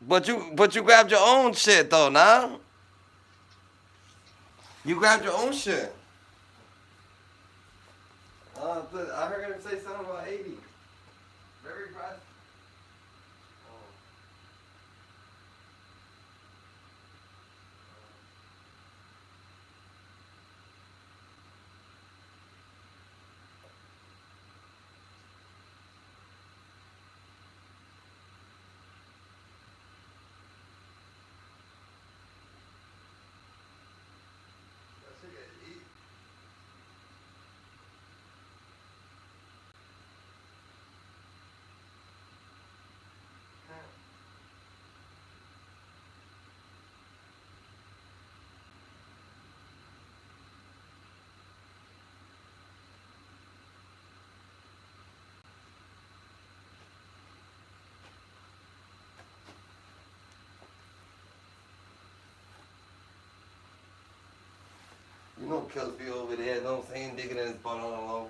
But you grabbed your own shit though, nah? You grabbed your own shit. But I heard him say something about 80. Very bright. You know Kills be over there, know what I'm saying? Digging in his butt on the low.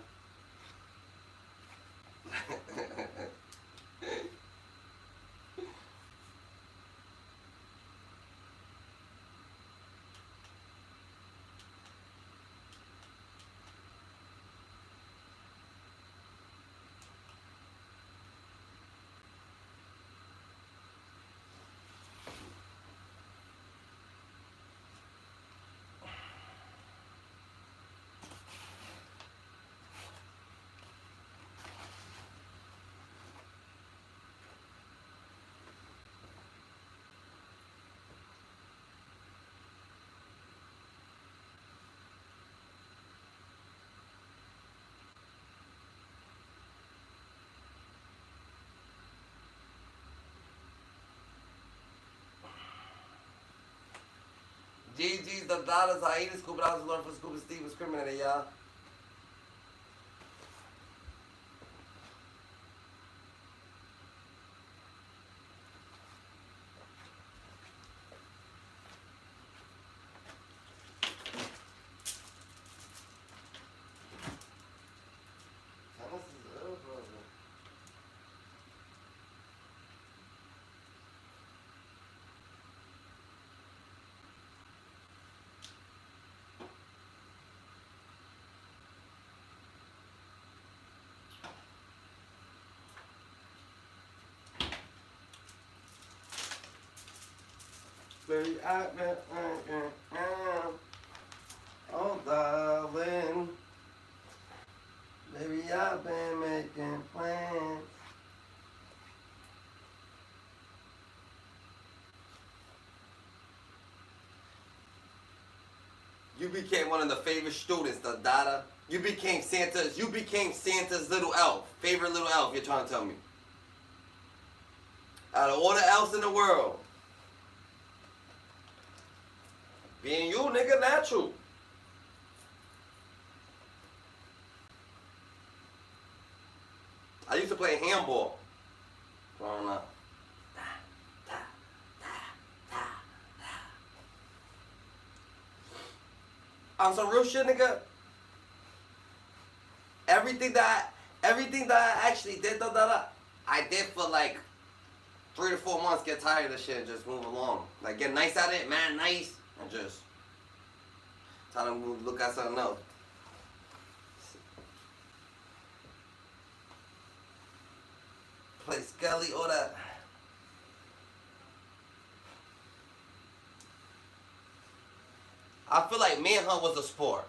GG's, the dollars, I ate Scuba Dollars, learn for Scuba Steve was criminated, y'all. Baby, I've been, oh darling, baby, I've been making plans. You became one of the favorite students, the Dada. You became Santa's little elf, favorite little elf. You're trying to tell me. Out of all the elves in the world, being you, nigga, natural. I used to play handball growing up. On some real shit, nigga. Everything that I actually did, I did for like 3 to 4 months. Get tired of the shit and just move along. Like get nice at it, man, nice, and just try to look at something else. Play Skelly, all that. I feel like manhunt was a sport.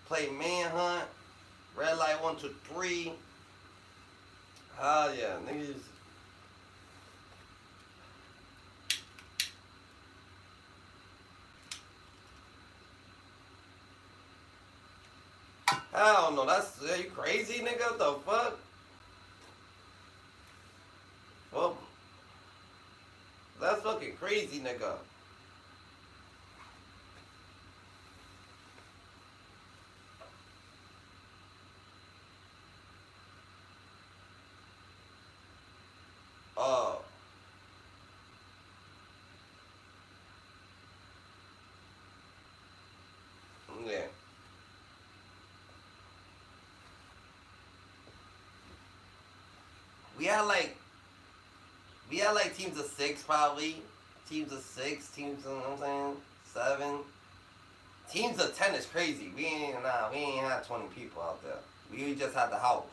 Play manhunt, red light 1, 2, 3. Hell yeah, niggas. Hell no, are you crazy, nigga? What the fuck? Well, that's fucking crazy, nigga. Oh. Yeah. We had like We had like teams of 6 probably. Teams of 6, teams of, you know what I'm saying, 7. Teams of 10 is crazy. We ain't had 20 people out there. We just had the house.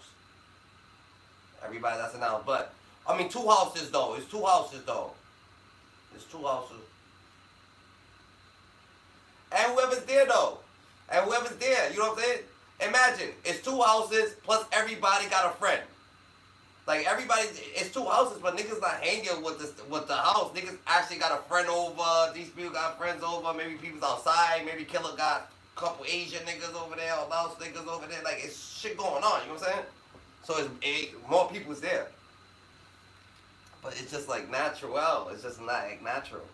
Everybody that's in the house. But I mean 2 houses though. It's 2 houses though. It's 2 houses. And whoever's there though. And whoever's there, you know what I'm saying? Imagine, it's 2 houses plus everybody got a friend. Like everybody, it's 2 houses, but niggas not hanging with the house. Niggas actually got a friend over. These people got friends over. Maybe people's outside. Maybe Killer got a couple Asian niggas over there, or Laos niggas over there. Like it's shit going on. You know what I'm saying? So more people's there. But it's just like natural. It's just not like natural.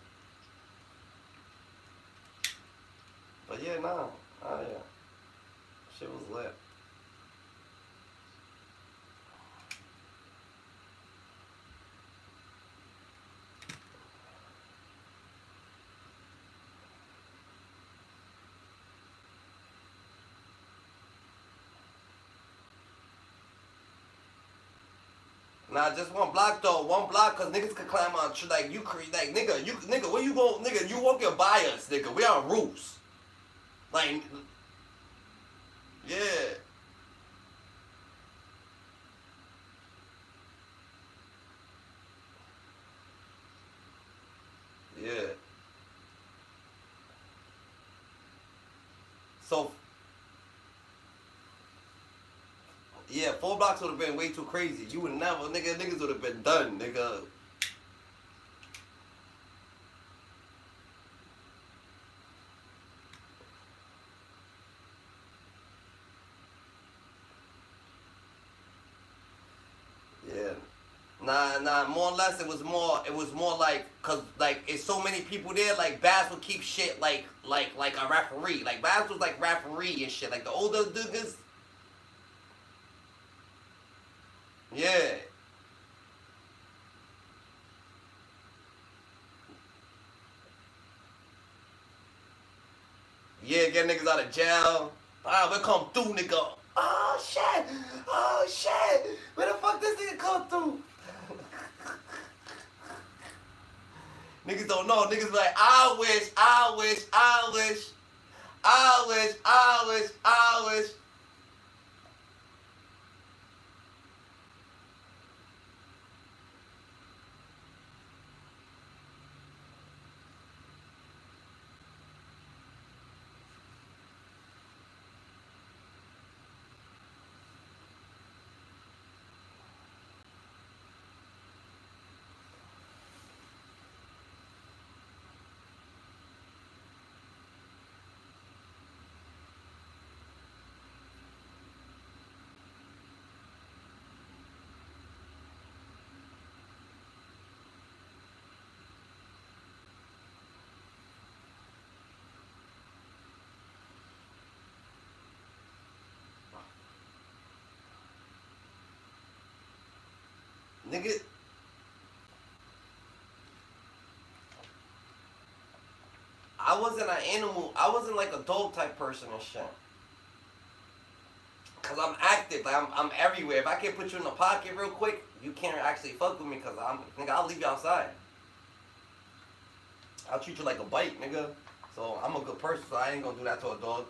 But yeah, no. Oh yeah. Shit was lit. Nah, just 1 block though. 1 block, cause niggas can climb on like you like nigga, where you go, nigga? You walking by us, nigga. We on roofs. Like, yeah. Yeah. So, yeah, 4 blocks would have been way too crazy. You would never, niggas would have been done, nigga. Yeah. Nah, more or less it was more like, cause like it's so many people there, like Bass would keep shit like a referee. Like Bass was like referee and shit. Like the older niggas. Yeah. Yeah, get niggas out of jail. Ah, we come through, nigga. Oh shit! Oh shit! Where the fuck this nigga come through? Niggas don't know. Niggas be like, I wish, I wish, I wish, I wish, I wish, I wish. Nigga, I wasn't an animal. I wasn't like a dog type person and shit. Cause I'm active. Like I'm everywhere. If I can put you in the pocket real quick, you can't actually fuck with me. Cause nigga, I'll leave you outside. I'll treat you like a bite, nigga. So I'm a good person. So I ain't gonna do that to a dog.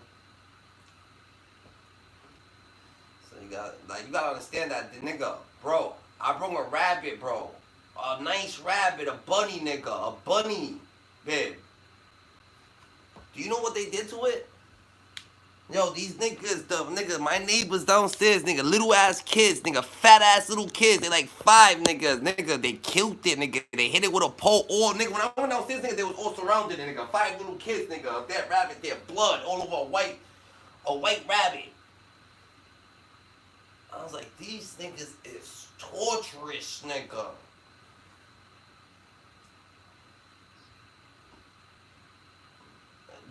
So you gotta understand that, nigga, bro. I brought a rabbit, bro. A nice rabbit, a bunny, nigga, a bunny, babe. Do you know what they did to it? Yo, these niggas, my neighbors downstairs, nigga, little ass kids, nigga, fat ass little kids, they like 5 niggas, nigga, they killed it, nigga, they hit it with a pole, all, nigga, when I went downstairs, nigga, they was all surrounded, nigga, 5 little kids, nigga, of that rabbit, their blood, all over a white rabbit. I was like, these niggas is torturous, nigga.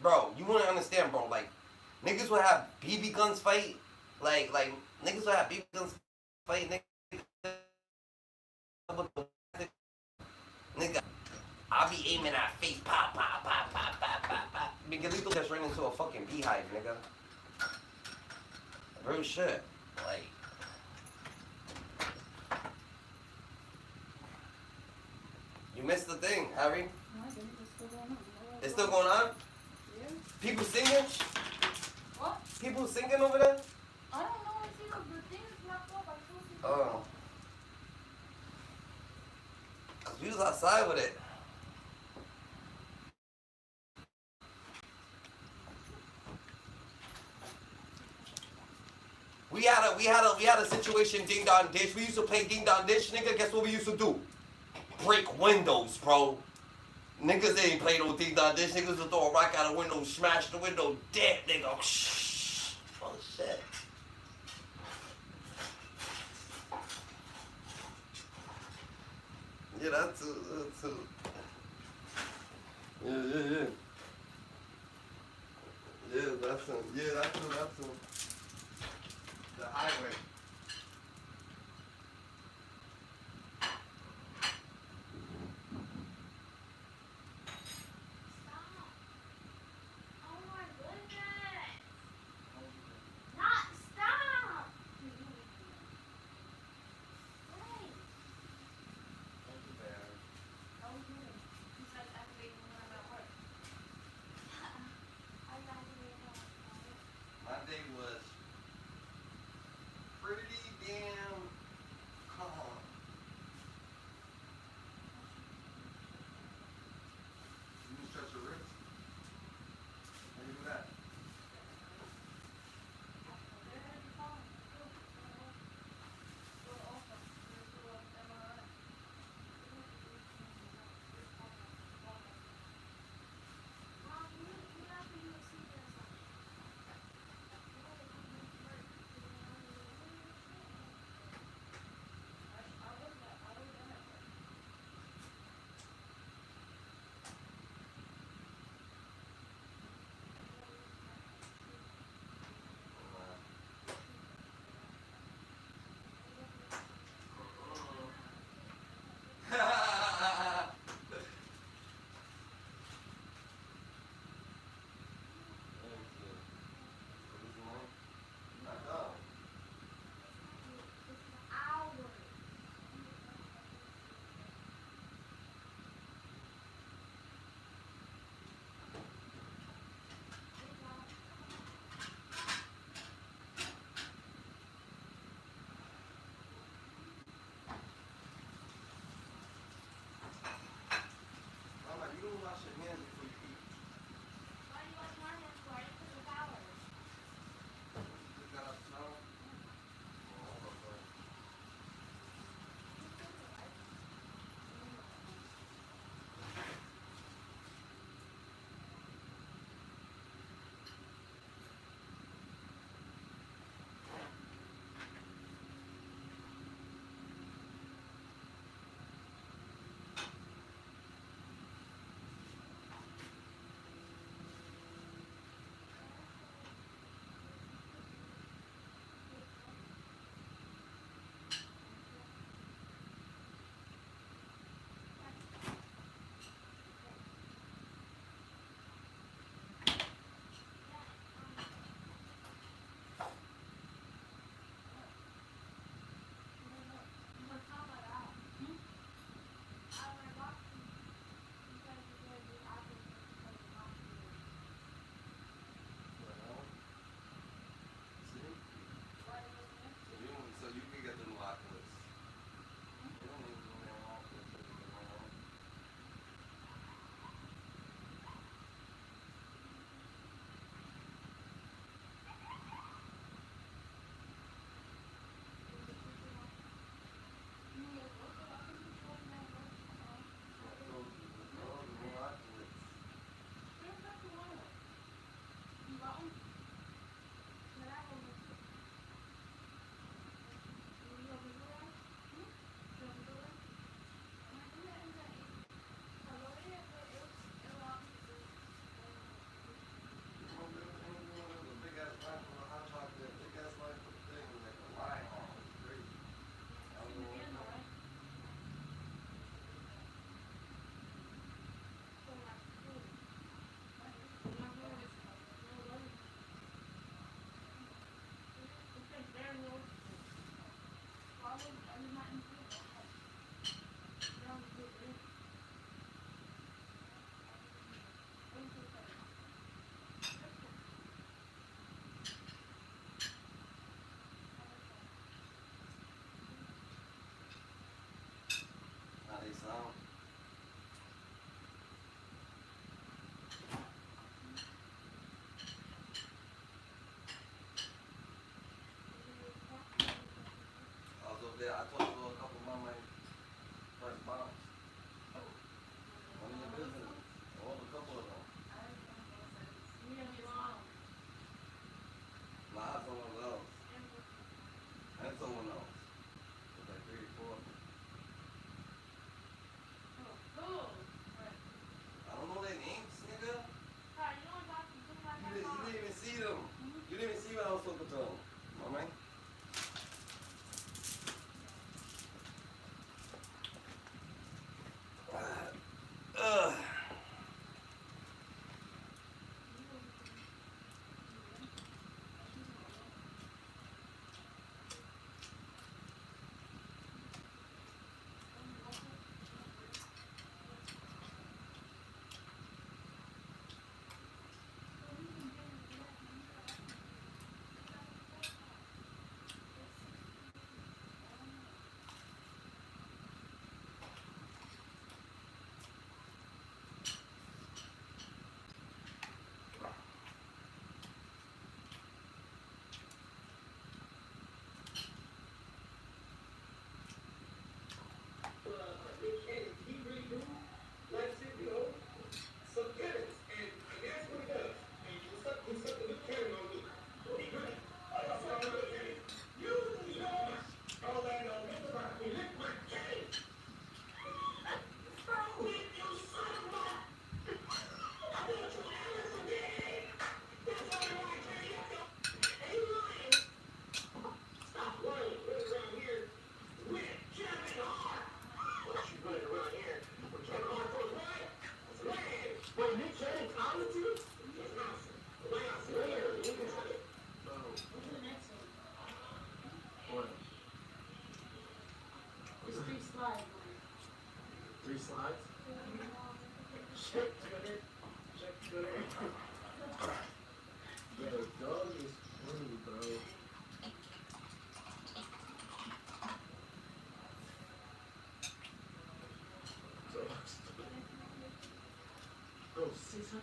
Bro, you wanna understand, bro, like, niggas would have BB guns fight, like, niggas would have BB guns fight, nigga, I'll be aiming at face, pop, pop, pop, pop, pop, pop, pop. Nigga, Lethal just ran into a fucking beehive, nigga. Real shit, like, You missed the thing, Harry. No, I didn't. It's still going on. It's still going on? Yeah. People singing? What? People singing over there? I don't know. I see the thing is locked up. I still see. Oh. Cause we was outside with it. We had a situation, Ding Dong Ditch. We used to play Ding Dong Ditch, nigga. Guess what we used to do? Break windows, bro. Niggas ain't play no Ding Dong Ditch. Niggas would throw a rock out a window, smash the window, dead, nigga. Oh shit. Yeah, that too. Yeah. Yeah, that's him. Yeah, that's him. The highway. My day was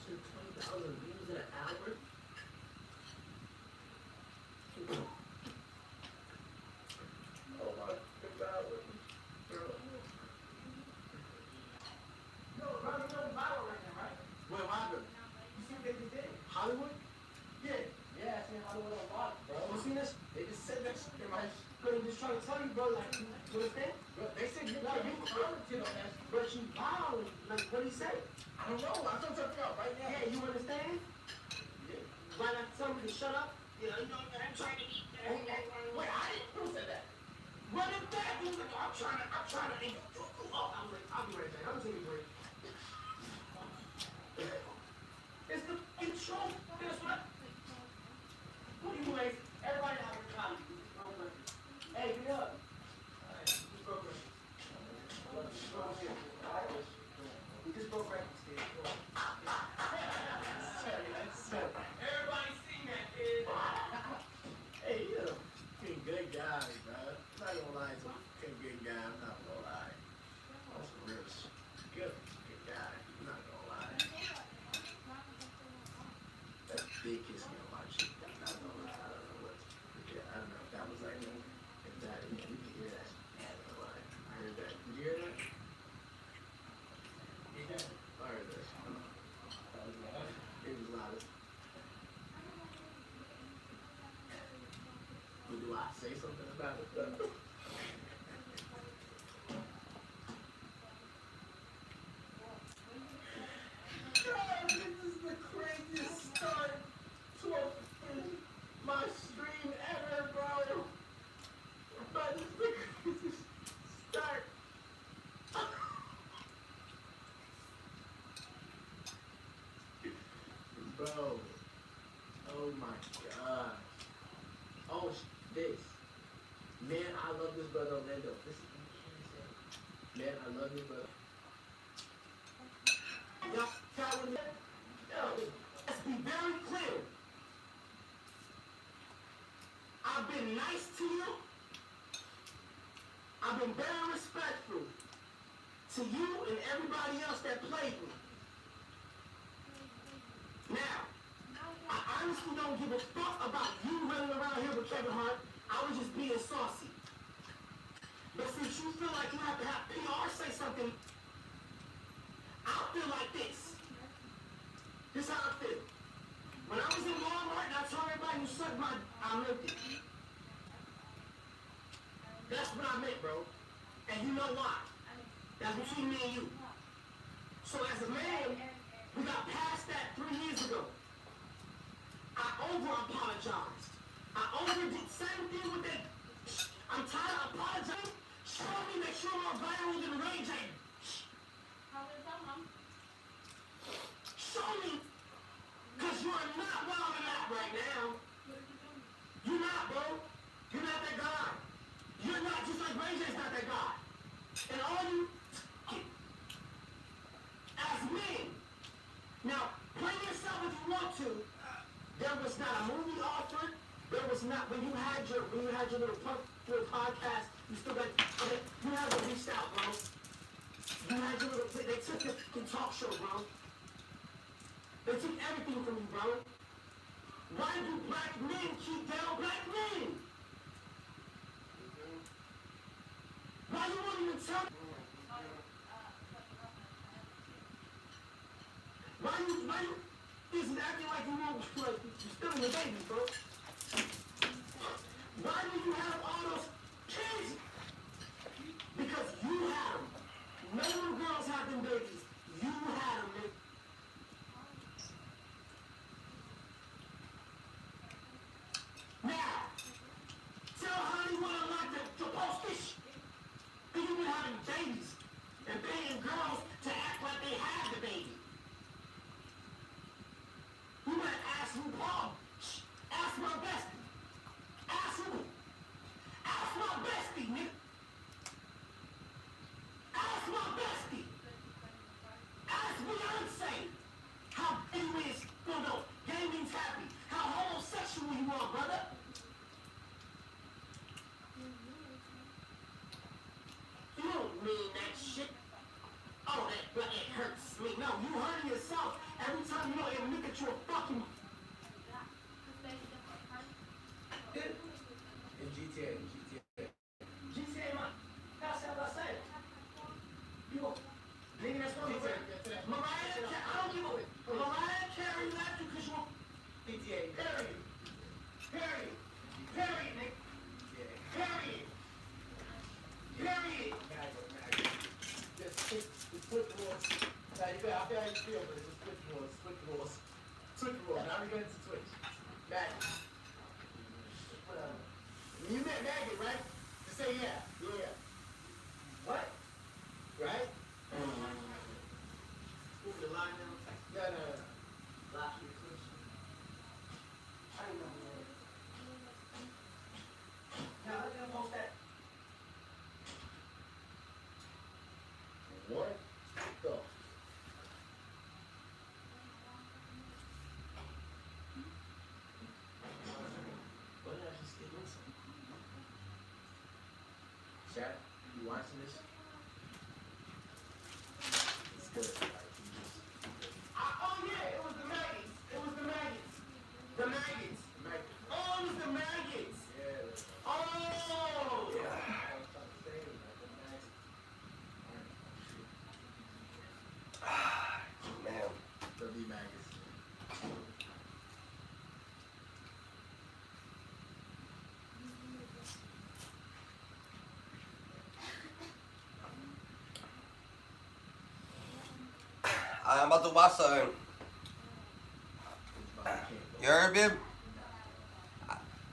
120,000 views in an hour? Oh my God. Bro. Yo, bro, you know viral right now, right? What happened? You see what they just did? Hollywood? Yeah. Yeah, I seen Hollywood a lot, bro. You seen this? They just said that shit in my... Bro, I'm just trying to tell you, bro, like, you understand? Bro, they said you commented on that. But you viral. Like, what do you say? I don't know. I'm trying to figure out right now. Yeah, you understand? Yeah. Why not tell me to shut up? Yeah, you know, I'm trying to eat. Wait, I didn't... Who said that? Run it back. I'm trying to... Oh, I'll be right back. I'm taking a break. It's the intro. Guess what? Anyways, everybody have a copy. Hey, get up. Alright, just broke records. We just broke records, kid. Everybody seen that, kid. Hey, you're a good guy, bro. I'm not gonna lie to you. You're a good guy. I'm not gonna lie. That's real shit. Good guy. I'm not gonna lie. That big kiss me on my cheek. I don't know what. Yeah, I don't know if that was like, if that, you can hear that. I heard that. Did you hear that? Yeah, I heard that. It was loud. But do I say something about it? God, this is the craziest start to my stream ever, bro. But this is the craziest start. Bro. Oh my God. Oh, this. Man, I love this brother Orlando. This is, man, I love this brother. Yo, let's be very clear. I've been nice to you. I've been very respectful to you and everybody else that played me. Now, I honestly don't give a fuck about you running around here with Kevin Hart. I was just being saucy. But since you feel like you have to have PR say something, I feel like this. This is how I feel. When I was in Walmart and I told everybody you suck my, I meant it. That's what I meant, bro. And you know why? That's between me and you. So as a man, we got past that 3 years ago. I over-apologized. I overdid same thing with that. I'm tired of apologizing. Show me that you're more viral than Ray J. Show me. Because you're not wilding out right now. You're not, bro. You're not that guy. You're not, just like Ray J's not that guy. And all you, as men, now, play yourself if you want to. There was not a movie offered. There was not, when you had your little podcast, you still got, okay, you haven't reached out, bro. You had your little, they took your fucking talk show, bro. They took everything from you, bro. Why do black men keep down black men? Why you won't even tell me? Why you isn't acting like you won't, like you're still in the baby, bro? Why do you have all those kids? Because you had them. None of them girls had them babies. You had them, nigga. Now, tell Hollywood I like to post this shit. Because you've been having babies and paying girls to act like they have the baby. You better ask RuPaul. Ask my bestie. Ask who? Ask my bestie, nigga. Ask my bestie. Ask Beyonce. How big you is, no, gaming's happy. How homosexual you are, brother. You don't mean that that you're a fucking. In GTA. GTA, man. That's what I said. You go. Nigga, that's what I'm saying. Mariah Carey, I don't give a. Mariah Carey left you because you're. GTA. Period. Nigga. Period. Just split the rules. Now, I feel how you feel, but it's just split the rules. Now we get into Twitch. Maggot. Whatever. When you met Maggot, right? Just say yeah. What? Right? Move the line now. No. Last week, Twitch. I don't know. Now, let them post that. What? Go. What did I just get into? Chat, you watching this? It's good. Oh yeah, it was the maggots. Oh, it was the maggots. Oh! Yeah. Man. The maggots. I'm about to watch something. You heard me?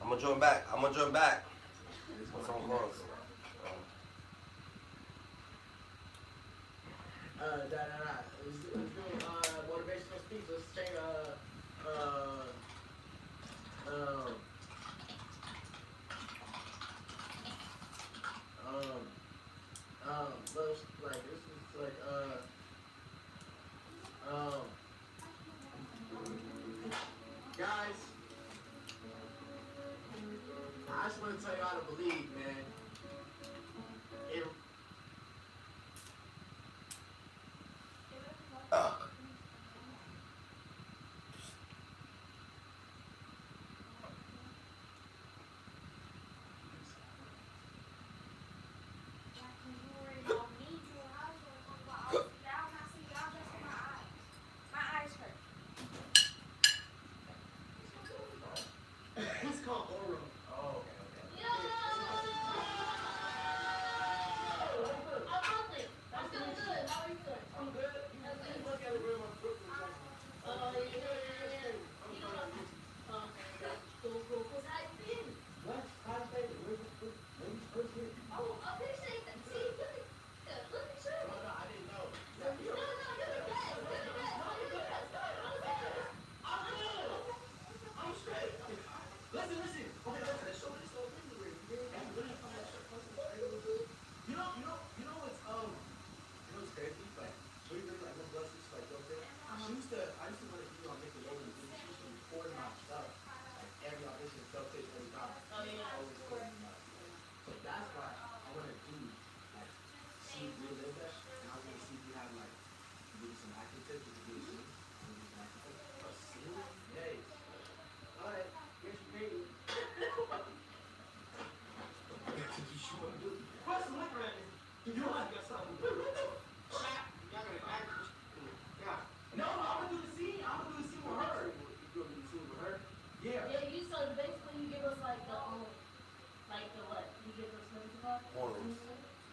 I'm gonna join back. Some calls. Let's do motivational speech. Let's change like this is like guys, I just want to tell you how to believe, man. It's called Oro. Oh, okay. I'm good. You look at it real much. What? How's it? I didn't know. I'm straight. Listen. Okay, listen. Show me this little thing. You know what's crazy? Like, really, like, when Bless is like, okay. I used to want to be on Nickelodeon. She used to record my stuff. Like, every audition, stuff takes every time. Always recording my stuff. So that's why I want to do, like, see if we live that. And I want to see if we have, like, maybe some acting tips. We could do a scene. A scene? Yay. Alright, here's your baby. Put some liquor in it. You might get something. Y'all gonna act. Yeah. No, I'm gonna do the scene. with her. You gonna do the scene with her? Yeah.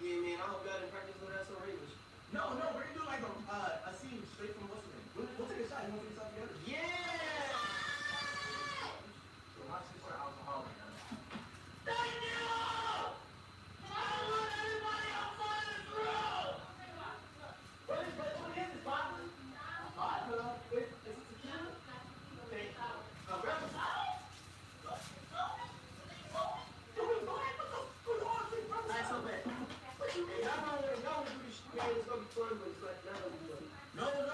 Yeah, man, I hope y'all didn't practice with that so Ravens. No, we're gonna do like a scene straight from what's her name. We'll take a shot. You wanna take a shot together? Yeah! So my sister alcoholic. Thank you! I want everybody outside this room! What is this, vodka? Vodka? Is it tequila? Okay. Rebel. Nice, so bad. Hey, y'all know do this shit. Yeah, it's gonna be fun, but it's like, no. Okay.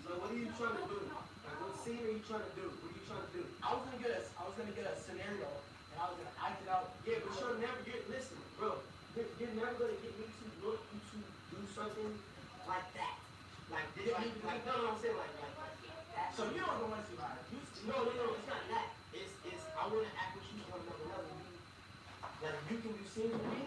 So what are you trying to do? Like, what scene are you trying to do? What are you trying to do? I was gonna get a scenario, and I was gonna act it out. Yeah, but you're never listen, bro. You're never gonna get me to do something like that. Like this, like no, I'm saying like that. No, it's not that. It's I want to act with you on another level. Like you can do scenes with me,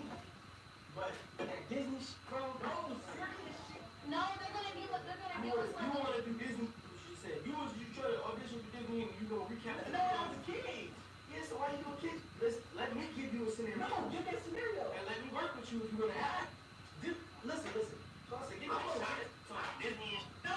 but that Disney bro, no, serious shit. No, they're gonna give us You want to do Disney? You said you try to audition for Disney and you gonna recap. No, I was a kid. Yeah, so why you gonna kid? Let me give you a scenario. No, give me a scenario. And let me work with you if you wanna act. Listen. So I said, give me a shot. So Disney is. No,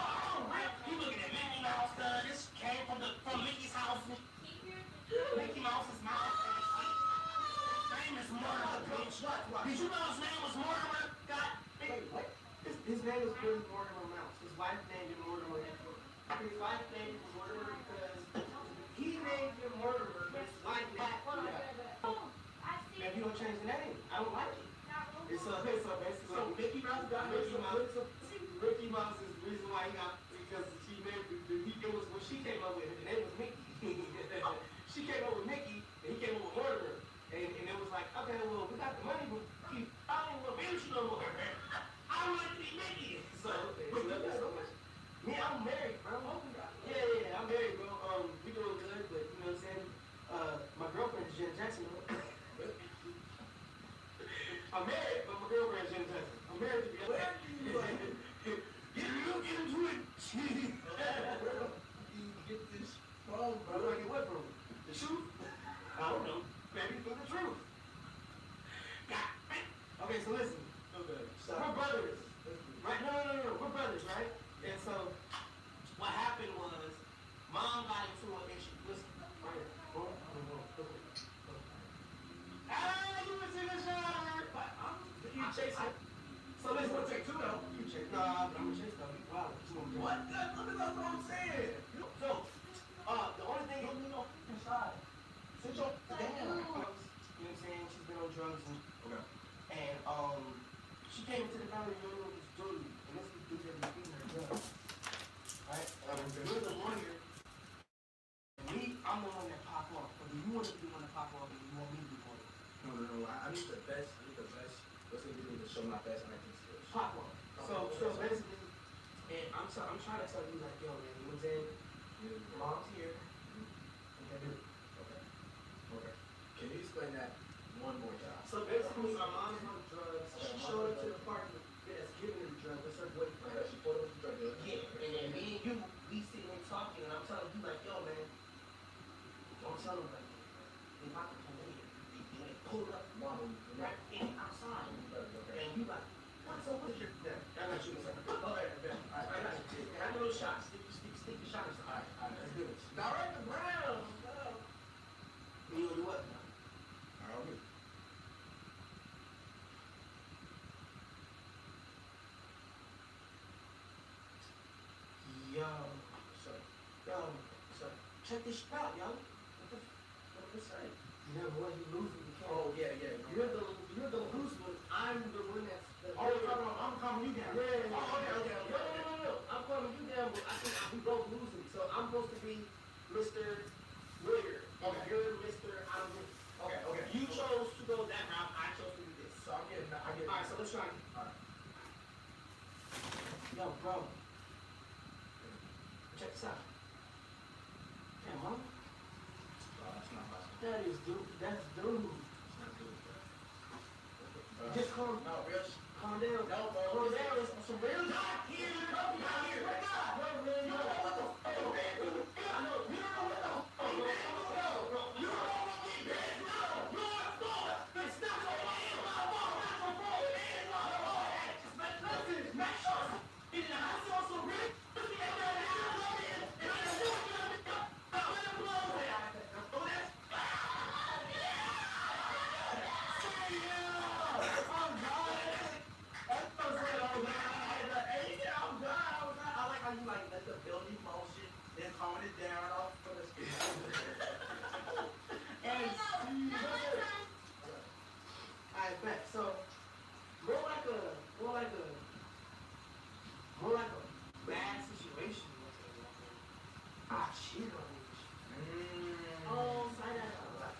you looking at Mickey Mouse? This came from Mickey's house. Mickey Mouse's mouth. His name is Mortimer, bitch. What? Did you know his name was Mortimer? God. Wait, what? His name is Billy Mortimer Mouse. His wife named him Mortimer. His wife named him Mortimer because he named him Mortimer, but his wife named him. Now you don't change the name. I don't like it. It's so Mickey Mouse got Mickey Mouse. Mickey Mouse is the reason why he got because she named it was when she came up with it. The name was Mickey. She came up with Mickey and he came up with Mortimer. And it was like, okay, well, we got the money, but I don't want to be with you no more. I want to be Mickey. So, me, I'm married, bro. Yeah, I'm married, bro. We doing good, but you know what I'm saying? My girlfriend is Jen Jackson. I'm married, but my girlfriend is Jen Jackson. I'm married to be. Where are you? Get into it. Where do you get this from, bro? Where do I get what from? The truth? I don't know. Maybe for the truth. Okay, so listen. Okay. We're brothers. Right? No. We're brothers, right? And so, what happened was, Mom got into an issue. Listen, right here. Boom. You was in the shower. You chasing. So listen, we'll take two though. You chase. Nah, I'm gonna chase though. Wow. What? That's what I'm saying. So, the only thing you know inside. Sit your damn. You know what I'm saying? She's been on drugs and she came to the family reunion with this dude, and this dude that was beating her drugs. Right? You're the lawyer. Me, I'm the one that pop off. But do you want to be the one to pop off, and you want me to be the one? No. I need the best. What's it do to show my best acting skills? Pop off. So basically, and I'm trying to tell you like, yo, man, you know what I'm saying? Mom's here. Okay. Can you explain that one more time? So basically, my mom's on drugs. She showed up to the party that's giving her the drugs. That's her boyfriend. She pulled up the drug dealer. Yeah, and then me and you, we sitting there talking, and I'm telling you like, yo, man, don't tell them like that. They about to pull in here. They pulled up, right in outside. And you like, what's up with your? I got you. All right. Have a little shot. Stick your shot or something. All right, let's do it. Now right the ground. You gonna do what? I don't know. Yo. Check this shit out, yo. What this say? You're the one who loses the king. Oh, yeah. You're the loose one. I'm the one that's I'm calming you down. Yeah. Okay. No. I'm calming you down, but I think we both losing. So I'm supposed to be Mr. Lawyer. Okay. You're Mr. I'm Okay. You chose to go that route. I chose to do this. So I get it. Alright, so let's try it. Alright. Yo, bro. Check this out. Damn, huh? That's not possible. That's dude. It's not dude, bro. Just calm down. No, real. Calm down. No, bro. Calm down. It's some real talk. Here, come out here. Right now. Bro, you don't know what the fuck, man. You don't know what the fuck, man. Bro. You don't know what we did. No. It's not your fault. It's not your fault. It's not your fault. Listen, make sure. In the house, you also really. Calming it down off for the skin. Alright, bet. So more like a bad situation. I cheated on you. Oh, sign that up.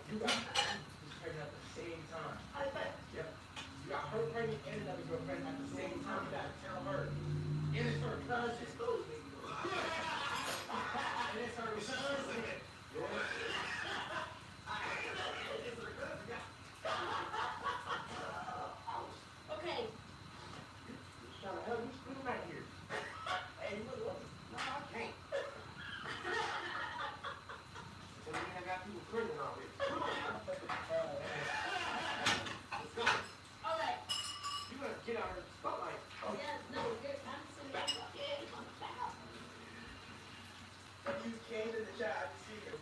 You got pregnant at the same time. I bet. Yep. You got her pregnant and another girl pregnant at the same time. You gotta tell her. And it's her cousin. And it's her cousin. you came to the job to see her.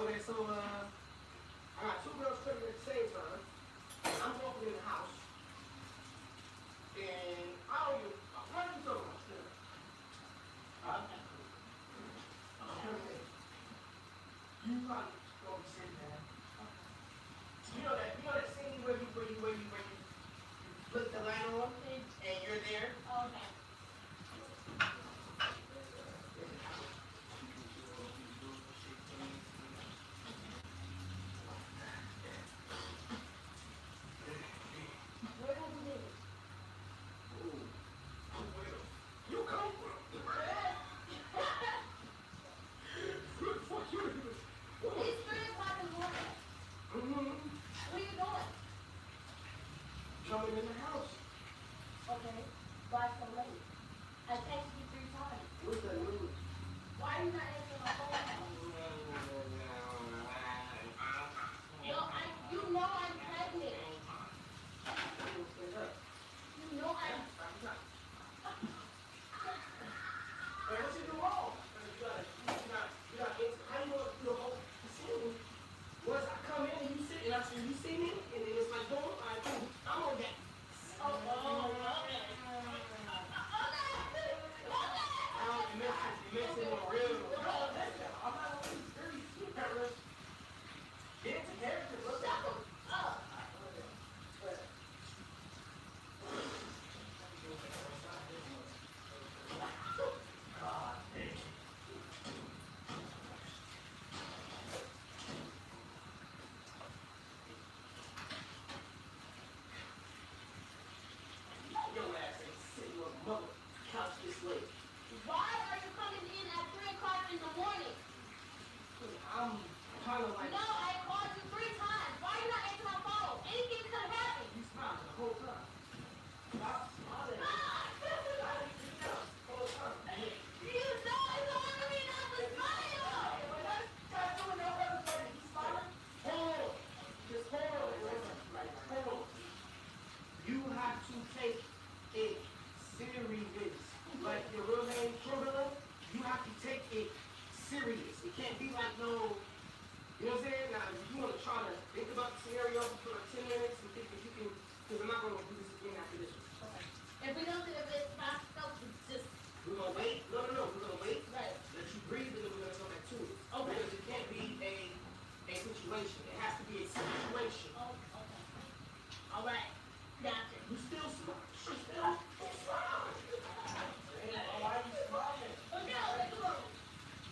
Okay, so I got two girls pregnant at the same time. I'm walking in the house, and I don't even. What are you talking about? You probably gonna be sitting there. You know that scene where you flick the light on and you're there. Okay. Where have you been? You come from. Fuck you. It's 3 o'clock in the morning. Mm-hmm. What are you doing? Coming in the house. Okay. Why so late? I texted you 3 times. What's the news? Why are you not answering my phone call? No, you know I'm pregnant. You know I'm. Hey, what you do wrong? You gotta answer. How you gonna do the whole scene? Once I come in and you sit and I see you see me, and then it's like, boom, I'm on that. It makes it more real. I'm not gonna be very serious. Get into character, look at them. Your ass ain't sitting on the mother couch this late. Why are you coming in at 3 o'clock in the morning? I'm kind of like. No, I called you 3 times. Why are you not answering my phone? Anything could have happened. You smiled the whole time. Stop smiling. I didn't see you the whole time. You know it's on me not to smile. You have to take it serious. Like your real name, Kimberly, you have to take it serious. It can't be like no, you know what I'm saying? Now, if you want to try to think about the scenario for like 10 minutes and think that you can, because I'm not going to do this again after this one. If we don't do it, it's not just We're going to wait. No. We're going to wait. right. Let you breathe and then we're going to go back to it. Okay. Because it can't be a situation. It has to be a situation. Oh, okay. All right. Gotcha. You still smile. She's still smiling. Hey, why are you smiling? Okay, let's go.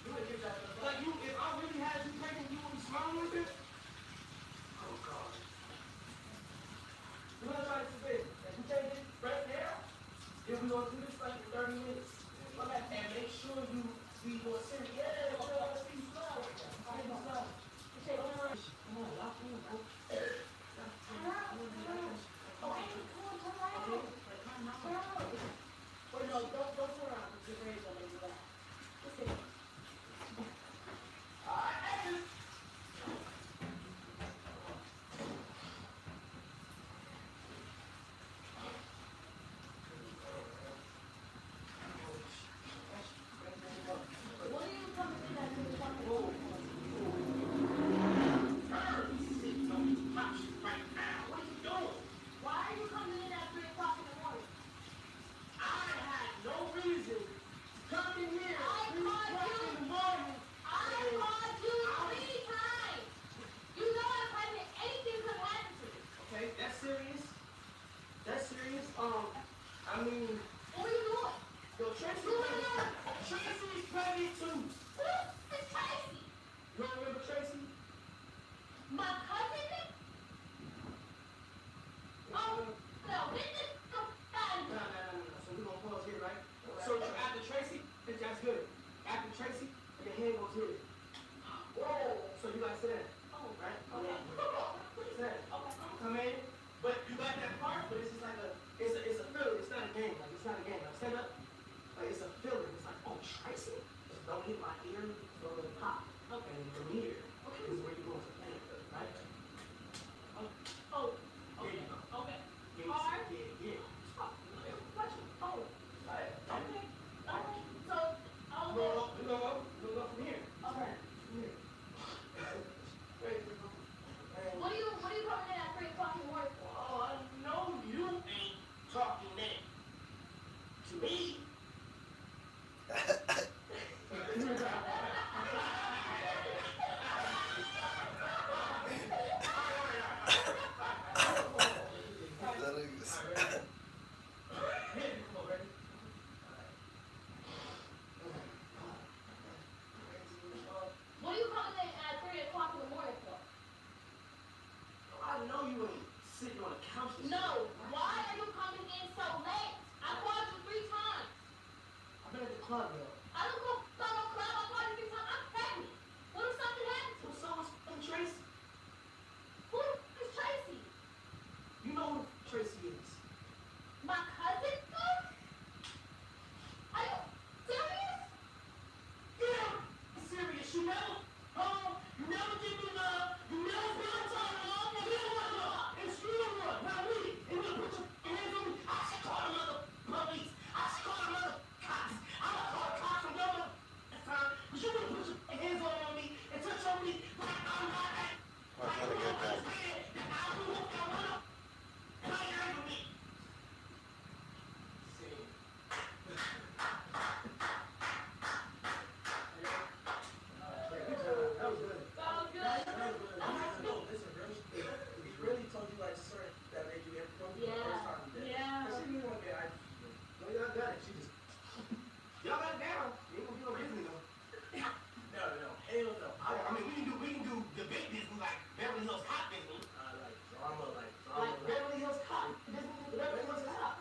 You would give that. Like you, if I really had you pregnant, you would be smiling with it? Oh, God. We're going to try this again. If we take it right now, then we're going to do this like in 30 minutes. And make sure you be more serious. Yeah, let's be smiling. Come on, lock in, bro. No, don't turn around because your brain's gonna do that. Listen. What are you coming in at 3 o'clock in the morning? What are you doing? Why are you coming in at 3 o'clock in the morning? I had no reason to come in here. I at 3 o'clock called in the morning. I called you 3 times. You know I'm pregnant. Anything could happen to me. Okay, that's serious. That's serious. I mean, What are you doing? yo, Tracy's pregnant too. Who is Tracy? You don't remember Tracy? My cousin? Oh, no. This is No. So we're gonna pause here, right? So after Tracy, that's good. After Tracy, your hand goes here. Whoa. So you gotta sit down. Oh, Right? okay. Sit down. Come in. But you got that part, but it's just like it's a feeling. It's not a game. Like it's not a game. Like stand up. Like it's a feeling. It's like, oh, Tracy. Just don't hit my ear. So it'll pop. Okay. And from here, this is where you're going to think, right? Oh, There you go. okay. Yeah, Hard? yeah. Stop. Watch it. Oh. Right. Okay. So, club, yo. I don't go to no club. I party every time I'm pregnant. What if something happens to Who me? saw us fucking Tracy? Who is Tracy? You know who Tracy is. My cousin? Are you serious? Yeah, I'm serious. You never home. You never give me love. You never spend time alone. You never want love. It's you the one, not me. And you put your hands on me. I should call the mother police. I should call the mother cops. I'm gonna call the cops on your mother this time. Cause you wanna put your hands on me and touch on me like I'm not that. I'm trying to get that. And I'll do what I wanna. And I ain't with me. See. That was good. Sounds good. No, listen, girl. He really told you like certain that made you improve the first time you did. Yeah. Cause she didn't want to get I. No, y'all got it. She just. Y'all got it down. You ain't gonna be no Disney though. No, hell no. I mean, we can do the big Disney like Beverly Hills Cop Disney. Like drama. Like Beverly Hills Cop. Disney, Beverly Hills Cop.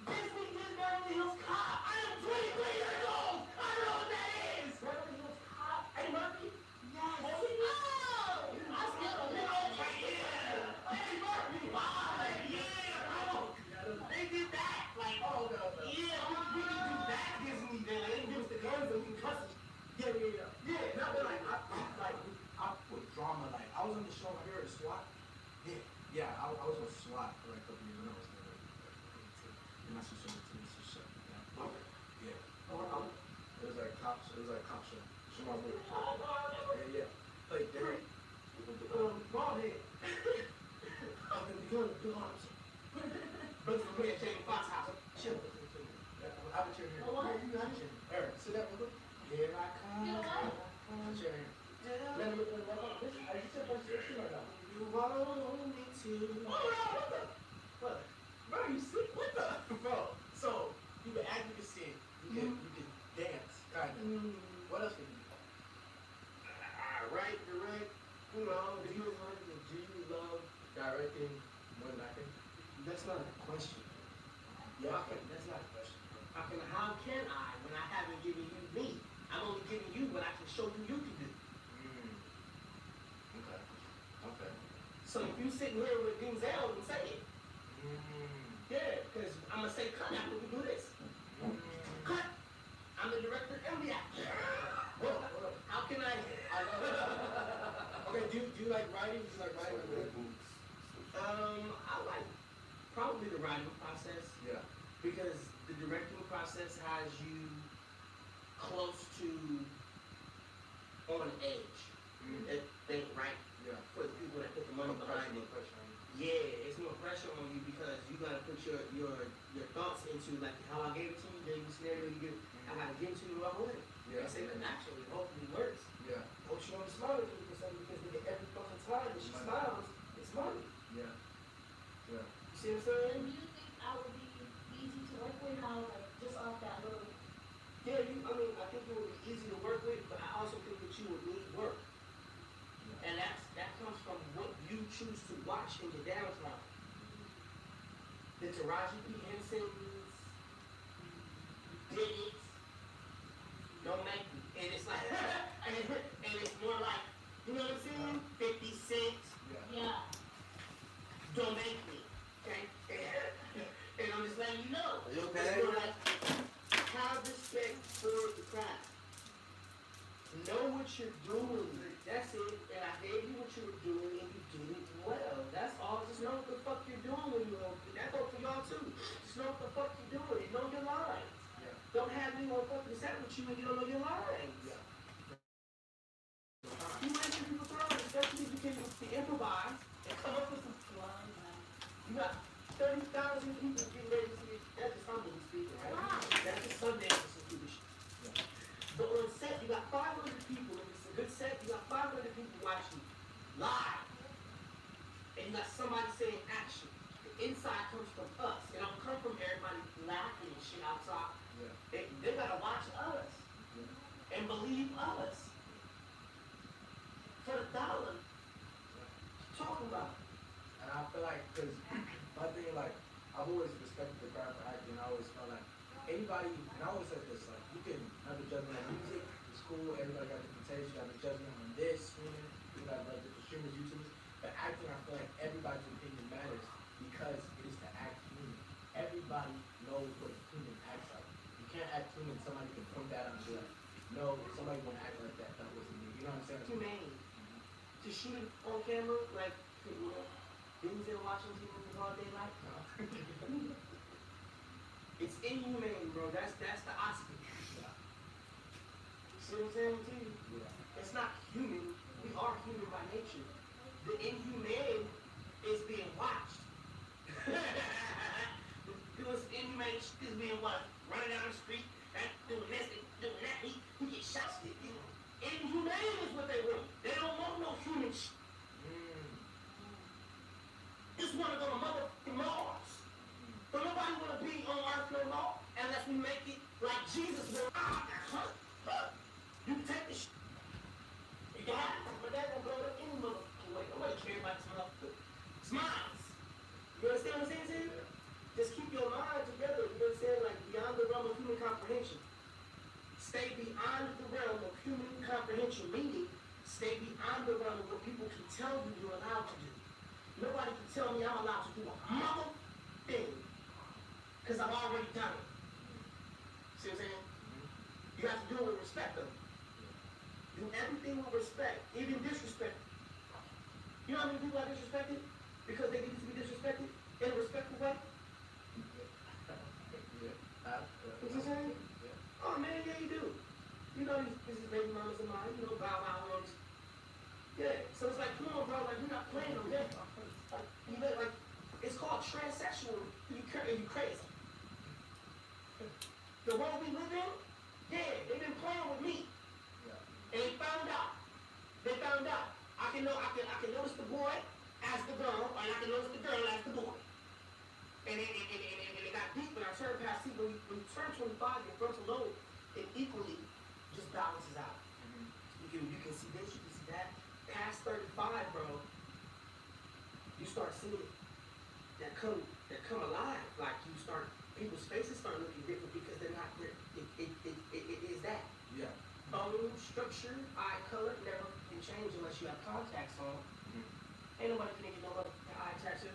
Disney is Beverly Hills Cop. I am 23 years old. I know what that is. Beverly Hills Cop. Eddie Murphy. Yes. Oh, I still don't know. Yeah. Eddie Murphy. Wow. Yeah, bro. They did that. Like, oh no. Yeah, we can do that Disney then. They didn't give us the guns and we can cuss it. Yeah. Yeah, not that like I put drama like I was on the show here at SWAT. Yeah, I was on SWAT for like a couple years when I was there. And that's just over to this shit. Yeah. It was like cop show. Show my boy. Yeah. Like Derek. Bald head. I'm gonna be good arms. But it's playing Jamie Foxx house. Chill. I've been chilling here. Oh, what? You got a chair. Eric, sit down with me. Here I come. You know what? Put your hand. Let me listen. Are you still supposed to or not? You want me to. Oh, what the? What? Bro, you sick? What the? Bro, so you can act, you can sing, you can dance, kind of. What else can you do? Write, direct, you know, do you love directing more than acting? That's not a question. Yeah, that's not a question. How can I when I haven't given you me? I'm only giving you what I can show you can do. Okay. So if you sitting here with Denzel and say it. Yeah, because I'm going to say cut after we do this. Cut. I'm the director and the actor. How can I? Okay, do you like writing? Do you like writing? I like probably the writing process. Yeah. Because the directing process has you close to on edge. It ain't right for the people that put the money behind it. Yeah, it's more pressure on you because you gotta put your thoughts into like how I gave it to you, then you scenario you give. I gotta give it to you the right way. Yeah. And say that naturally, hopefully it works. Yeah. Don't you want to smile at me because every fucking time that she smiles, it's money. Yeah. You see what I'm saying? And you think I would be easy to work with? How, like, just off that little. Yeah, I think it would be easy to work with, but I also think that you would need work. And that comes from what you choose to watch in your downtime. The Taraji P. Henson's, did it, don't make me. And it's like, and it's more like, you know what I'm saying? 50 cents, Yeah. don't make me. Okay? And I'm just letting you know. Are you okay? It's more like, have respect for the craft. Know what you're doing. That's it. And I gave you what you were doing and you did it well. That's all. Just know what the fuck you're doing when you're on. That goes for y'all too. Just know what the fuck you're doing and know your lines. Yeah. Don't have anyone fucking set with you and you don't know your lines. Yeah. You might give people throw, especially if you can improvise and come up with some lines. You got 30,000 people getting ready to see it. That's just humbly speaking, right? Wow. That's just Sunday for some stupid shit. But on set, you got 500 people. If it's a good set, you got 500 people watching live. And you got somebody saying action. The inside comes from us. It don't come from everybody laughing and shit outside. Yeah. They gotta watch us. Yeah. And believe us. For the dollar. Talking about it. And I feel like, because my thing, like, I've always respected the craft of acting. I always felt like anybody, and I always said this, like, you can streamers, YouTubers, but acting, I feel like everybody's opinion matters because it is to act human. Everybody knows what a human acts like. You can't act human, somebody can point that out and be like, no, somebody won't act like that, that wasn't me. You know what I'm saying? Humane. To shoot it on camera, like, you know, dudes that are watching TV in broad daylight. No. It's inhumane, bro. That's the Oscar. See what I'm saying to you? Yeah. It's not human. We are human by nature. The inhumane is being watched. Because inhumane is being watched. Running down the street, and doing this, doing that. He gets shot. Inhumane is what they want. They don't want no human shit. Just want to go to motherfucking Mars. But nobody want to be on Earth no more unless we make it like Jesus will. You can take the shit. You can have it, but that don't go to any motherfucking way. Nobody care about this motherfucker. It's mine. You understand what I'm saying, Sam? Just keep your mind together. You know what I'm saying? Like beyond the realm of human comprehension. Stay beyond the realm of human comprehension, meaning stay beyond the realm of what people can tell you you're allowed to do. Nobody can tell me I'm allowed to do a mother thing because I've already done it. See what I'm saying? You have to do it with respect, though. Do everything with respect, even disrespect. You know how many people are disrespected because they need to be disrespected in a respectful way? What you saying? Oh man, yeah, you do. You know this is baby mamas of mine. You know, Bow Wow ones. Yeah. So it's like, come on, bro. Like you're not playing them. Yeah. Like, you know, like it's called transsexual. You crazy. The world we live in, yeah, they've been playing with me. And they found out. I can notice the boy as the girl, and I can notice the girl as the boy. And it got deep when I turned past, see, when you turn 25, your frontal lobe, it equally just balances out. You can see this, you can see that. Past 35, bro, you start seeing that come alive. Like you start, people's faces start looking different because they're not there. It is that. Yeah. Bone structure, eye color never can change unless you have contacts on. Ain't nobody can get no eye tattoo.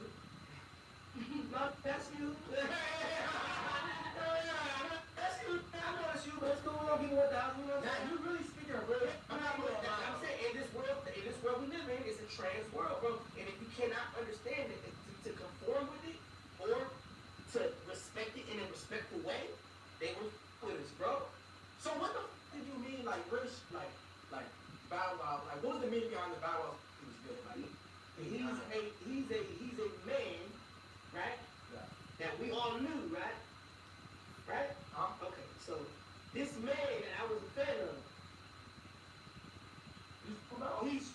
No, that's you. That's you. I know that's you, but it's cool. We don't give you 1,000. You know what I'm saying? You really speaking of real. I'm saying in this world we live in, it's a trans world, bro. And if you cannot understand it, to conform with it or to respect it in a respectful way, they will with us, bro. So what the did you mean, like, Rich, like Bow Wow? Like, what was the meaning behind the Bow Wow? He was good, like. He's a man, right? Yeah. That we all knew, right? Right? Okay, so this man that I was a fan of, he's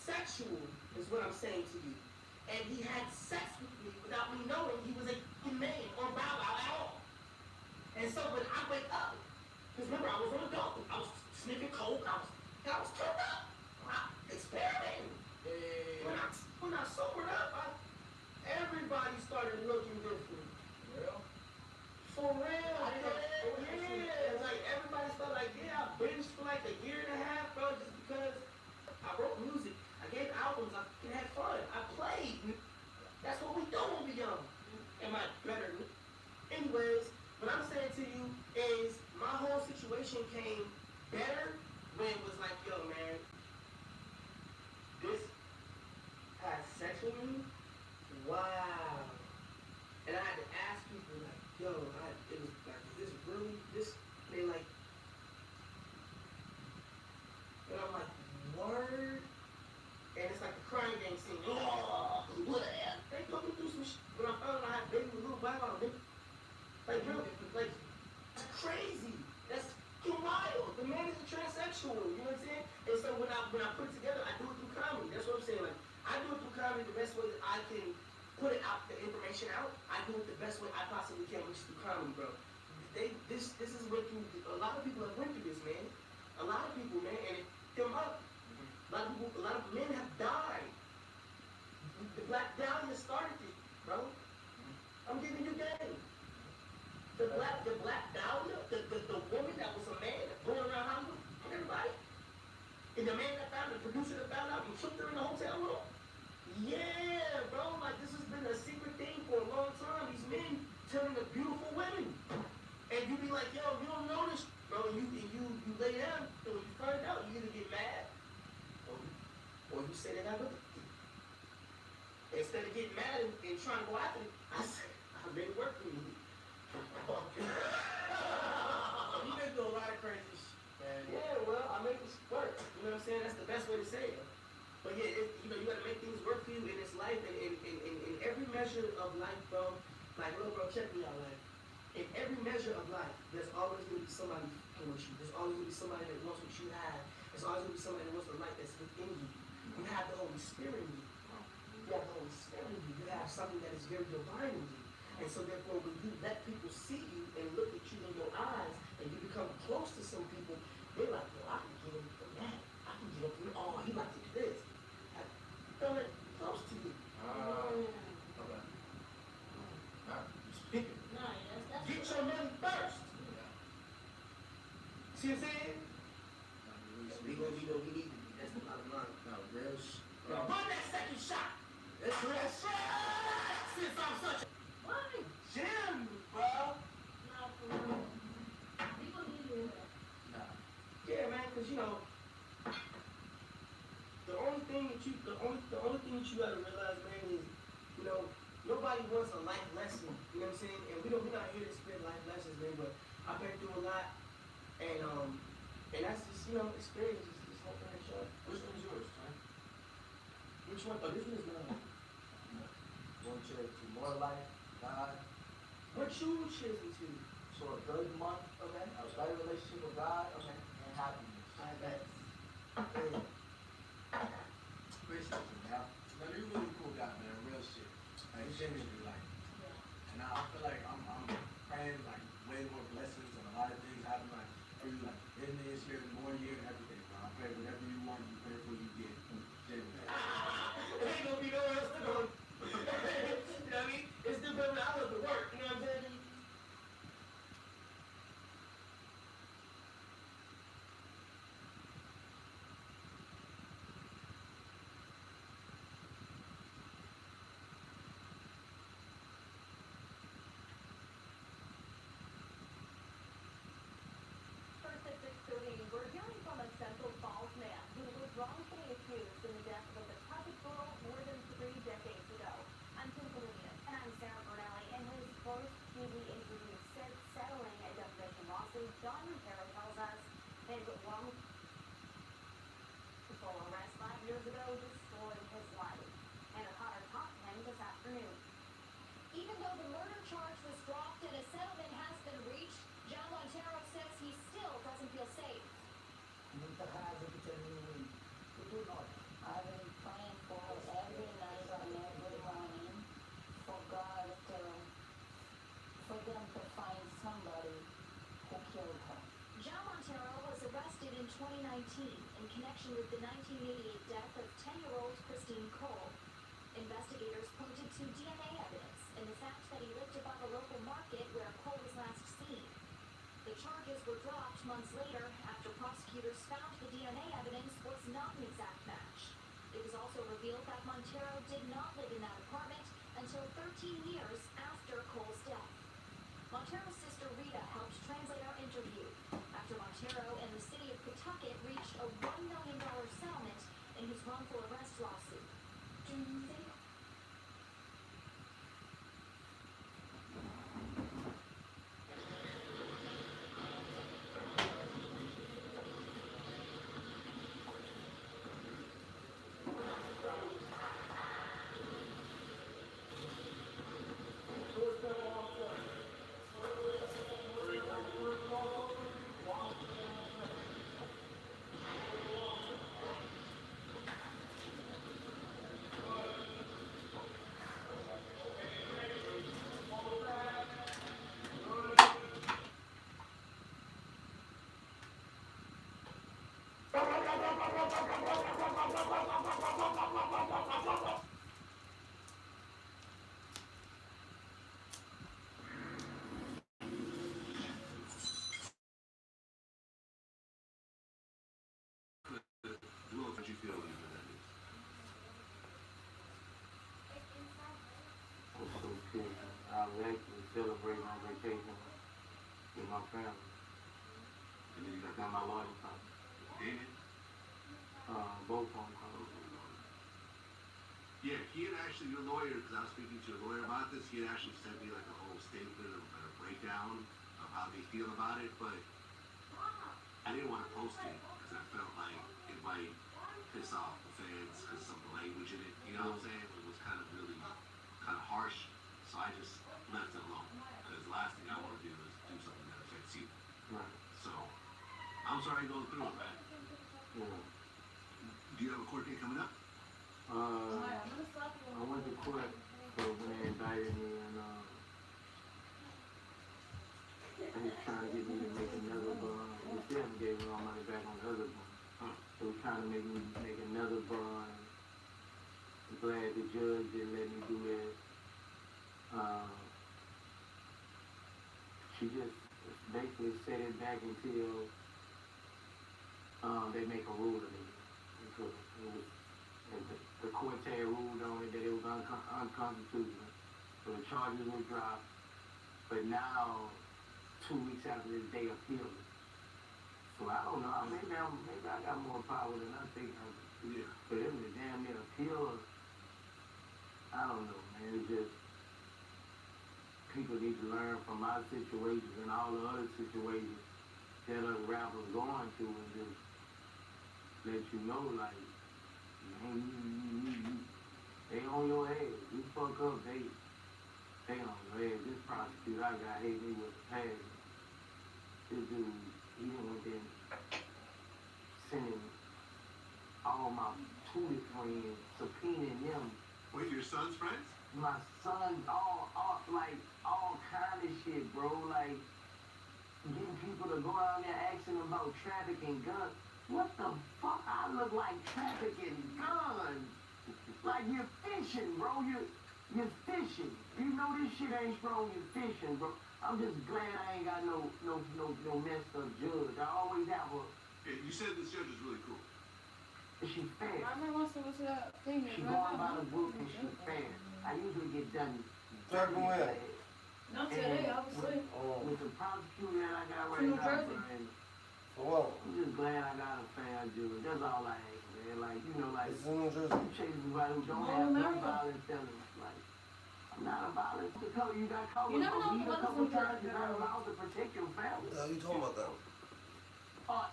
sexual, is what I'm saying to you. And he had sex with me without me knowing he was a man or Bow Wow at all. And so when I wake up, because remember I was on a dog, I was sniffing coke, I was turned up, experimenting. When I sobered up, everybody started looking different. Real? For real, yeah. Like everybody started like, yeah, I binged for like a year and a half, bro, just because I wrote music, I gave albums, I had fun, I played. That's what we do when we young. Am I better? Anyways, what I'm saying to you is my whole situation came better when it was like, yo, man, this has sex with me? Wow. And I had to ask people like, yo, it was like, is this really this? And they like, and I'm like, word? And it's like the crying game scene. Oh, what? They put me through some shit. When I found out I had a baby with little Bow Wow, like, real, like, it's crazy. That's fucking wild. The man is a transsexual. You know what I'm saying? And so when I put it together, I do it through comedy. That's what I'm saying. Like, I do it through comedy the best way that I can put it out, the information out. I do it the best way I possibly can, which is through comedy, bro. This is what a lot of people have went through this, man. A lot of people, man, and it them up. A lot of men have died. The Black Dahlia started it, bro. I'm giving you game. The Black Dahlia, the woman that was a man that going around Hollywood and everybody. And the man that found the producer that found out and took her in the hotel room. be like, yo, you don't know this, bro. And you lay down. So when you find out, you either get mad or you say that I know. Instead of getting mad and trying to go after it, I say, I've been working with you. You been through a lot of crazy shit, man. Yeah, well, I make this work. You know what I'm saying? That's the best way to say it. But yeah, you gotta make things work for you in this life, and in every measure of life, bro. Like, little bro, check me out, like, in every measure of life, there's always gonna be somebody fucking with you. There's always gonna be somebody that wants what you have. There's always gonna be somebody that wants the light that's within you. You have the Holy Spirit in you. You have the Holy Spirit in you. You have something that is very divine in you. And so therefore, when you let people see you and look at you in your eyes, and you become close to some people, they're like, yo, I can get him from that. I can get him from, oh, he likes to do this. I feel it close to you. Okay. You speaking. No, that's Get your money first. Yeah. See what I'm saying? We Real need to be. That's the bottom line. No, real shit. Now run that second shot. It's real shit. Since I'm such a why? gem, bro. No, for real. People need to hear that. Nah. Yeah, man, cause you know, the only thing that you gotta realize, man, is, you know, nobody wants a life lesson. You know what I'm saying? And we're not here to spit life lessons, man. But I've been through a lot, and that's just, you know, experience. Just hope that show. Which one's yours, man? Which one? Oh, this one is mine. One check to more life, God. What you choosing to? So a good month, okay? A better relationship with God, okay? And happiness. I bet. Appreciate you, man. Man, you're a really cool guy, man. Real shit. Like, genuinely, like. And I feel like I'm praying, like, way more blessings and a lot of things happen, like, for you, like, in this year, more year, and everything, bro. I pray whatever you want, you pray for, you get. Genuinely. It ain't gonna be no else to go. You know what I mean? It's still better out of the work. You know what I'm saying? First at 6:30, we're hearing from a Central Falls man who was wrongfully accused in the death of a Pawtucket girl more than 3 decades ago. I'm Kim Kalinian. And I'm Sarah Bernelli. In his first TV interview since settling a defamation lawsuit, John Montero tells us his wrongful arrest 5 years ago destroyed his life. Anna Potter talked to him this afternoon. Even though the murder charge was dropped and a settlement has been reached, John Montero says he still doesn't feel safe. I've been praying for her every night and every morning for God for them to find somebody who killed her. John Montero was arrested in 2019 in connection with the 1988 death of 10-year-old Christine Cole. Investigators pointed to DNA evidence and the fact that he lived above a local market where Cole was last seen. The charges were dropped months later after prosecutors found the DNA evidence was not an exact match. It was also revealed that Montero did not live in that apartment until 13 years after Cole's death. Montero's sister Rita helped translate our interview after Montero and the city of Pawtucket reached a $1 million settlement in his wrongful arrest lawsuit. Do you think What you feel when you do that? It's so cool. I will actually celebrate my vacation. You my family. And then you got Not that my lawyer probably. Damon. Both of them probably. Yeah, he had actually, your lawyer, because I was speaking to your lawyer about this, he had actually sent me like a whole statement and a breakdown of how they feel about it, but I didn't want to post it because I felt like it might piss off the fans because of the language in it. You know what I'm saying? It was kind of really kind of harsh, so I just left it alone. Because the last thing I want to do is do something that affects you. Right. So I'm sorry you're going through it, man. Yeah. Do you have a court date coming up? I went to court so when they indicted me and they was trying to get me to make another bond. They still haven't gave me all money back on the other bond. They were trying to make me make another bond. I'm glad the judge didn't let me do that. She just basically set it back until they make a ruling on it. Because it was, and the court had ruled on it that it was unconstitutional. So the charges were dropped. But now, 2 weeks after this, they appealed it. So I don't know. Maybe I got more power than I think I do. Yeah. For them to damn near appeal, I don't know, man. It's just people need to learn from my situations and all the other situations that other rappers going through and just let you know, like, man, they on your head. You fuck up, they on your head. This prosecutor I got hate me with a passion. This dude, he went in sending all my tutor friends, subpoenaing them. Wait, your son's friends? My sons, all kind of shit, bro. Like, getting people to go out there asking about trafficking guns. What the fuck? I look like trafficking guns. Like, you're fishing, bro. You're fishing. You know this shit ain't strong, you're fishing, bro. I'm just glad I ain't got no messed up judge. I always have a... Yeah, you said this judge is really cool. She fair. I remember once I went to that thing. She going by the book and she fair. I usually get done. Talking where? Not today, obviously. With the prosecutor that I got right New now, Jersey. man, For what? I'm just glad I got a fair judge. That's all I ask, man. Like, you know, like, It's in New Jersey. you chase somebody who don't All have no America. violent felonies. Like, I'm not a violent. You got caught You with never know weed a what couple is times. in You're not allowed to protect your family. What the hell you talking about that?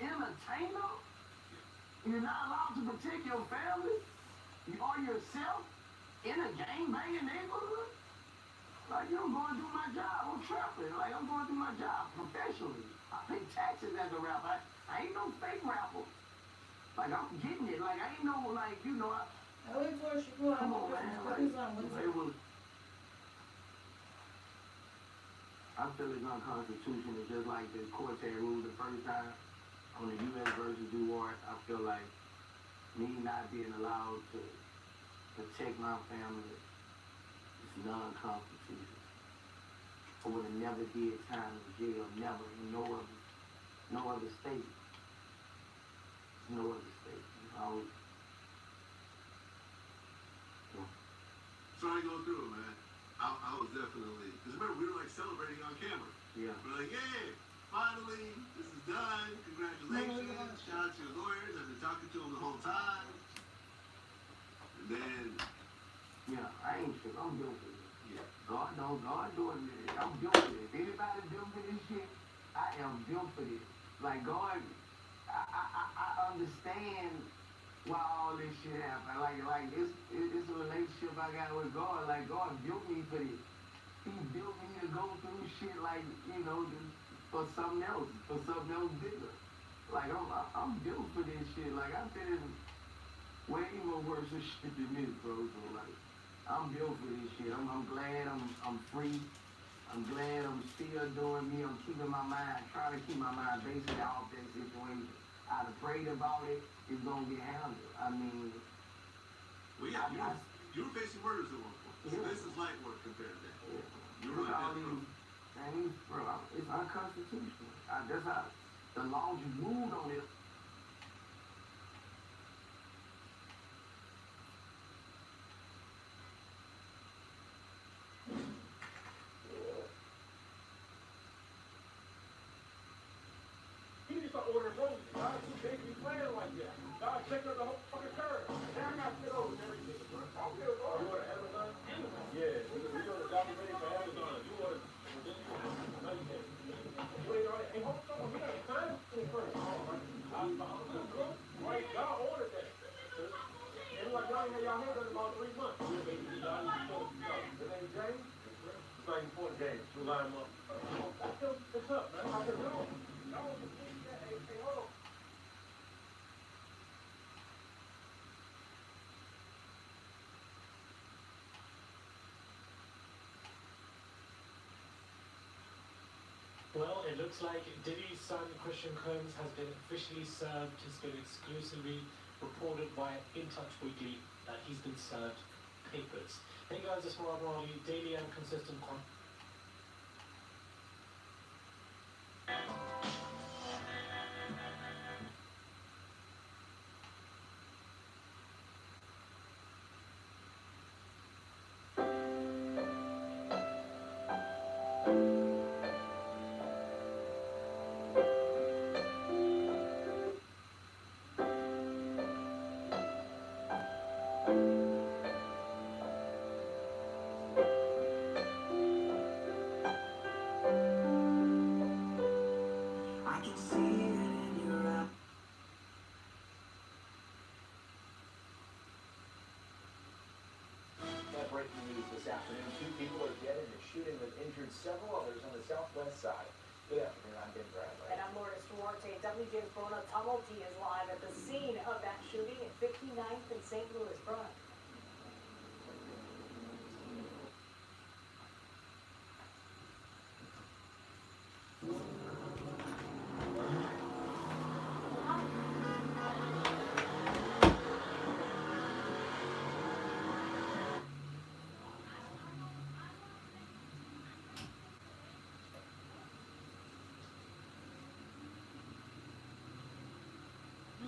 Entertainer? You're not allowed to protect your family? You or yourself? In a gang-banging neighborhood? Like, you know, I'm going through my job. I'm trapping. Like, I'm going through my job professionally. I pay taxes as a rapper. I ain't no fake rapper. Like, I'm getting it. Like, I ain't no, like, you know, I went for Chicago. come on, man. Like, it was... I feel it's unconstitutional, just like the courts had ruled the first time on the U.S. versus Duarte. I feel like me not being allowed to protect my family is non-constitutional. I would have never did time in jail, never, in no other state. No other state. I was, Sorry to go through it, man. I was definitely, because remember, we were like celebrating on camera. yeah. We're like, yeah, finally, this is done. Congratulations. Shout out to your lawyers. I've been talking to them the whole time. And then, Yeah, I ain't sure. I'm built for this. yeah. God doing this. I'm built for this. Anybody built for this shit, I am built for this. Like, God, I understand why all this shit happened. Like it's a relationship I got with God. Like, God built me for this. He built me to go through shit like, you know, for something else bigger. Like, I'm built for this shit. Like, I've been in way more worse shit than this, bro. So, like, I'm built for this shit. I'm glad I'm free. I'm glad I'm still doing me. I'm keeping my mind, trying to keep my mind basically off that situation. I'd have prayed about it. It's gonna get handled. I mean, Well, yeah, you were facing murders at one point. So Yeah. this is light work compared to that. yeah, You it's really all been through. these things, bro. It's unconstitutional. That's how the laws you moved on it. picked up the whole fucking curve. Now I got to get over and everything. I'll get it over. You order Amazon? Amazon? Yeah, we go to Dr. Bay for Amazon. You order, no, you can't. Wait, all right. Hey, hold on. We got a time first. Right, y'all ordered that. And like y'all ain't had y'all hands on about 3 months. His name James? It's not important, James. You line him up. What's up, man? How you doing? Y'all was hey, hold on. Well, it looks like Diddy's son, Christian Combs, has been officially served. It's been exclusively reported by In Touch Weekly that he's been served papers. Hey guys, it's Rob Raleigh, daily and consistent content. Breaking news this afternoon. 2 people are dead in a shooting that injured several others on the southwest side. Good afternoon, I'm Ben Bradley. And I'm Lourdes Duarte. WJ's Brona Tumulty is live at the scene of that shooting at 59th and St. Louis. Brona.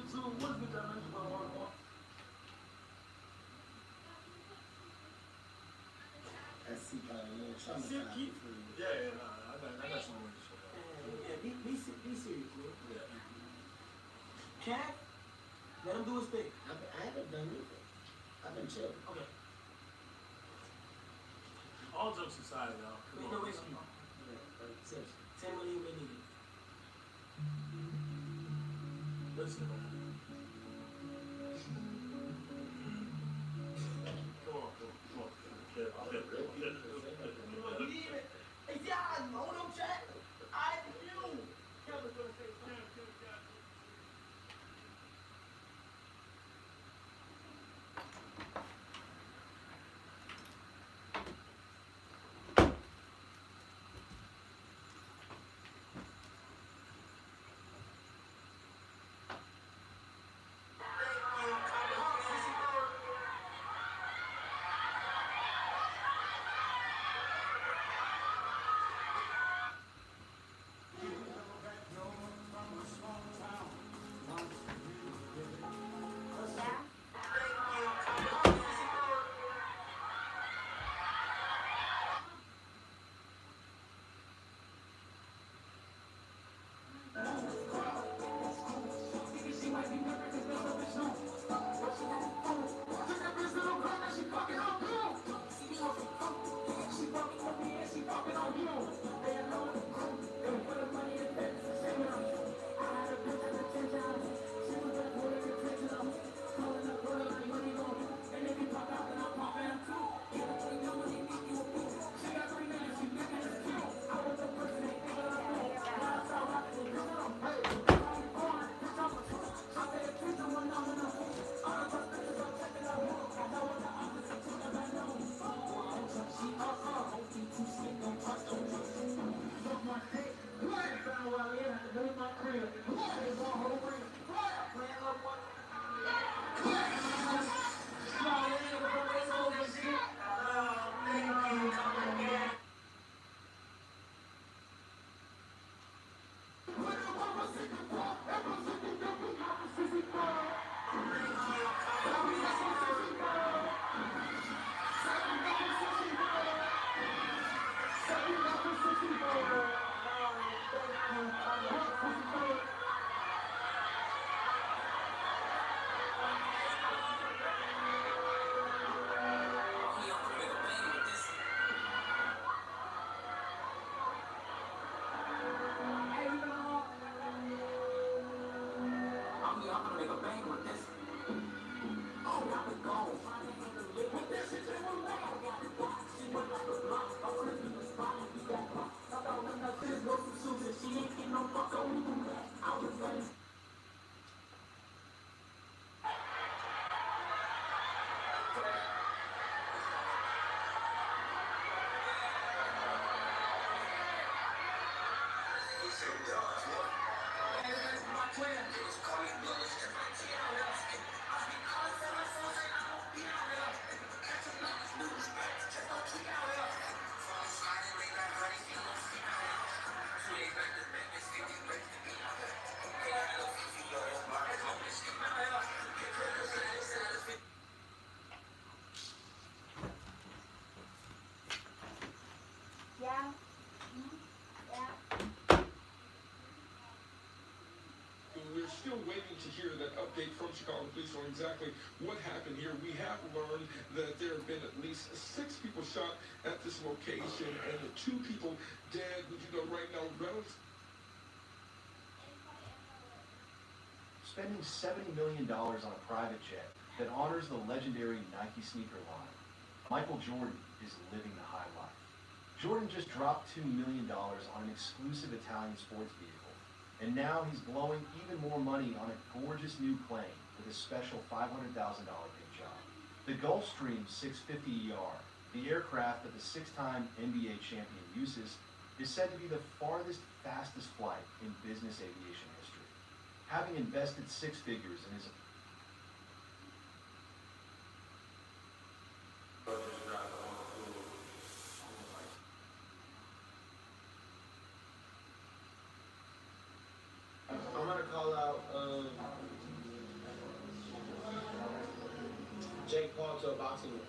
So what's the dimension of one more? That's C kind of little traumatized. Yeah, I got some more to show. Yeah, be serious, man. Yeah. Cat, let him do his thing. I haven't done anything. I've been chilling. Okay. All jokes aside, y'all. Wait. Seriously. 10 million we need. Listen, man. Come on. Hey, yeah, hold on, chat. I knew. Kevin's gonna say, Kev. to hear that update from Chicago Police on exactly what happened here. We have learned that there have been at least 6 people shot at this location and 2 people dead. Right now, relatives. Spending $70 million on a private jet that honors the legendary Nike sneaker line, Michael Jordan is living the high life. Jordan just dropped $2 million on an exclusive Italian sports vehicle, and now he's blowing even more money on a gorgeous new plane with a special $500,000 paint job. The Gulfstream 650ER, the aircraft that the 6-time NBA champion uses, is said to be the farthest, fastest flight in business aviation history. Having invested 6 figures in his I'm gonna call out Jake Paul to a boxing match.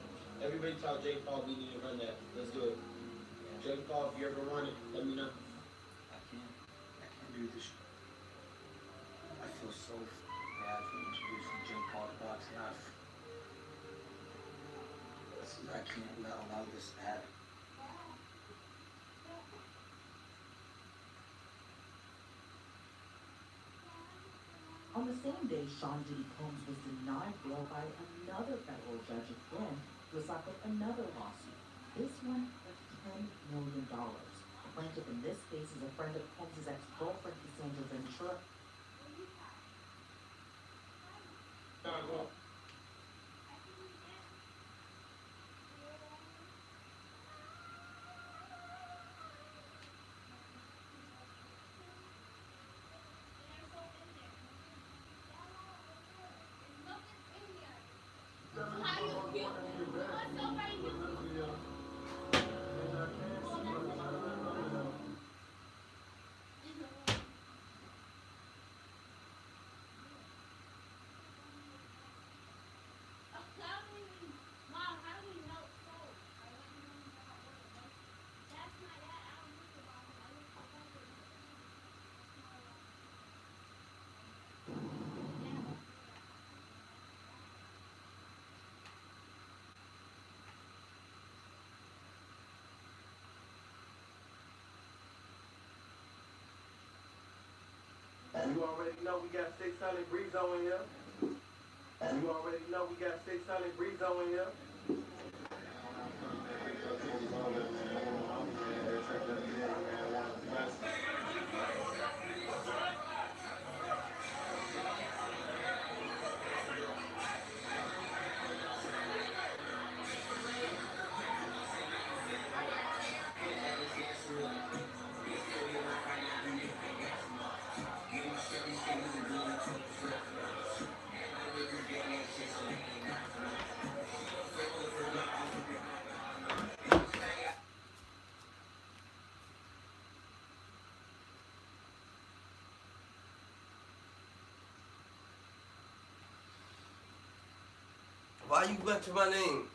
Everybody tell Jake Paul we need to run that. Let's do it. Jake Paul, if you ever run it, let me know. I can't do this. I feel so bad for introducing Jake Paul to boxing. I can't allow this to happen. On the same day, Sean Diddy Combs was denied bail by another federal judge again to stop up another lawsuit, this one for $10 million. The plaintiff in this case is a friend of Combs' ex-girlfriend, Cassandra Ventura. You already know we got 600 Breezo in here. You already know we got 600 Breezo in here. Why you mention my name?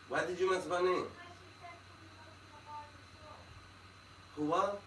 Why did you mention my name? Who what?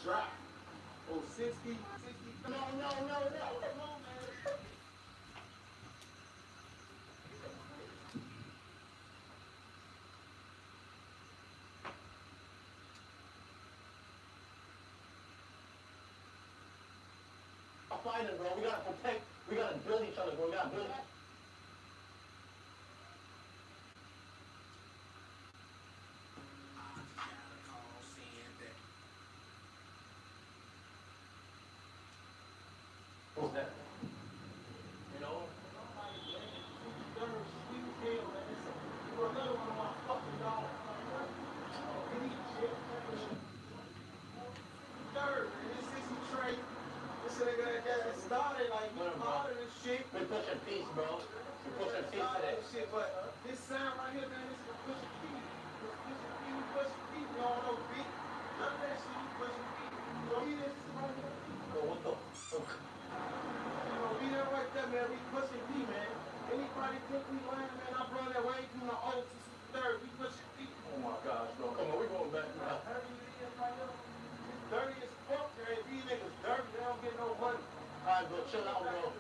Drop. Oh, 60. No, no, no, no. Come on, man. Fighting, bro. We gotta protect. We gotta build each other, bro. We gotta build. Who's that? You know? Third, man. This 60 trait. This nigga that started like harder than shit. We pushing peace, bro. We pushing peace today. Shit, but this sound right here, man, this is pushing peace. This pushing peace, we pushing peace. You don't know beat. None of that shit, we pushing peace. So he this right here. Bro, what the fuck? You know, be there right there, man. We pushing P, man. Anybody think we lying, man? I'm running that way from the old to the third. We pushing P. Oh my gosh, bro. Come on, we're going back now. Dirty as fuck, man. These niggas dirty. They don't get no money. Alright, bro. Chill out, bro.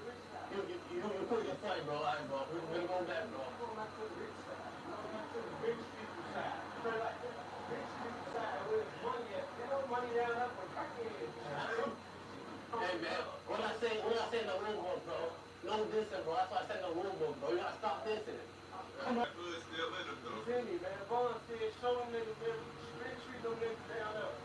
You put your point, bro. Alright, bro. We're gonna go back, bro. Going back to the rich side. Going back to the rich people side. Straight like that. Rich people side where there's money at. There's no money down there for crackheads. Hey, man. When I say in the rule book, bro. No dissing, bro. That's why I said in the rule book, bro. You gotta stop dissing it. Come on. You feel me, man? Vaughn said, show them niggas, man. We treat them niggas down there.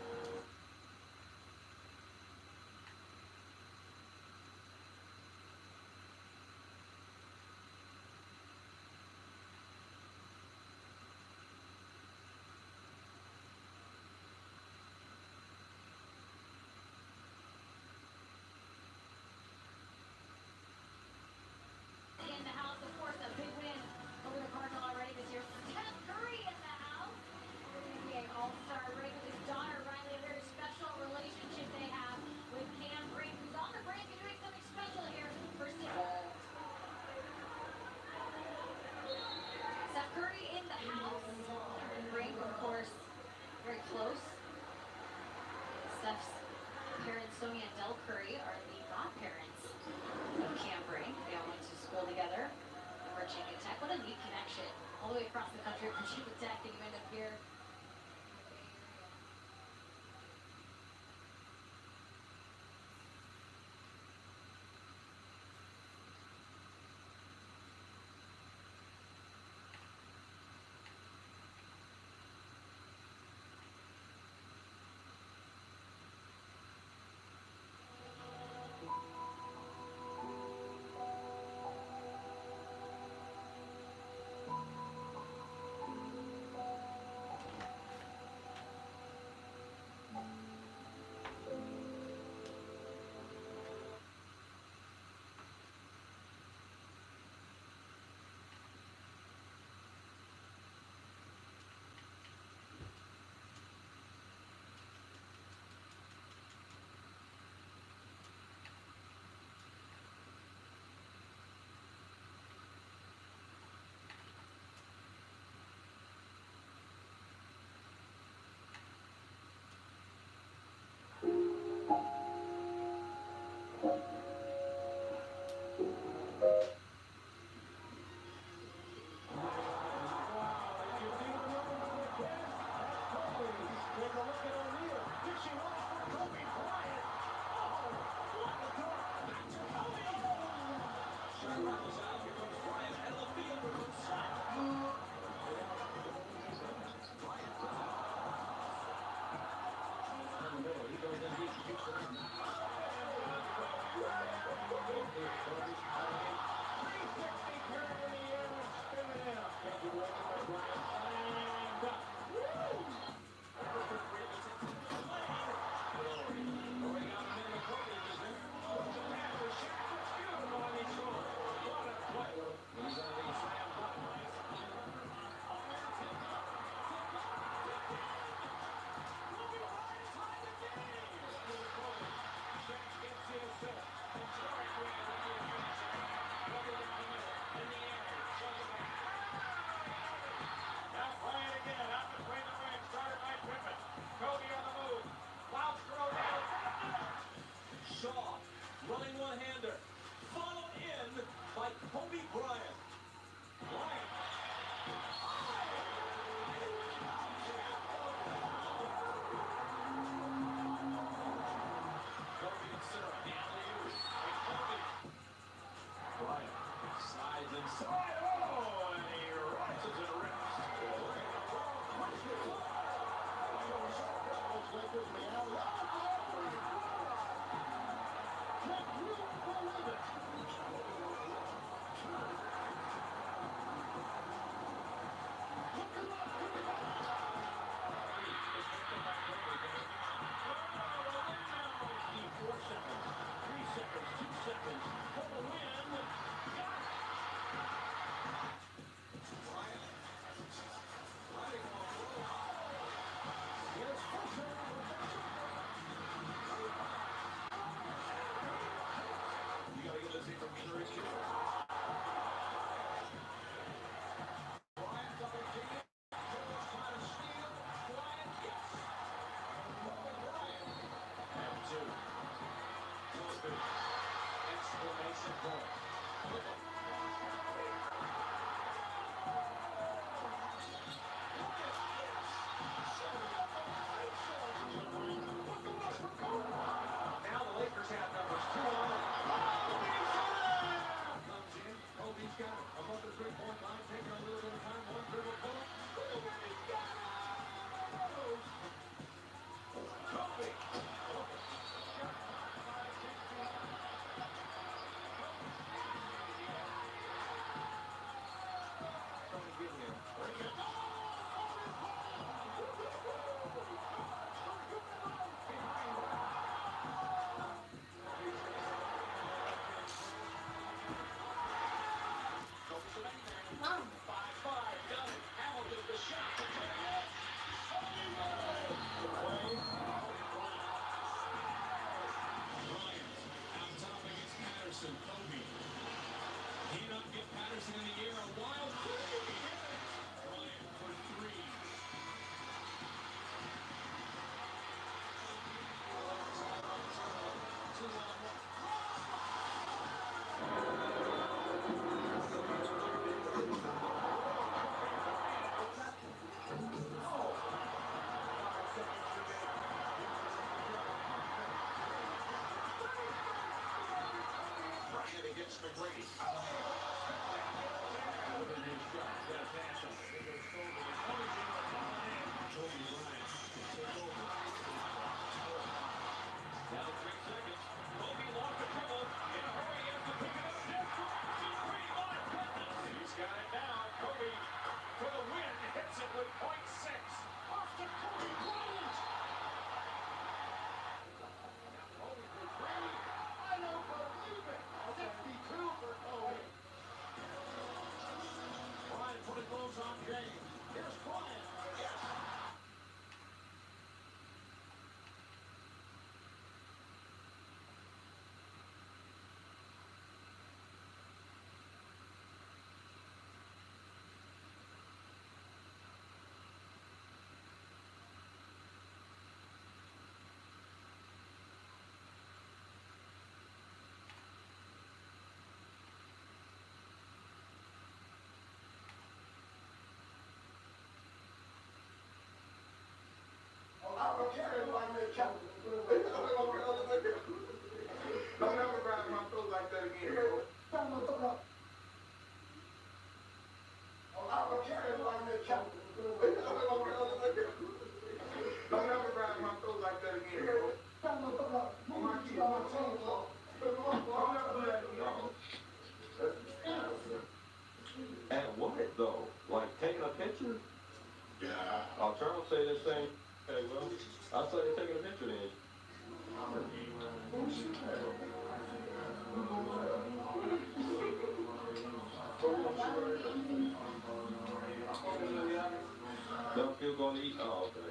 In the house, of course, a big win over the Cardinals already this year. Steph Curry in the house. NBA All-Star break with his daughter, Riley. A very special relationship they have with Cam Brink, who's on the break and doing something special here for Steph. Steph Curry in the house. And Brink, of course, very close. Steph's parents, Sonia and Del Curry, are the godparents of Cam Brink. They all went to school together at Virginia Tech. What a neat connection. All the way across the country from Virginia Tech, and you end up here. against McGrady. Now 3 seconds. Kobe lost the dribble. In a hurry, he has to pick it up. Jeff drives. He's free. My goodness. He's got it now. Kobe for the win. Hits it with .6. Off to Kobe Bryant. Kobe for three. I don't believe it. 52 for Kobe. Bryant putting those on James. Here's Bryant. Yes. Don't ever grab my throat like that again. Don't ever grab my throat like that again. On my key, on my tongue, don't ever do that again. At what though? Like taking a picture? Yeah. Charles say this thing. Hey, well, I say they're taking a picture then. Don't feel going to eat? Oh, okay.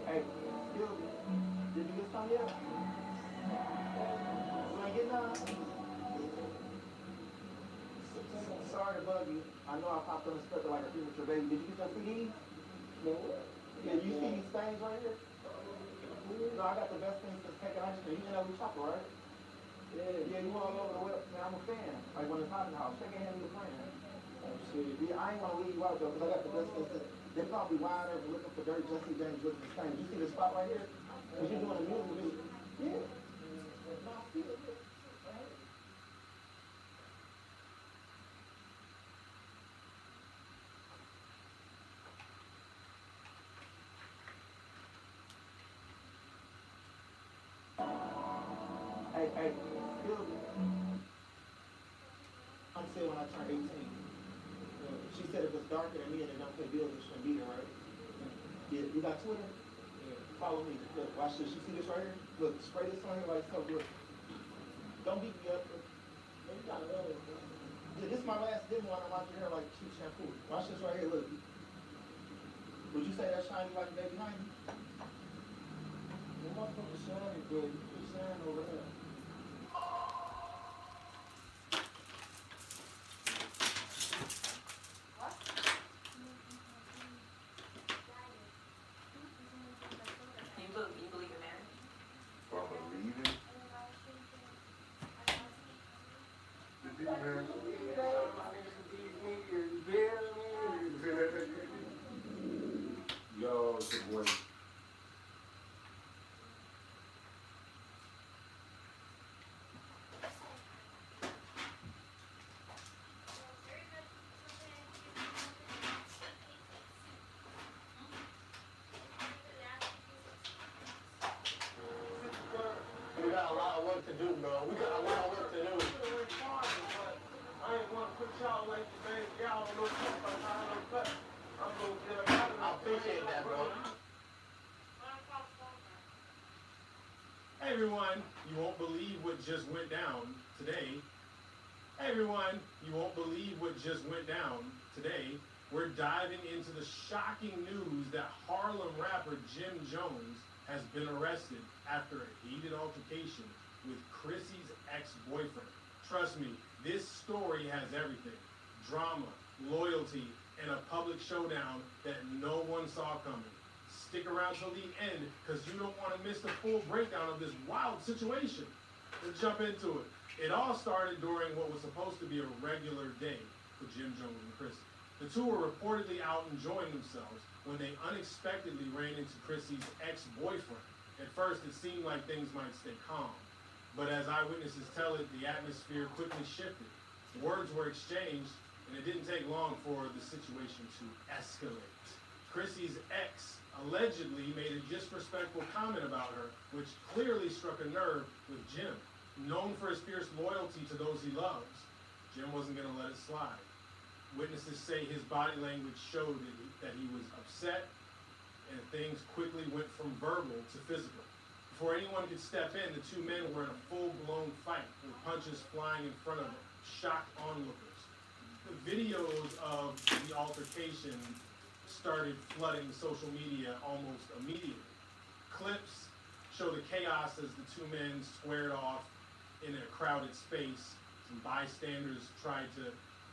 Hey, excuse me. Did you get some yet? When I get none? Sorry to bug you. I know I popped unexpected like a premature baby. Did you get your CD? No. Yeah, you see these things right here? No, I got the best things to take ice cream. You know we shop, right? Yeah, you all over the web. Man, I'm a fan. Like when it's hot in the house. Shake a hand with your friend. Yeah, I ain't want to leave you out though, because I got the best things to. They're probably wide open looking for Dirty Jesse James looking for things. You see this spot right here? Because you're doing a music video. Yeah. Hey, excuse me. I'm saying when I turn 18. She said if it's darker than me and they don't pay bills, it shouldn't be there, right? Yeah, you got Twitter? Yeah. Follow me. Look, watch this. You see this right here? Look, spray this on here like so. Look. Don't beat me up. You got another. Yeah, this is my last demo and I'm out your hair like cheap shampoo. Watch this right here. Look. Would you say that's shiny like a baby honey? The motherfucker shiny, but you put shine over there. You believe in marriage? I believe it. Yo, it's your boy. We got a lot of work to do, bro. We got a lot of work to do. I ain't want to put y'all like the baby. Y'all don't know something about how I'm cut. I'm going to get a lot of I appreciate that, bro. Hey everyone, you won't believe what just went down today. Hey everyone, you won't believe what just went down today. We're diving into the shocking news that Harlem rapper Jim Jones has been arrested after a heated altercation with Chrissy's ex-boyfriend. Trust me, this story has everything. Drama, loyalty, and a public showdown that no one saw coming. Stick around till the end because you don't want to miss the full breakdown of this wild situation. Let's jump into it. It all started during what was supposed to be a regular day for Jim Jones and Chrissy. The two were reportedly out enjoying themselves when they unexpectedly ran into Chrissy's ex-boyfriend. At first, it seemed like things might stay calm, but as eyewitnesses tell it, the atmosphere quickly shifted. Words were exchanged, and it didn't take long for the situation to escalate. Chrissy's ex allegedly made a disrespectful comment about her, which clearly struck a nerve with Jim. Known for his fierce loyalty to those he loves, Jim wasn't going to let it slide. Witnesses say his body language showed that he was upset, and things quickly went from verbal to physical. Before anyone could step in, the two men were in a full-blown fight, with punches flying in front of shocked onlookers. The videos of the altercation started flooding social media almost immediately. Clips show the chaos as the two men squared off in a crowded space. Some bystanders tried to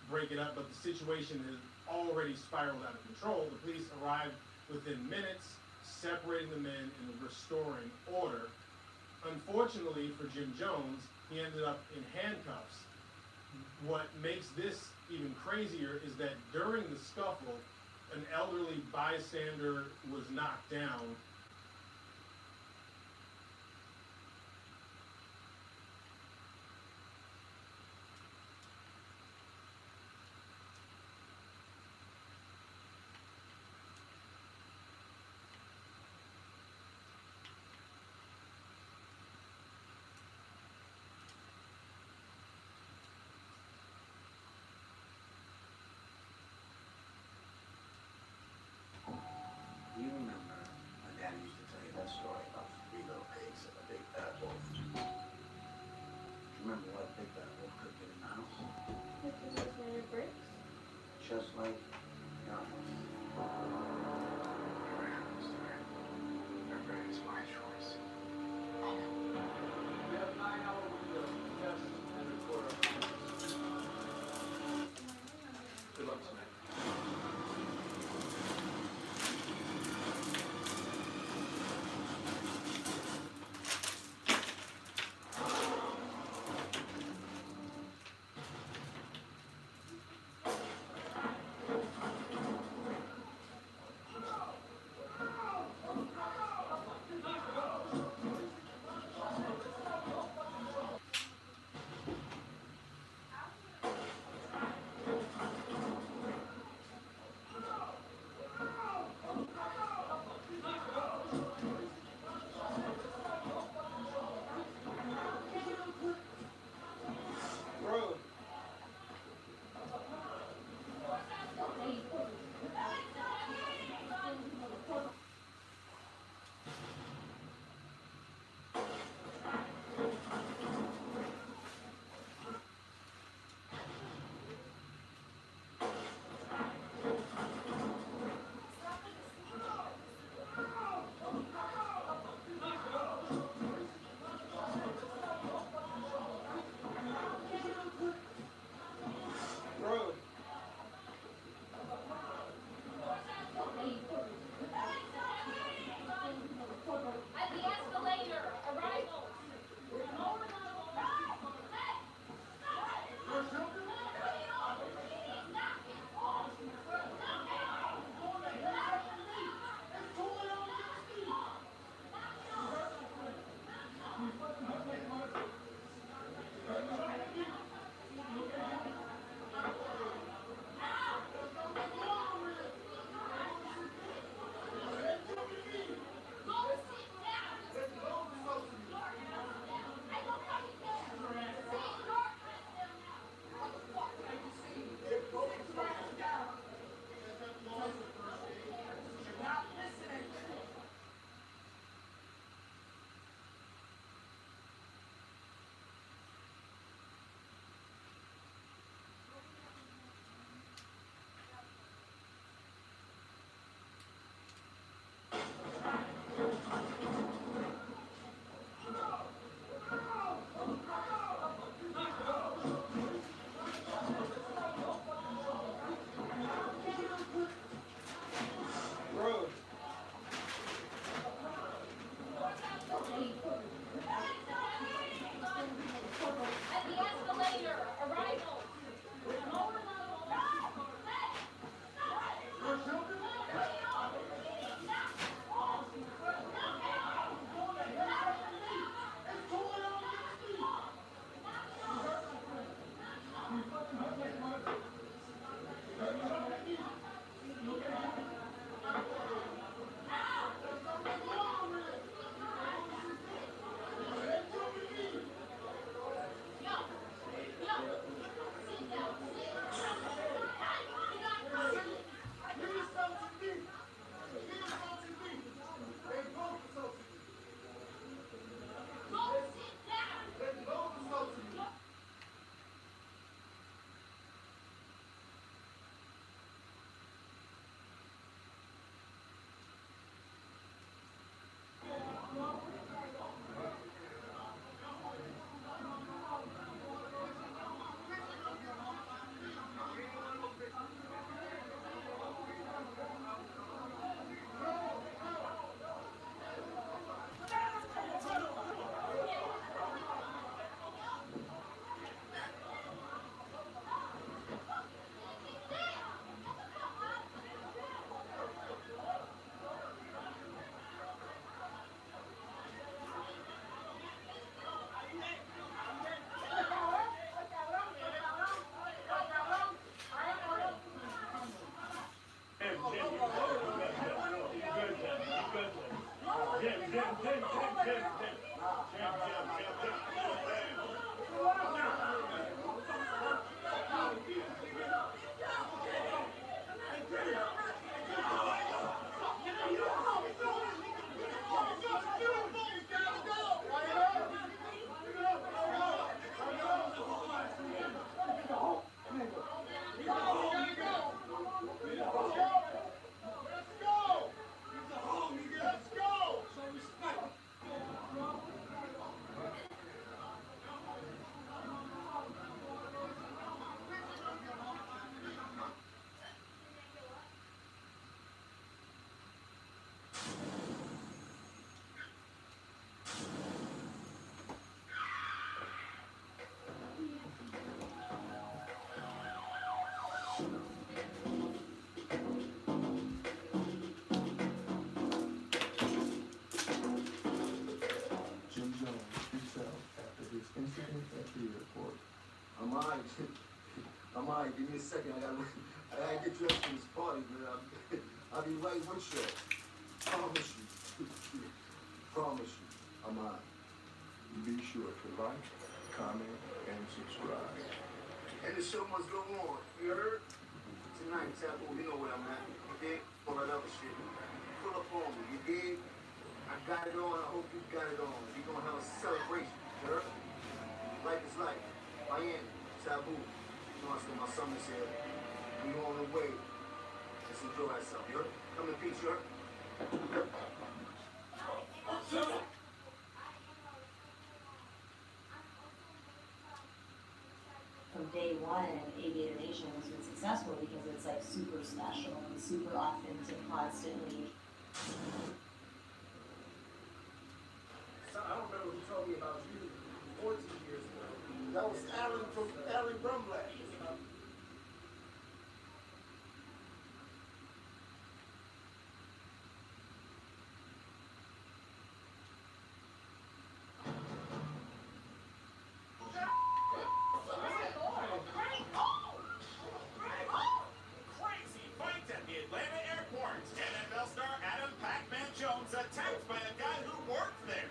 break it up, but the situation has already spiraled out of control. The police arrived within minutes, separating the men and restoring order. Unfortunately for Jim Jones, he ended up in handcuffs. What makes this even crazier is that during the scuffle, an elderly bystander was knocked down. You remember my dad used to tell you that story about the three little pigs and the big bad wolf. Do you remember what big bad wolf could get in the house? Just like your house. Whatever happens to her, remember it's my choice. We have 9 hour window to test and record our comments. Good luck tonight. mind. I'm mind. Give me a second. I gotta get dressed for this party, man. I'll be right with you. Promise you. Promise you. I'm on. Be sure to like, comment, and subscribe. And the show must go on. You heard? Tonight, Tapo, you know where I'm at. You dig? All that other shit. Pull up on me. You dig? I got it on. I hope you got it on. We gonna have a celebration. You heard? Life is life. Miami, Taboo. You know, I said my summer's here. We on the way. Let's enjoy ourselves. You heard? Come in peace, you heard? From day one, Aviator Nation has been successful because it's like super special and super authentic constantly. So I don't remember who told me about you 14 years ago. That was Aaron from Aaron Brumblatt. Crazy fight at the Atlanta airport. NFL star Adam Pac-Man Jones attacked by a guy who worked there.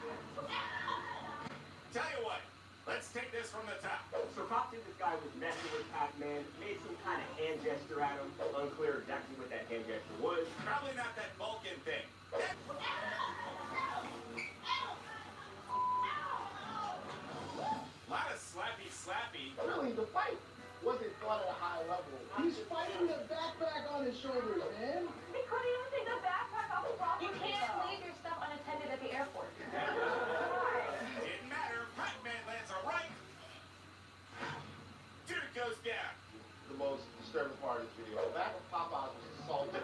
Tell you what, let's take this from the top. So Pop said this guy was messing with Pac-Man, made some kind of hand gesture at him. Unclear exactly what that hand gesture was. Probably not that Vulcan thing. Lot of slappy. Really, the fight wasn't fought at a high level. He's fighting the backpack on his shoulders, man. He couldn't even take the backpack off the property. You can't leave your stuff unattended at the airport. Didn't matter. Pac-Man lands a right. Dude goes down. The most disturbing part of this video. The bag of Popeyes was assaulted.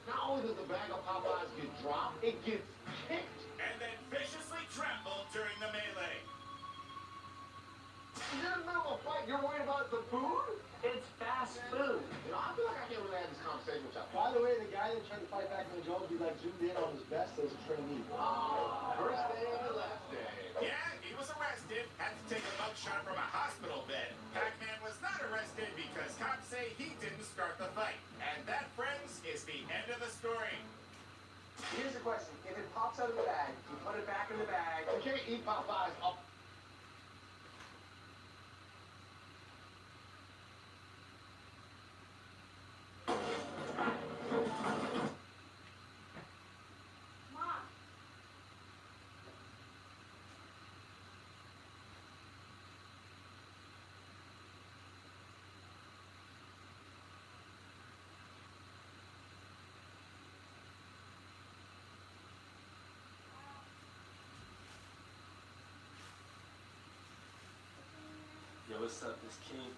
Not only does the bag of Popeyes get dropped, it gets kicked. And then viciously trampled during the melee. You're in the middle of a fight. You're worried about the food? It's fast food. You know, I feel like I can't really have this conversation with y'all. By the way, the guy that tried to fight back in the Jones, we like zoomed in on his vest as a trainee. First day and the last day. Yeah, he was arrested. Had to take a mugshot from a hospital bed. Pac-Man was not arrested because cops say he didn't start the fight. And that, friends, is the end of the story. Here's the question. If it pops out of the bag, you put it back in the bag. You can't eat Popeyes up. Mom. Yo, what's up? It's King.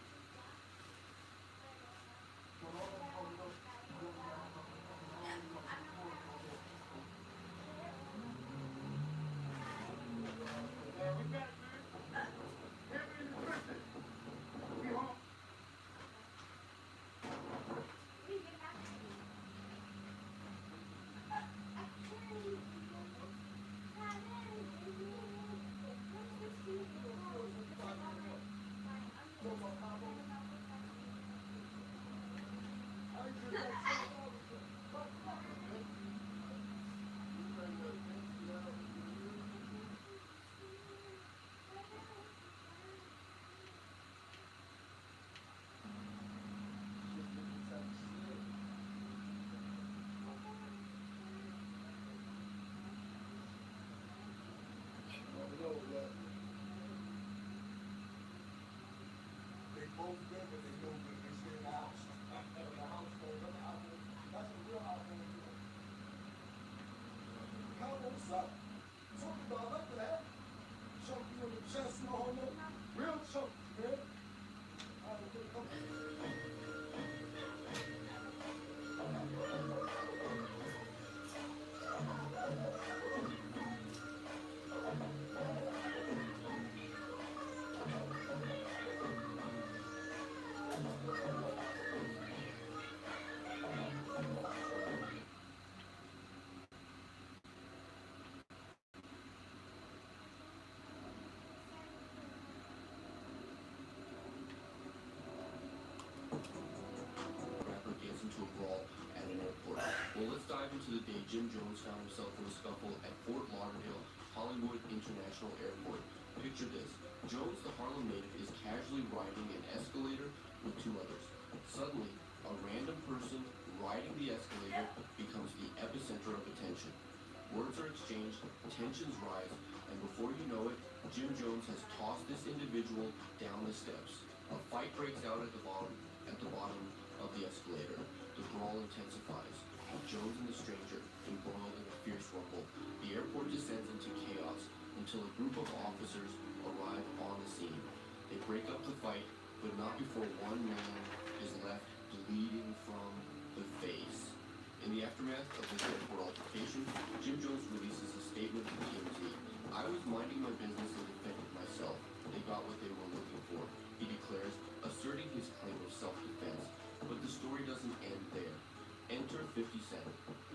They both good, but they know that they stay in the house. The house goes up, the house goes. That's a real household. How what's up? Talking about up to that. Chunk you in the chest, no homo. Real chunk, man. All right, good, come drive into the day Jim Jones found himself in a scuffle at Fort Lauderdale Hollywood International Airport. Picture this. Jones, the Harlem native, is casually riding an escalator with two others. Suddenly, a random person riding the escalator becomes the epicenter of attention. Words are exchanged, tensions rise, and before you know it, Jim Jones has tossed this individual down the steps. A fight breaks out at the bottom of the escalator. The brawl intensifies. Jones and the stranger embroiled in a fierce rumble. The airport descends into chaos until a group of officers arrive on the scene. They break up the fight, but not before one man is left bleeding from the face. In the aftermath of this airport altercation, Jim Jones releases a statement to TMZ. I was minding my business and defended myself. They got what they were looking for, he declares, asserting his claim of self-defense. But the story doesn't end there. Enter 50 Cent,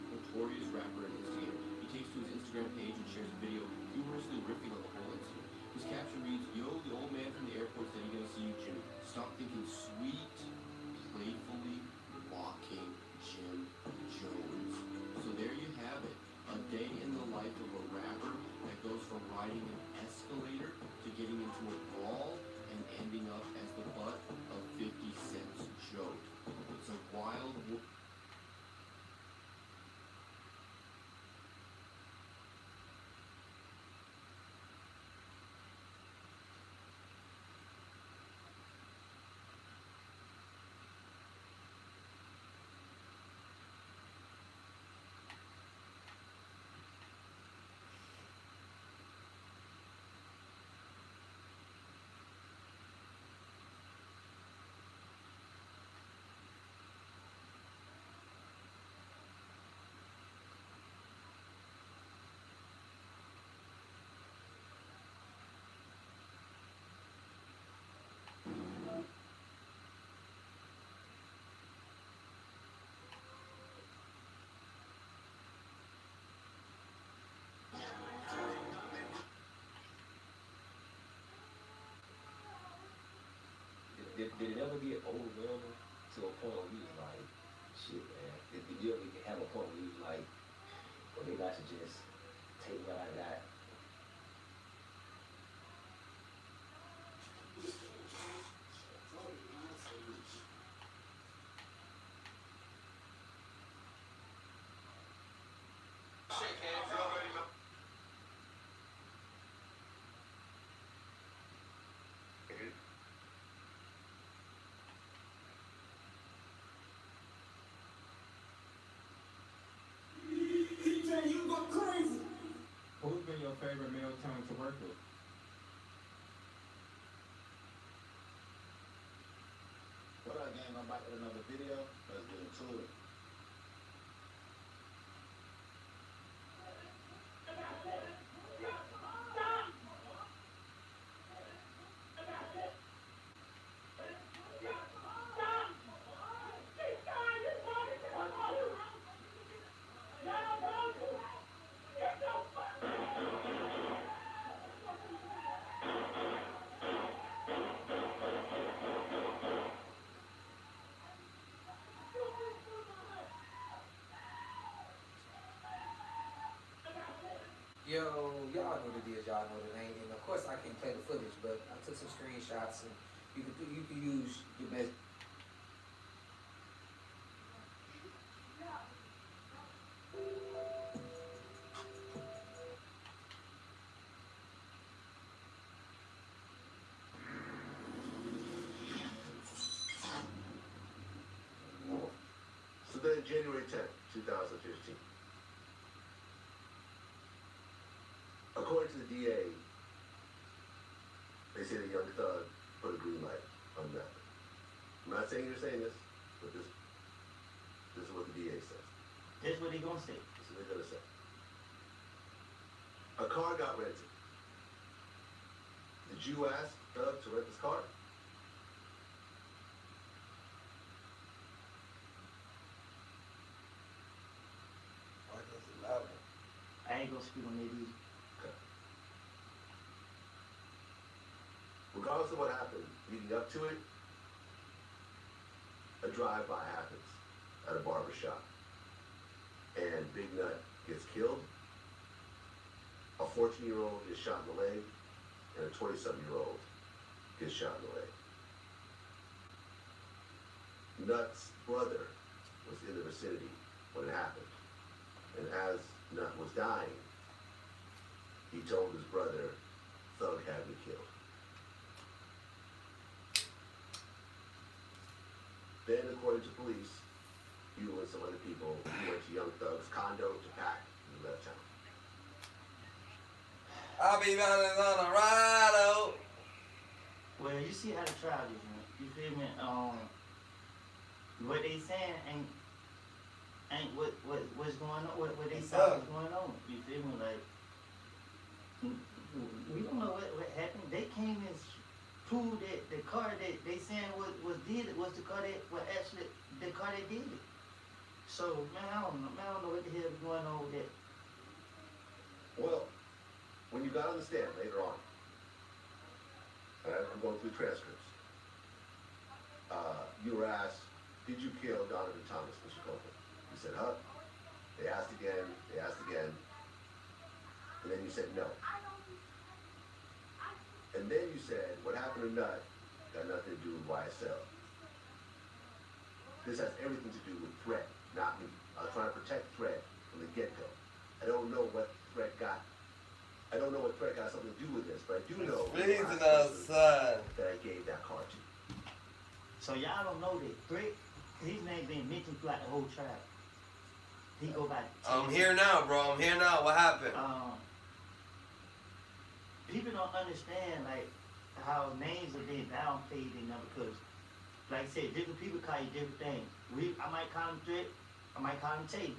notorious rapper and instigator. He takes to his Instagram page and shares a video humorously riffing on the whole incident. His caption reads, "Yo, the old man from the airport said he gonna see you, Jimmy. Stop thinking sweet, playfully mocking Jim Jones." So there you have it. A day in the life of a rapper that goes from riding an escalator to getting into a brawl and ending up as the butt of 50 Cent's joke. It's a wild... Did it ever get overwhelming to a point where you was like, shit, man? Did you ever have a point where you was like, well, maybe I should just take what I got? Who's been your favorite male talent to work with? What up, gang? I'm back with another video. Let's get into it. Yo, y'all know the deal, y'all know the name, and of course I can't play the footage, but I took some screenshots, and you can use your best. So then, January 10th, 2015. According to the DA, they say the young thug put a green light on that. I'm not saying you're saying this, but this is what the DA says. This is what they gonna say. This is what they're gonna say. A car got rented. Did you ask Thug to rent this car? Why does it loud? I ain't gonna speak on that either. Regardless of what happened leading up to it, a drive-by happens at a barber shop. and Big Nut gets killed, a 14-year-old gets shot in the leg, and a 27-year-old gets shot in the leg. Nut's brother was in the vicinity when it happened, and as Nut was dying, he told his brother, Thug had me killed. Then, according to police, you and some other people, you went to Young Thug's condo to pack and left town. I'll be running on a ride out. Well, you see how the trial is, man. You feel me? What they saying ain't what's going on. What they saying is going on. You feel me? Like we don't know what happened. They came and proved that the car that they saying was did it was the car that was actually the car that did it. So man, I don't know what the hell is going on with that. Well, when you got on the stand later on, I'm going through transcripts, you were asked, did you kill Donovan Thomas, Mr. Copeland? You said, huh? They asked again, and then you said no. And then you said, what happened to Nut got nothing to do with YSL. This has everything to do with Threat, not me. I was trying to protect Threat from the get-go. I don't know what Threat got something to do with this, but I do know that I gave that car to. So y'all don't know that Threat, his name been mentioned throughout the whole trial. He go by. I'm here now, bro. I'm here now. What happened? People don't understand like how names are being downplayed in them because, like I said, different people call you different things. I might call him Threat. I might call him Tate.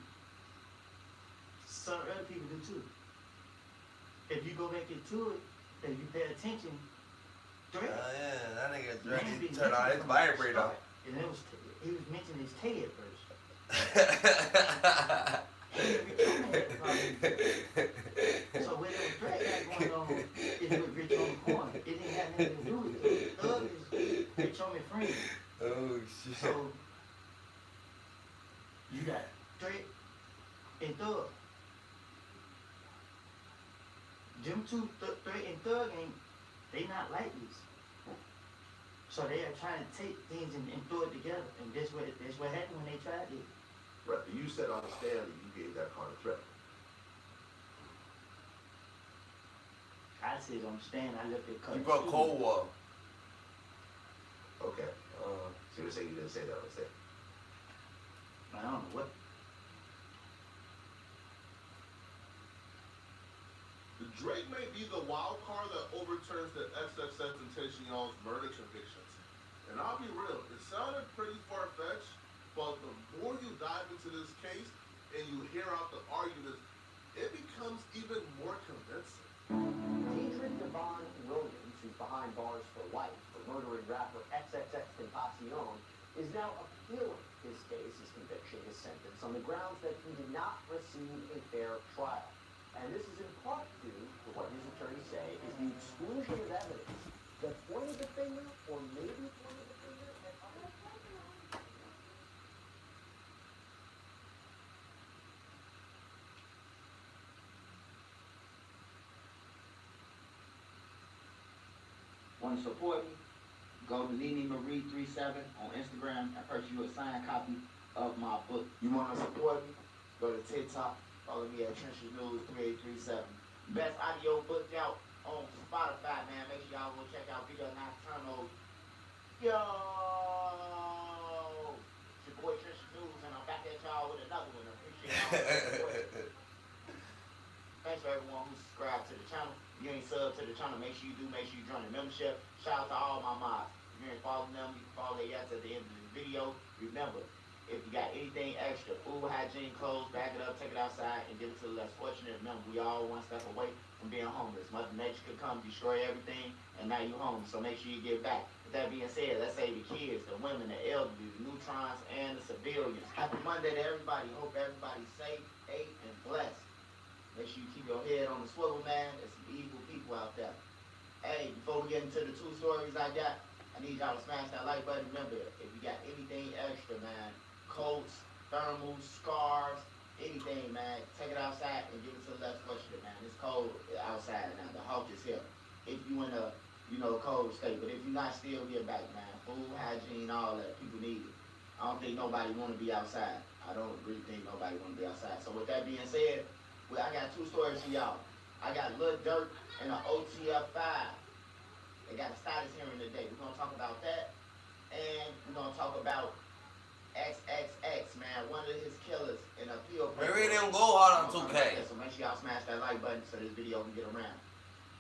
Some other people do too. If you go back into it, and you pay attention, Threat. Oh yeah, that nigga Threat, he turned on his vibrator. And he was mentioning his Tay at first. So when there was Threat going on, it was Rich on the corner. It didn't have nothing to do with it. Thug is Rich on my friend. Oh shit. So you got Threat and Thug. Them two, Threat and Thug, they not like this. So they are trying to take things and throw it together, and that's what happened when they tried it. Right, but you said on the stand that you gave that car to Threat. I said on the stand, I left it cut. You brought Cold War. Okay. So you're saying you didn't say that on the stand? I don't know what. Drake may be the wild card that overturns the XXXTentacion's murder convictions. And I'll be real, it sounded pretty far-fetched, but the more you dive into this case and you hear out the arguments, it becomes even more convincing. Dietrich Devon Williams, who's behind bars for life for murdering rapper XXXTentacion, is now appealing his case, his conviction, his sentence, on the grounds that he did not receive a fair trial. And this is in part due to what his attorneys say is the exclusion of evidence that pointed the finger, or maybe pointed the finger, at other people. Want to support me? Go to Nene Marie 37 on Instagram and purchase you a signed copy of my book. You want to support me? Go to TikTok. Follow me at Trenches News 3837. Best audio book out on Spotify, man. Make sure y'all go check out Video Nocturno. Yo! It's your boy Trenches News, and I'm back at y'all with another one. I appreciate y'all. Thanks for everyone who subscribed to the channel. If you ain't sub to the channel, make sure you do. Make sure you join the membership. Shout out to all my mods. If you ain't following them, you can follow their ass at the end of the video. Remember, if you got anything extra, food, hygiene, clothes, bag it up, take it outside, and give it to the less fortunate. Remember, we all one step away from being homeless. Mother Nature could come, destroy everything, and now you home. So make sure you give back. With that being said, let's save the kids, the women, the elderly, the neutrons, and the civilians. Happy Monday to everybody. Hope everybody's safe, ate, and blessed. Make sure you keep your head on the swivel, man. There's some evil people out there. Hey, before we get into the two stories I got, I need y'all to smash that like button. Remember, if you got anything extra, man, coats, thermals, scarves, anything, man, take it outside and give it to the less fortunate, man. It's cold outside now. The hawk is here. If you in a, cold state, but if you're not, still get back, man. Food, hygiene, all that. People need it. I don't think nobody want to be outside. I don't really think nobody want to be outside. So with that being said, I got two stories for y'all. I got Lil Durk and an OTF 5. They got a status hearing today. We're going to talk about that. And we're going to talk about XXX, man, one of his killers in appeal. Maybe they don't go hard on 2K. So make sure y'all smash that like button so this video can get around.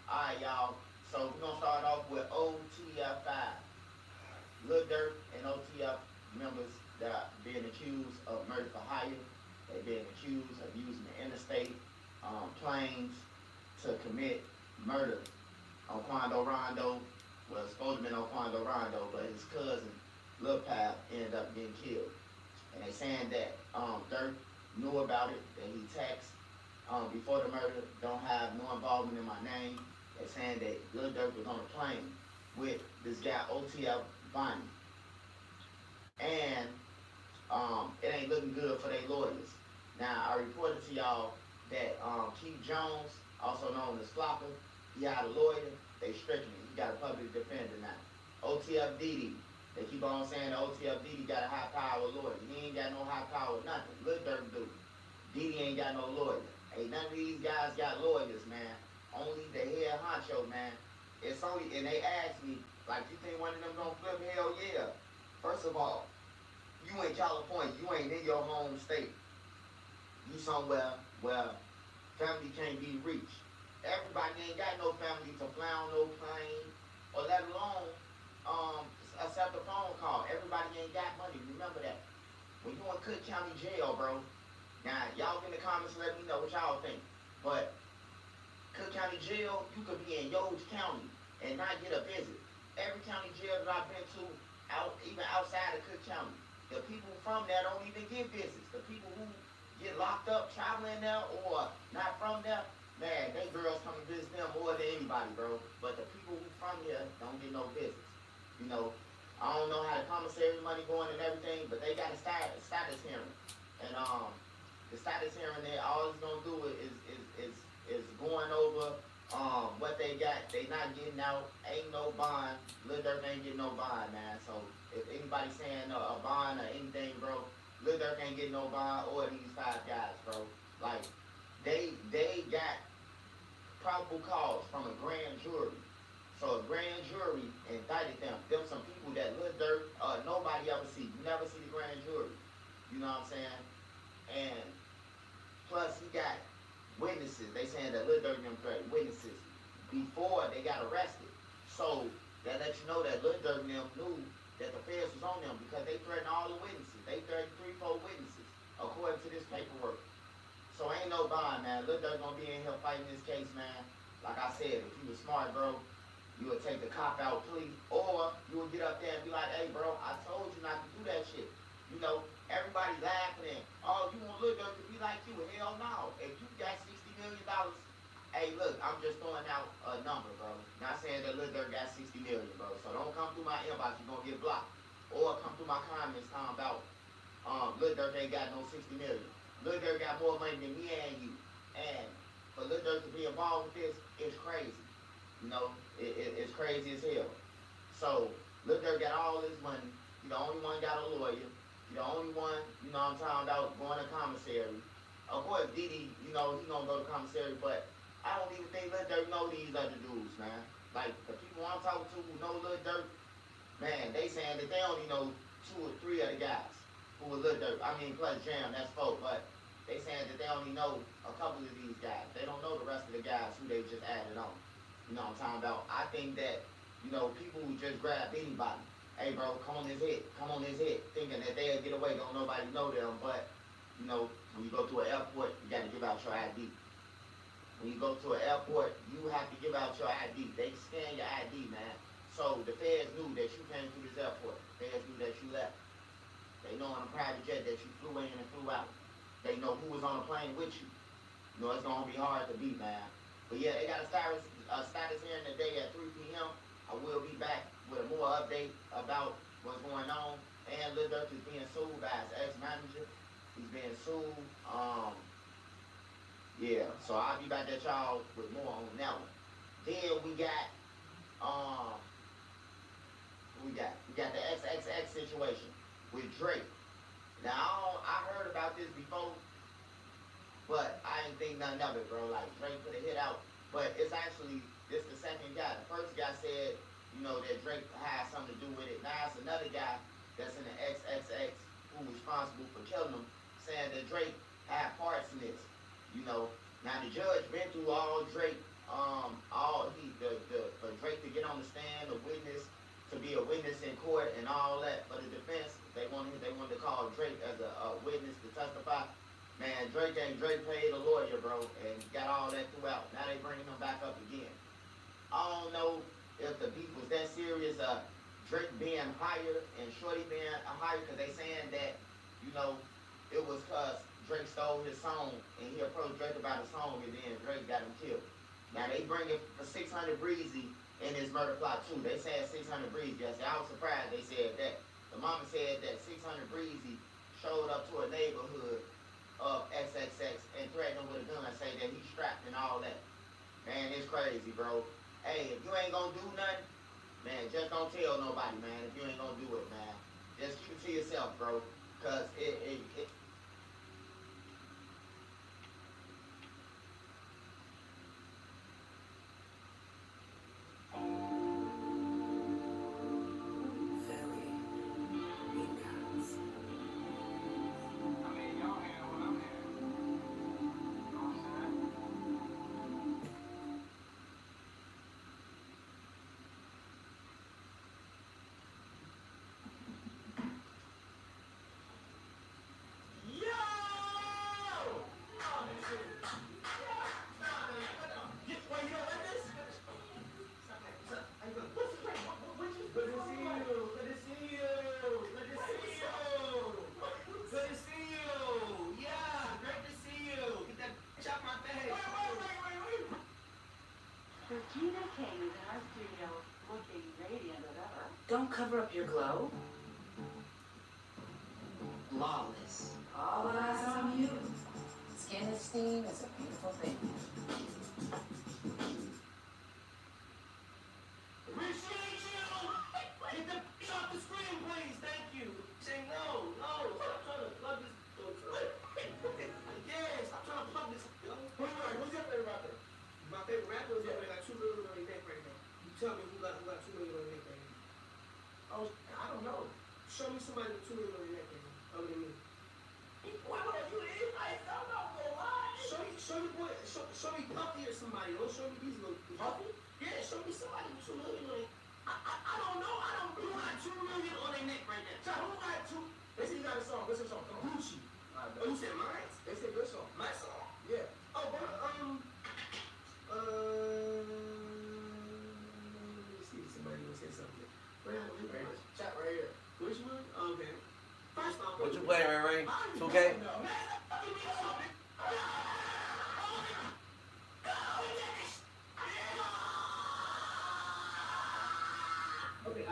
Alright, y'all. So we're going to start off with OTF 5. Lil Durk and OTF members that are being accused of murder for hire. They're being accused of using the interstate planes to commit murder on Quando Rondo. Well, it's supposed to have been on Quando Rondo, but his cousin, Lil Pal, ended up getting killed. And they saying that Durk knew about it, that he texted before the murder, don't have no involvement in my name. They're saying that Lil Durk was on a plane with this guy, OTF Bonnie. And it ain't looking good for their lawyers. Now, I reported to y'all that Keith Jones, also known as Flopper, he had a lawyer. They stricken him. He got a public defender now. OTF Didi, they keep on saying OTF Didi got a high power lawyer. He ain't got no high power nothing. Lil Durk do. Didi ain't got no lawyer. Ain't none of these guys got lawyers, man. Only the head honcho, man. It's only, and they asked me, like, you think one of them gonna flip? Hell yeah. First of all, you in California, you ain't in your home state. You somewhere where family can't be reached. Everybody ain't got no family to fly on no plane, or let alone accept a phone call. Everybody ain't got money. Remember that. When you in Cook County Jail, bro. Now, y'all in the comments let me know what y'all think. But Cook County Jail, you could be in Yost County and not get a visit. Every county jail that I've been to, even outside of Cook County, the people from there don't even get visits. The people who get locked up traveling there or not from there, man, they girls come to visit them more than anybody, bro. But the people who from here don't get no visits. I don't know how the commissary money going and everything, but they got a status hearing. And the status hearing there, all it's gonna do is going over what they got. They not getting out. Ain't no bond. Lil Durk ain't getting no bond, man. So if anybody saying a bond or anything, bro, Lil Durk ain't getting no bond or these 5 guys, bro. Like, they got probable cause from a grand jury. So a grand jury indicted them. Them some people that Lil Durk, nobody ever see. You never see the grand jury. You know what I'm saying? And plus he got witnesses. They saying that Lil Durk them threatened witnesses before they got arrested. So that lets you know that Lil Durk them knew that the feds was on them because they threatened all the witnesses. They threatened 3-4 witnesses according to this paperwork. So ain't no bond, man. Lil Durk gonna be in here fighting this case, man. Like I said, if you was smart, bro, you would take the cop-out plea, or you would get up there and be like, hey, bro, I told you not to do that shit. Everybody laughing and, oh, you want Lil Durk to be like you? Hell no. If you got $60 million, hey, look, I'm just throwing out a number, bro. Not saying that Lil Durk got $60 million, bro. So don't come through my inbox, you're gonna get blocked. Or come through my comments talking about, Lil Durk ain't got no $60 million. Lil Durk got more money than me and you. And for Lil Durk to be involved with this, it's crazy. It's crazy as hell. So, Lil Durk got all this money. He the only one got a lawyer. He the only one, I'm talking about going to commissary. Of course, Didi, he gonna go to commissary, but I don't even think Lil Durk know these other dudes, man. Like, the people I'm talking to who know Lil Durk, man, they saying that they only know 2 or 3 of the guys who were Lil Durk. I mean, plus Jam, that's 4, but they saying that they only know a couple of these guys. They don't know the rest of the guys who they just added on. You know what I'm talking about? I think that, people who just grab anybody. Hey, bro, come on this hit, thinking that they'll get away, don't nobody know them. But, when you go to an airport, you got to give out your ID. When you go to an airport, you have to give out your ID. They scan your ID, man. So the feds knew that you came through this airport. The feds knew that you left. They know on a private jet that you flew in and flew out. They know who was on the plane with you. It's going to be hard to beat, man. But yeah, they got a status hearing today at 3 p.m. I will be back with a more update about what's going on. And Lil Durk is being sued by his ex-manager. He's being sued. Yeah, so I'll be back at y'all with more on that one. Then we got we got the XXX situation with Drake. Now I heard about this before, but I didn't think nothing of it, bro. Like Drake put a hit out, but it's actually this the second guy. The first guy said, you know, that Drake had something to do with it. Now it's another guy that's in the XXX who's responsible for killing him, saying that Drake had parts in this. You know, now the judge been through all Drake, for Drake to get on the stand, to be a witness in court and all that. For the defense, they wanted to call Drake as a witness to testify. Man, Drake paid a lawyer, bro, and got all that throughout. Now they bringing him back up again. I don't know if the beef was that serious. Drake being hired and Shorty being hired, because they saying that, you know, it was because Drake stole his song and he approached Drake about a song and then Drake got him killed. Now they bring it for 600 Breezy in his murder plot too. They said 600 Breezy. I was surprised they said that. The mama said that 600 Breezy showed up to a neighborhood of XXX and threatened him with a gun, say that he's strapped and all that. Man, it's crazy, bro. Hey, if you ain't gonna do nothing, man, just don't tell nobody, man, if you ain't gonna do it, man. Just keep it to yourself, bro. Cause it Regina King is in our studio looking radiant as ever. Don't cover up your glow. Flawless. All eyes on you. Skin esteem is a beautiful thing. Appreciate you! Get the bitch off the screen, please. Thank you. Say no. Stop trying to plug this. Yeah, stop trying to plug this. Who's your favorite rapper? My favorite rapper is that got 2 million on his neck right now. You tell me who got 2 million on his neck right now. Oh, I don't know. Show me somebody with 2 million on his neck right now, other than me. Why would you eat myself? I'm gonna lie. Show me Puffy or somebody. Don't show me these little Puffy? Yeah, show me somebody with 2 million on it. I don't know. Who got 2 million on their neck right now? Who got 2? They say you got a song. What's your song? Come on. Gucci. Who said mine? They said your song. My song? Yeah. Oh, but, let me see if somebody will say something. Chat right here. Which one? Okay. First off, What you playing, Ray Ray? 2K? Okay,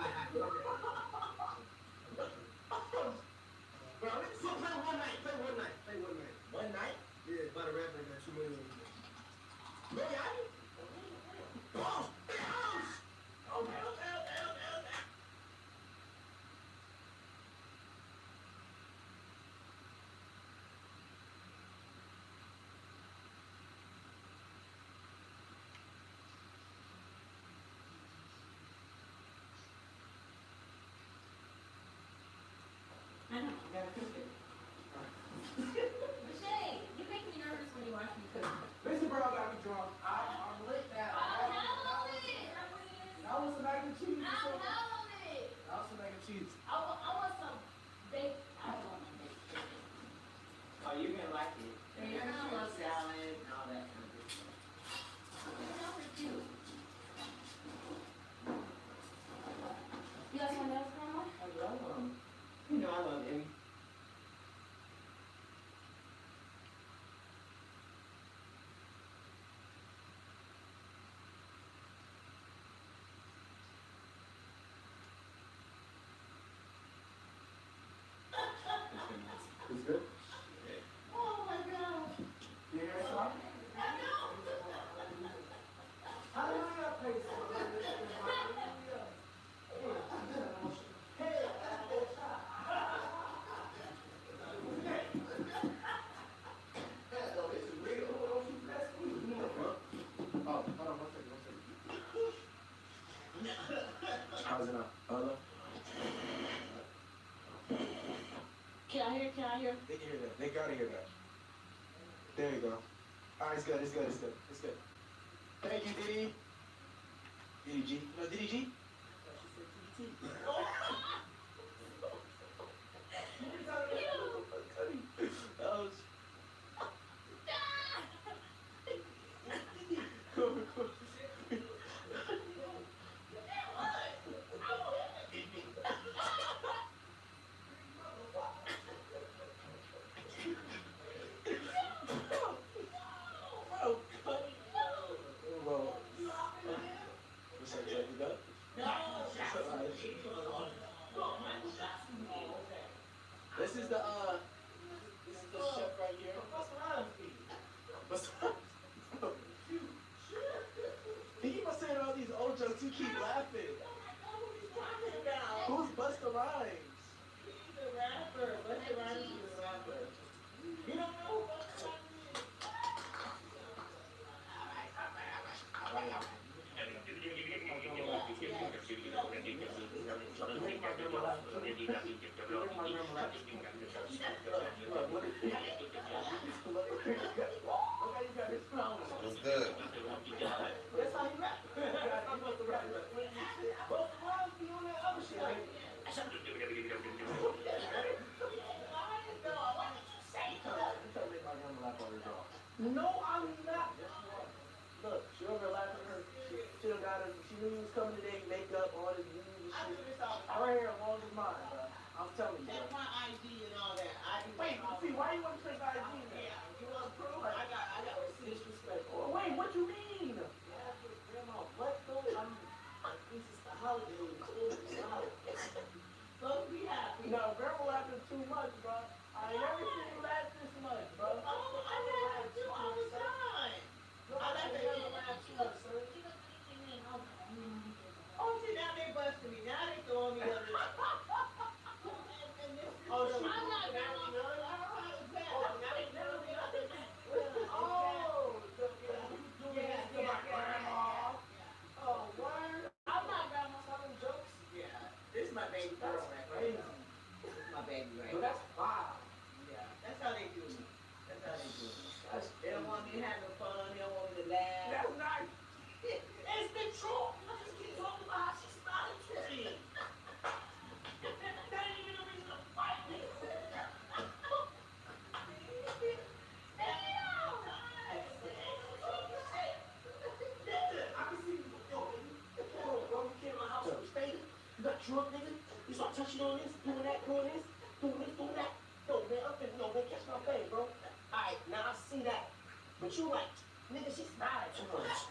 Bro, so play one night. One night? Yeah, about a rapper got 2 million. Okay. I know, I gotta cook it. Shay, you make me nervous when you watch me cook. Listen, bro, I got me drunk. I'm lit now. That was some mac and cheese. That was some mac and cheese. I want some baked. I don't want no baked chicken. Oh, you're gonna like it. Yeah, You're I gonna love love salad and all that kind of good stuff. Those are cute. You got someone else, Grandma? I love them. You know I love them. How's it now? Hello? Can I hear? Can I hear? They can hear that. They gotta hear that. There you go. Alright, it's good. It's good. It's good. It's good. Thank you, Diddy. Diddy G. No, Diddy G? That was... This is the chef right here. What's He keep on saying all these old jokes, you keep laughing. Who's Busta Rhymes? He's a rapper. Busta Rhymes is a rapper. You don't know who Busta Rhymes is? What's good? That's how you rap. I'm supposed to rap. Busta Rhymes be on that other shit. No, I'm not. Look, she over laughing at her. She done got her. She knew he was coming today. Makeup, all this news and shit. I right here long as mine, bro. I'm telling you. That's my ID and all that. Wait, see, why you want to take ID? Yeah, you want proof? I got Disrespect. Oh, wait, what you mean? Grandma, what though? This is the holidays. Don't be happy. No, grandma laughing too much, bro. I ain't never seen you laugh this much, bro. Oh, I laugh too all the time. I laugh at you laugh too, sir. Oh, see, now they busting me. Now they throwing me under the... Oh, so I'm not down. How is that? Oh, now they throwing me under the... Oh, yeah, grandma. Oh, word. I'm not grandma telling jokes. Yeah, this is my baby girl, right? Crazy. This is my baby, right? But that's wild. Yeah, that's how they do me. That's how they do me. They don't want me having fun. They don't want me to laugh. That's not... It's the truth. I just keep talking about how she's smiling to me. That ain't even a reason to fight me. You got drunk, nigga? You start touching on this, doing that, doing this, doing this, doing that. Yo, man, up in, yo, man, catch my face, bro. Alright, now I see that. But you like, nigga, she smiling too much.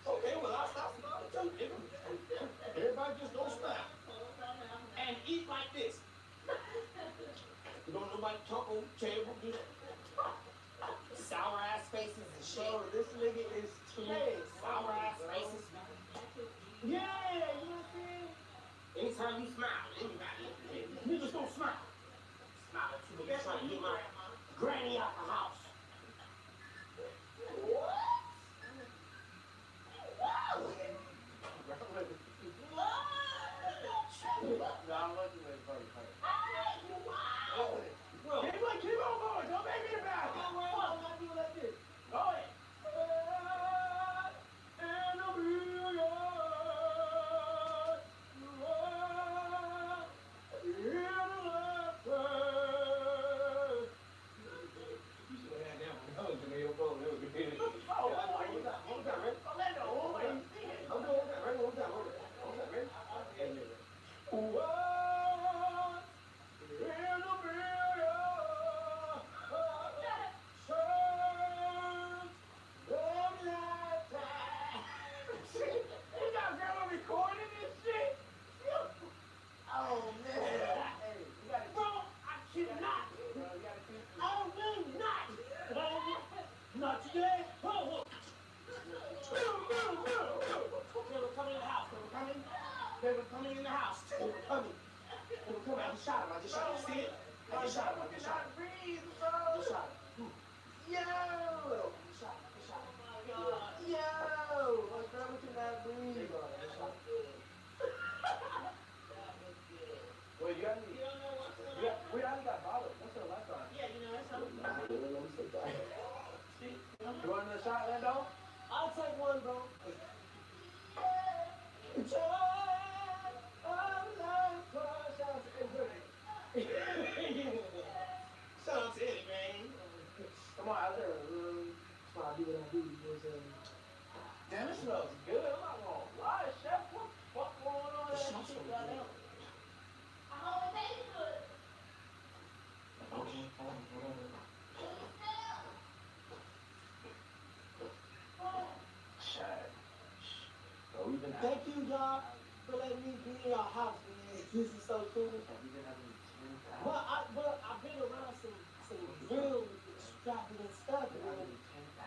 Okay, well, I'll stop smiling too, nigga. Everybody just don't smile. And eat like this. You don't nobody talk on the table, just sour ass faces and shit. Bro, this nigga is too sour ass faces. Yeah, you know what I'm saying? Anytime you smile, anybody, niggas don't smile. Smile at you, niggas trying to get my granny out the house. What? Wow. Keep on going. Don't make me the bad guy. I'll do it like this. Go ahead. Not today. Oh, they were coming in the house. They were coming in the house. They were coming. I just shot him. I just shot him. See it? I just shot him. I just shot him. Breathe, bro. I just shot him. Yo. I just shot him. Yo. My brother cannot breathe. I just shot him. You want another shot, Lando? I'll take one, bro. Shout out to Eddie, man. Come on out there. That's why I do what I do. You know what I'm saying? Damn, it smells good. I'm not gonna lie, chef. What the fuck going on? That shit right now. Okay, hold on. Shit. So we've been thank you, y'all, for letting me be in your house, man. This is so cool. But I've been around some real extravagant stuff, man.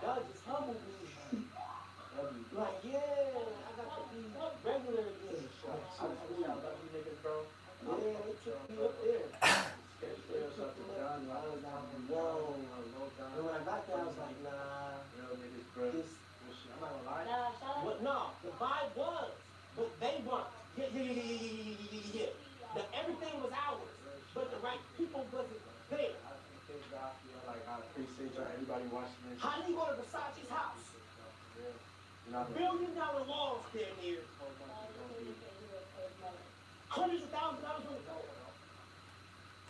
Y'all just humbled me. Like, yeah, I got to be regular again. I love you niggas, bro. Yeah, they took me up there. Whoa. And when I got there, I was like, nah. This, I'm not gonna lie. But no, the vibe was, but they weren't. Yeah. Everything was ours, but the right people wasn't there. Like, I appreciate y'all, everybody watching this. How do you go to Versace's house? $1 billion laws there near. Hundreds of thousands of dollars worth of gold.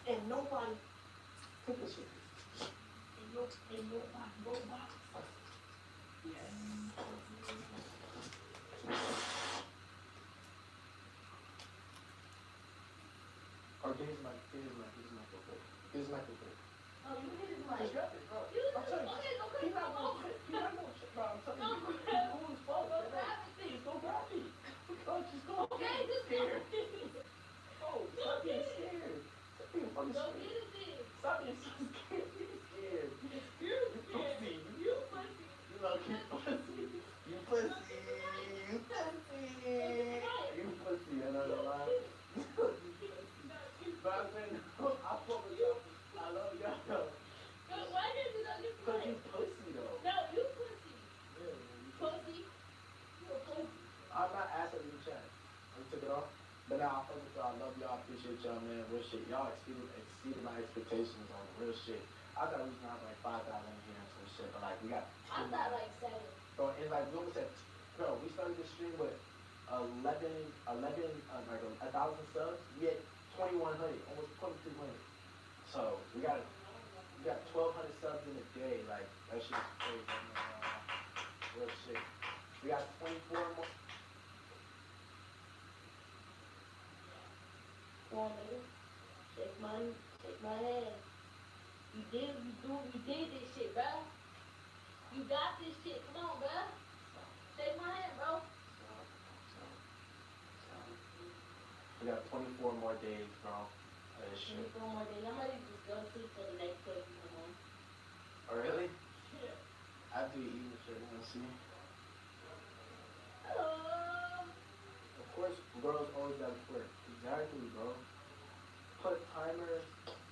And nobody took the shit. And nobody. Yes. Or here's my microphone. Here's my microphone. Oh, you hit his mic. Just grab it, bro. I'm telling you. He's not gonna shit, bro. I'm telling you. He's cool as fuck. Go grab it. Just go grab it. Just go. Okay, just scared. Oh, stop being scared. Stop being fucking Go scared. get it then. Stop being so scared. You're scared. You pussy. You pussy. You know, you pussy. You pussy. You pussy. You pussy. I know the line. But I'm saying, I fuck with y'all. I love y'all. Why did you not get Because you pussy, though. No, you pussy. Yeah, Pussy. You a pussy. I'm not asking you to chat. I took it off. But now I fuck with y'all. I love y'all. Appreciate y'all, man. Real shit. Y'all exceeded my expectations on real shit. I thought we was gonna have like 5,000 here and some shit, but like we got. I thought like 7. Bro, and like we almost said, bro, we started this stream with 1,000 subs. We had 2,100, almost 2,200. So we got 1,200 subs in a day. Like that shit is crazy. Real shit. We got 24 more. Come on, nigga. Shake my hand. You did this shit, bro. You got this shit. Come on, bro. Shake my hand, bro. We got 24 more days, bro. Of this shit. 24 more days. I'm ready to just go sleep for the next place you come on. Oh, really? Yeah. After you eat the shit, you wanna see? Of course, girls always gotta flirt. Exactly, bro. Put timer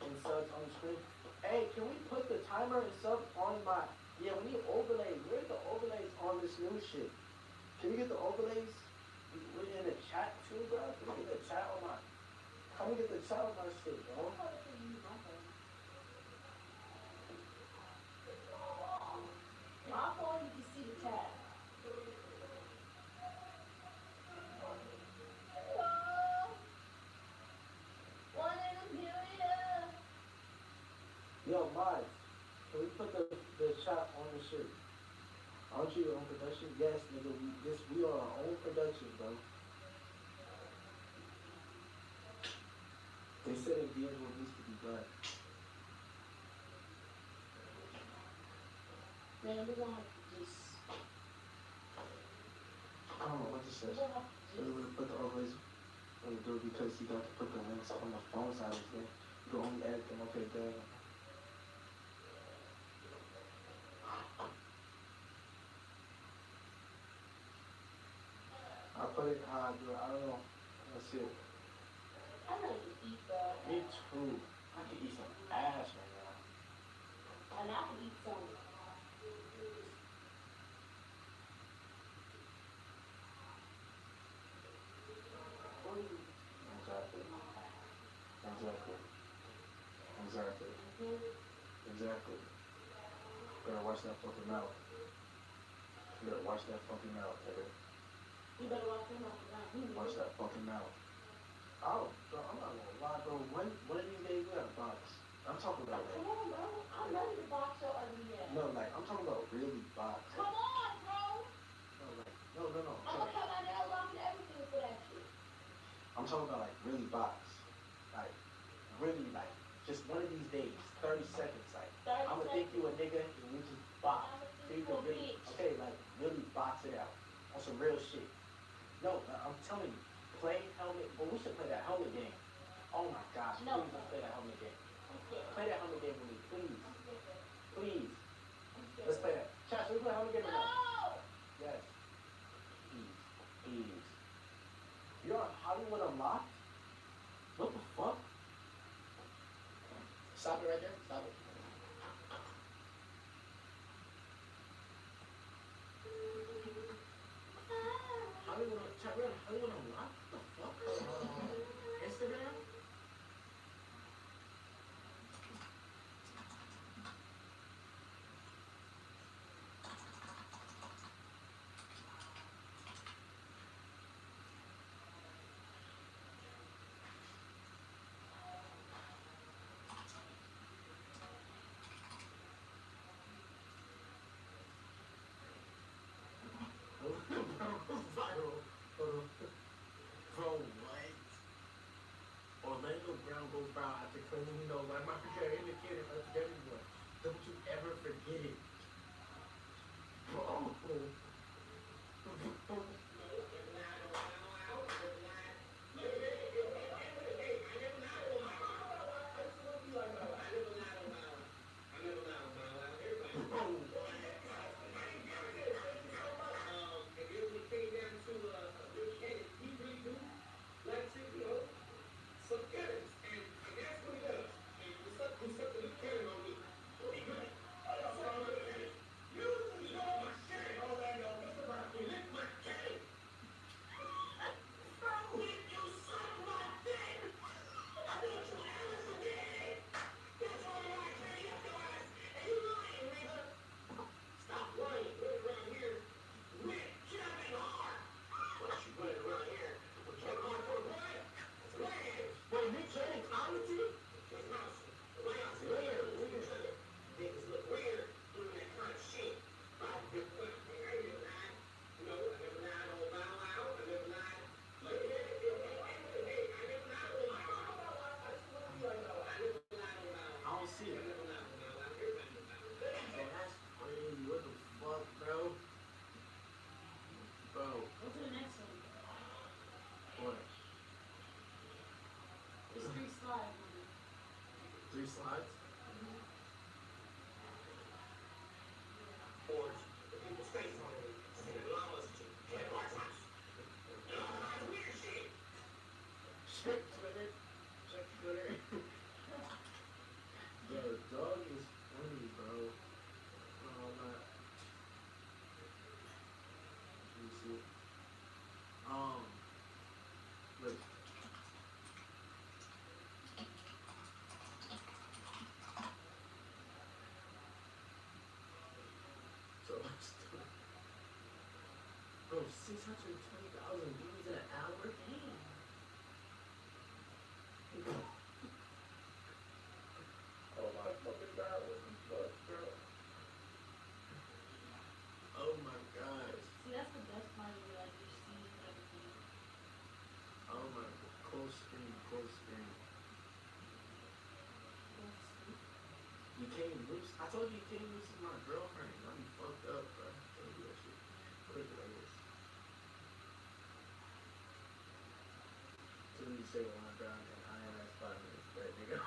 and subs on the screen. Hey, can we put the timer and subs on my... Yeah, we need overlays. Where's the overlays on this new shit? Can we get the overlays? We're in the chat too, bro. Can we get the chat on my... Come get the chat on my shit, bro. My phone, you can see the tab. Yo, Maj, can we put the chat on the shit? Aren't you your own production? Yes, nigga, we are our own production, bro. They said it did what needs to be done. Man, we're gonna have to just... I don't know what this says. So we're gonna put the overlays on the door because you got to put the links on the phone side of it. You can only edit them, okay, good. I put it how I do it. I don't know. Let's see it. I know you eat, bro. Me too. I can eat some ass right now. And I can eat some. Exactly. Better watch that fucking mouth. You better watch that fucking mouth, Taylor. You better watch him off the ground. Watch that fucking mouth. Oh, bro, I'm not gonna lie, bro. One of these days we gotta box. I'm talking about Come on, bro. I'm ready to box your ugly ass. no, like I'm talking about really box. Come on, bro. No, like no. I'm gonna cut my nails off and everything for that shit. I'm talking about like really box. Like really like just one of these days, 30 seconds. Like 30 I'm gonna think you a nigga and we just box. So you can really like really box it out on some real shit. No, I'm telling you, play helmet. Well, we should play that helmet game. Oh my gosh, No. please let's play that helmet game. Okay. Play that helmet game with me, please. Please. Let's play that. Chat, should we play helmet game or not? No! Yes. Please. You're on Hollywood Unlocked? What the fuck? Stop it right there. Stop it. Hollywood Unlocked? What the fuck? Instagram? Viral. Bro, what? Orlando Brown goes viral after claiming he knows like Michael Carey indicated to everyone. Don't you ever forget it. Bro. Three slides? Or the people's face on it. And allow us to play our house. Weird shit. Check Twitter. Check Twitter. The dog is funny, bro. Oh, man. Let me see. Look. Bro, 620,000 views in an hour? Damn. Oh my fucking god, what the fuck, bro? Oh my god. See, that's the best part of it, like, you're seeing everything. Oh my, close screen, close screen. You came loose. I told you you came loose with my girlfriend. Got me fucked up, bro. I told you that shit. Put it like this. So when you say when I'm down and I am at 5 minutes, right, nigga?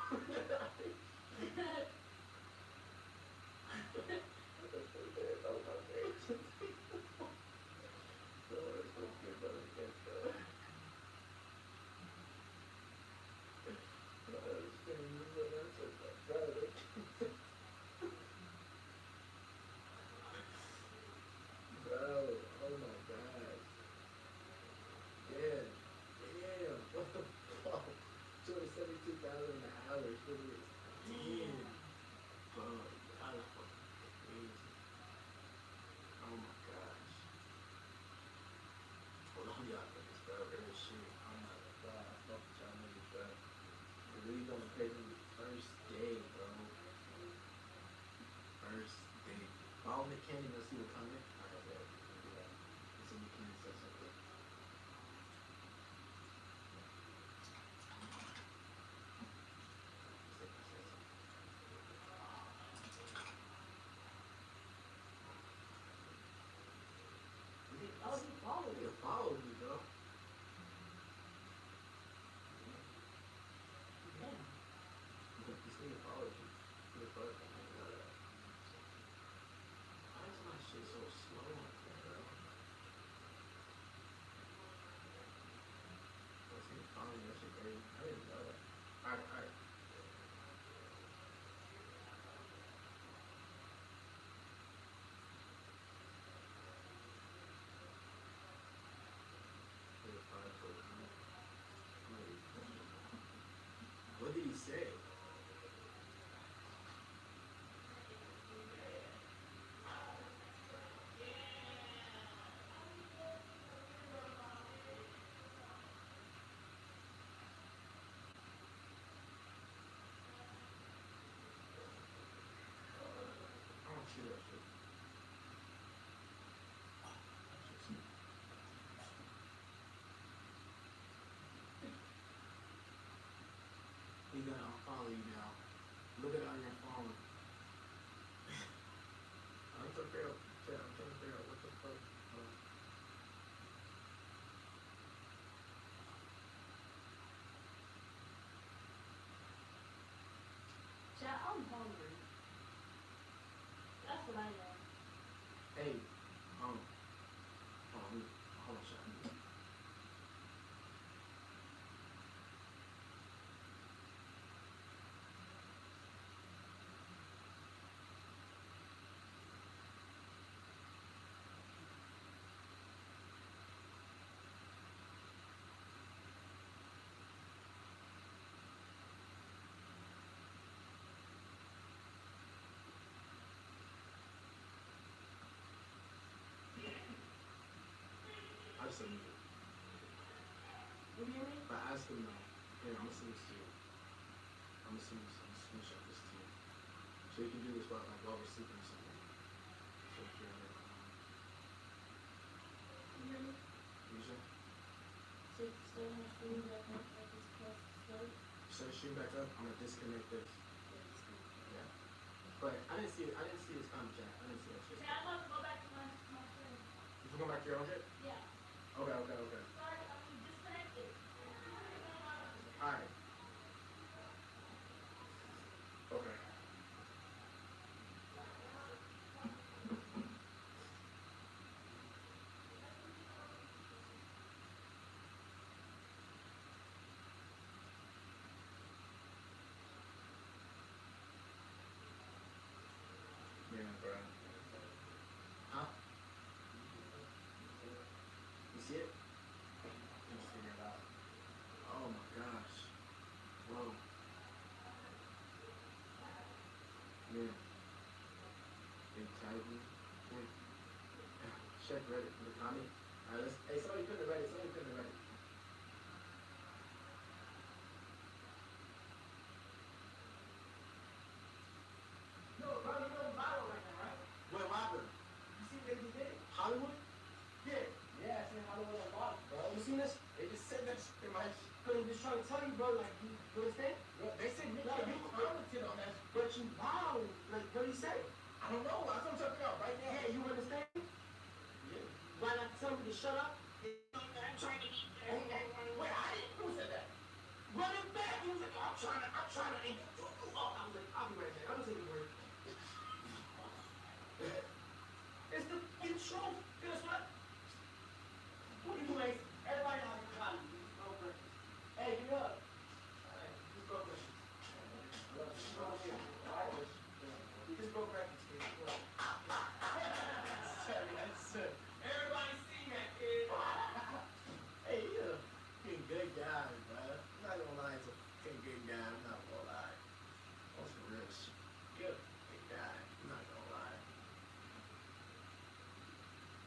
Bro, oh my god. Yeah, damn, what the fuck? can't even see the comment. Alright, bet. Do that. So you can say something. Oh, he followed me. He followed me, bro. Yeah. This nigga followed you. He followed me. Why is my shit so slow like that, bro? What's he following me? That shit crazy. I didn't know that. Alright, alright. What did he say? I don't see that shit. He's gonna unfollow you now. Look at it on your phone. I'm trying to figure out. I'm trying to figure out what the fuck. Chat, I'm hungry. That's what I know. Hey, hold on, Sean. I just said music. What do you mean? But ask him now. Here, I'm gonna send this to you. I'm gonna send this. I'm gonna screenshot this to you. So you can do this while we're sleeping or something. So if you're You hear me? you sure? Say stay on the screen back up like this plus start. So stream back up. I'm gonna disconnect this. Yeah. But I didn't see this comment chat. I didn't see that shit. Chat, I'm about to go back to my phone. You going back to your own shit? Yeah. Okay. Sorry, I'm disconnected. Alright. Okay. Yeah, bro. Huh? You see it? Let's figure it out. Oh my gosh. Whoa. Yeah. Big Titan. Check Reddit for the comment. Alright, let's. Hey, somebody put it Reddit. No, bro, you know viral right now, right? What happened? You see what they just did? Hollywood? Yeah. Yeah, I seen Hollywood Unlocked, bro. You seen this? They just said that shit in my Cause I'm just trying to tell you, bro, like, you understand? They said you commented on that, but you wow. Like, what do you say? I don't know. That's what I'm trying to figure out right now. Yeah, you understand? Yeah. Why not tell me to shut up? I'm trying to eat. Wait, I didn't. Who said that? Run it back. He was like, I'm trying to. Oh, I was like, I'll be right back. I'm gonna take a break. It's the intro. Guess what? What are you doing? Everybody knows how to copy. Hey, get up. Alright, just go breakfast. Just go here. Alright? Just go breakfast, kid. Sorry. Everybody see that, kid. Hey, you're a fucking good guy, bro. I'm not gonna lie, it's a fucking good guy. I'm not gonna lie. That's some real shit. Good guy. I'm not gonna lie.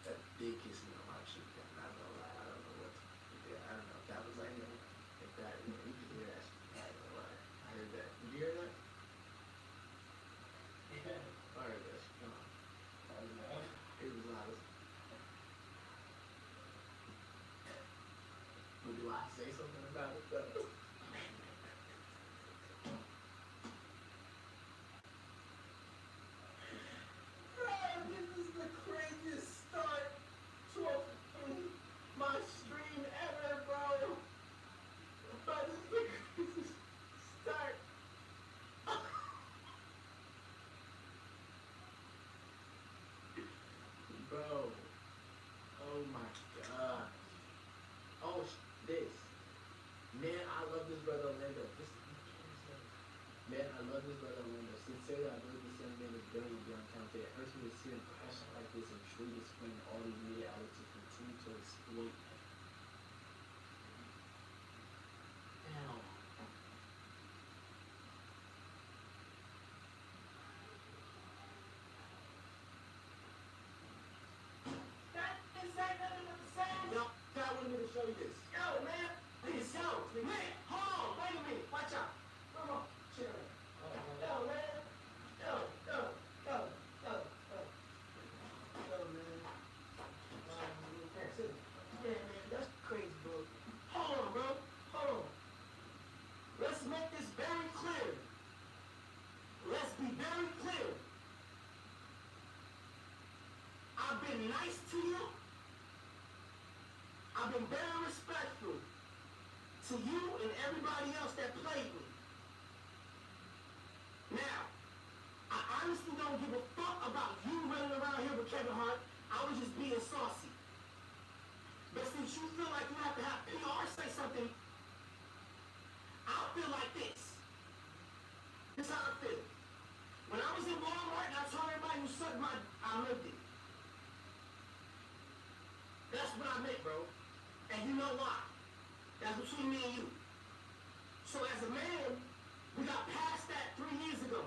That big kissing on my cheek, I'm not gonna lie. I don't know what to do. I don't know if that was like that. If that, you could hear that shit. I'm not gonna lie. I heard that. Did you hear that? Yeah. I heard that shit. Come on. This is the craziest start to my stream ever, bro. But this is the craziest start. Bro. Oh my god. Oh, this. Man, I love this brother Orlando. Man, I love this brother Orlando. Sincerely, I believe this young man is brilliant beyond talented. It hurts me to see him passion like this and truly explain all these media outlets to continue to exploit. Damn. That is that nothing but the same. Yo, God wanted me to show you this. Yo, man. Please, yo. Man, hold on. Wait a minute. Watch out. Come on. Chill. Yo, man. Yo, yo, yo, yo, yo. Yo, man. Yeah, man. That's crazy, bro. Hold on, bro. Hold on. Let's make this very clear. Let's be very clear. I've been nice to you. I've been very respectful to you and everybody else that played me. Now, I honestly don't give a fuck about you running around here with Kevin Hart. I was just being saucy. But since you feel like you have to have PR say something, I feel like this. This is how I feel. When I was in Walmart and I told everybody you sucked my, I lived it. That's what I meant, bro. And you know why? That's between me and you. So as a man, we got past that 3 years ago.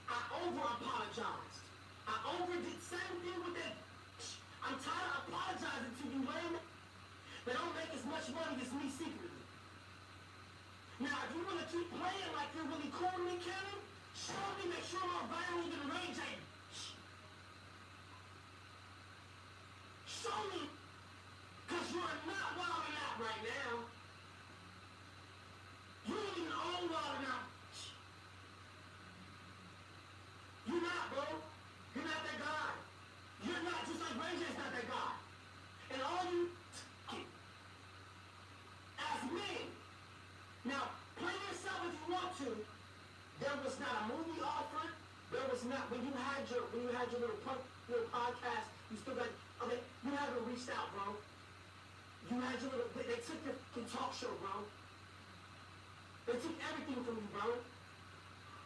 I over-apologized. I overdid same thing with that. I'm tired of apologizing to you, lame. They don't make as much money as me secretly. Now, if you want to keep playing like you're really cool to me, Kevin, show me, make sure I'm viral than Ray J. Show me, because you are not wilding out right now. You don't even own wilding out. You're not, bro. You're not that guy. You're not, just like Ray J's not that guy. And all you, as men, now, play yourself if you want to. There was not a movie offered. There was not, when you had your little podcast, you still got, okay, you haven't reached out, bro. You had your little, they took your talk show, bro. They took everything from you, bro.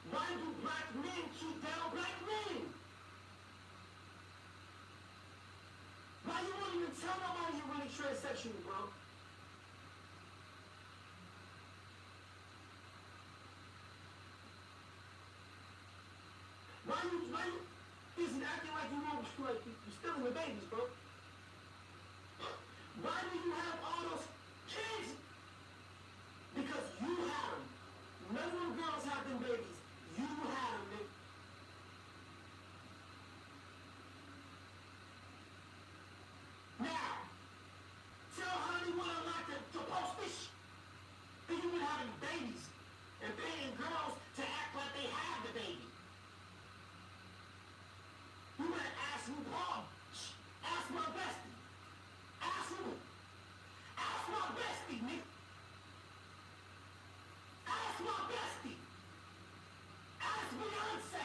Why do black men keep down black men? Why you won't even tell nobody you're really transsexual, bro? Why you isn't acting like you won't, like you're still in the babies, bro? Why do you have all those kids? Because you had them. None of them girls have them babies. You had them, nigga. Now, tell Hollywood and like to post this shit. You've been having babies and paying girls to act like they have the baby. You better ask RuPaul. Ask my bestie. Ask who? Ask my bestie, nigga. Ask my bestie. Ask Beyonce.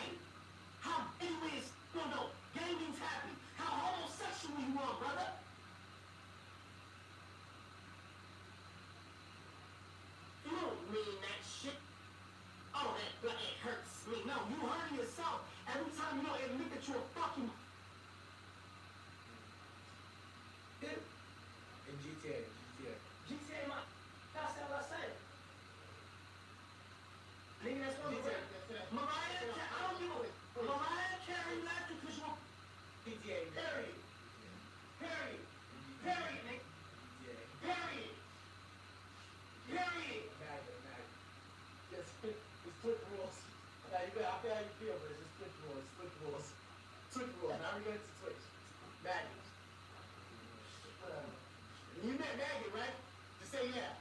How anyways, no, gaming's happy. How homosexual you are, brother. You don't mean that shit. Oh, that it hurts me. No, you hurting yourself. Every time you don't admit that you're a fucking... In GTA, my... That's what I said. Nigga, that's what I'm saying. Mariah, I don't give a... Mariah Carey left you because you're... GTA. Period. Period. Period, nigga. Period. Period. It's split rules. Now you got, I feel how you feel, but it's just split rules. Split rules. Split rules. Now we're going to Twitch. Madness. You met Maggie, right? Just say yeah.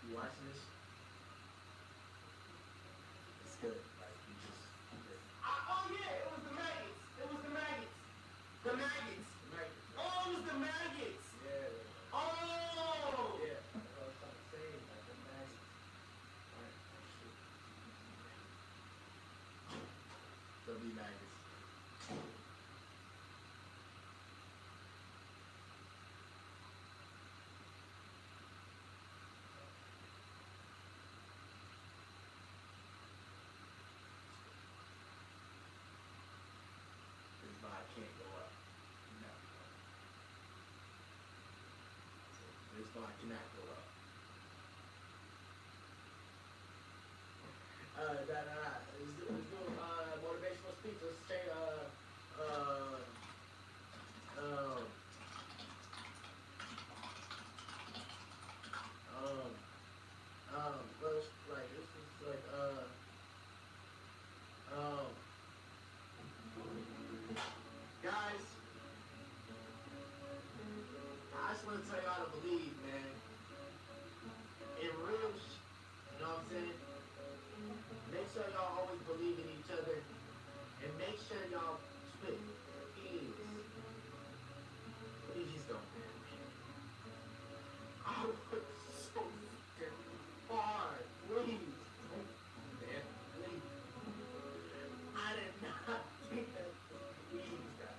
You watching this? It's good. Like, you just... Oh yeah, it was the maggots. It was the maggots. The maggots. Oh, it was the maggots. Yeah. Oh. Yeah. That's what I was trying to say. Like, the maggots. Alright. They'll be maggots. This vibe can't go up. No. This vibe cannot go up. Let's do motivational speech. Let's say, well, like, this is like, guys, I just want to tell y'all to believe, man, in real you know what I'm saying? Make sure y'all always believe in each other, and make sure y'all split. Please don't. I worked so hard. Please. Man, please. I did not think that. Please, God.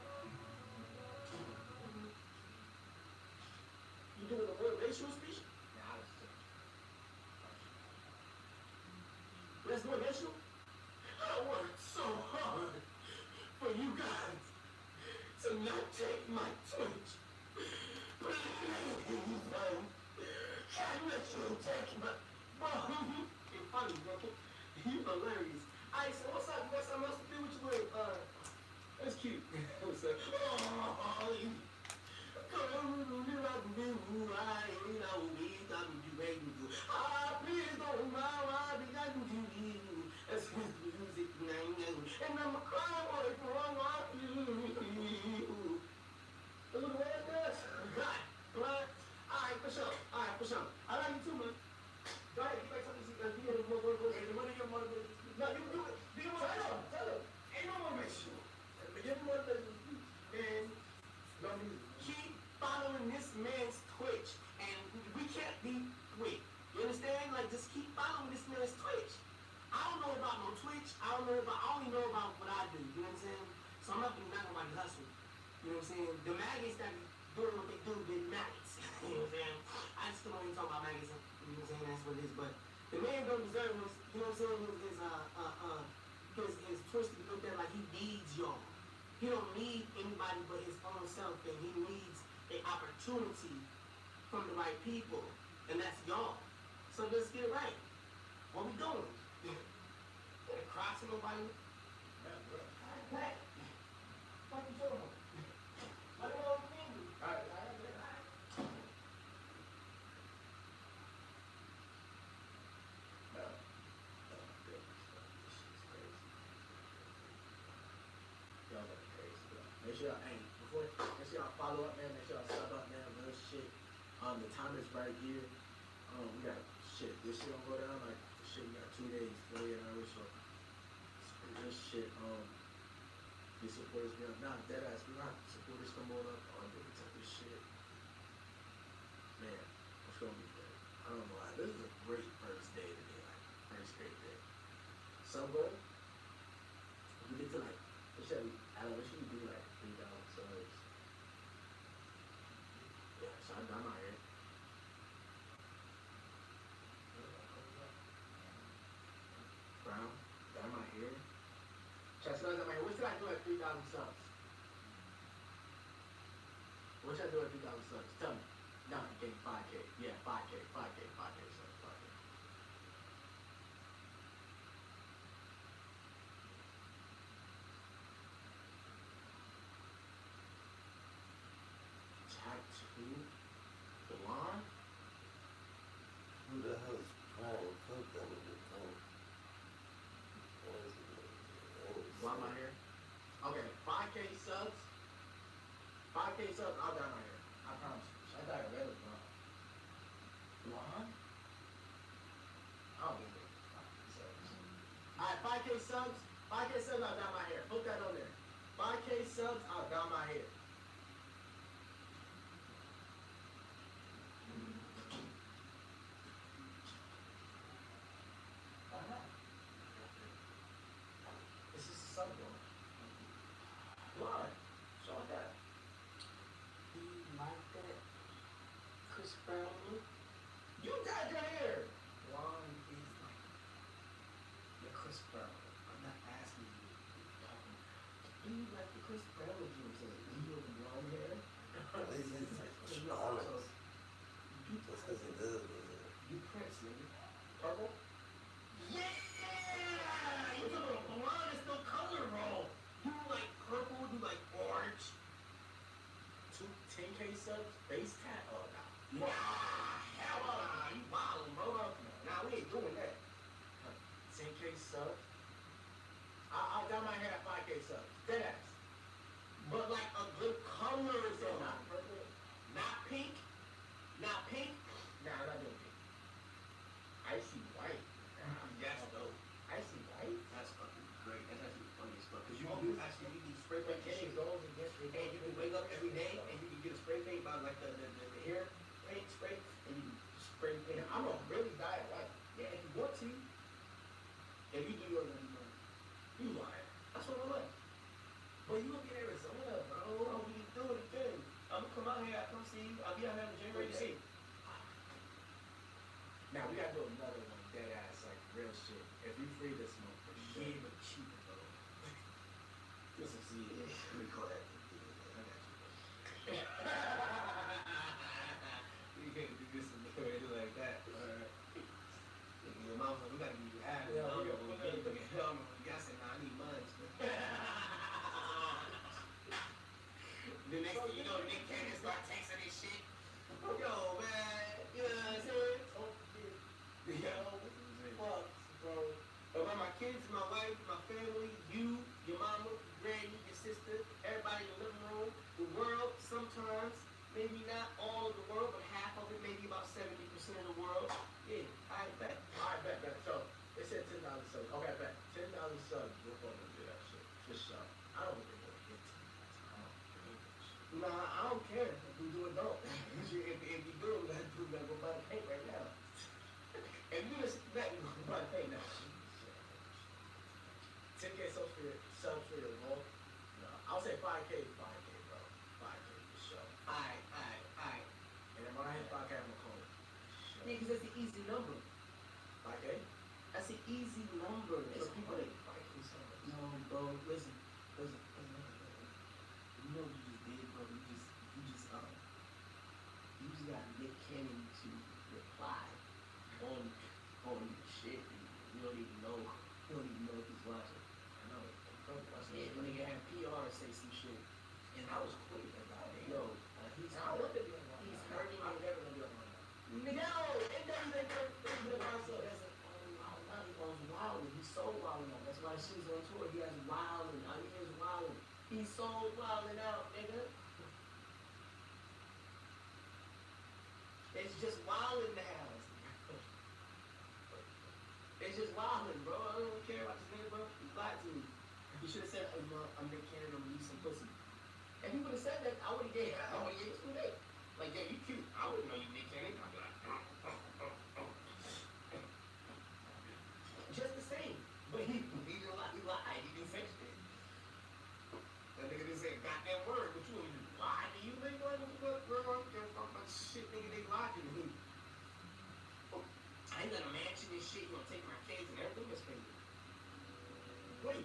You doing a motivational speech? Nah, let's do motivational. I worked so hard for you guys to not take my Twitch. Please, man. Can't let you take my... Bro, you're funny, bro. You hilarious. Alright, so what's up? You got something else to do? What you with? That's cute. What's up? Please don't mind why we got to do you. That's his music, and I'm a crying boy for you. Look at the way it does. God, right? Alright, for sure. I like you too, man. Go ahead, get back something. You know, one of your motivations. No, you do it. Do you want to tell him? Ain't no motivation. Give him motivation. Man, keep following this man's Twitch, and we can't be quick. You understand? Like, just keep following this man's Twitch. I don't know about no Twitch. I only know about what I do. You know what I'm saying? So I'm not nobody hustle. You know what I'm saying? The maggots that be doing what they do, they maggots. You know what I'm saying? I just don't even talk about maggots. You know what I'm saying? That's what it is. But the man don't deserve his, you know what I'm saying? His Twitch to be looked at like he needs y'all. He don't need anybody but his own self, and he needs an opportunity from the right people, and that's y'all. So let's get it right. What we doing? Crossing nobody? What? What you doing? Let me know what you mean. Alright. Y'all got crazy, bro. Make sure y'all follow up, man. Make sure y'all sub up, man. Real shit. The time is right here. We got shit. This shit don't go down like shit. We got 2 days, 48 hours. So this shit. These supporters be up. Nah, dead ass. We got supporters come on up on different type of shit. Man, it's gonna be good. I don't know why. This is a great first day today. Like first great day. Some goal. We get to like. What should we do like 3,000 subs? Yeah, so I'm done my hair. Brown, dye my hair. Chestnuts on my hair. What should I do at 3,000 subs? What should I do at 3,000 subs? Tell me. No, you getting 5K. Yeah, 5K subs, 5K. Tattoo? Blonde? Who the hell is Brian? Fuck that nigga. Why my hair? Okay, 5K subs. 5K subs, I'll dye my hair. I promise you. I dye it red or blonde. Blonde? 5K subs, I'll dye my hair. Put that on there. 5K subs, I'll dye my hair. Why not? It's just a sub though. Why? So like that. Do you like that Chris Brown look? You dyed your hair. Blonde is like the Chris Brown. I'm not asking you. Do you like the Chris Brown look? You say you have blonde hair. It's honest. That's because he does. You Prince, nigga. Purple. Yeah. You talking about blonde? It's no color, bro. You like purple? You like orange? 10K subs, base cat? Oh no. Nah, hell nah. You wildin', bro. Nah, we ain't doing that. 10K subs. I'll dye my hair at 5K subs. Dead ass. But like a good color, so not purple, not pink, not pink. Nah, I'm not doing pink. Icy white. That's dope. Icy white? That's fucking great. That's actually funny as fuck. Cause you can spray paint your shit. And you can wake up every day and you can get a spray paint by like the hair paint spray and you can spray paint it. I'm gonna really dye it white. Yeah, if you want to. If you do yours, you lying. That's what I like. But you gonna get Arizona, bro. We can do it again. I'm gonna come out here, I'll come see you. I'll be out here in January to see you. Now we gotta do another one, dead ass, like real shit. If you free this month, for sure. Yeah, but cheaper, bro. Just to see it. Let me call that. I got you. You can't do this in the way like that. Your mom's like, we gotta give you half. Yeah, we gotta give you hell. I said, nah, I need mine. The next thing you know, Nick Cannon start texting this shit. Yo, man, you know what I'm saying? Oh, shit. Yo, fuck, bro. About my kids, my wife, my family, you, your mama, your granny, your sister, everybody in the living room, the world, sometimes, maybe not all of the world, but half of it, maybe about 70% of the world. Yeah, I bet. So, they said 10,000 subs. Okay, I bet. 10,000 subs, we're going to do that shit. For sure. I don't think we're going to get 10,000. Nah, I don't care if we do it, don't. if you do it, let's go buy the paint right now. If you listen to that, we're going to buy the paint now. 10K subs for your goal? No, I'll say 5K, bro. 5K for sure. Alright. And then when I hit 5K, I'm going to call it. Yeah, because that's the easy number. 5K? That's an easy number. It's people that 5K subs. No, bro, listen. You know what you just did, bro? You just got Nick Cannon to reply on shit. You don't even know if he's watching. I know. Yeah, when they had PR say some shit, and I was quick about it. Yo, he's hurting. He's hurting. I'm never gonna be on my mind. No, it doesn't make it myself. That's wild. He's so wild now. That's why she's on tour. He has wilding. I mean, he's wilding. He's so wilding out, nigga. It's just wilding now. It's just wilding, bro. I don't care about this nigga, bro. He lied to me. He should have said, oh, no, I'm Nick Cannon, I'm gonna use some pussy. If he would have said that, I would have gave it to him. Like, yeah, you cute. I wouldn't know you Nick Cannon. I'd be like, just the same. But he didn't lie. He lied. He didn't say shit. That nigga didn't say a goddamn word, but you ain't lie to you, nigga. Like, what the fuck, bro? I don't care about shit, nigga. They lied to me. I ain't got a mansion and shit. You gonna take my kids and everything? That's crazy. Wait.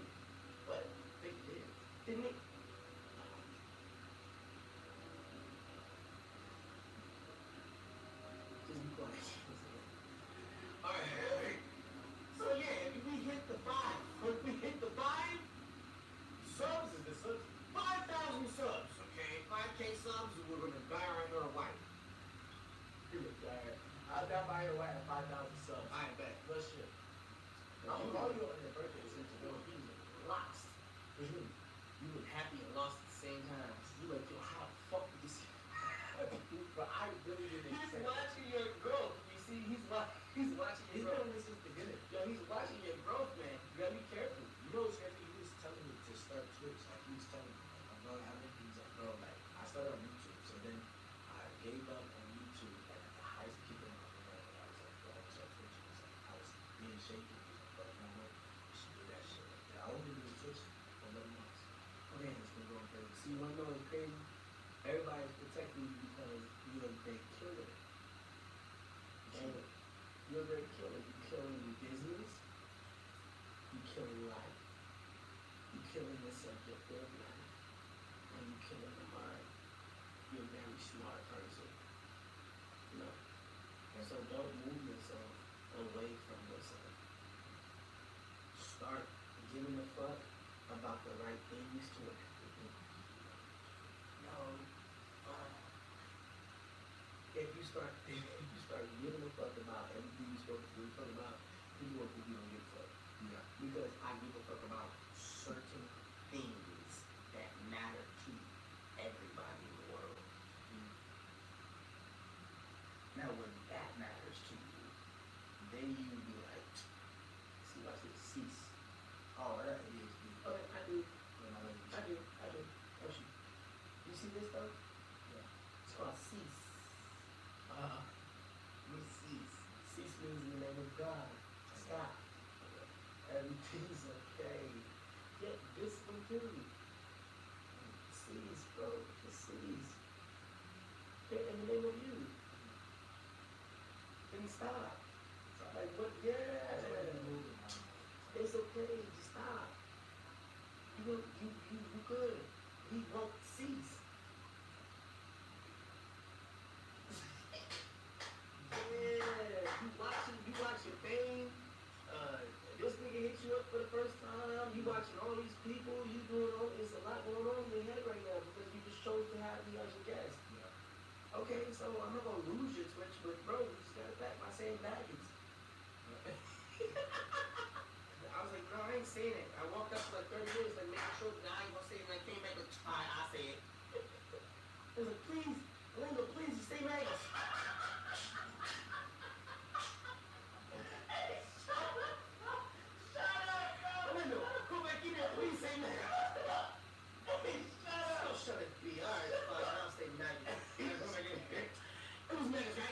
What? I think you did. Didn't it? Just be quiet. Alright. So yeah, if we hit the 5 subs is the subs. 5,000 subs, okay? 5K subs, we're gonna buy our hair white. I'll dye my hair white at 5,000 subs. I bet. Good shit. I'm gonna call you on your birthday since you know you lost. You were happy and lost at the same time. You like, yo, how the fuck did this? But I really didn't. He's watching your growth. You see, he's watching your growth. Yo, he's watching your growth, man. You gotta be careful. right? Get used to it. No. If you start giving a fuck about everything you're supposed to give a fuck about, people will think you don't give a fuck. Yeah. Because I give a fuck about certain things that matter to everybody in the world. Now when that matters to you, then you be like, see, watch this, cease. Oh, that is the. Okay, I do. When I like I do. Don't you? You see this though? Yeah. It's called cease. We cease. Cease means in the name of God. Stop. Everything's okay. Get discipline too. Cease, bro. Just cease. Get in the name of you. Then stop. Like what? Yeah. It's okay. Just stop. You good. He won't cease. Yeah, you watch your thing. This nigga hit you up for the first time. You watching all these people. You doing all. It's a lot going on in your head right now because you just chose to have me as your guest. Yeah. Okay, so I'm not gonna lose your Twitch, but bro, you just gotta back my saying baggage. I was like, no, I ain't saying it. I walked up for like 30 minutes, like making sure that I ain't gonna say it, and I came back like, I say it. I was like, please, Lingo, please, you say baggage. Go back in there, please say that. Shut it, B. All right, fine. I'll say magic. Go back in there. It was magic.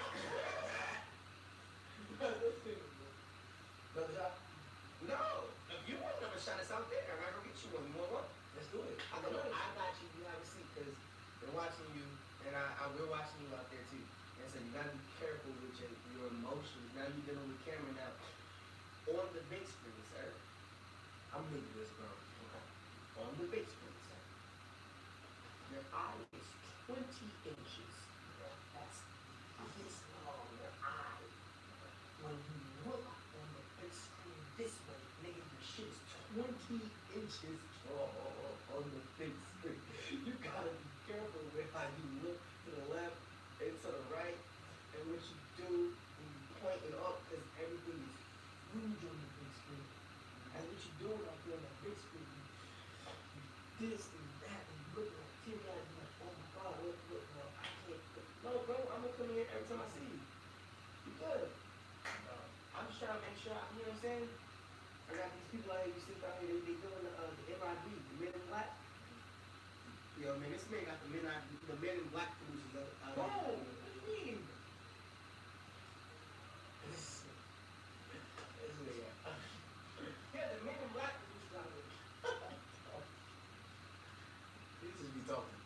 Brother Jock? No. If you want another shot, it's out there. I'm not gonna get you one. You want one? Let's do it. I got you. You have a seat because they're watching you, and we're watching you out there too. And so you gotta be careful with your emotions. Now you're dealing with camera now on the big screen, sir. I'm new to this, bro. Okay. On the big screen, sir. Your eye is 20 inches. That's this long, your eye. When you look on the big screen this way, nigga, your shit is 20 inches tall on the big screen. You gotta be careful with how you look to the left and to the right, and what you do when you point it up, because everything is huge on the big screen. And what you doing out there on the big screen, you this and that, and you look like tear-eyed, and like, oh my God, look, no, I can't. No, bro, I'm gonna come in here every time I see you. You good. I'm just trying to make sure, you know what I'm saying? I got these people out here, you sit down here, they doing the MIB, the Men in Black. Yo, man, this man got the Men in Black producers out there. Oh, what do you mean? This nigga. Yeah, the Men in Black producers out there. He just be talking.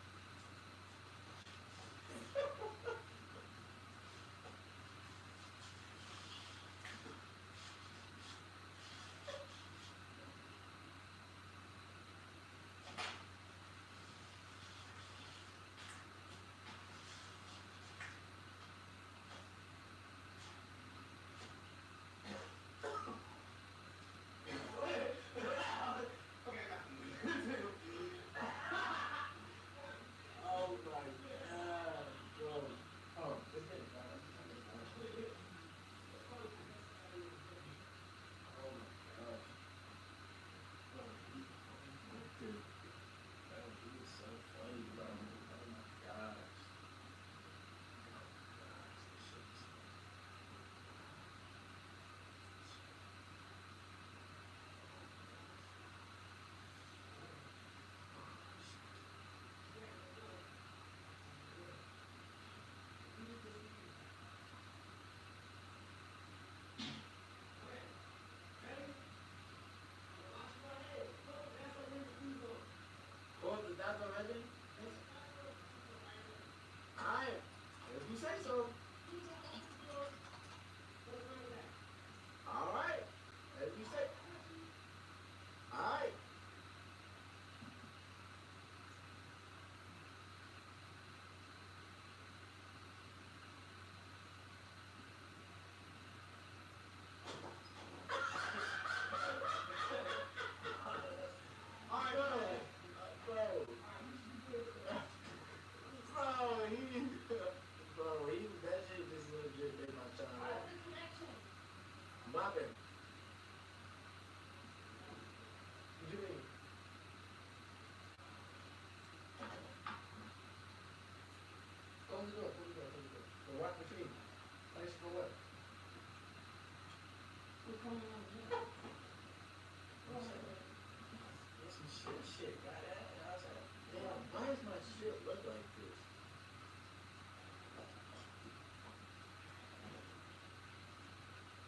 My bad. What do you mean? Close the door, close the door, close the door. For what? What you need? Nice for what? We're coming on here. There's some shit. Got that? Damn, why does my shit look like this?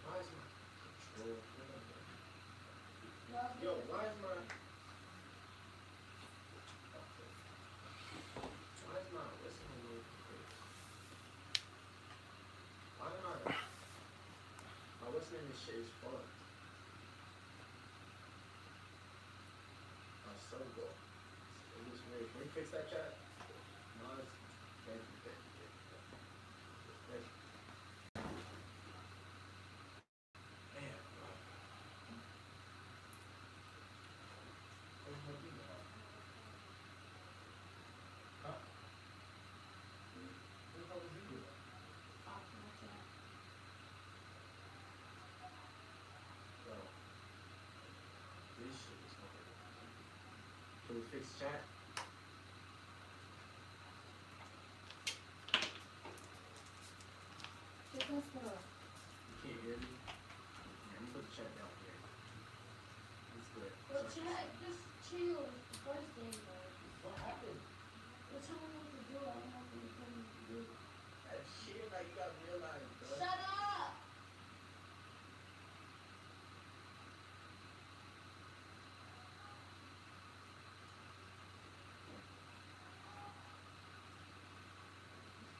Why is my control? Yo, why is my... Why is my... What's my word? Why am I... My what's name this shit is fucked. My so go. It looks weird. Can we fix that chat? No, it's... Thank you. Damn, bro. Where's my email? Huh? Where the fuck is email? Bro. This shit is fucking... Can we fix chat? Get this girl. You can't hear me? Yeah, let me put the chat down here. It's good. But chat, just chill. It's the first thing, though. What happened? Well, tell me what to do. I don't know what you're telling me to do. That shit, like, you gotta realize, bro. Shut up!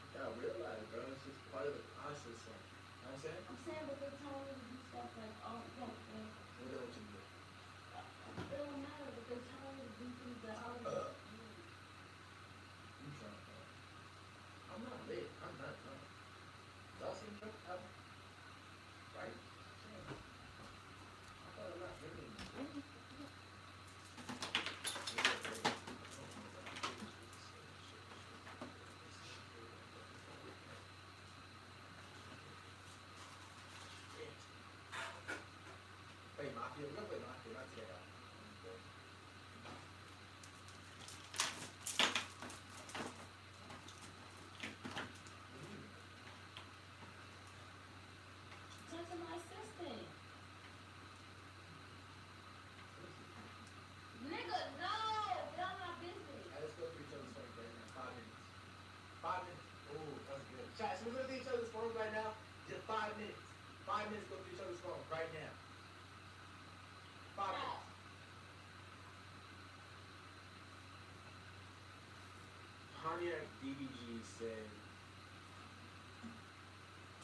You gotta realize, bro. It's just part of the process, like, you know what I'm saying? I'm saying, but they're telling me to do stuff like, oh, no, no. What else you do? It don't matter, but they're telling me to do things that I don't do. You drunk, bro. I'm not lit. I'm not drunk. Y'all seen drunk? Right? Yeah. I thought I'm not drinking. Wait, Mafia, we're gonna play Mafia, not today. Talk to my assistant. Nigga, no! Get out of my business. Alright, let's go through each other's phones right now. 5 minutes. 5 minutes. Ooh, that's good. Chat, so we're gonna do each other's phones right now. Just 5 minutes. 5 minutes, go through each other's phones right now. 5 minutes. Pontiac DBG said,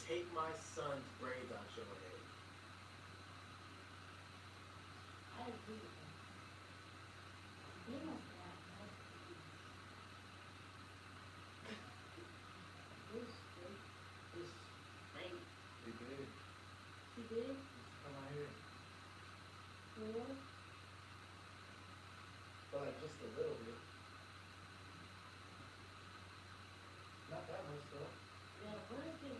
take my son's braids out your head. I agree with him. He must have had This ain't. You did. He did? Come out here. For real? But like just a little bit. Not that much though. Yeah, where's the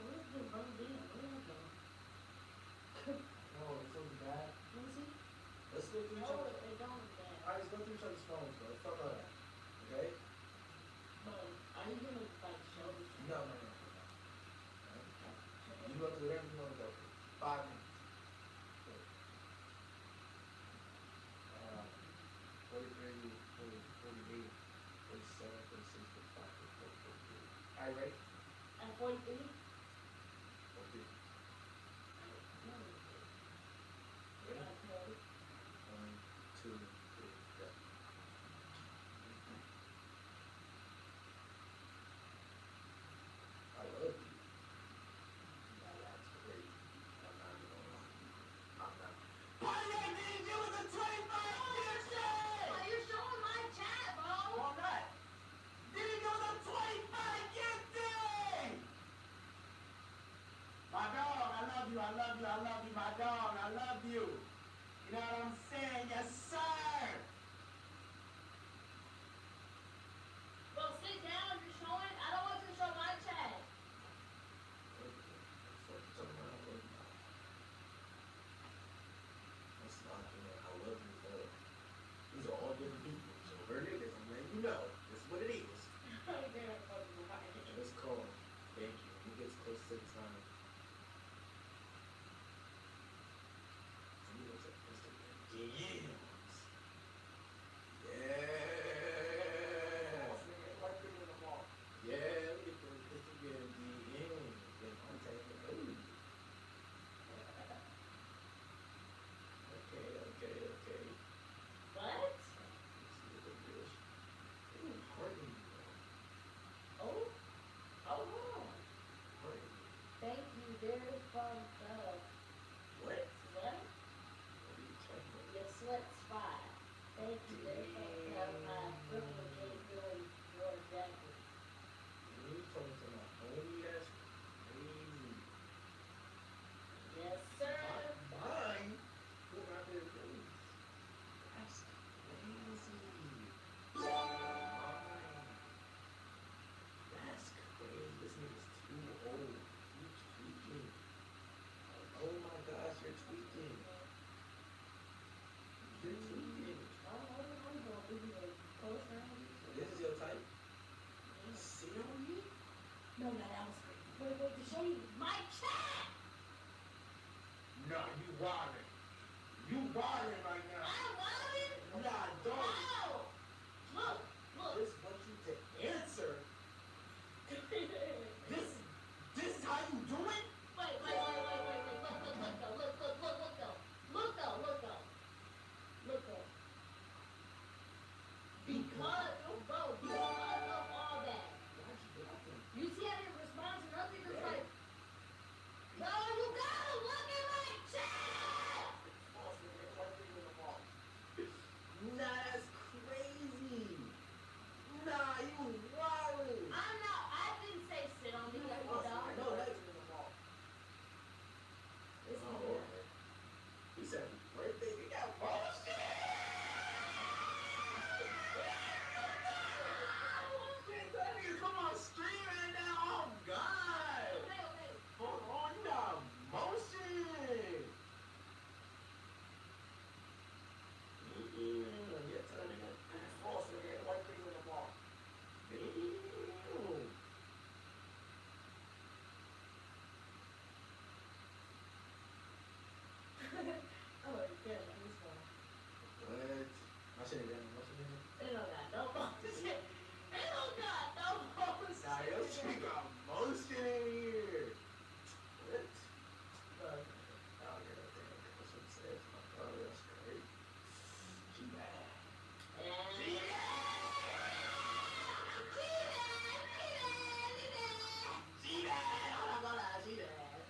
run in? Where is it? No, it's so bad. Let me see. Let's go through each No, other. it don't look bad. Alright, let's go through each other's phones, bro. Fuck all that. Okay? But are you gonna like show me? No. You go through whatever you want to go through. 5 minutes. 43, 48, 47, 46, 45, 44, 48. Alright, ready? At 43? Okay. No. Ready? Okay. 1, 2, 3, go. I love you. Now that's great. I'm not gonna lie. I'm not. Pontiac didn't do it the 25 years yet! But you're showing my chat, bro! No, I'm not. Didn't do the 25 year thing! My dog, I love you, my dog, I love you. You know what I'm saying? Yes, sir! Bro, sit down. You're showing. I don't want you to show my chat. you know. That's what it is. It's cold. Thank you. When it gets close to the time. You look at Instagram DMs. Yeah. Yeah, look at the Instagram DMs. And I'm taking ooh. Okay. What? Ooh, hurting. Oh? Oh, no. Thank you. Very fun stuff. What? What? What are you talking about? Your sweat spot. Thank you. Very fun stuff. My privilege ain't doing your jacket. You talking to my homie? That's crazy. Yes, sir. Mine? What my big dude? That's crazy. Mine. That's crazy. This nigga's too old. He's tweaking. Oh my gosh, you're tweaking. You're tweaking. This is your type? Sit on me? No, that was crazy. Wait, to show you my chat. Nah, you wildin'. You wildin' right now. I'm wildin'? Nah, don't. No. Look. This wants you to answer. This is how you do it? Wait. Look though. Because of all that. You see how they respond to nothing? It's like, no, you gotta look at my chat. Nah, that's crazy. Nah, you wildin'. I'm not. I didn't say sit on me like a dog. No, that's It's oh, he said birthday. We got bullshit. Come on, stream right now. Oh God. Okay. Hold on, you got motion. Yeah, tell me that. False nigga, white people in the ball. Damn. I'm already feeling like this one. What? I should have done motion in it. They don't got no bullshit. They don't got no bullshit. Nah, your shit got motion in here. What? Oh, yeah, damn. That's what it says. Oh, that's crazy. She mad. She mad. I'm not gonna lie, she mad.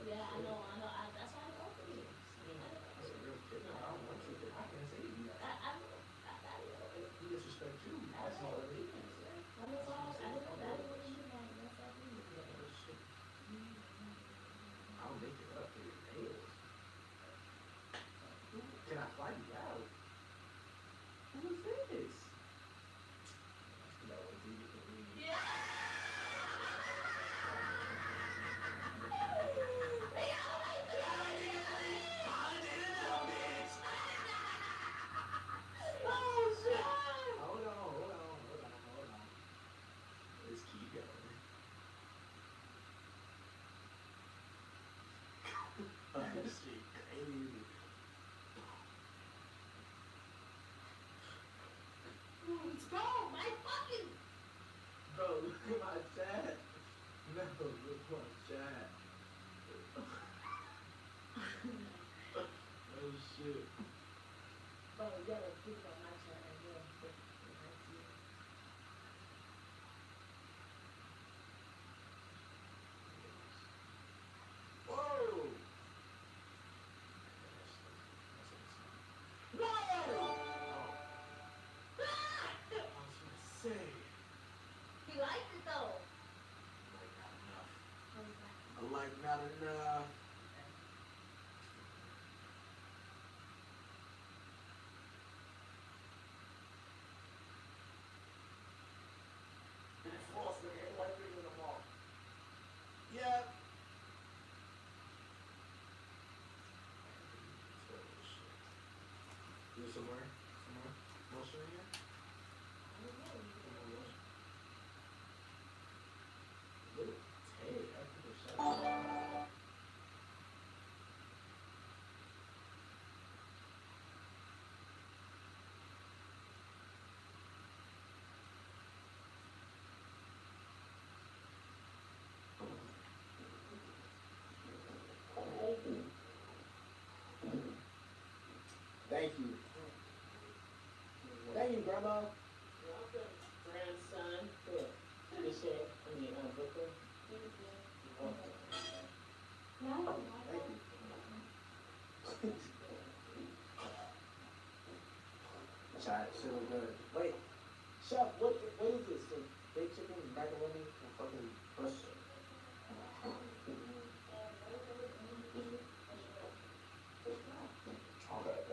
Yeah, I know. That's why I go for you. I know. He disrespect you. That's all it is. I didn't want to do that. That's all it is. I'll make it up for your nails. Can I fly you out? Who is this? No, Yeah. Oh shit! Hold on. Let's keep going. This shit crazy. Let's go. My fucking. Bro, look at my chat. No, look at my chat. Oh shit. Bro, you gotta pick up my chat and then Whoa! Whoa! Say, He liked it though. I'm like not enough. Thank you. Thank you, Grandma. Grandson. Here. See the shit. I mean, Brooklyn. No. Thank you. Shot, so good. Wait, chef, what is this? So baked chicken, macaroni, and fucking fresh. Oh, that.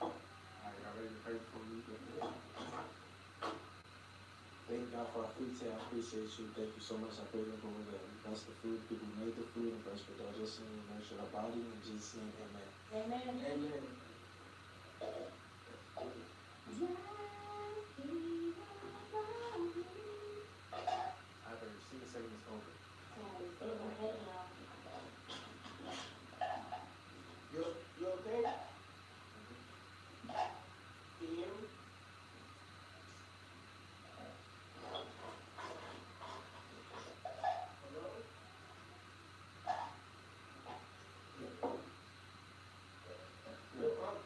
Alright, y'all ready to pray before we get there? Thank God for our food today. I appreciate you. Thank you so much. I pray that Lord that we bless the food, people who made the food, and bless the digestion and nurture our body. In Jesus' name, amen. Amen. Amen. I better see the segment's over. You okay? Can you hear me?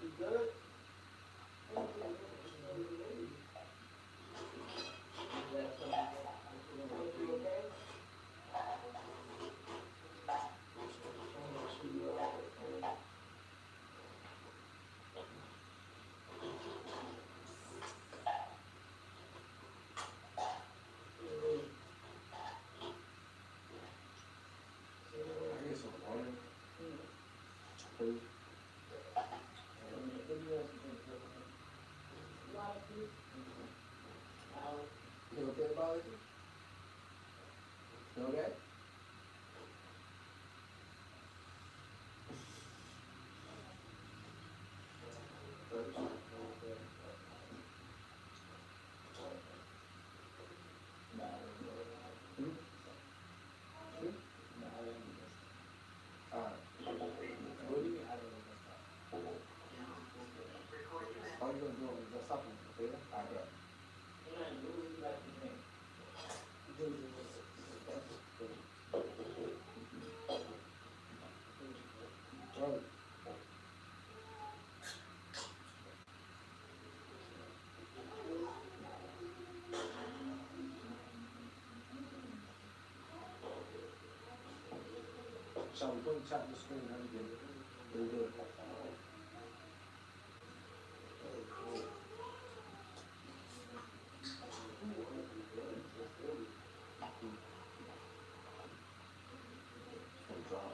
You good? You okay? I get some water. Please. You okay about it? You okay? What do you mean? I don't know what's up. All you're gonna do is just stop him, okay? I bet. Right. Shall we put the chat on the screen? How do you get it? Very good. Drop.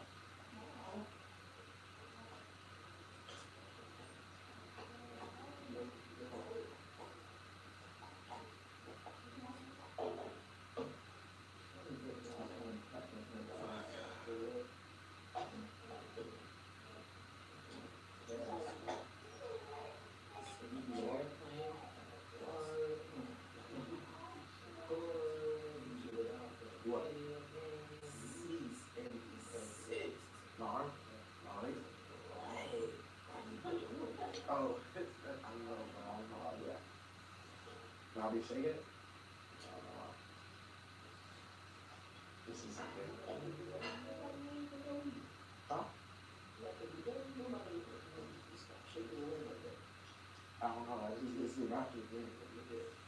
What? Nine? Nine? Oh, I don't know, bro. I don't know. Yeah. Now be shaking it? This is okay. Huh? I don't know. It's the Raptors game.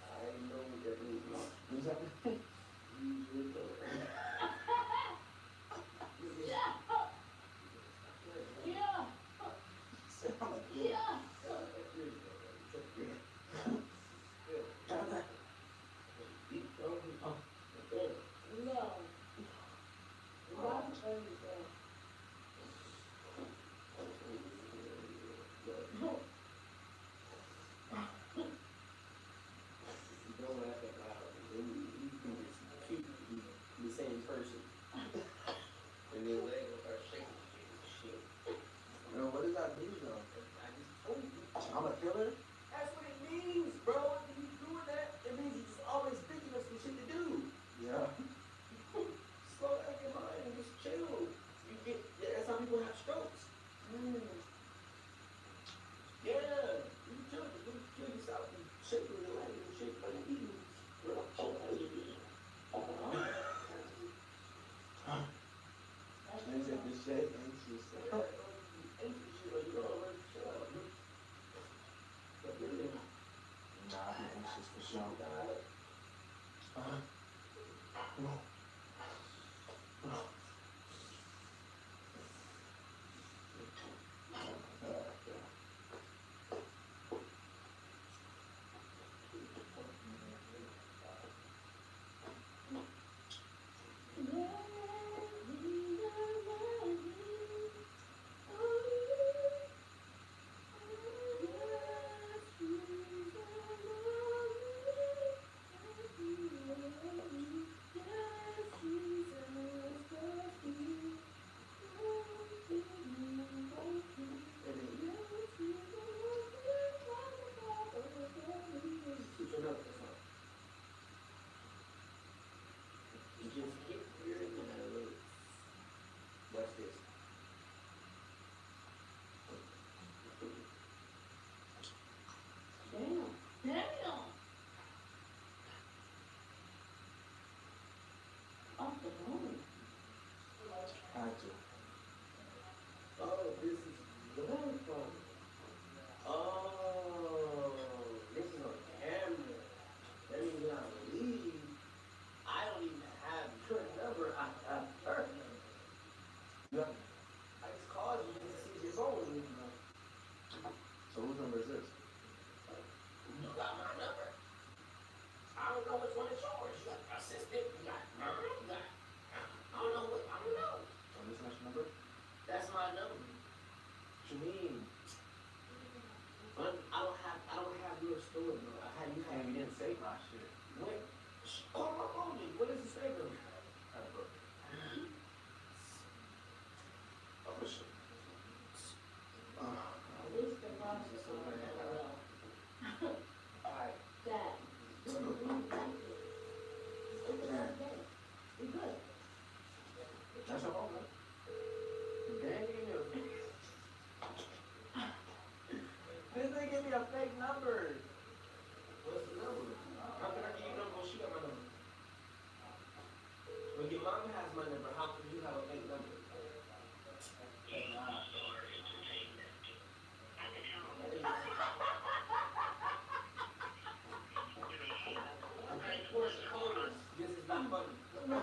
I didn't know what that means. What's that? The same person. And then leg will start shaking. Shit. Bro, what does that mean though? I just told you. I'm a killer? That's what it means, bro. If you doing that, it means you're just always thinking of some shit to do. Yeah. Slow down your mind and just chill. That's how people have strokes. Yeah. You chill yourself and shake your leg and shake like you. Sean died. Oh, this is very fun. Oh, this is on camera. That means when I leave, I don't even have your number. I have her number. I just called you just to see if your phone was ringing. So whose number is this? You got my number. I don't know which one is yours. You got assistant. You got mine. You got. I don't know what. I don't know. So this is your number? That's my number. What you mean? I don't have your story, bro. I had you have. And you didn't save my shit. What? Call my phone. What is the statement? Alright, bro. Oh, shit. Alright. Dad. We good. That's your phone, man. This nigga gave me a fake number. What's the number? How can I give you a number when she got my number? When your mom has my number, how can you have a fake number? Okay, Portia, call us. This is not funny. No.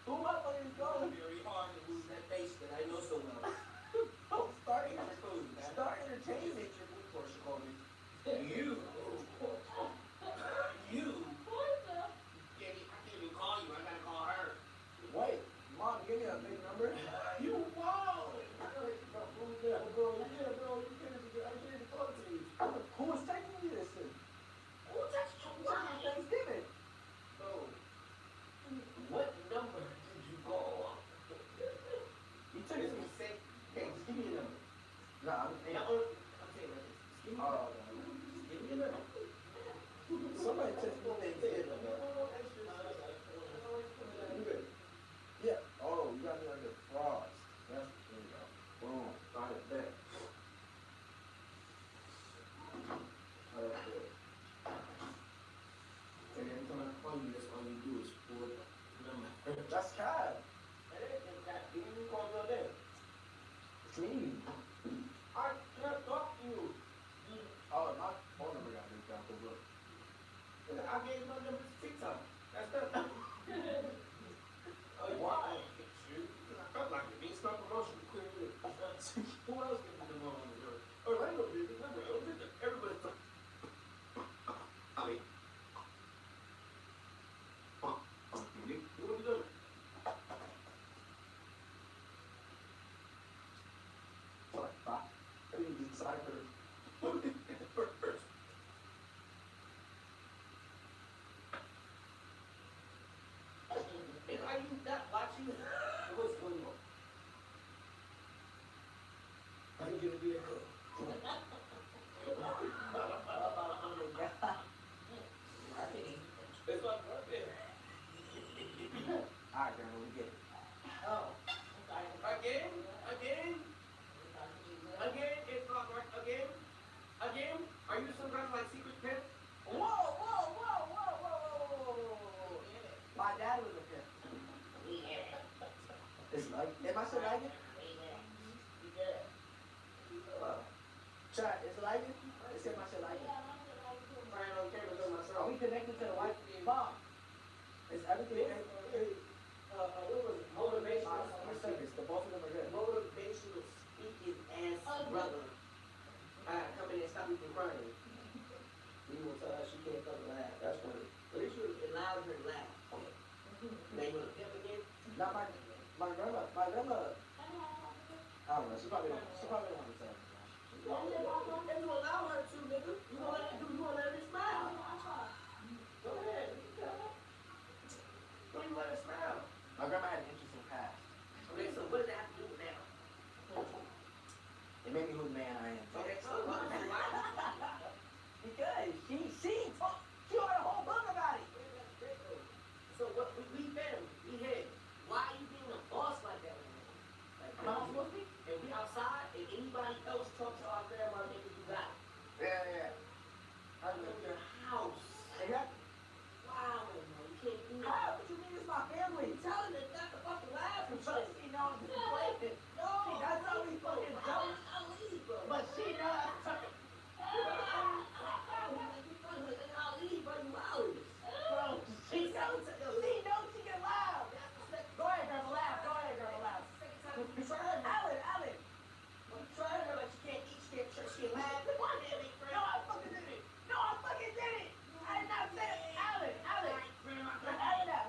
Who am I fucking calling? Very hard to lose that face that I know so well. Start entertainment. Portia, call me. You. I can't even call you. I gotta call her. Wait, Mom, give me a big number. You whoa! Bro, you can't talk to me. Who was texting me this shit? Who texted you? Thanksgiving. Bro, what number did you call? You took it to me. Say, hey, just give me a number. Nah, I'm saying like this. Just give me a number. Just give me a number. Somebody text me Thanksgiving. Yeah. Oh, you got me under frost. That's there you go. Boom. Got it there. Alright, good. And every time I call you, that's all you do is pull the number. That's Cab. You didn't call me on there. What you mean? I can't talk to you. Oh, my phone number got moved down. Cause look. I gave my number to TikTok. That's that. Oh, why? Because I felt like it. Being stop promotion to clear it. Who else can do the wrong on the road? Orlando did the number. Everybody's talking. I mean, what are we doing? Like, bye. I didn't decipher. First. crying. You gonna tell her she can't fucking laugh. That's funny. But it should allow her to laugh. They gonna pimp again? Now my grandma, I don't know, she probably don't want to tell me. If you allow her to, nigga, you gonna let her do, you gonna let her smile. Go ahead. Don't you let her smile? My grandma had an interesting past. Okay, so what does that have to do with now? It made me who the man I am. Okay, so why? Because she wrote a whole book about it. So what we family, we had. Why are you being a boss like that? Like, Am I not supposed to be? and we outside, and anybody else talk to our grandma, nigga, you got it. Yeah. I know your house. Exactly. Wow, man, you can't do How? that. What you mean it's my family? Tell her that not to fucking laugh and But shit. she knows it's playing. No, See, that's how we fucking joke. I'll leave, bro. But she knows. I'll leave, bro. You out. Bro, she knows she can laugh. Go ahead, grandma, laugh. Go ahead, grandma, laugh. You try her, Alan. You try her like she can't eat, she can't she laugh. Why did it, No, I fucking did it. I did not say it. Alan. Alan out.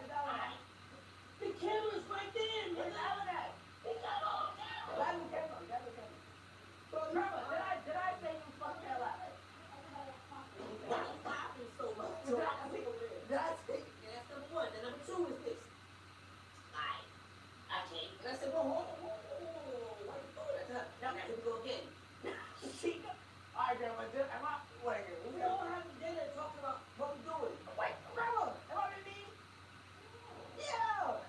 The camera's right there, It's nigga. Alan out. Grab the camera. Bro, you Grandma, did I say you fucking hell out? why you laughing so much? Did I say? Yeah, that's number one. And number two is this. Okay. And I said, whoa. Why you doing that? Now, here we go again. All right, grandma, am I? Wait, We all have dinner talking about what we doing. wait, grandma, am I with me? Yeah.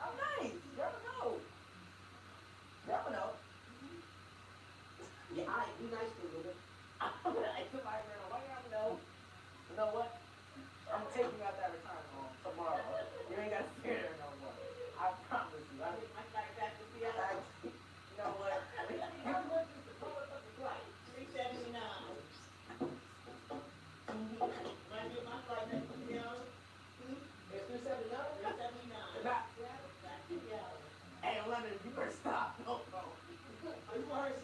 I'm nice. Grandma, no. Grandma, no. Yeah, all right, be nice to me, nigga. I took my grandma. Why grandma, no? You know what? I'm taking you out that retirement home tomorrow. You ain't got to stay there no more. I promise you. I got back to see how. You know what? How much is the motherfucking flight? $379. When I get my flight back to the hour, It's $379? $379. Not. Back to the hour. Hey, London, you better stop. No, no. Are you alright?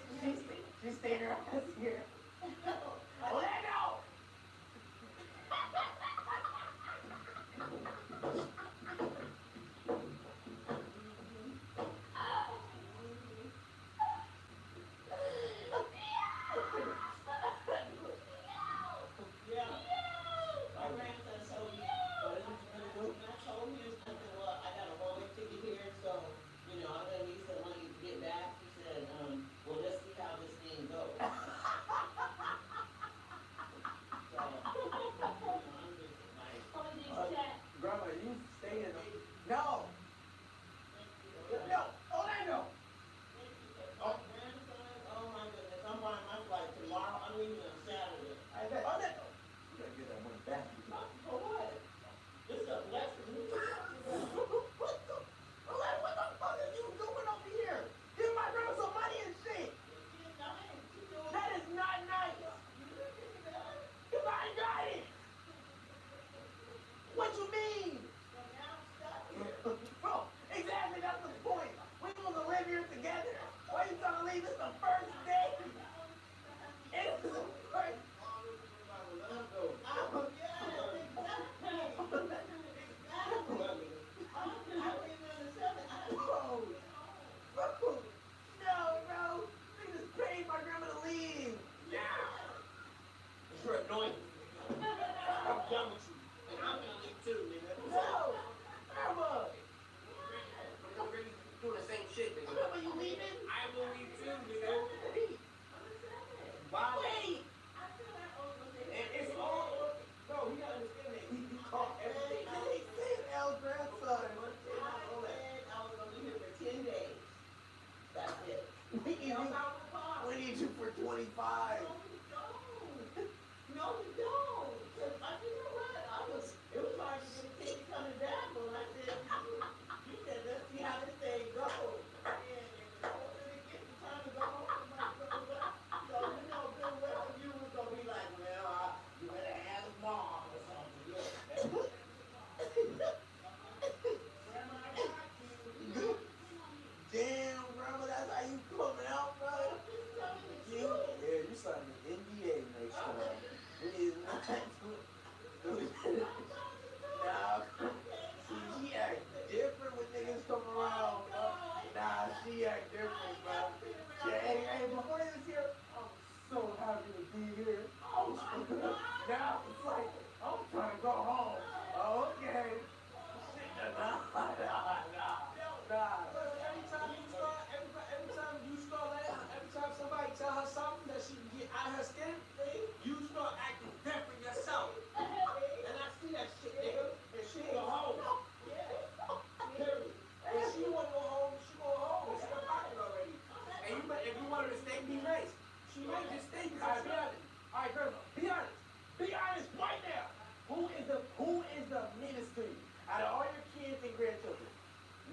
She's staying her ass here. Orlando!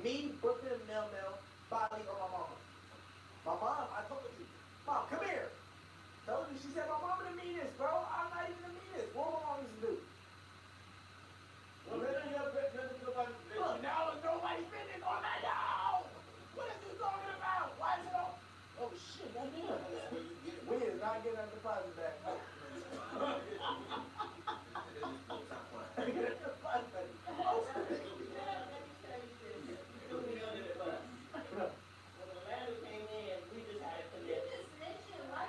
Me, Brooklyn, Mel, Bobby, or my mama. My mom, I told you. Mom, come here. Told you, she said, my mama the meanest, bro. I'm not even the meanest. What my mom used to do? Well, look, now nobody's business on that now. What is you talking about? Why is it all? Oh shit, that we is not getting our deposit back. When the landlord came in, we just had to connect. Snitching, why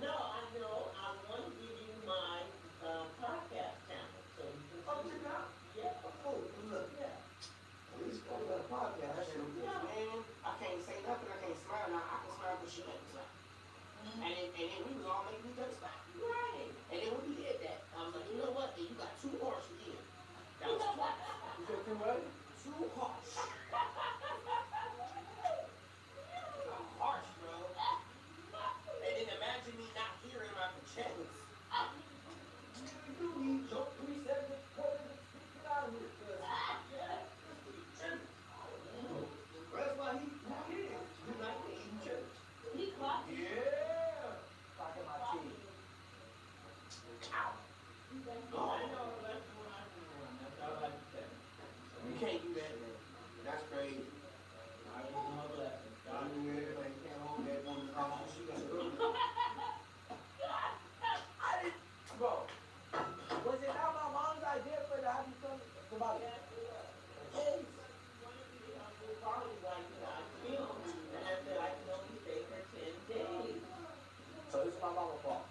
No, I know. I want to give you my podcast channel. So you can Oh, check it out. Yeah. Oh, look. Yeah. At least I got a podcast. Yeah, man. I can't say nothing. I can't smile. Now I can smile, but she can't smile. And then we was all making each other smile. Right. And then when we did that, I was like, you know what? And you got 2 horses here. That was twice. You said 2 what? 2 horses. Harsh, bro. And then imagine me not hearing my chance. You need your 3 seconds. Get out of here. That's why he is. You like me, you church. He clocked you. Yeah. Talking my team. Ow. Oh, I know. That's what I do. That's how I like to say. You can't do that, man. That's crazy. I ain't doing my blessing. God, everybody can't hold that woman's arm. She got to I didn't. Bro. Was it not my mom's idea for the happy son? Somebody. Yes. Probably like, I feel. And I said, I can only stay for 10 days. So this is my mama's fault.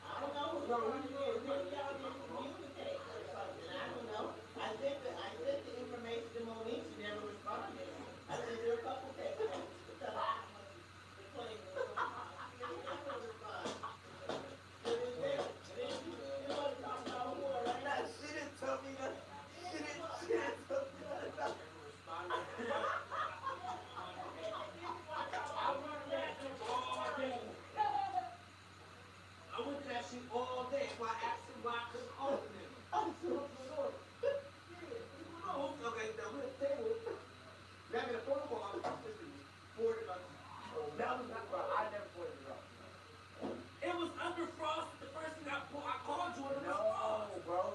I don't know. No, maybe y'all didn't communicate or something. I don't know. I sent the information to Monique. She never responded. I sent her a couple text messages to tell her the claim was on. She never responded. But it's there. And then you know what I'm talking about more, right? Nah, she didn't tell me that. She didn't tell me that. I went to that shit all day. So I asked him why I couldn't open it. I'm so sorry. Oh, okay, now we're at the table. Now in a phone call, I was just forwarded on. That was not, bro. I never pointed it out. It was under Frost. The first thing I called you on. No, bro.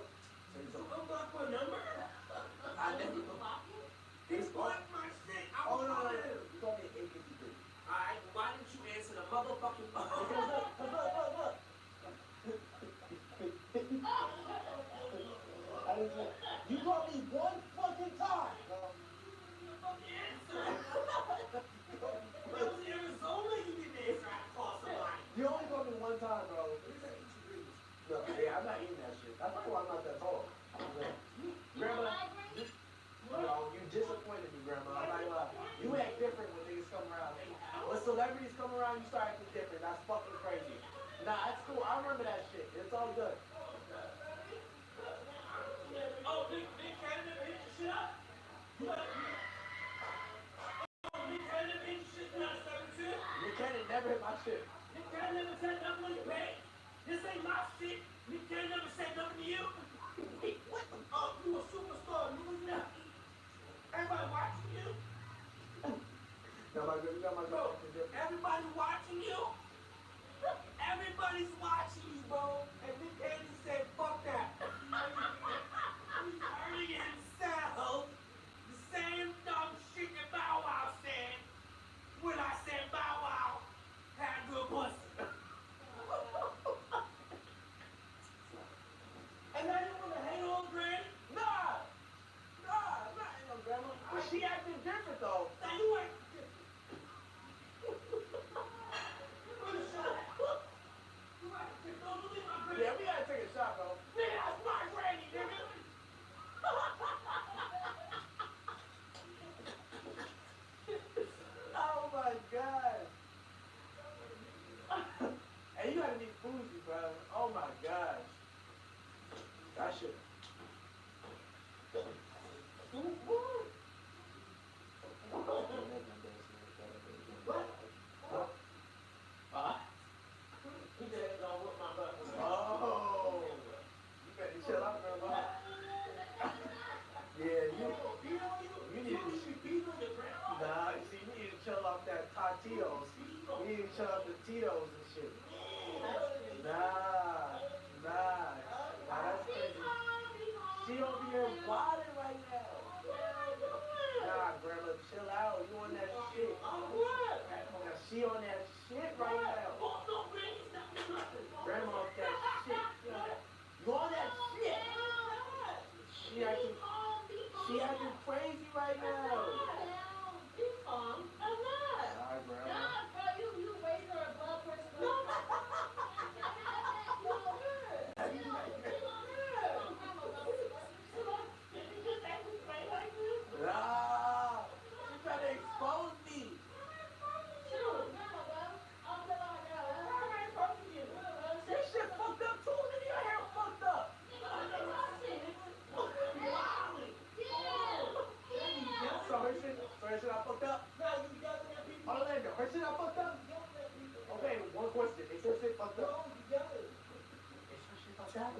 So I'm not for a number. I never blocked you. He's blocked my shit. I Oh, was no, no, calling no. him. You told me 853. Alright, why didn't you answer the motherfucking phone? Because look. I didn't say, you called me one fucking time. Fucking answer. It was Arizona. You didn't answer. I called somebody. You only called me one time, bro. No, yeah, I'm not eating that shit. That's probably why I'm not that tall. Grandma, you disappointed me, Grandma. I'm not gonna lie. You act different when niggas come around. When celebrities come around, you start acting different. That's fucking crazy. Nah, that's cool. I remember that shit. It's all good. Oh, Nick Cannon picked your shit up? Oh, Nick Cannon picked your shit not 72? Nick Cannon never hit my shit. Nick Cannon never said nothing when you paid? This ain't my shit. Nick Cannon never said nothing to you? What? Oh, you a superstar. You was not. Everybody watching you? Now my good, Bro, everybody watching you? Everybody's watching you, bro. And Nick Cannon said, fuck that. He's hurting himself. The same dumb shit that Bow Wow said when I said Bow Wow had good pussy. And now you wanna hate on Granny? Nah, I'm not in on Grandma. But she acting different though. Now you ain't.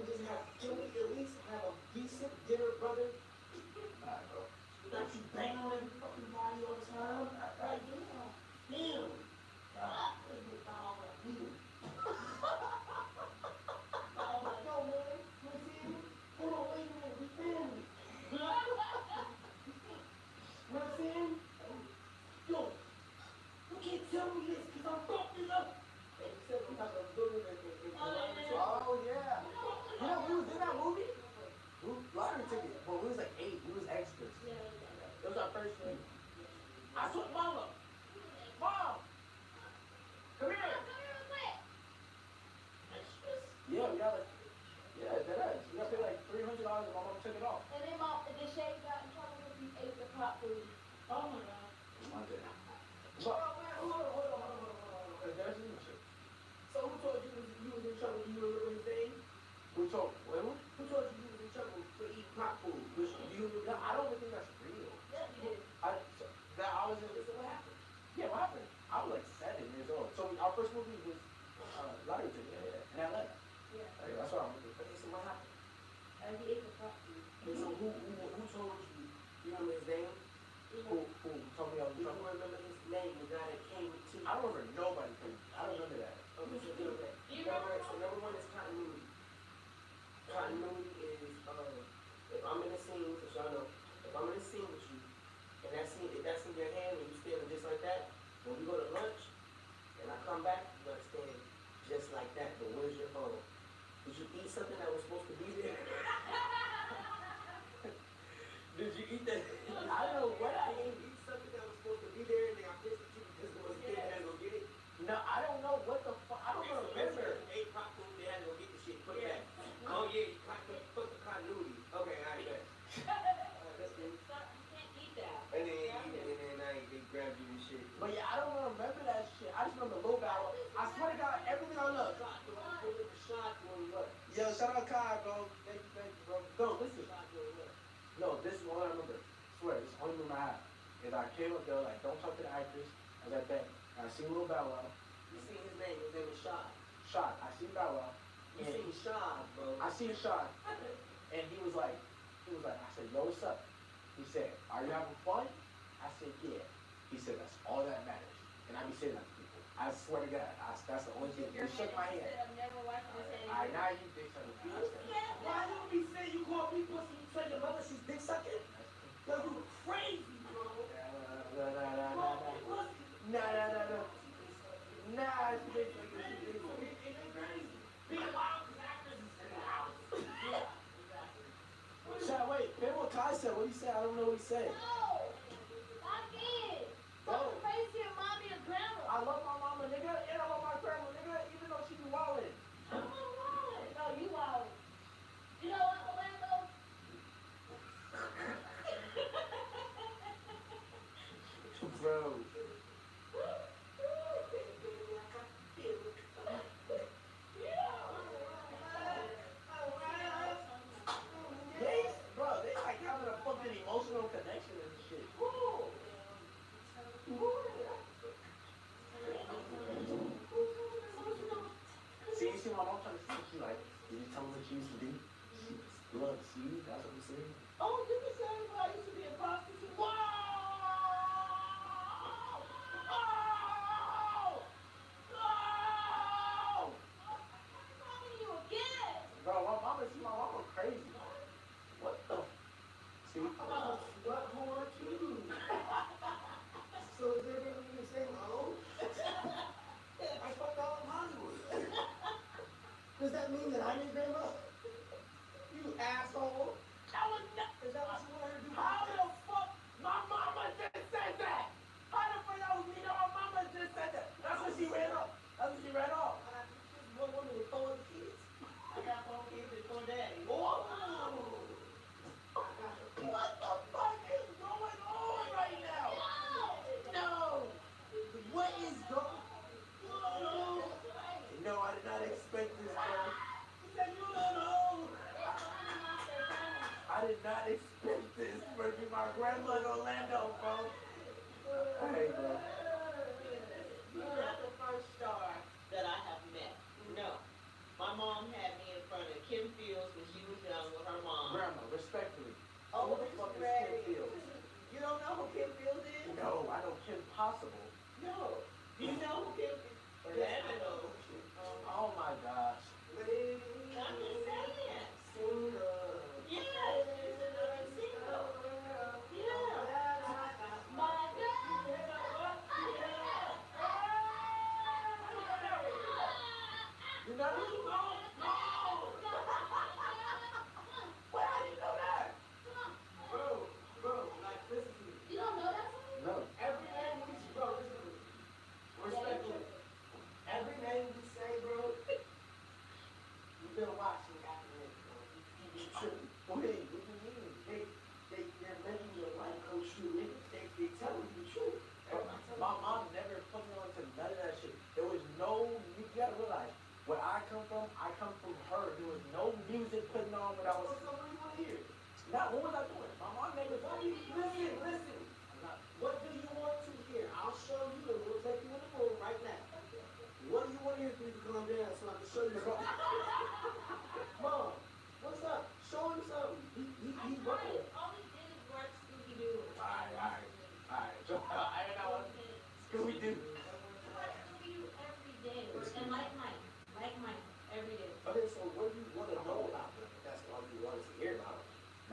we just have, can we at least have a decent dinner, brother? Alright, bro. Not you bang on every fucking body all the time. Like, damn. Yo, man, you see me? Hold on, wait a minute, we family. You know what I'm saying? Yo, you can't tell me this because I'm fucked it up. Except we have a good Oh, yeah. You know, we was in that movie. Lottery ticket. Well, we was like 8. We was extras. It was our first thing. I took Mama. Mom! Come here! Yeah, we got like, yeah, that is. We got to pay like $300 and my mom took it off. And then the Shay got in trouble because he ate the pot food. Oh my God. My day. Hold on. There's new shit. So who told you you was in trouble when you were little thing? Who told? Wait, what? Who told you was in trouble for eating pot food? No, I don't think that's real. Yeah, you did. I was in. So what happened? Yeah, what happened? I was like 7 years old. So our first movie was Lottery Ticket in Atlanta. Yeah. Okay, that's what I remember. Okay, so what happened? He ate the pot food. And so who told you? You remember his name? Who told me I was in You trouble? remember his name? The guy that came to. I don't remember nobody. I don't remember that. Okay, so do that. So number one is continuity. Continuity is if I'm in a scene, so y'all know, if I'm in a scene with you, and that scene, if that's in your hand and you standing just like that, when we go to lunch, and I come back, you understand just like that. But where's your phone? Did you eat something that was supposed to be there? Did you eat that? I don't know what I ate. Eat something that was supposed to be there, and then I missed it because it was there. They had to go get it. No, I don't know what the fuck. I don't remember. Ate pop food. They had to go get the shit. Put it back. Oh yeah, put the continuity. Okay, I bet. That's good. You can't eat that. And then they grabbed you and shit. But yeah, I don't remember that shit. I just remember Lil Bow Wow. I swear to God, everything I love. Yo, shout out Kai, bro. Thank you, bro. No, listen. No, this is all I remember. I swear, this is the only room I have. Is I came up there, like, don't talk to the actress. I was like that. And I seen Lil Bow Wow. You seen his name? His name was Shad. Shot. I seen Bow Wow. You seen Shad, bro? I seen Shot. And he was like, I said, yo, what's up? He said, are you having fun? I said, yeah. He said, that's all that matters. And I be saying that to people. I swear to God, that's the only thing. He shook my hand. I've never watched this Alright, now you dick sucking. Why you be saying you call me pussy? You tell your mother she's dick sucking? Yo, you crazy, bro. Nah, it's dick sucking. Being wild because actors is in the house. Shut wait, hear what Kai said. What he said? I don't know what he said. No! I did! Don't praise your mommy and grandma. I love my mama, nigga, and I love my grandma, nigga, even though she be wildin'. I'm not wildin'. No, you wildin'. You know what, Orlando? Bro. They like having a fucking emotional connection and shit. See, you see my mom trying to say, she like, did you tell me what she used to do? Look, see, that's what I'm saying. Oh, you can say I used to be a prostitute. Whoa! Bro, my mama, see my mama crazy. What the? See? What more too? So is there gonna be the same home? I fucked all in Hollywood. Does that mean that I didn't grandma? You asshole. That was not. Is that what you want her to do? How the fuck? My mama just said that. How the fuck that was me? No, my mama just said that. That's when she ran off. That's when she ran off. One woman with 4 other kids. I got 4 kids and 4 daddies. Whoa! What the fuck is going on right now? No! What is going on? No, I did not expect this, bro. I did not expect this, bro. My grandma in Orlando, bro. Hey, bro. You're not the first star that I have met. No. My mom had me in front of Kim Fields You know this? No! Why how do you know that? Bro, like, listen to me. You don't know that song? No. Every name we say, bro, listen to me. Respectfully. Every name we say, bro, you've been watching after this, bro. You tripping. Wait, what do you mean? They're making your life come true, nigga. They telling you the truth. My mom never put me on to none of that shit. There was no, you gotta realize, where I come from her. There was no music putting on when I was. What do you want to hear? Not, what was I doing? My mom never told me. Listen. What do you want to hear? I'll show you and we'll take you in the room right now. What do you want to hear for you to calm down so I can show you something? Mom, what's up? Show him something. He's working. All he did is watch Scooby-Doo. Alright. So, I don't know what Scooby-Doo. Watch Scooby-Doo every day. And like Mike, every day. Okay, so what do you want to know about them? That's all you wanted to hear about.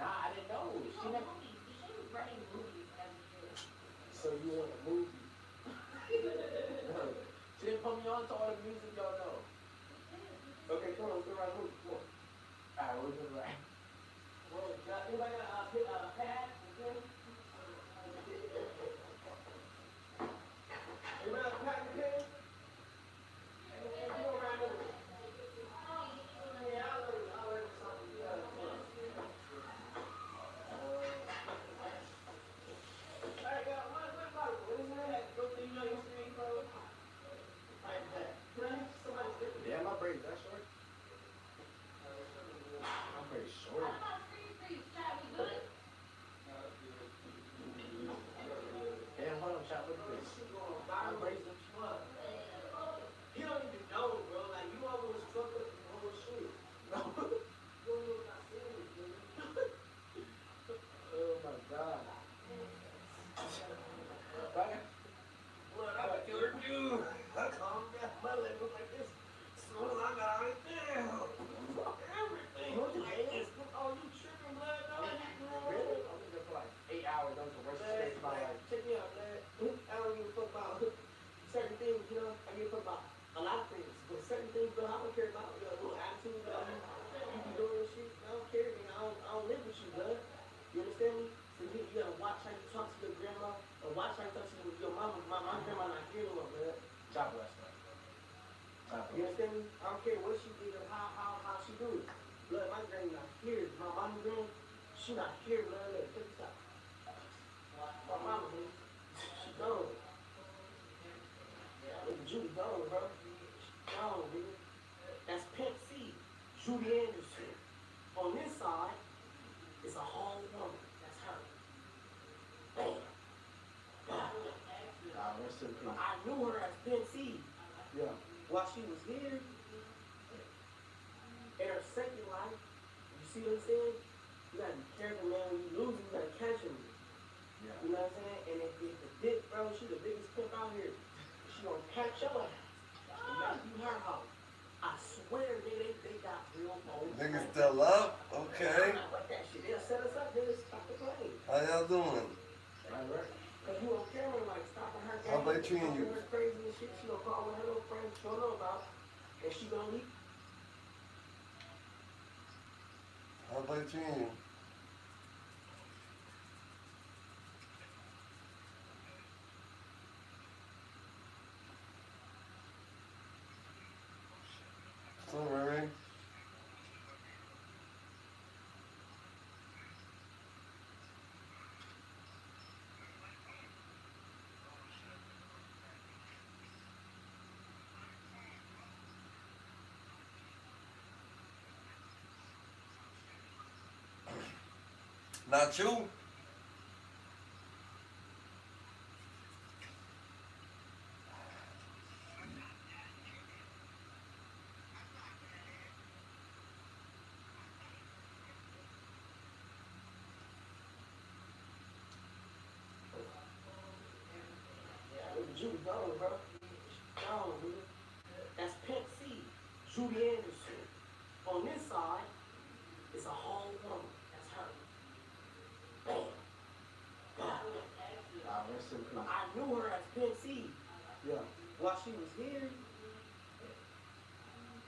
Nah, I didn't know. You She know never. movies. She was writing movies as a kid. So you want a movie? She didn't put me on to all the music y'all know. Okay, come on, let's go right movie. Come on. Alright, we're gonna write. Well, anybody got a pad? Okay? Anybody got a pad and pen? Come on, right movie. Yeah, I'll learn something. Alright, what about it? What is that? Go to your history, bro. Alright, can I hit somebody's different? Yeah, my braids that short. I'm pretty short. What about Free? Chat, we good? Damn, hold on, chat. Look at this. My braids look smart. You don't even know, bro. Like, you almost fucked up the whole shit. You don't know what I'm saying, dude. Oh my god. Right? What I'm a killer dude. Calm down. My leg look like this. As soon as I got it, damn. Everything. Oh, you tripping, blood? No, Really? I was there for like 8 hours. That was the worst experience of my life. Check me out, man. I don't give a fuck about certain things, you know. I give a fuck about a lot of things. But certain things, bro, I don't care about. You know, little attitude, you be doing this shit. I don't care, man. I don't live with you, blood. You understand me? So you gotta watch how you talk to your grandma and watch how you talk to your mama. My grandma not here no more, blood. God bless her. You understand me? I don't care what she did or how she do it. Blood, my granny not here. My mama granny, she not here, blood. Look, check this out. My mama, man, she gone. Look at Judy gone, bro. Gone, nigga. That's Pimp C, Judy Anderson. On this side, it's a whole woman. That's her. Bam. Nah, rest in peace. I knew her as Pimp C. Yeah. While she was here, in her second life, you see what I'm saying? You gotta be careful, man. When you lose, you gotta catch him. Yeah. You know what I'm saying? And if the dick, bro, she the biggest pimp out here. She gonna catch your ass and make you her house. I swear, nigga, they got real phones. Niggas still up? Okay. Like that shit. They'll set us up, they'll stop the plane. How y'all doing? Right. Cause you on camera, like, stopping her. How they treating you? Her crazy and shit. She gonna call one of her little friends she don't know about. And she gonna leave. How they treating you? So, Ray? Not you. Look at Judy gone, bro. Gone, nigga. That's Pimp C, Judy Anderson. On this side, it's a whole woman. That's her. Bam. Nah, rest in peace. I knew her as Pimp C. Yeah. While she was here,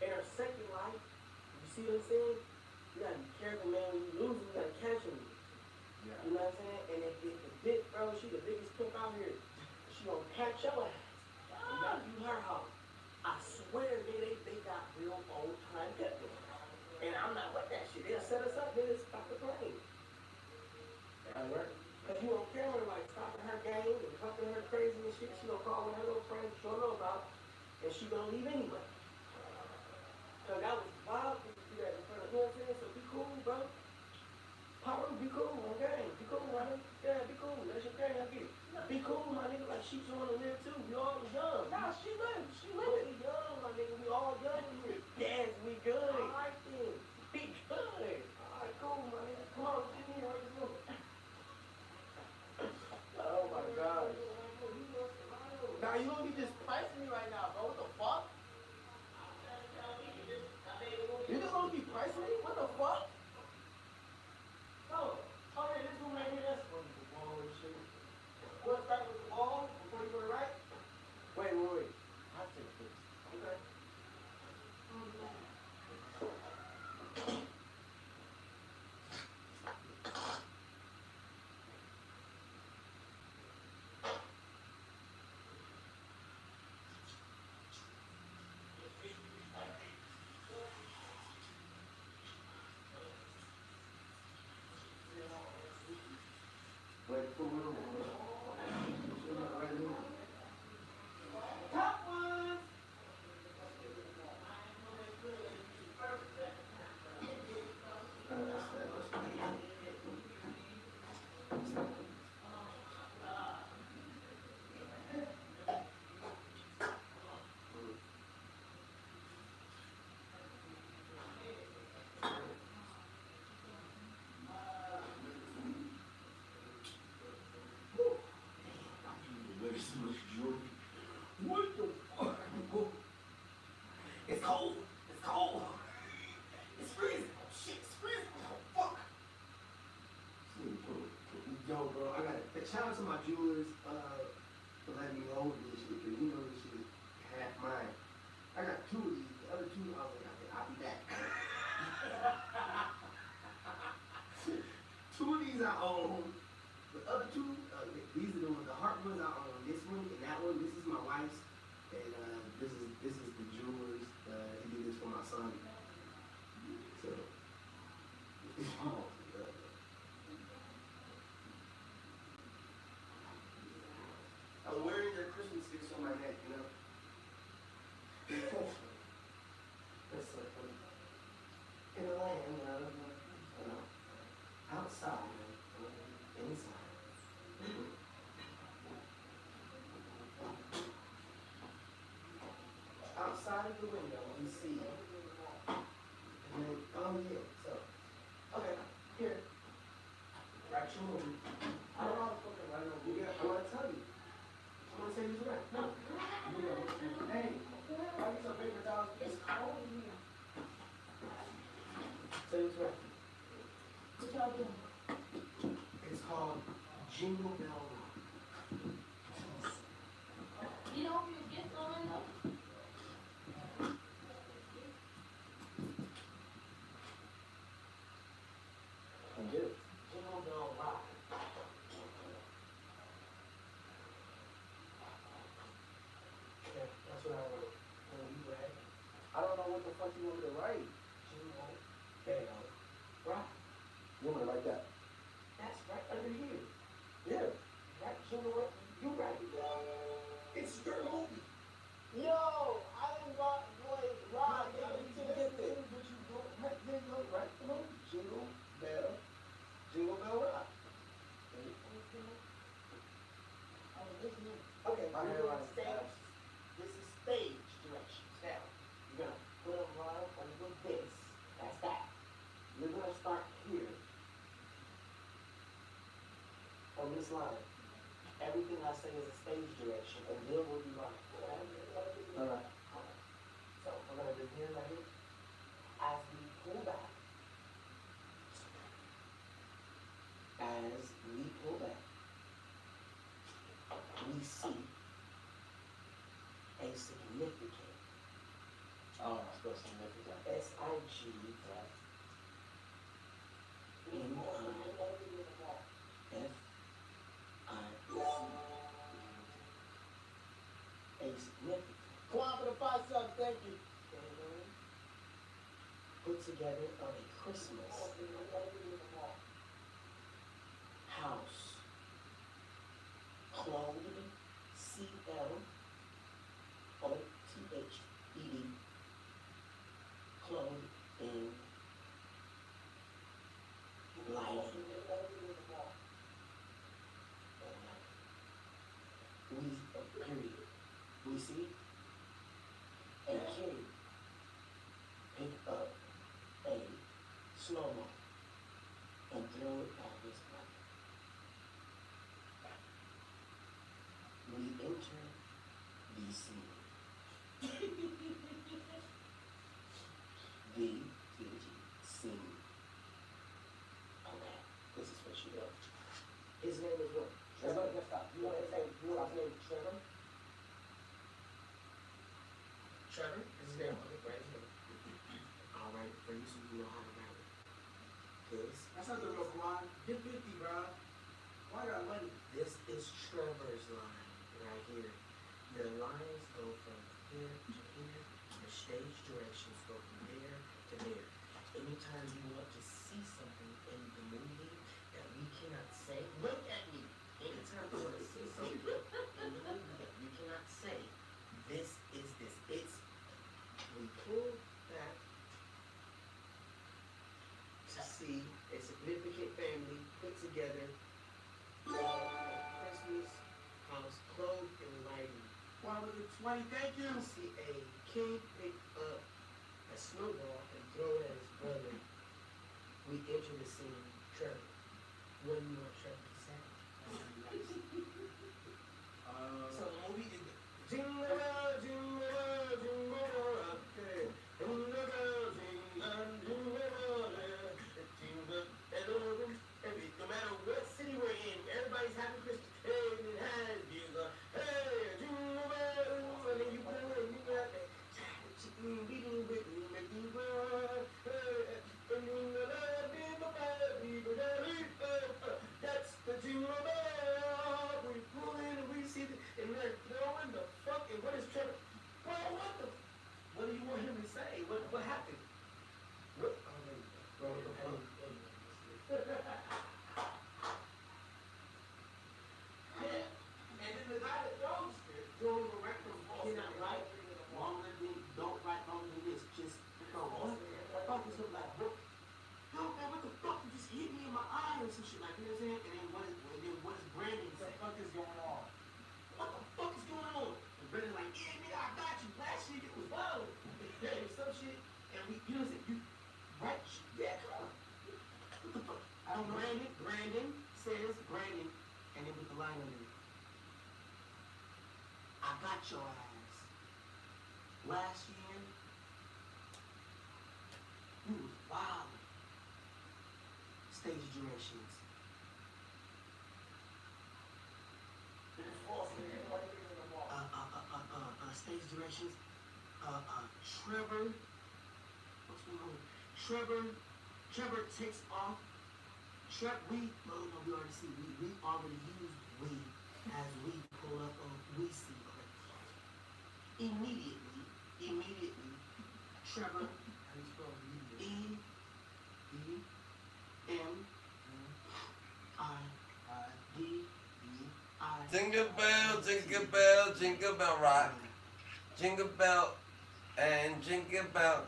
in her see what I'm saying? You gotta be careful, man. When you lose, you gotta catch them. Yeah. You know what I'm saying? And if the bitch, bro, she the biggest pimp out here. She gonna catch your ass. You gotta do her hoe. I swear, they got real old time pepper. And I'm not with that shit. They'll set us up, they'll stop the plane. Alright. Cause you on camera, like, stopping her game and talking her crazy and shit. She gonna call one of her little friends she don't know about, and she gonna leave anyway. So that was wild for you to do that in front of, you know what I'm saying? So be cool, bro. Power, be cool, okay? Be cool, my nigga. Yeah, be cool. That's your thing, I get it. Be cool, my nigga. Like, she trying to live too. We all young. Nah, she live. She live. We young, my nigga. We all young here. Yes, we good. All right, then. Be good. All right, cool, my nigga. Come on, let's get in here. Let's go. Oh my God. Nah, you gonna be just pricing me right now, bro. What the fuck? You just gonna be pricing me? What the fuck? Oh, yeah, this one right here, that's one with the ball and shit. You wanna start with the ball before you go to right? Wait. I'll take this. Okay. Wait for real. Top ones! What the fuck? It's cold. It's cold. It's freezing. Oh, shit, it's freezing. Oh, fuck. Yo, bro, I got a shout out to my jewelers for letting me hold this shit, because you know this shit is half mine. I got two of these. The other two, I was like, I'll be back. Two of these I own. The other two, these are the ones, the heart ones I own. This one and that one, this is my wife's. And this is the jewelers. He did this for my son. So, I was wearing their Christmas sticks on my neck, you know. That's like in the land, you know, outside, inside. Outside of the window, we see, and then, oh yeah, so, okay, here, right your movie. I don't know how to fucking write no movie. I want to tell you. I want to tell you what's right. No. You know, hey, why is your favorite dog? It's cold in here. Tell you what's right. What y'all doing? It's called Jingle Bell Rock. You know, you get on though. And get it. Jingle Bell Rock. Yeah, that's what I wrote. When you read, I don't know what the fuck you want me to write. Jingle Bell Rock. You want me to write that? That's right under here. Yeah. Right, Jingle Rock. You right. It's your movie. Yo, I didn't got boy Rod You got me to get get this. this. What you go, right there, go right the movie. Jingle Bell Rock. Okay, My we're hairline doing is stage. fast. This is stage directions. Now, you're gonna put a line over this. That's that. You're gonna start here. On this line. Everything I say is a stage direction, and then we'll be line. Alright. So we're gonna do here right here. As we pull back. As we pull back. We see a significant Oh, I spelled significant. S-I A significant. Come on for the 5 subs, thank you. Put together on a Christmas house. Clothed, CLOTHED, clothed in lighting. Period. We see a kid pick up a snowball and throw it at his brother. We enter the scene. The scene. Okay, this is what she does. His name is what? Trevor? You want his name? Trevor? Trevor? Is his name? Okay, right here. Alright, for you so you know how to rap it. This. That's not the real Kwan. Get 50, bro. Why got money? This is Trevor's line right here. The lines go from here to here. The stage directions go from there to there. Anytime you want to see something in the movie that we cannot say, look at me. Anytime you want to see something in the movie that we cannot say, this is this. It's, we pull back to see a significant family put together Christmas house, clothed in lighting. Wow, look at 20, thank you. See a kid pick up a snowball and throw it at his brother. We enter the scene, Trevor. What do you want Trevor to say? So the movie is Jingle bell, jingle bell, jingle bell, hey. Jingle bell, jingle bell, jingle bell, no matter what city we're in, everybody's having Christmas. Hey, it has jingle, hey, jingle bell, and then you put it, you got that chicken beating with me, making blood, hey, that's the jingle bell. We pull in and we see it, and they're throwing the fucking, what is Trevor? Bro, what the, what do you want him to say? What happened? What? Oh, yeah, and then the guy that throws it, throws a record ball. Cannot write longer than, don't write longer than this, just throw what? I thought this was like, what? Yo, man, what the fuck? You just hit me in my eye or some shit, like, you know what I'm saying? And then what is Brandon say? What the fuck is going on? What the fuck is going on? And Brandon's like, yeah, nigga, I got you. Last shit, it was wild. Yeah, some shit, and we, you know what I'm saying? You, right? Yeah, come on. What the fuck? I don't know. Brandon says, and then with the line under it. I got your ass. Last year, you was wild. Stage durations. Stage durations. Trevor. What's going on? Trevor takes off. We already see. We already used we as we pull up on we see. Immediately, Trevor. How do you spell immediately? E-M-I-D-E-I. Jingle bell, jingle bell, jingle bell rock. Jingle bell and jingle bell.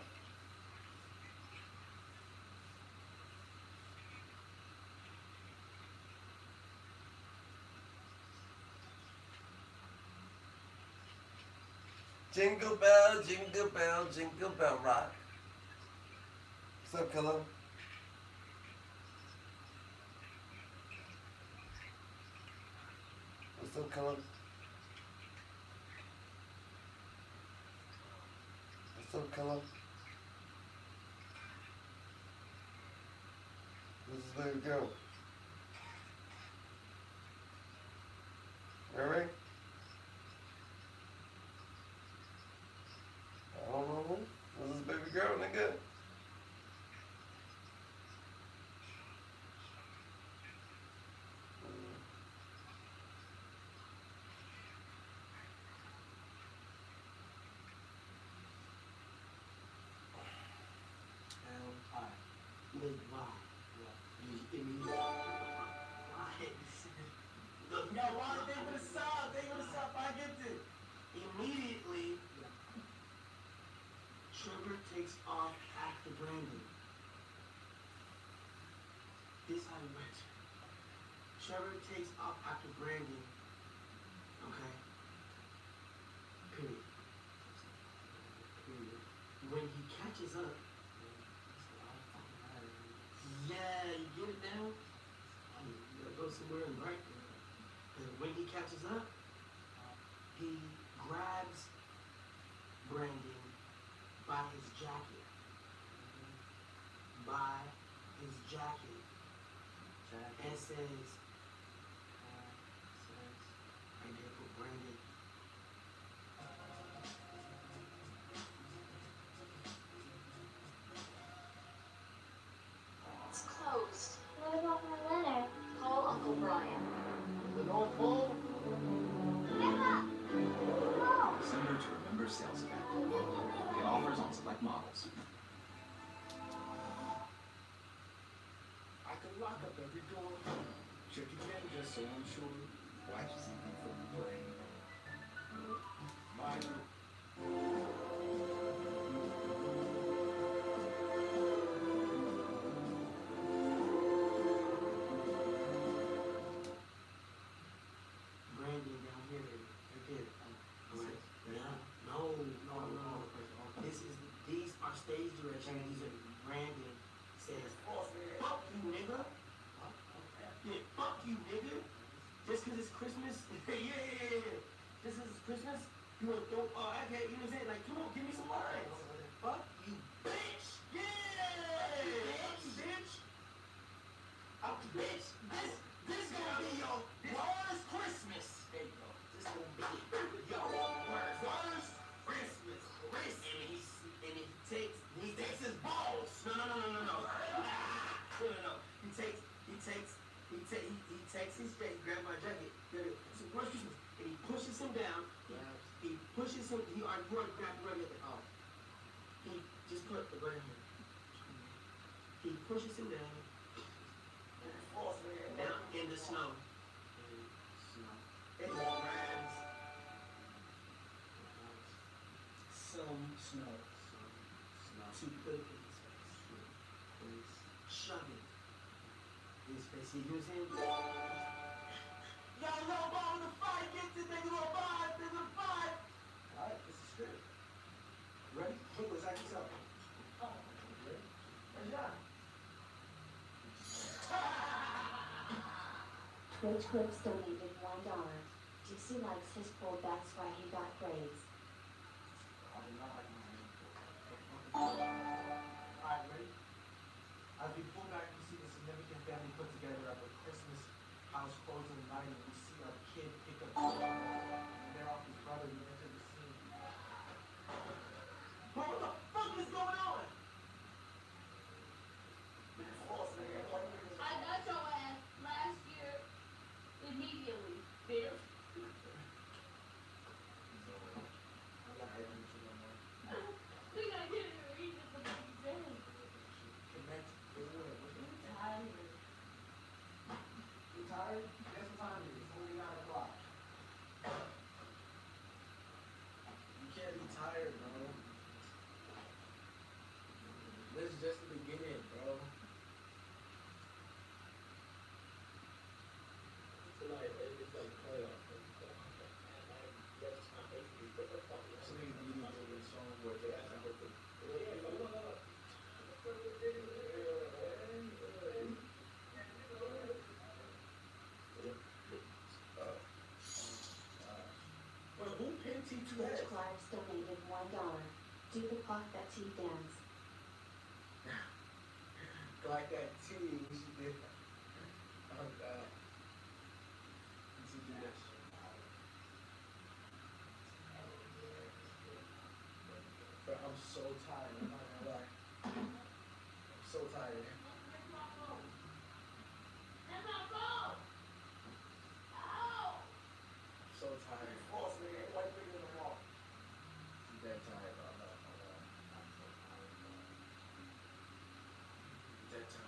Jingle bell, jingle bell, jingle bell rock. What's up, Killer? What's up, Killer? What's up, Killer? This is baby girl. Really? I don't know. This is baby girl, nigga. big why. Immediately. Look, yo, why they would have subbed? They would have subbed. I get it. Immediately, Trevor takes off after Brandon. This how it went. Trevor takes off after Brandon. Okay. Period. Period. When he catches up, yeah, you get it now? You gotta go somewhere and right there. And when he catches up, he grabs Brandon by his jacket. By his jacket. And says, I did put Brandon. It's closed. What about my letter? Call Uncle Brian. The North Pole? Emma! No! Similar to Remember sales event. The offers on select models. I can lock up every door. Check again just so I'm sure. Watch something from the brain. My Brandon down here, right there. Alright. No. These are stage direction. These are Brandon says, fuck you, nigga. Yeah, fuck you, nigga. Just cause it's Christmas. yeah. Just cause it's Christmas, you wanna throw, okay, you know what I'm saying? Like, come on, give me some lines. Fuck you, bitch. Yeah. Fuck you, bitch. Bitch, this gonna be your worst Christmas. There you go. This gonna be your worst Christmas. And he takes his balls. No. He takes his jacket, grabs my jacket. It's a worst Christmas. And he pushes him down. He pushes him. He already grabbed the rug. Oh. He just put the gun here. He pushes him down. Down in the snow. And he grabs some snow. To put it in his face. Shove it in his face. You know what I'm saying? Yo, ball in the fight. Get this nigga to a five. There's a five. Alright, this is good. Ready? Look, let's act this up. Ready? Where's John? Twitch Clips donated $1. GC likes his pull, that's why he got praise. Alright, ready? As we pull back, we see the significant family put together at the Christmas house closing night, and we see our kid pick up and they're off his brother. We enter the scene. Bro, what the fuck is going on? I got your ass last year immediately. There. We gotta get it and read it the next day. Connect. I'm tired. You tired? Guess what time it is? It's only 9 o'clock. You can't be tired, bro. This is just the beginning, bro. Tonight, it's like playoff. So many beauty building songs where they ask about the. Well, who pinned T2 Twitch heads? Clips donated $1. Do the clock that T dance. Like that T, we should do. Oh God. We should do this. But I'm so tired, I'm not gonna lie. I'm so tired. That's my phone. Ow! I'm so tired. I'm dead tired, bro. I'm not gonna lie. I'm so tired. I'm dead tired.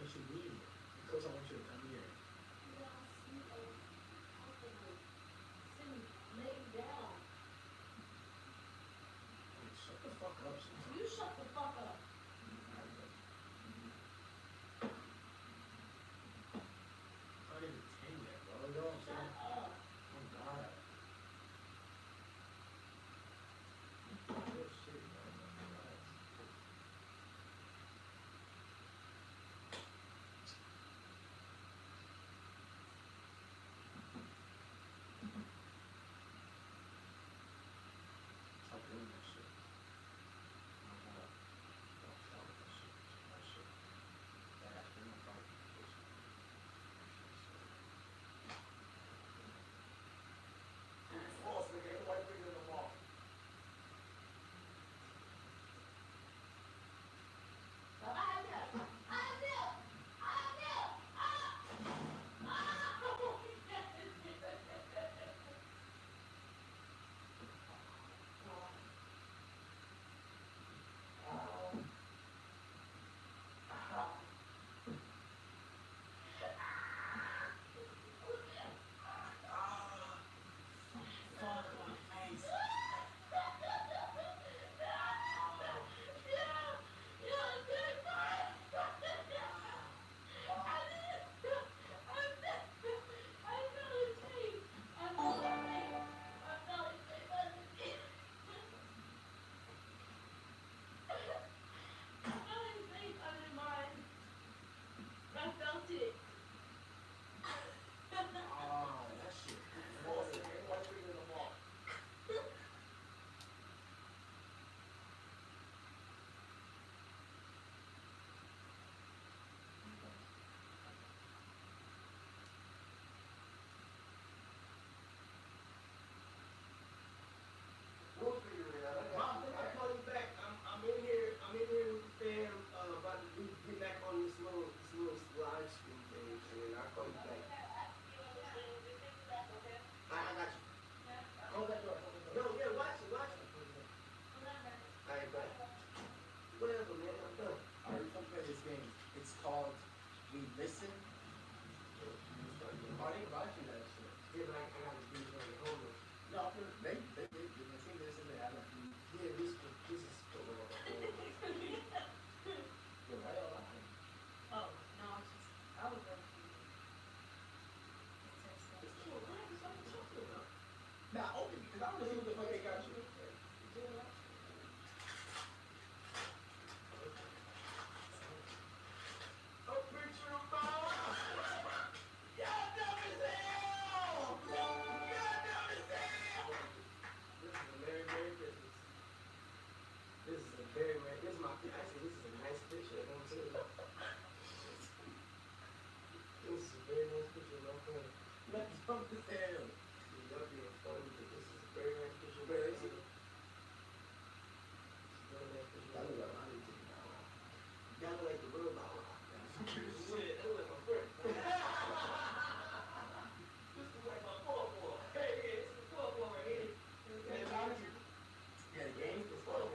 what you need. Because I want you to come here. Shut the fuck up. You shut the fuck up. Not even 10 yet, bro. You know what I'm saying? Shut up. Oh, God. Oh, shit, man. Relax. Stop doing that shit. Oh, God. Don't stop that shit. That shit. That has been a fight. False, nigga. Ain't white bigger than the ball. Mom, I call you back. I'm in here with the fam, about to get back on this little live stream page, and I'll call you back. I got you. Call that door. No, yeah, watch it. Alright, bye. Whatever, man, I'm done. Alright, we play this game. It's called We Listen. Oh, they brought you that shit. Yeah, but I gotta do it on the homework. No, they see this and they have a few. Yeah, this is for the homework. You're right on line. Oh, no, it's just, I was going to Nah, open because I want to see what the fuck they got you. A picture of Bob! Y'all dumb as hell! Y'all dumb as hell! This is a Merry Christmas. This is a very Merry, this is my, actually this is a nice picture, you know what I'm saying? This is a very nice picture, no fun. Let's dumb as hell. Y'all being funny, but this is a very nice picture. Very nice picture. That look like my little thing. Y'all look like the real Bow Wow. Shit, that look like my friend. This is like my poor boy. Hey, yeah, this is the poor boy right here. Yeah, the game is called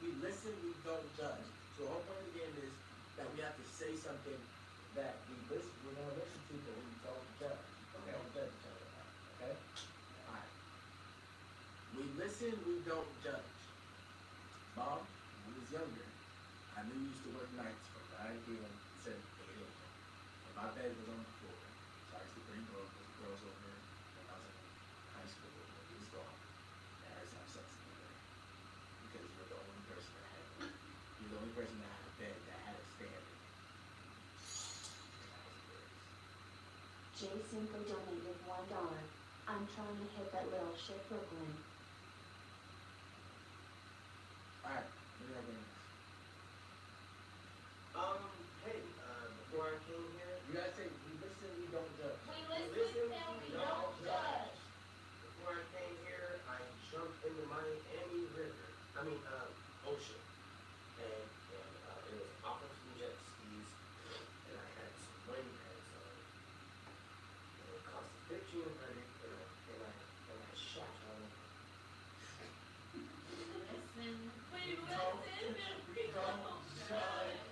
We listen, we don't judge. So the whole point of the game is that we have to say something that we're gonna listen to, but we don't judge. We don't judge each other. Okay? Alright. We listen, we don't judge. Mom, when I was younger, I knew you used to work nights from 9 p.m. to 8 a.m. And my bed was on the floor. So I used to bring girls over when I was in high school. It was gone. And I used to have sex in the bed. Because you're the only person that had a bed that had a standard. Jay Cinco donated $1. I'm trying to hit that little shit Brooklyn. Alright, what do you have? Hey, before I came here, You guys say we listen, we don't judge. We listen and we don't judge. before I came here, I jumped in the Miami River. Ocean. And it was off of some jet skis, and I had some money pads on. And it cost $1,500, and I shot all of them. Listen, we Don't listen and we judge. don't judge.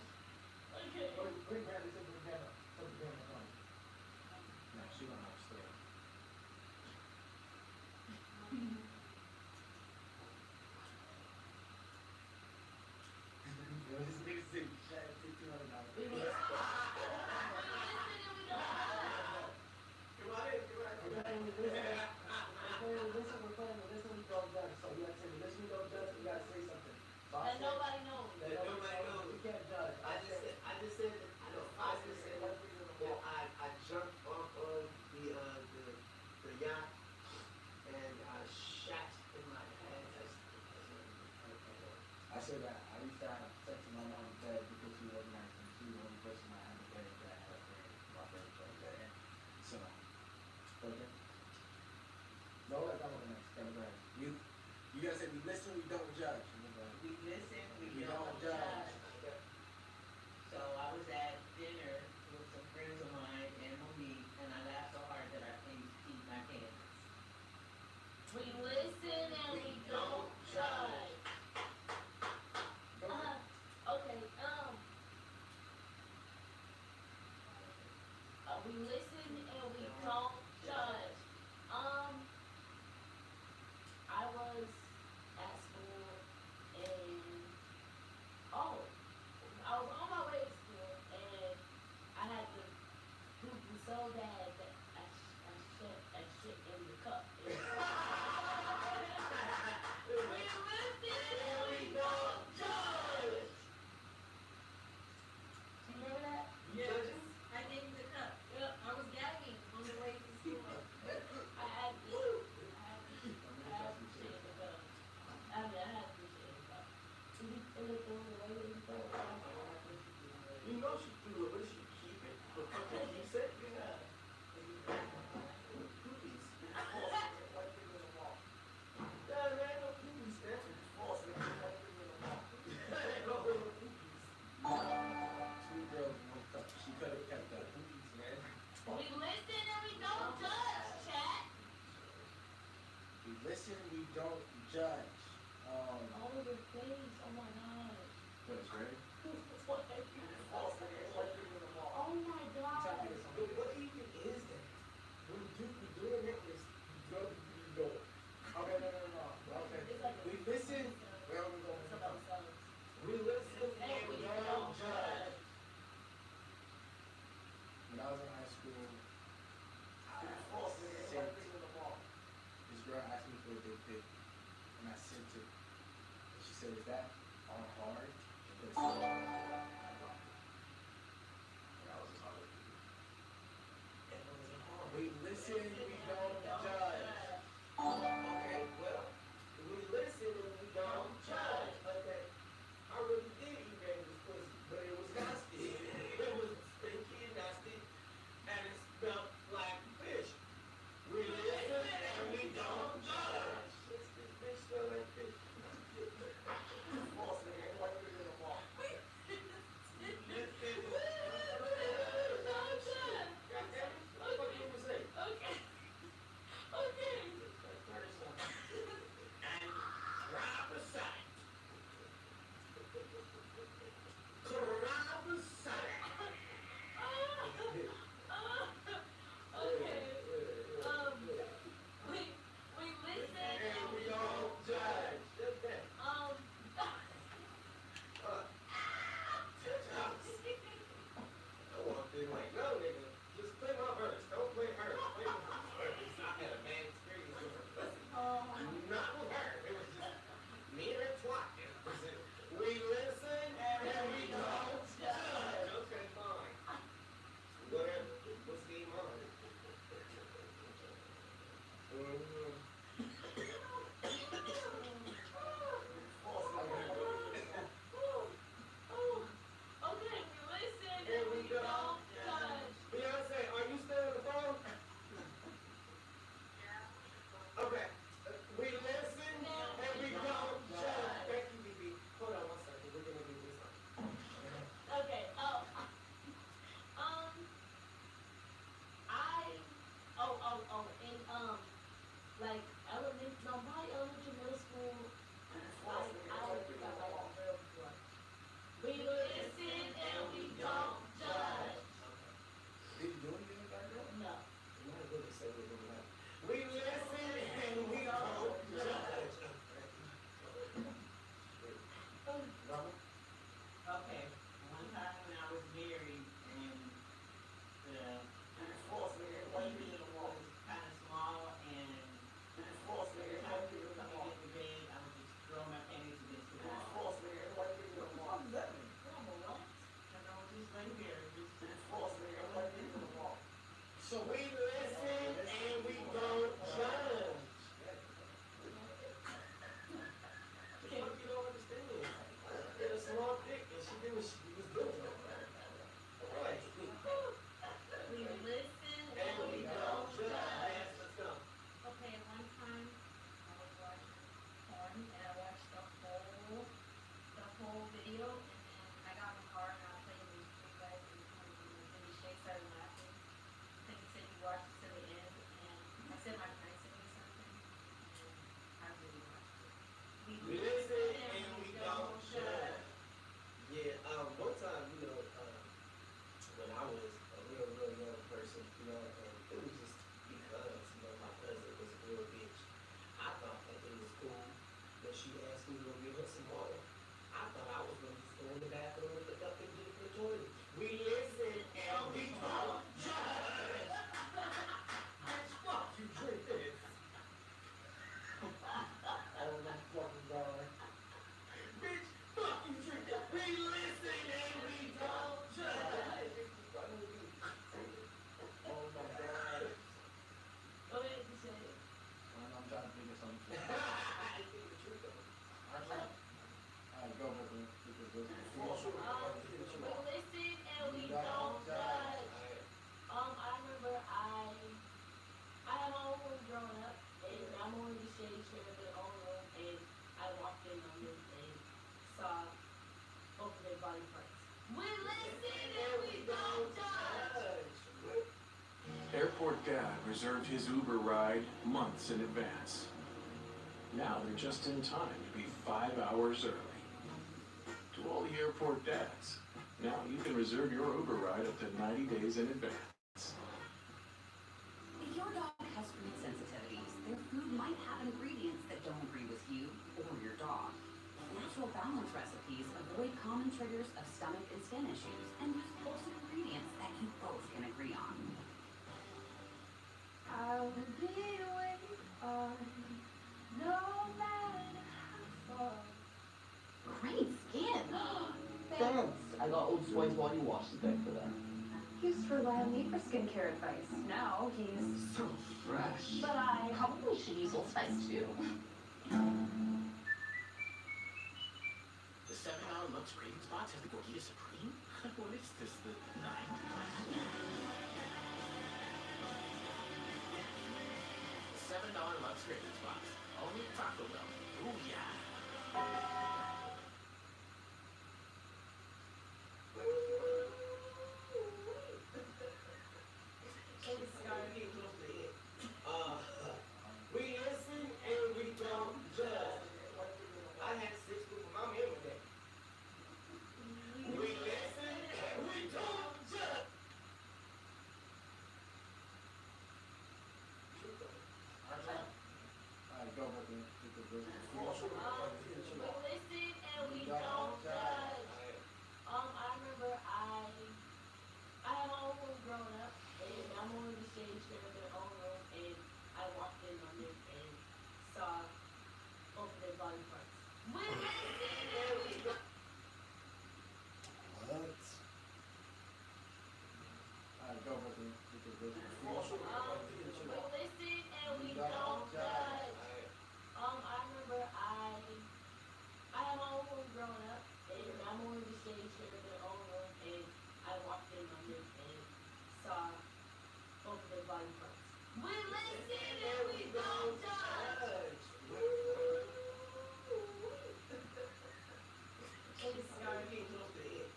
body parts. We listen and we don't judge. Airport Dad reserved his Uber ride months in advance. Now they're just in time to be 5 hours early. To all the airport dads, now you can reserve your Uber ride up to 90 days in advance. If your dog has food sensitivities, their food might have ingredients that don't agree with you or your dog. Natural balance recipes avoid common triggers of stomach and skin issues and use wholesome ingredients that you both can agree on. I will be where you are, no matter how far. Great skin! Thanks. I got Old Spice body wash to thank for that. Used to rely on me for skincare advice. Now he's So fresh. But I probably should use Old Spice too. The $7 Lux Cravings Box has the Gordita Supreme? What is this, the 9? $7 Lux Cravings Box. Only at Taco Bell. Ooh, yeah. We listen and we don't judge. I had 6 with my mom and my dad. We listen and we don't judge. Alright, go with it. We listen and we don't judge. I remember I had my own room growing up, and I'm on the stage there with their own room, and I walked in on them and saw both of their body parts. We listen and we don't. What? Alright, go with it. We listen and we don't judge. I remember I had my own room growing up, and I'm on the stage there with their own room, and I walked in on them and saw both of their body parts. We listen and we don't judge. Take a cigar and get close to it.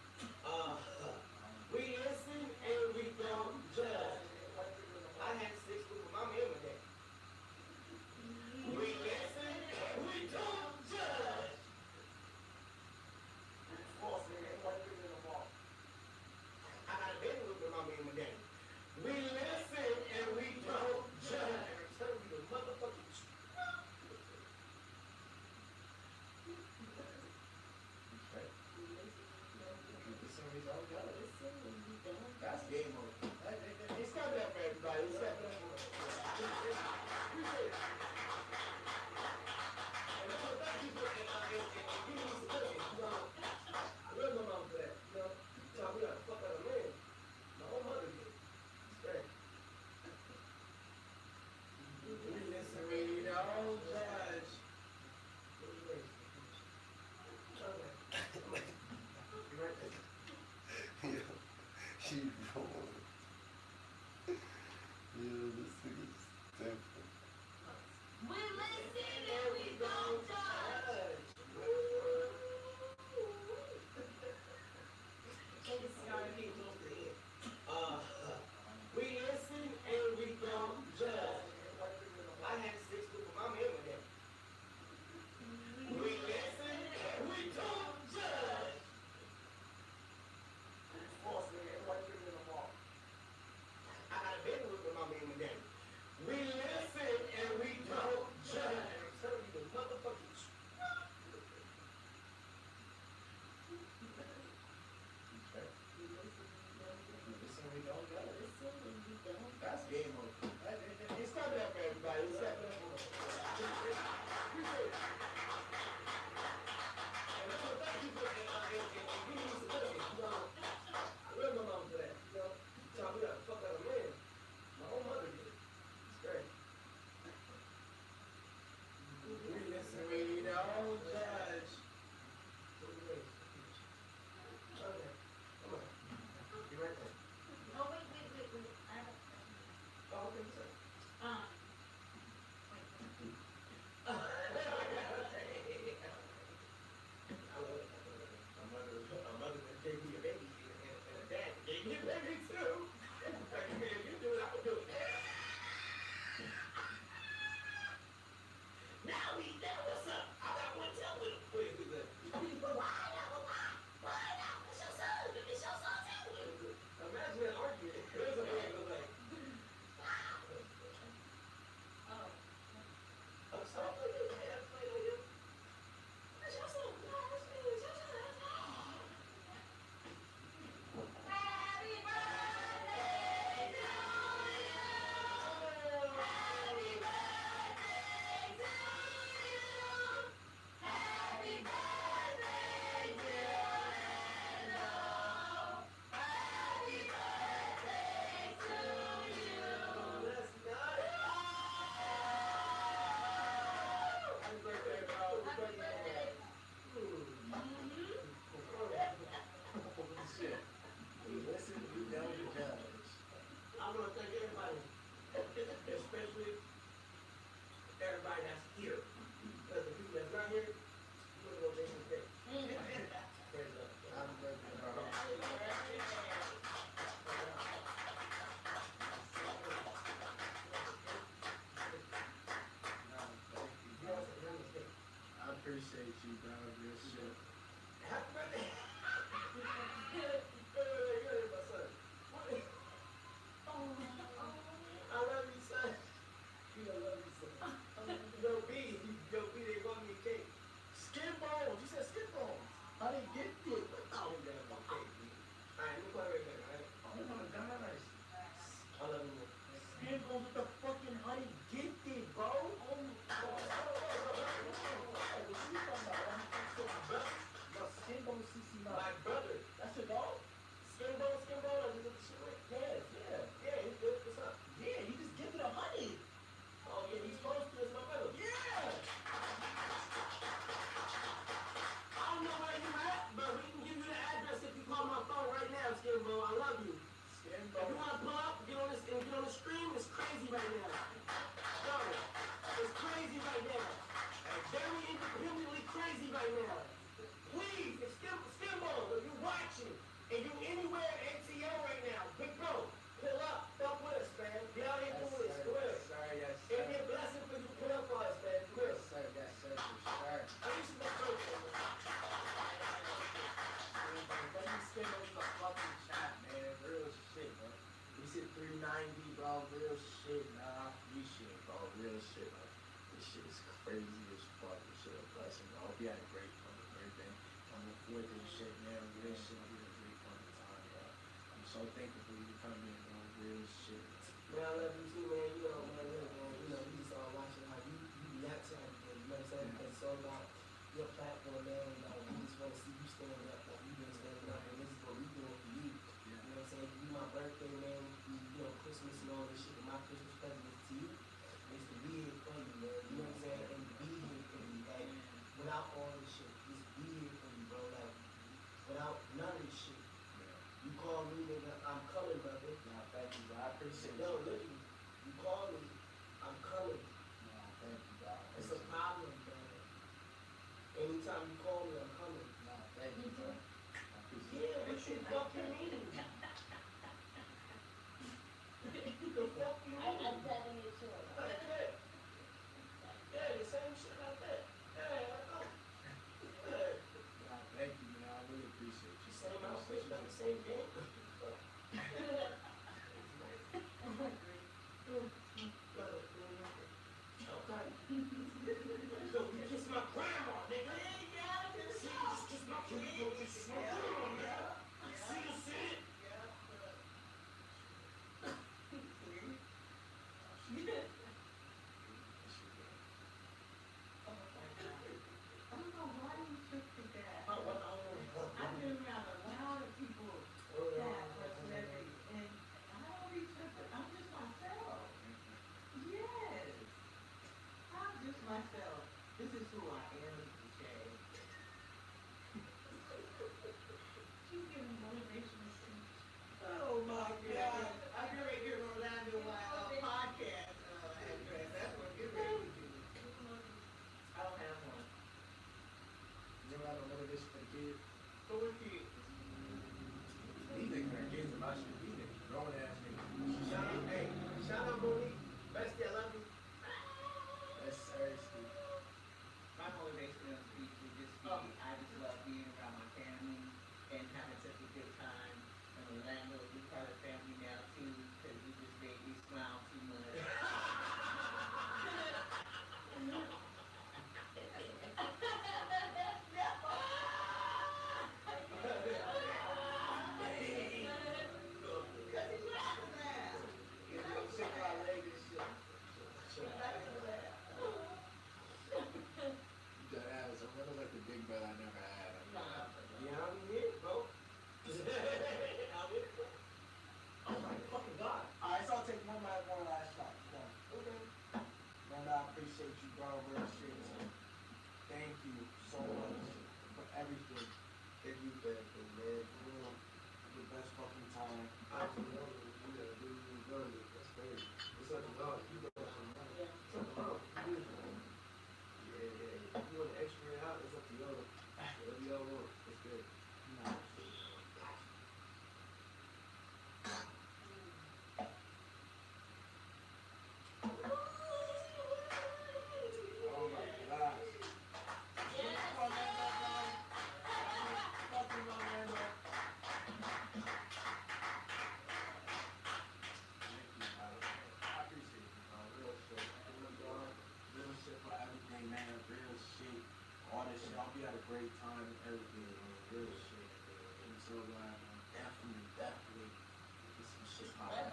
We listen and we don't judge. I had 6 with my mom and my dad. We listen and we don't judge. I got a baby with my mom and my dad. We listen and we don't judge. Tell you the motherfucking That's game over. It's not that for everybody. It's not that for appreciate it. And so thank you for giving me some cookies. You know, I love my mom for that. You know, taught me how to fuck out a man. My own mother did. It's great. We listen, we don't judge. You right there. Yo, she rolling. Yo, this nigga's different. We listen and we don't judge. Take a cigar and get close to it. We listen and we don't judge. I had 6 with my mom and my dad. We listen and we don't judge. you, bro. Real shit. Happy birthday. My son. What? I love you, son. You know, love you, son. Yo, B, they brought me a cake. Skin bones. You said skin bones. How they get it? Oh, yeah, my cake. Alright, let me play right back, alright? Oh my gosh. I love you. Skin bones with the fucking honey gifted, bro. Oh my god. What you talking about? No, skin bones, CC, my brother. That's your dog? Skin bone, I just look shit right. Yeah, he's good. What's up? Yeah, he just gifted a honey. Oh, yeah, he's supposed to. That's my brother. Yeah. I don't know where you at, but we can give you the address if you call my phone right now, Skin Bone. I love you. Skin Bone. If you want to pull up, get on this and get on the stream, it's crazy right now. Yo, it's crazy right now. Very independently crazy right now. Please, if Skin Bone, if you're watching and you anywhere in ATL right now, big bro, pull up, fuck with us, man. Get out here doing this, come here. Sorry, yes, sir. It'd be a blessing for you to pull up for us, man. Come here. Sir, yes, sir, for sure. I used to make jokes, man. Let me spend on the fucking chat, man. Real shit, bro. We said 390, bro. Real shit, nah. Appreciate, bro. Real shit, bro. This shit is crazy as fuck. This shit a blessing, bro. Hope you had a great fucking birthday. On the 4th and shit, man. Real shit. We had a great fucking time, bro. I'm so thankful for you to come in, bro. Real shit. Man, I love you too, man. You know, man, you know, we just all watching how you react to everything. You know what I'm saying? Because it's all about your platform, man. We just want to see you stand up like you've been standing up, and this is what we doing for you. You know what I'm saying? You my birthday, man. You know, Christmas and all this shit. And my Christmas present is to you. It's to be here for you, man. You know what I'm saying? And to be here for you, like, without all this shit. Just be here for you, bro. Like, without none of this shit. You call me, nigga, I'm coming, brother. Nah, thank you, bro. I appreciate Yo, you. literally, you call me, I'm coming. Nah, thank you, bro. It's a problem, brother. Anytime you call me, I'm coming. Nah, thank you, bro. Yeah, what you fucking mean? The fuck you mean? I'm telling you too. Like that. Yeah, the same shit like that. Yeah, I know. Yeah. Nah, thank you, man. I really appreciate you. Same outfit, not the same game. great time and everything, man. Real shit. I'm so glad, man. Definitely get some shit popping.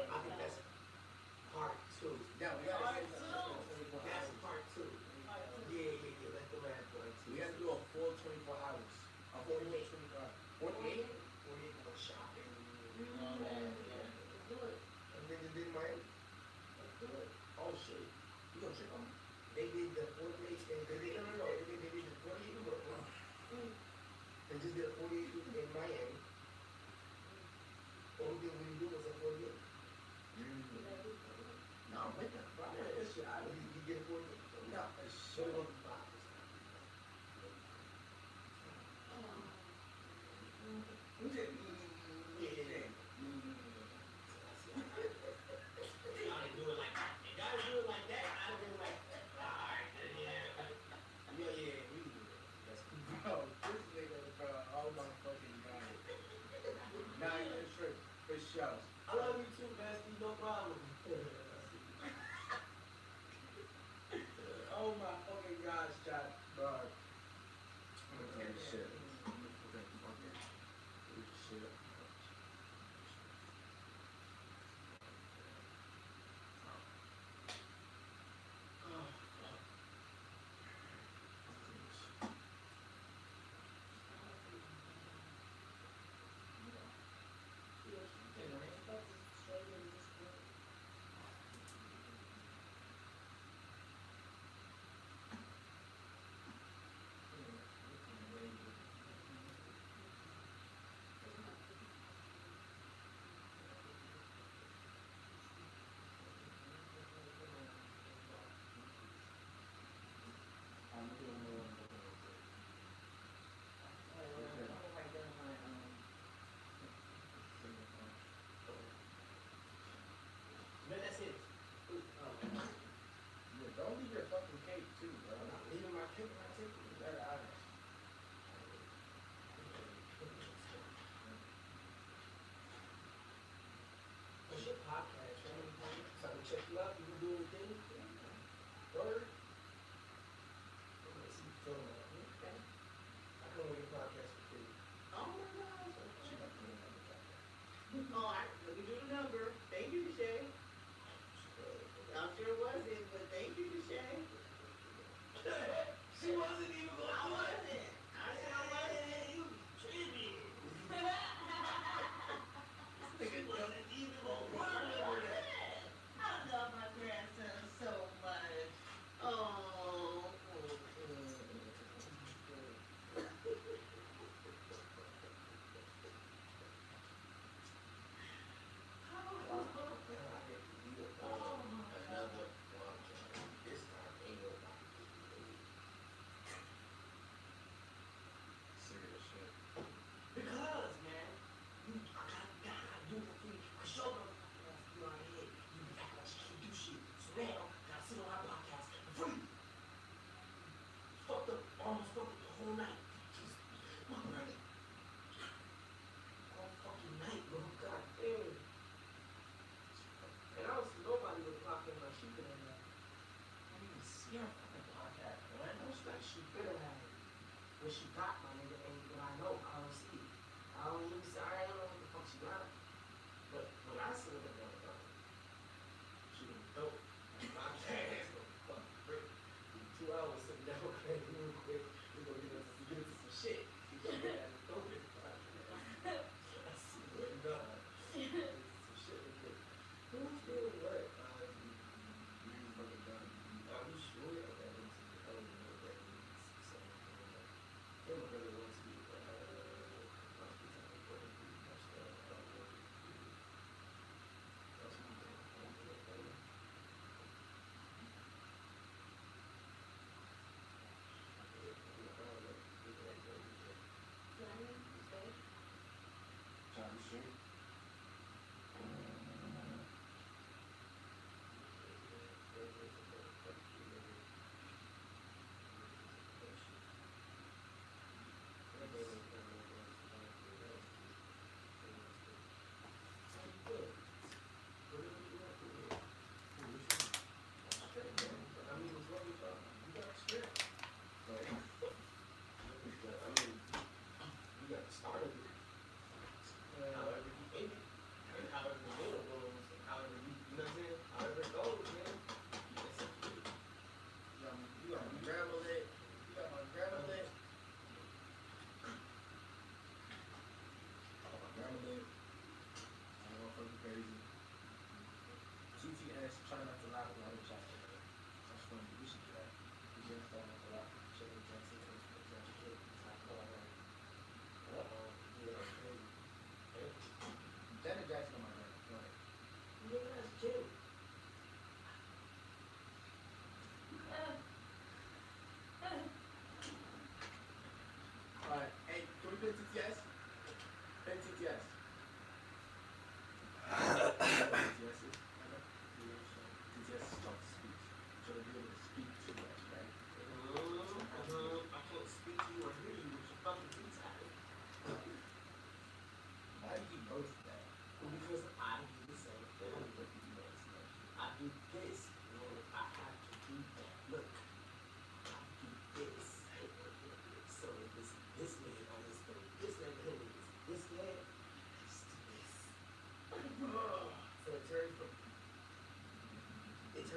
I think that's part two. Yeah, we gotta Part say two. that's part two. Yeah. Let the man part two. We have to do a full 24 hours. A full 25. 48? 48 go shopping. Let's do it. And then they did Miami. Let's do it. Oh shit. You gonna check on me? They did the 48 and they did the 48 in Brooklyn. They just did a 48 in Miami. Only thing we didn't do was a 48. No, I'm with that. Bro, that shit, you get a 48. No, that shit was five. I love you too, bestie. No problem. Oh my fucking gosh, Chad. Dog. Shit. Shit. Man, that's it. Don't leave your fucking cake too, bro. I'm not leaving my cake. My cake is better out of it. What's your podcast, man? So I can check you out. You can do anything. Word. Let's see you film that. Okay. I come on your podcast for free. Oh my gosh. All right, let me do the number. Thank you, Deshae. I'm sure it wasn't, but thank you, Deshae. She wasn't even going to I do it. wasn't. I said I wasn't. You tripping. She wasn't even gonna work. I love my grandson so much. Oh. Another this time ain't nobody.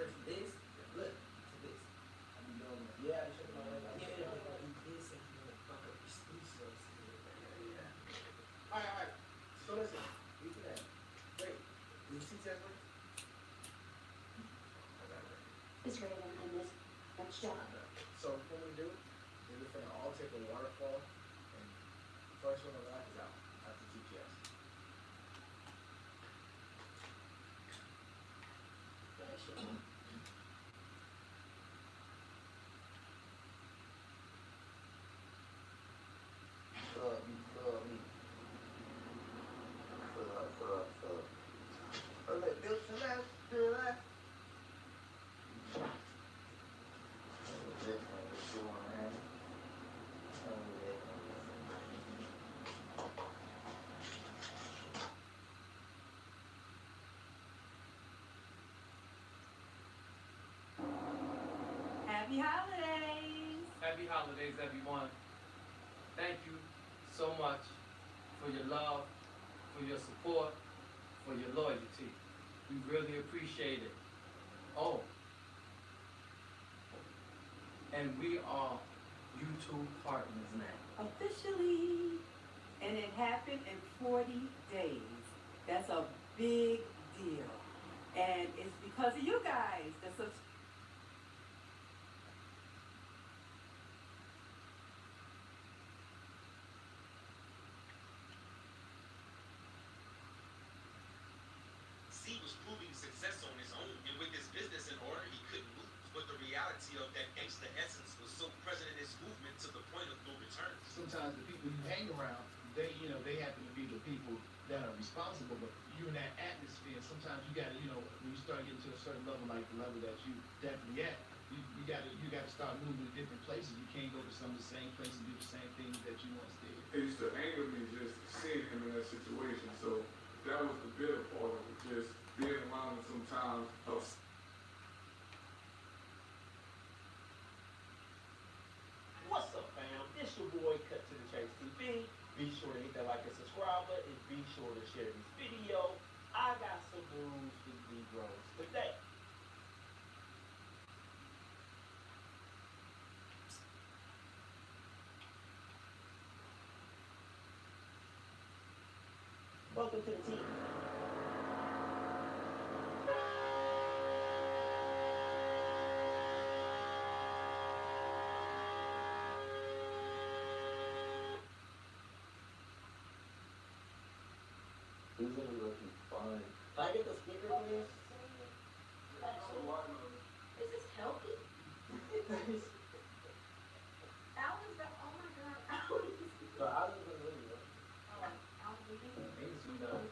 transfer from this to look to this. I be doing that. Yeah, I check my way. Yeah, but you did say you want to fuck up your speech, so yeah. Alright. So listen, we can that. Wait, did you see test work? It's great and this next job. So what we do is we're gonna all take a waterfall, and the first one on the left is out after GPS. Happy holidays! Happy holidays, everyone. Thank you so much for your love, for your support, for your loyalty. We really appreciate it. Oh, and we are YouTube partners now. Officially. And it happened in 40 days. That's a big deal. And it's because of you guys. C was proving success on his own, and with his business in order, he couldn't lose. But the reality of that gangster essence was so present in his movement to the point of no return. Sometimes the people you hang around, they happen to be the people that are responsible, but you're in that atmosphere. Sometimes you gotta, when you start getting to a certain level, like the level that you definitely at, you gotta start moving to different places. You can't go to some of the same places and do the same things that you once did. It used to anger me just seeing him in that situation. So that was the bitter part of it, just being around him sometimes of What's up, fam? It's your boy, Cut to the Chase TV. Be sure to hit that like and subscribe button, and be sure to share this video. I got some news with Negroes today. Welcome to the team. Isn't it looking fine? Can I get the speaker, please? Is this healthy? Alan's got, oh my god, Alan's. So I was in the video. Oh, Alan's leaving? Thanks, we done.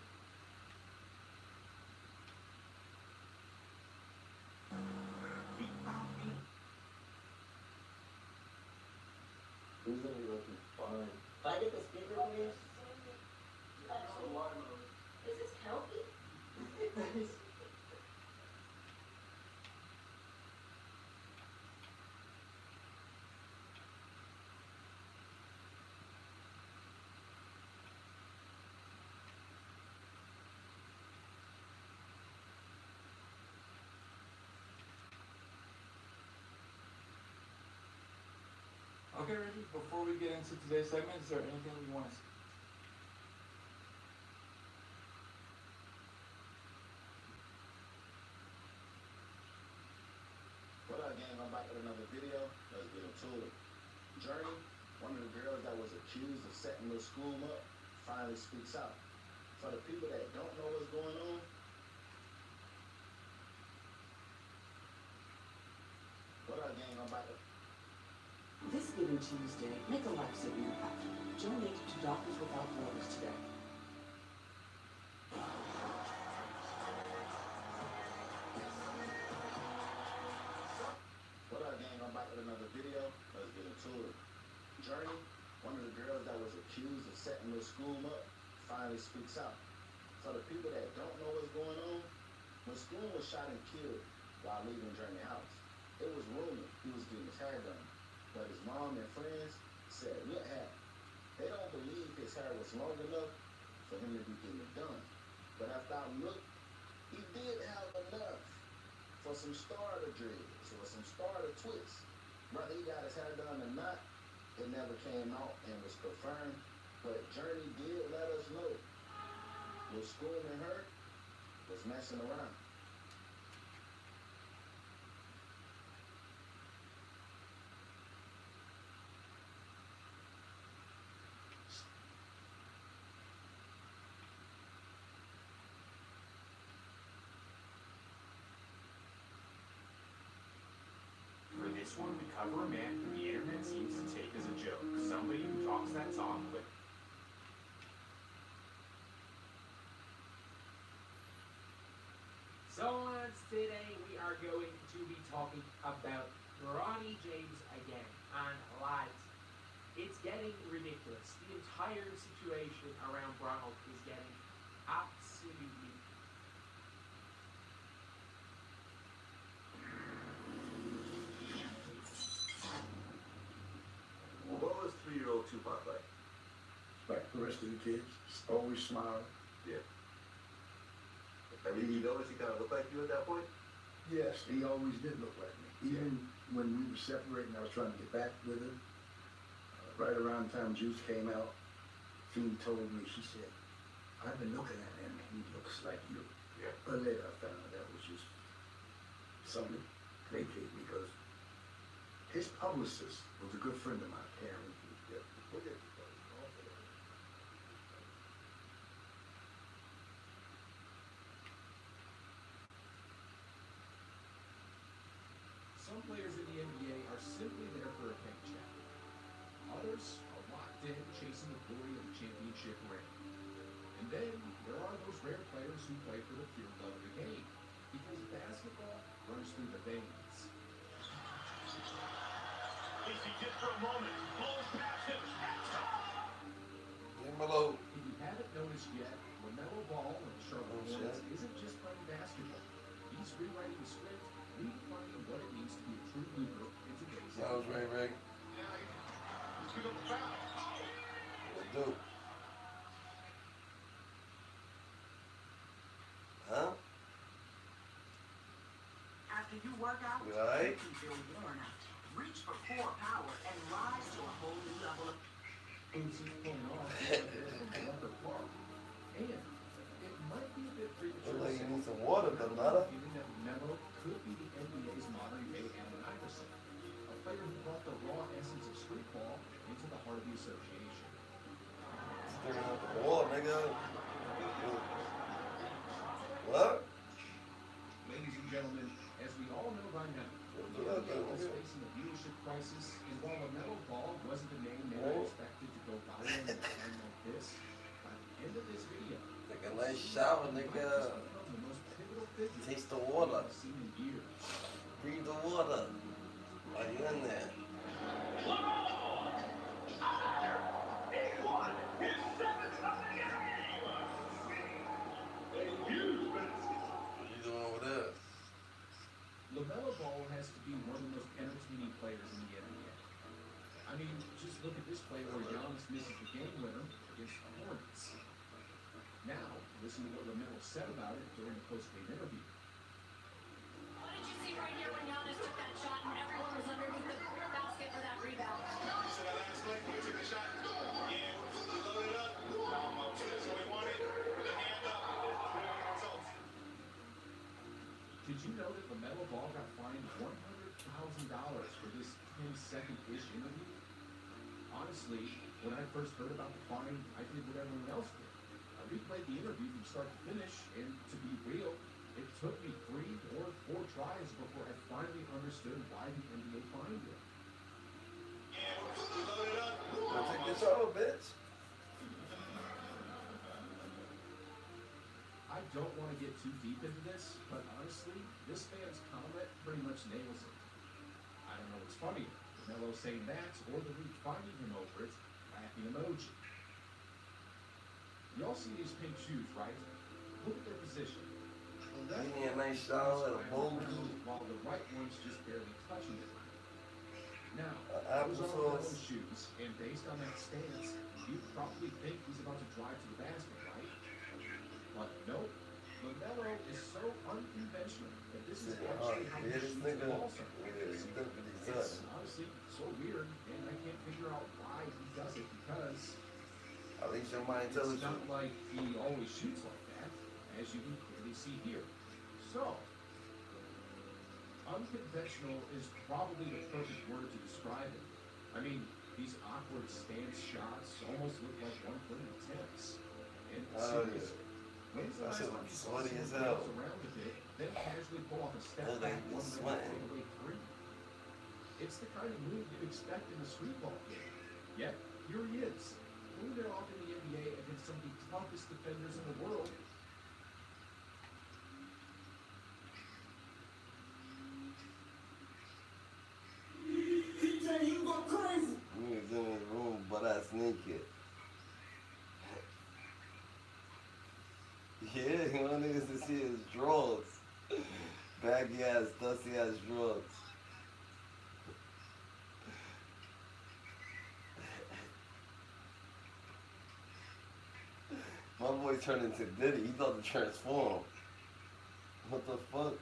Isn't it looking fine? Can I get the speaker, please? Is this healthy? Okay, Reggie, before we get into today's segment, is there anything we want to say? What up, gang? I'm back with another video. Let's get into it. Journey, one of the girls that was accused of setting the school up, finally speaks out. For the people that don't know what's going on, what up, gang? I'm back with This Giving Tuesday, make a life-saving impact. Donate to Doctors Without Borders today. What up, gang? I'm back with another video. Let's get into it. Journey, one of the girls that was accused of setting the school up, finally speaks out. For the people that don't know what's going on, when Spoon was shot and killed while leaving Journey's house, it was rumored he was getting his hair done. But his mom and friends said, "What happened?" They don't believe his hair was long enough for him to be getting it done. But after I looked, he did have enough for for some starter dreads or some starter twists. Whether he got his hair done or not, it never came out and was confirmed. But Journey did let us know what School and her was messing around. For this one, we cover a man who the internet seems to take as a joke. Somebody who talks that talk, but So today we are going to be talking about Ronnie James again and lights. It's getting ridiculous. The entire situation around Brownlow is getting absolutely What was 3-year-old Tupac like? Like the rest of the kids, always smiling. Yeah. I mean, you noticed he kind of looked like you at that point? Yes, he always did look like me. Even when we were separating, I was trying to get back with him. Right around the time Juice came out, Fee told me, she said, I've been looking at him and he looks like you. Yeah. But later I found out that was just something to placate because his publicist was a good friend of mine, Karen. Yeah. Some players in the NBA are simply there for a paycheck. Others are locked in, chasing the glory of the championship ring. And then there are those rare players who play for the pure love of the game, because basketball runs through the veins. Easy just for a moment. Blows past him. Below. If you haven't noticed yet, LaMelo Ball of the Charlotte Hornets isn't just playing basketball. He's rewriting the script, redefining what it means to be a true leader in today's That was Ray Ray. Let's pick up the foul. Let's do. Huh? After you work out, You alright? you feel worn out. Reach for core power and rise to a whole new level of And it might be a bit premature Look like to you say need some water, Donata. feeling that Melo could be the NBA's modern day Allen Iverson, a player who brought the raw essence of street ball into the heart of the association. Stirring up the wall, nigga. What? Ladies and gentlemen, as we all know by now, the NBA is facing a leadership crisis, and while LaMelo Ball wasn't the name many expected to go viral in a time like this, by the end of this video, Take a nice shower, nigga. the most pivotal figure Taste the water. we've seen in years. Breathe the water. Are you in there? What you doing over there? LaMelo Ball has to be one of the most entertaining players in the NBA. I mean, just look at this play where Giannis misses the game winner against the Hornets. Now, listen to what LaMelo said about it during the post-game interview. What did you see right here when Giannis took that shot and everyone was underneath the basket for that rebound? You said that last play when he took the shot? Yeah, we loaded up. That's what we wanted. Put the hand up. Results. Did you know that LaMelo Ball got fined $100,000 for this 10-second-ish interview? Honestly, when I first heard about the fine, I did what everyone else did. I replayed the interview from start to finish, and to be real, it took me 3 or 4 tries before I finally understood why the NBA fined him. Go take your shower, bitch. I don't want to get too deep into this, but honestly, this man's comment pretty much nails it. I don't know what's funnier, LaMelo saying that, or the league finding him over it, laughing emoji. Y'all see these pink shoes, right? Look at their position. The left Give me a one nice shower and a is bowl around, good. while the right one's just barely touching it. Now, those are Applesauce. LaMelo's shoes, and based on that stance, you'd probably think he's about to drive to the basket, right? But nope, LaMelo is so unconventional that this is Yeah, actually how yeah, this machines nigga, evolve yeah, sometimes. he done what he It's said. honestly so weird, and I can't figure out why he does it because At least your mind tells it's you. not like he always shoots like that, as you can clearly see here. So, unconventional is probably the perfect word to describe it. I mean, these awkward stance shots almost look like one-footed attempts. And Oh, seriously, when's the that last shit time looks you saw sweaty someone as hell. bounce around a bit, then casually pull off a step Look like back he was one-legged sweating. fadeaway three? It's the kind of move you'd expect in a street ball game. Yet, here he is, pulling it off in the NBA against some of the toughest defenders in the world. TJ, you go crazy. We was in his room, but I naked. Yeah, he wanted niggas to see his drawers. Baggy ass, dusty ass drawers. My boy turned into Diddy. He thought to transform. What the fuck?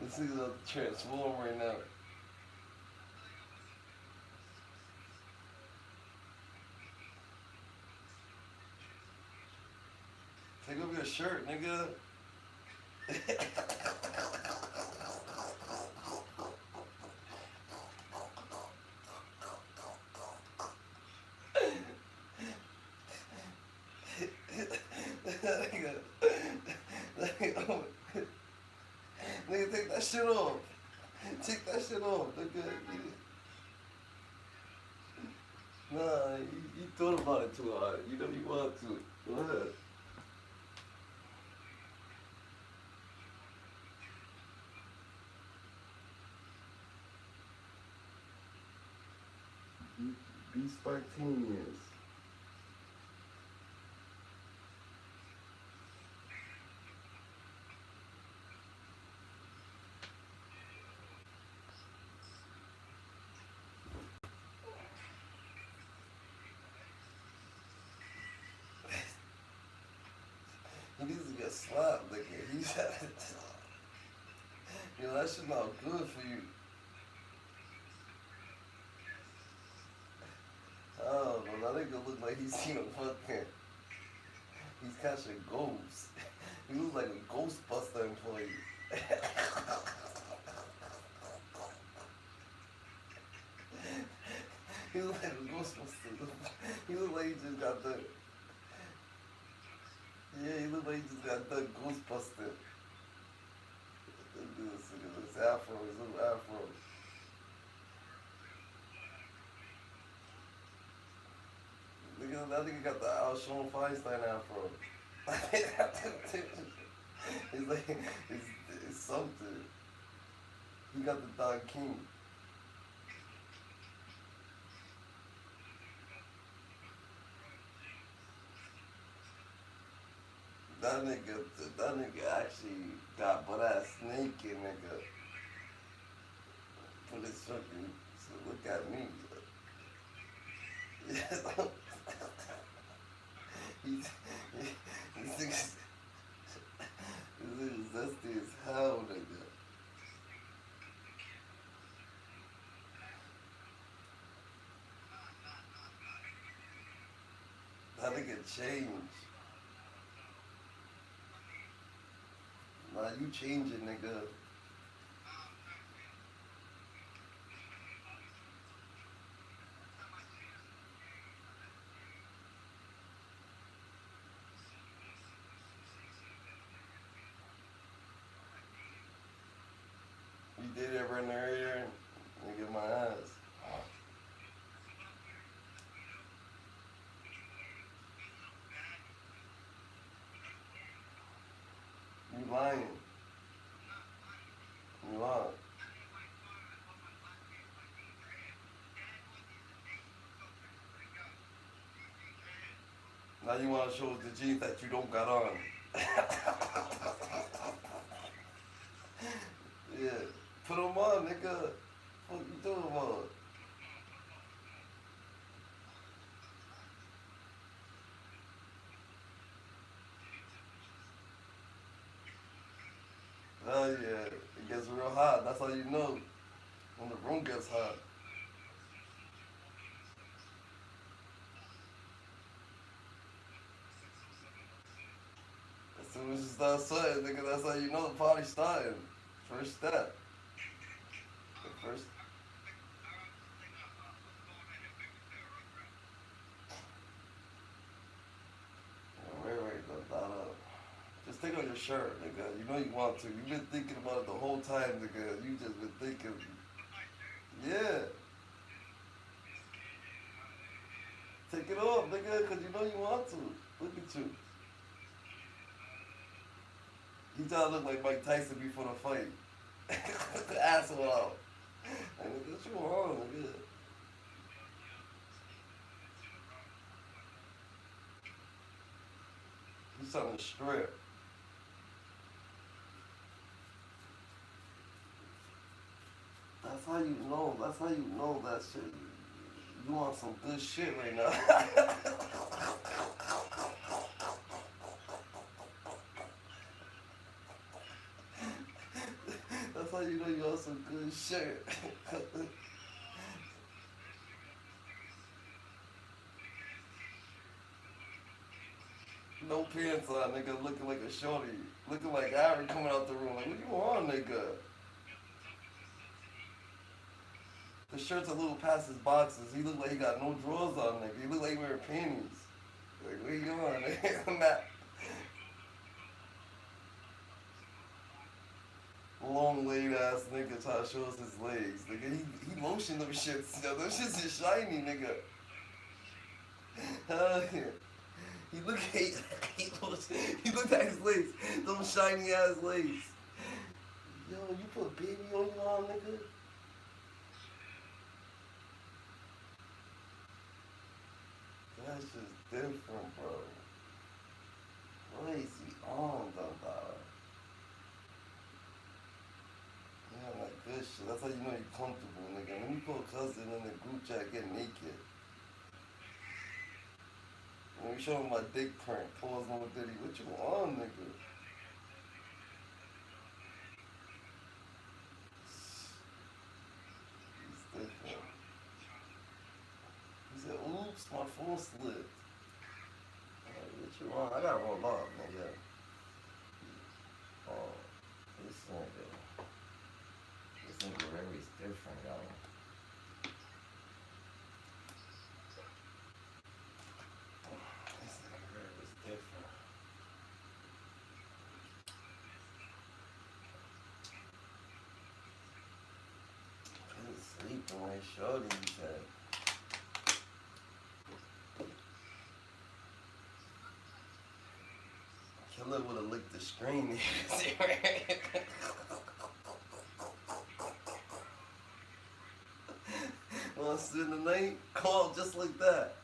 This nigga's about to transform right now. Take off your shirt, nigga. Nigga, take that shit off. Take that shit off, nigga. Nah, you thought about it too hard. You know you want to. Go ahead. Be spontaneous. He needs to get slapped, nigga. He's yo, that shit not good for you. Oh, well, that nigga look like he's seen a fucking. He's catching ghosts. He looks like a Ghostbuster employee. He look like a Ghostbuster. He look like he just got done. Yeah, he look like he just got done Ghostbuster. Look at this afro, his little afro. That nigga got the Alshon Feinstein afro. It's like, it's something. He got the Don King. That nigga actually got butt ass naked, nigga. Put his fucking, so look at me. He's zesty as hell, nigga. That nigga changed. Nah, you changing, nigga. You did ever in the area and get my ass. You lying. You lying. Now you want to show us the jeans that you don't got on. Yeah. Put them on, nigga. What you doing about? Hell yeah. It gets real hot. That's how you know when the room gets hot. As soon as you start sweating, nigga, that's how you know the party's starting. First step. The first. Wait, just take off your shirt, nigga. You know you want to. You've been thinking about it the whole time, nigga. You just been thinking. Yeah. Take it off, nigga, because you know you want to. Look at you. You try to look like Mike Tyson before the fight. Asshole out. Like, nigga, what you on, nigga? You something to strip. That's how you know. That's how you know that shit. You want some good shit right now. That's how you know you want some good shit. No pants on, nigga, looking like a shorty. Looking like Aaron coming out the room. Like, what you on, nigga? The shirt's a little past his boxes. He look like he got no drawers on, nigga. He look like he wearing panties. Like, what you on, nigga? Matt. Long laid ass nigga trying to show us his legs. Nigga, he lotioned them shits. Yo, them shits is shiny, nigga. Hell yeah. He looked at his legs. Them shiny ass legs. Yo, you put baby on your arm, nigga? That's just different, bro. What is he on, though, dog? Yeah, like good shit. That's how you know you're comfortable, nigga. When you put a cousin in the group chat getting naked. When we show him my dick print, pause no diddy. What you on, nigga? He's different. He said, oops, my phone slipped. Like, what you on? I gotta roll up, nigga. Oh, this nigga Rary's different, y'all. Sleeping like shorty, you said. Killer would have licked the screen. Wanna spend the night? Call just like that.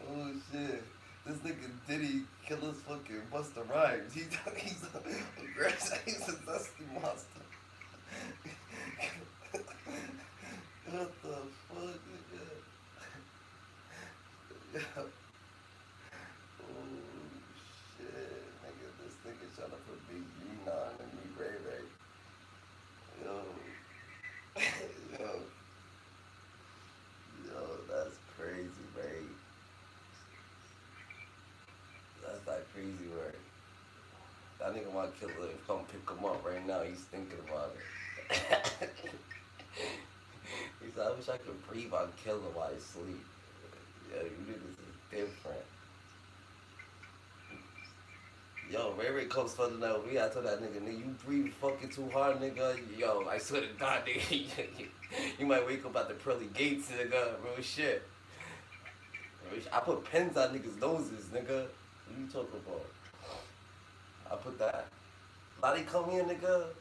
Oh shit. This nigga Diddy Killer's fucking Busta Rhymes. He's aggressive. He's a dusty monster. What the fuck, nigga? Yeah. Oh shit, nigga. This nigga trying to put Big G9 and me Ray Ray. Yo. Yo, that's crazy, Ray. That's that crazy word. That nigga want Killer to come pick him up right now. He's thinking about it. He said, I wish I could breathe on Killer while he sleep. Yo, you niggas is different. Yo, Ray Ray comes for the night over here. I told that nigga, you breathe fucking too hard, nigga. Yo, I swear to God, nigga, you might wake up at the pearly gates, nigga. Real shit. I put pins on niggas' noses, nigga. What you talking about? I put that. Lottie come here, nigga.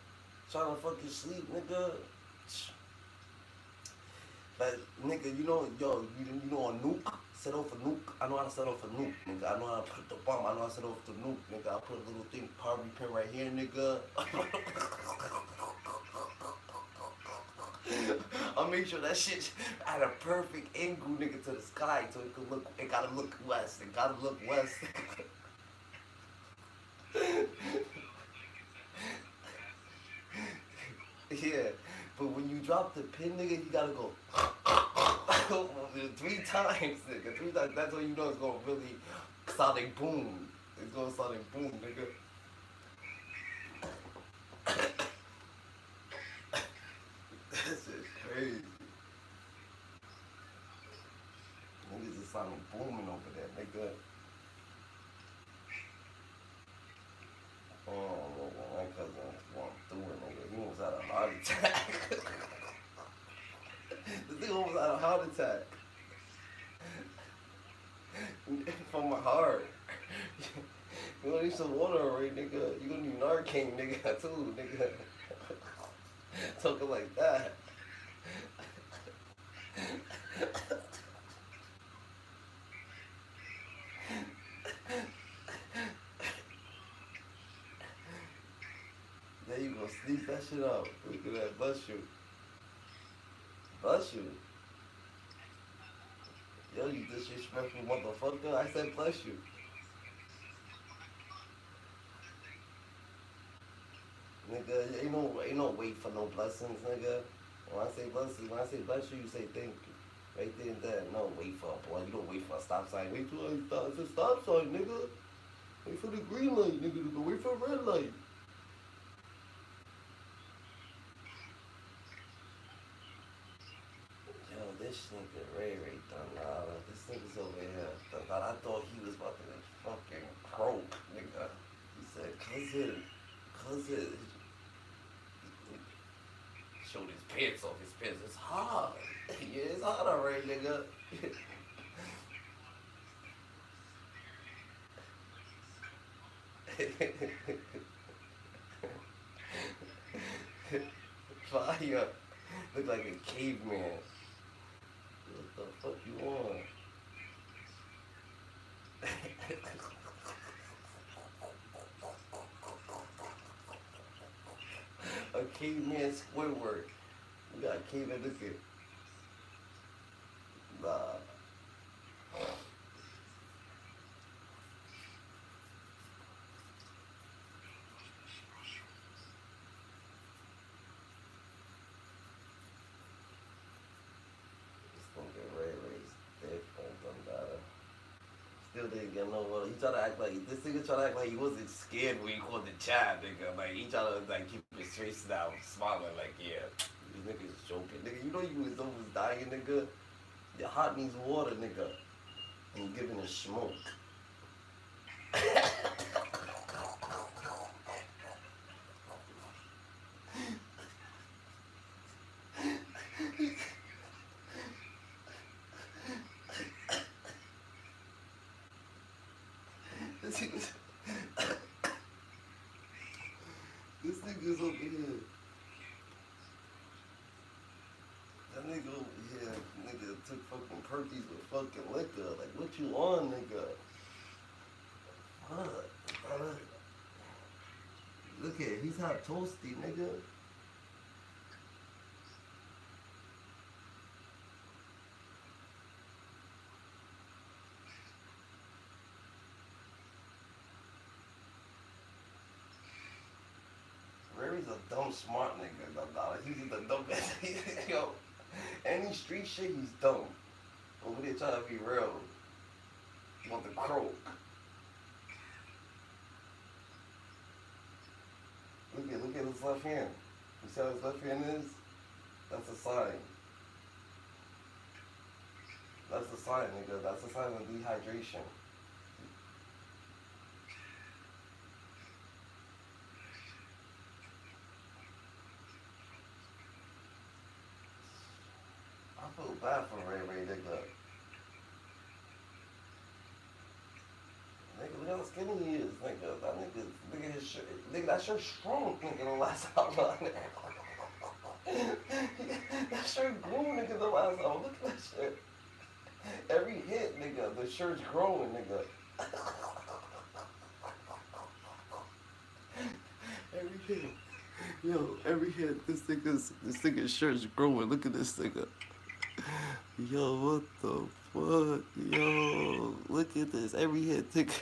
Trying to fucking sleep, nigga. But, nigga, you know, yo, you know a nuke? Set off a nuke? I know how to set off a nuke, nigga. I know how to put the bomb. I know how to set off the nuke, nigga. I put a little thing, power pin right here, nigga. I I'll make sure that shit at a perfect angle, nigga, to the sky, so it could look. It gotta look west. It gotta look west. Yeah, but when you drop the pin, nigga, you gotta go 3 times, nigga. 3 times. That's when you know it's gonna really sonic boom. It's gonna sonic boom, nigga. That's just crazy. Niggas is sonic booming over there, nigga. Oh, my cousin walked through it, nigga. He almost had a heart attack. This nigga almost had a heart attack. From my heart. You gonna need some water already, nigga. You gonna need Narcan, nigga, too, nigga. Talking like that. There you go, sneeze that shit out. Look at that, bless you. Bless you. Yo, you disrespectful motherfucker. I said bless you. Nigga, ain't no wait for no blessings, nigga. When I say blessings, when I say bless you, you say thank you. Right there and there. No, wait for a boy. You don't wait for a stop sign. Wait till it's a stop sign, nigga. Wait for the green light, nigga. Wait for a red light. Yo, this nigga Ray done this nigga's over here. I thought he was about to fucking croak, nigga. He said, cousin. Showed his pants off. His pants. It's hard. Yeah, it's hard already, nigga. Fire. Look like a caveman. What the fuck you on? A caveman Squidward. We got a caveman looking. Nah. Still didn't get no water. He tried to act like this nigga tried to act like he wasn't scared when he called the child, nigga. Like he tried to like keep his face down, smiling like, yeah, these niggas joking, nigga. You know you was almost dying, nigga. Your heart needs water, nigga. And you giving it smoke. This nigga's over here. That nigga over here, nigga took fucking Perkies with fucking liquor. Like, what you on, nigga? What? Look at, he's hot toasty, nigga. Rary's a dumb smart nigga, though. He's the dumbest. Yo, any street shit, he's dumb. Over there trying to be real. He want the croak. Look at his left hand. You see how his left hand is? That's a sign. That's a sign, nigga. That's a sign of dehydration. I feel bad for Ray, nigga. Nigga, look how skinny he is, nigga. That nigga, his shirt, nigga, that shirt shrunk, nigga, the last time. That shirt grew, nigga, the last time. Look at that shit. Every hit, nigga, the shirt's growing, nigga. Every hit. Yo, every head, this nigga's shirt's growing. Look at this nigga. Yo, what the fuck? Yo, look at this. Every head nigga.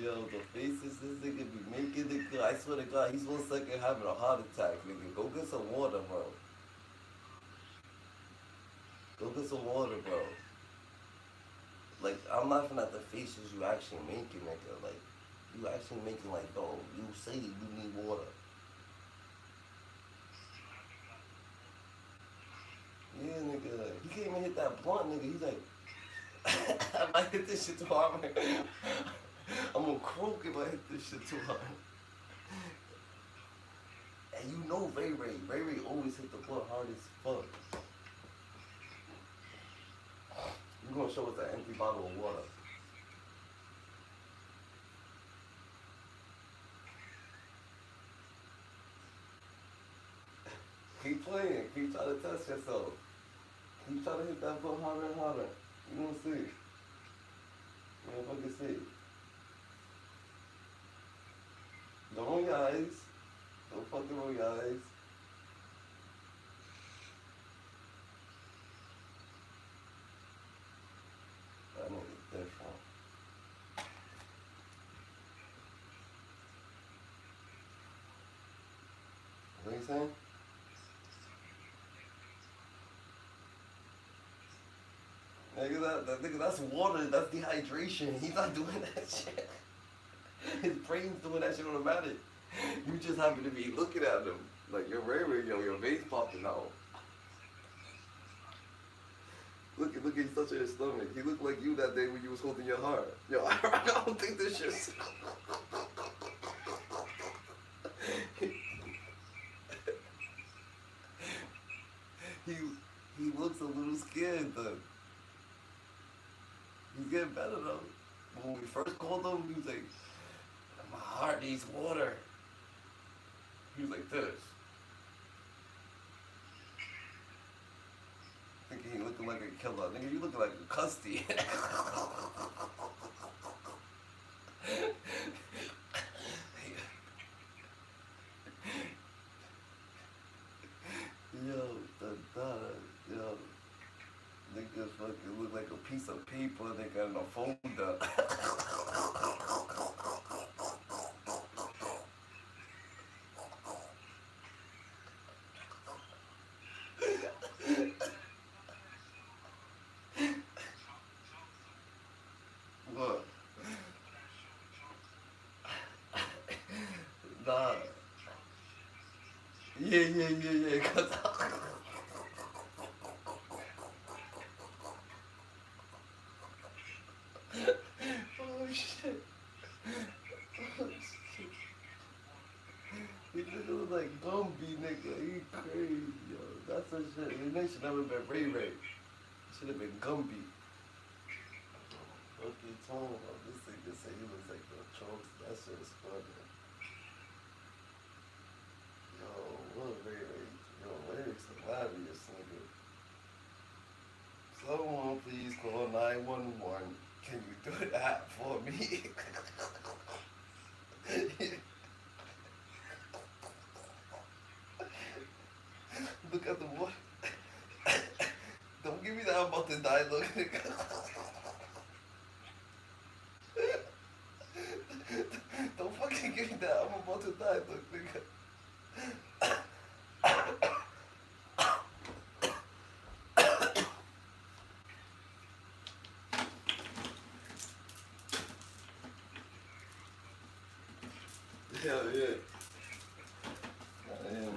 Yo, the faces this nigga be making, nigga. I swear to God, he's 1 second having a heart attack, nigga. Go get some water, bro. Go get some water, bro. Like, I'm laughing at the faces you actually making, nigga. Like, you actually making like, oh, you say you need water. Yeah, nigga. He can't even hit that blunt, nigga. He's like, I might hit this shit too hard, man. I'm gonna croak if I hit this shit too hard. And you know Ray Ray always hit the blunt hard as fuck. You gonna show us an empty bottle of water. Keep playing. Keep trying to test yourself. Keep trying to hit that blunt harder and harder. You gonna see. You gonna fucking see. Don't roll your eyes. Don't fucking roll your eyes. That nigga's different. What are you saying? Nigga, that's water. That's dehydration. He's not doing that shit. His brain's doing that shit automatic. You just happen to be looking at him. Like, your Ray, yo, your veins popping out. Look, he's touching his stomach. He looked like you that day when you was holding your heart. Yo, I don't think this shit's... he looks a little scared, though. He's getting better, though. When we first called him, he was like, my heart needs water. He was like this. Thinking he looking like a killer. Nigga, you looking like a custody. Yo, nigga fucking look like a piece of paper nigga in a folder. What? Nah. Yeah. Cause oh shit. This nigga look like Gumby, nigga. He crazy, yo. That's some shit. His name should never been Ray Ray. Should have been Gumby. Okay, Tom, this nigga say he looks like the Trunks. That shit is funny. Yo, what Ray Ray? Yo, Larry's hilarious, nigga. Someone please call 911. Can you do that for me? Look at the water. Don't give me that I'm about to die look, nigga. Don't fucking give me that I'm about to die look, nigga. Hell yeah. I am.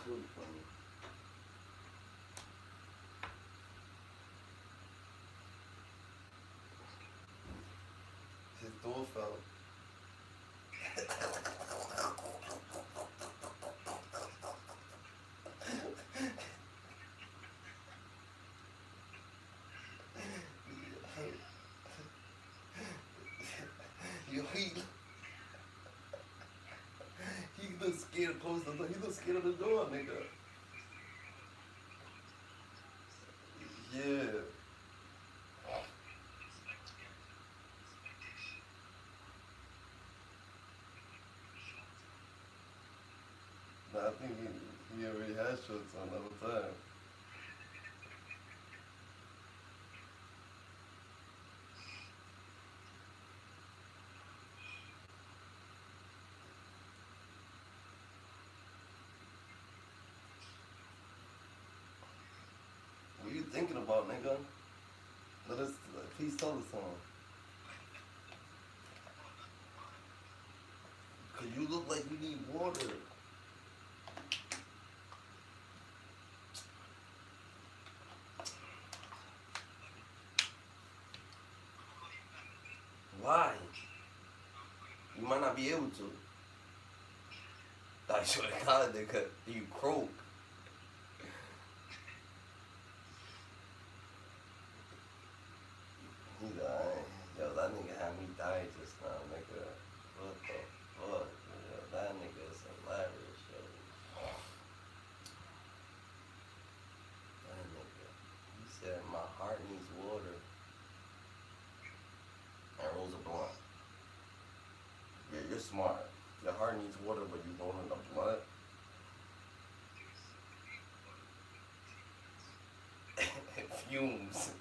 really funny. His door fell. Yo, he looks scared to close the door. He looks scared of the door, nigga. Yeah. Nah, I think he already has shorts on the whole time. What you thinking about, nigga? Let us, please tell us something. Cause you look like you need water. Why? You might not be able to. I swear to God, nigga, you croak. He's alright. Yo, that nigga had me die just now, nigga. What the fuck? Yo, that nigga is hilarious, yo. That nigga. He said, my heart needs water. And rolls a blunt. Yeah, you're smart. Your heart needs water, but you rolling a blunt. Fumes.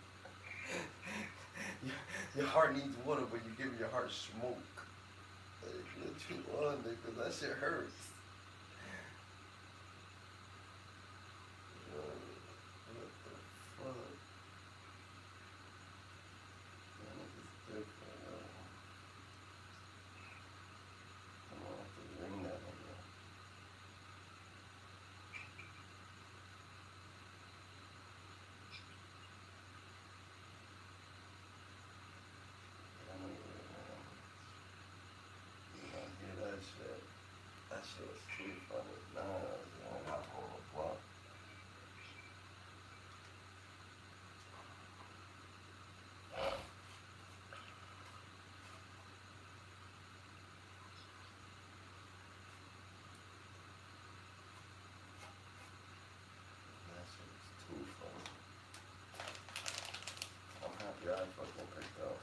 Your heart needs water, but you give your heart smoke. Like, what you on, nigga? That shit hurts. Yo, what the fuck? That nigga's different, yo. I'm gonna have to ring that nigga. That nigga, man. You don't hear that shit. That shit was too funny. Nah, I got hold of block. That shit was too funny. I'm happy I fucking picked up.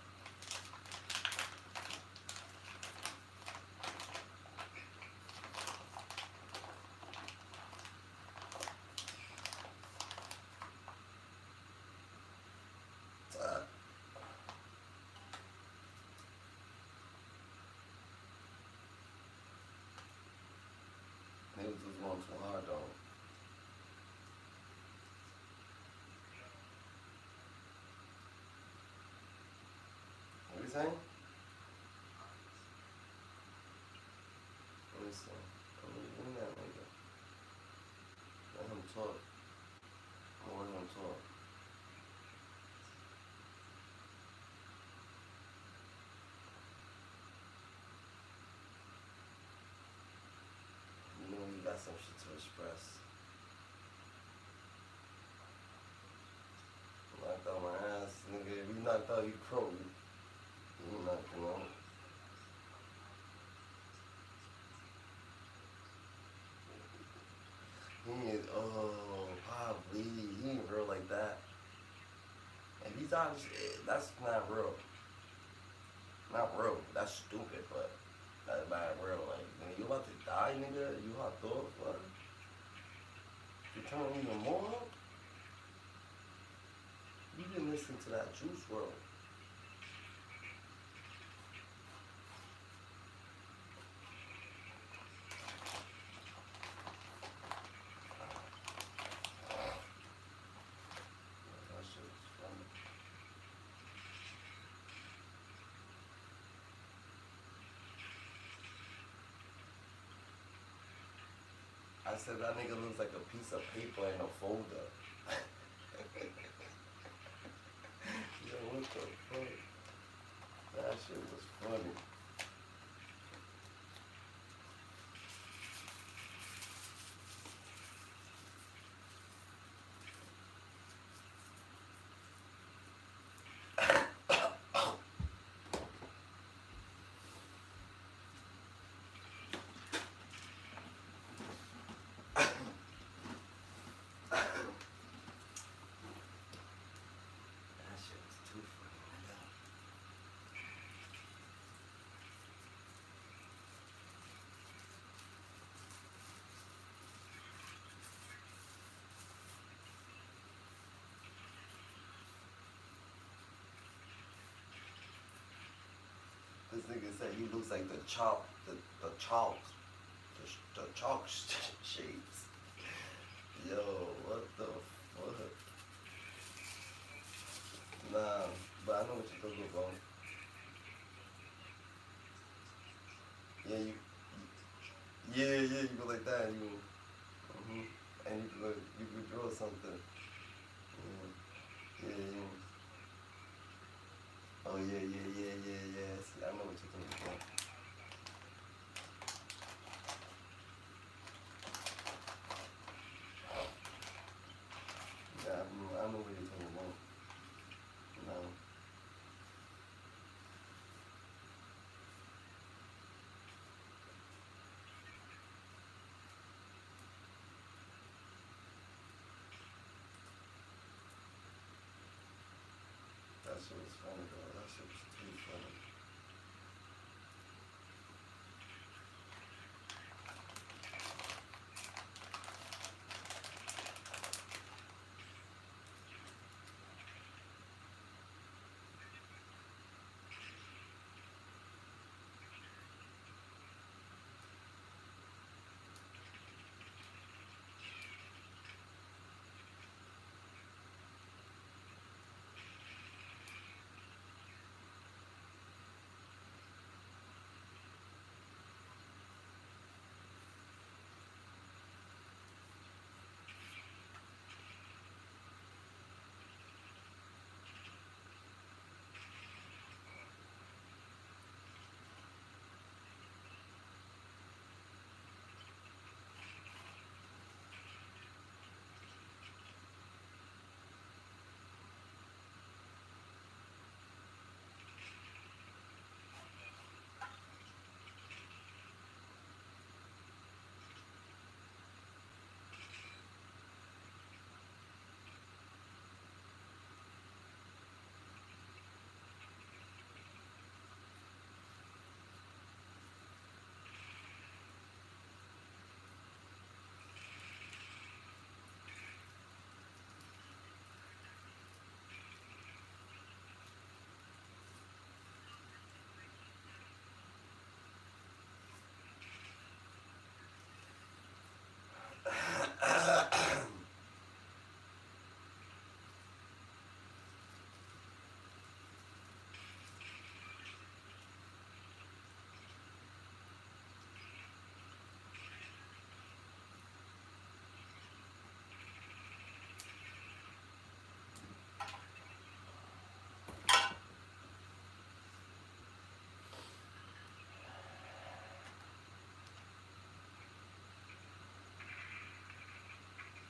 Niggas was going too hard though. What you saying? Let me see. Let me that nigga. Let him talk. I want him to talk. You know you got some shit to express. Knocked out my ass, nigga. If you knocked out, you crow. You knocked him out. He is, oh, probably. He ain't real like that. If he's honest, that's not real. Not real. That's stupid, but that's not real. Like, nigga, you about to die, nigga? You hot dog? What? You turn even more up? You didn't listen to that Juice WRLD. That shit was funny. I I said that nigga looks like a piece of paper in a folder. Yo, what the fuck? That shit was funny. That shit was too funny, nigga. This nigga said he looks like the chalk, the chalk shapes. Yo, what the fuck? Nah, but I know what you're talking about. Yeah, you go like that, and and you could draw something. Yeah. Oh yeah. See, I know what you're talking about. Yeah, I know what you're talking about. No. That shit was funny, bro. That shit was too funny.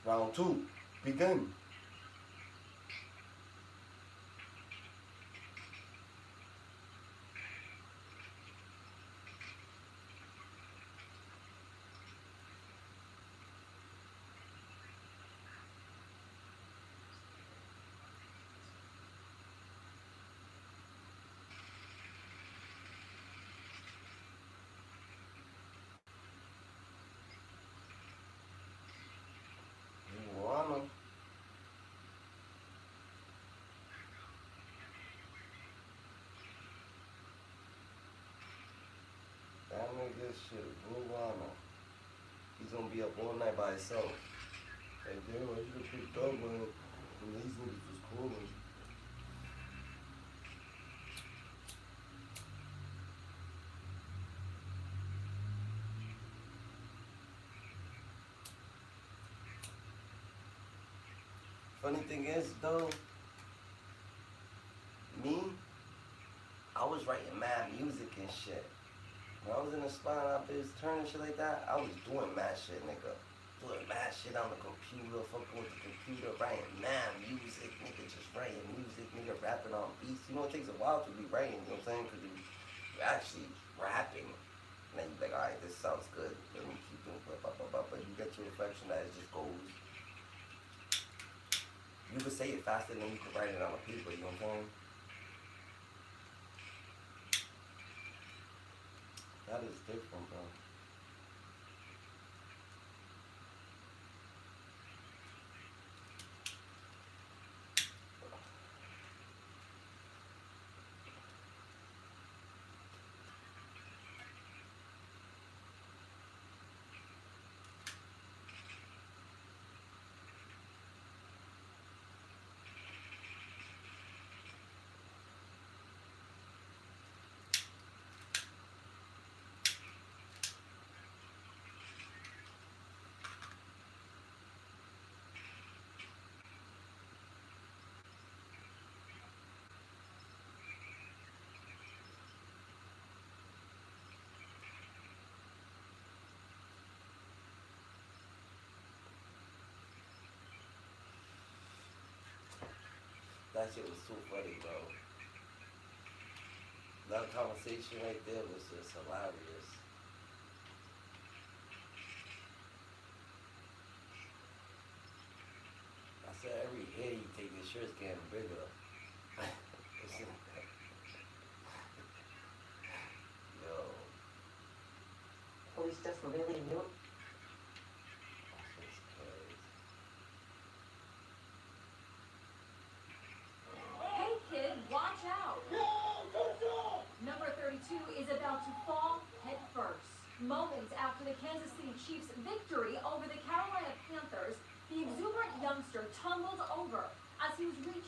Round 2, begin. Wanna. That nigga shit, Ruana. He's gonna be up all night by himself. Hey, damn, I should have picked up when these niggas was calling. Funny thing is, though, me, I was writing mad music and shit. When I was in the spot out there turning shit like that, I was doing mad shit, nigga. Doing mad shit on the computer, fucking with the computer, writing mad music, nigga, just writing music, nigga, rapping on beats. You know, it takes a while to be writing, you know what I'm saying? Because you're actually rapping. And then you're like, alright, this sounds good. Let me keep doing blah, blah, blah, blah. But you get your reflection that it just goes. You could say it faster than you could write it on a paper, you know what I'm saying? That is different, bro. That shit was too funny, bro. That conversation right there was just hilarious. I said every hit you take, this shirt's getting bigger. Yo. Police just really knew. Hey kid, watch out! Number 32 is about to fall head first. Moments after the Kansas City Chiefs' victory over the Carolina Panthers, the exuberant youngster tumbled over as he was reaching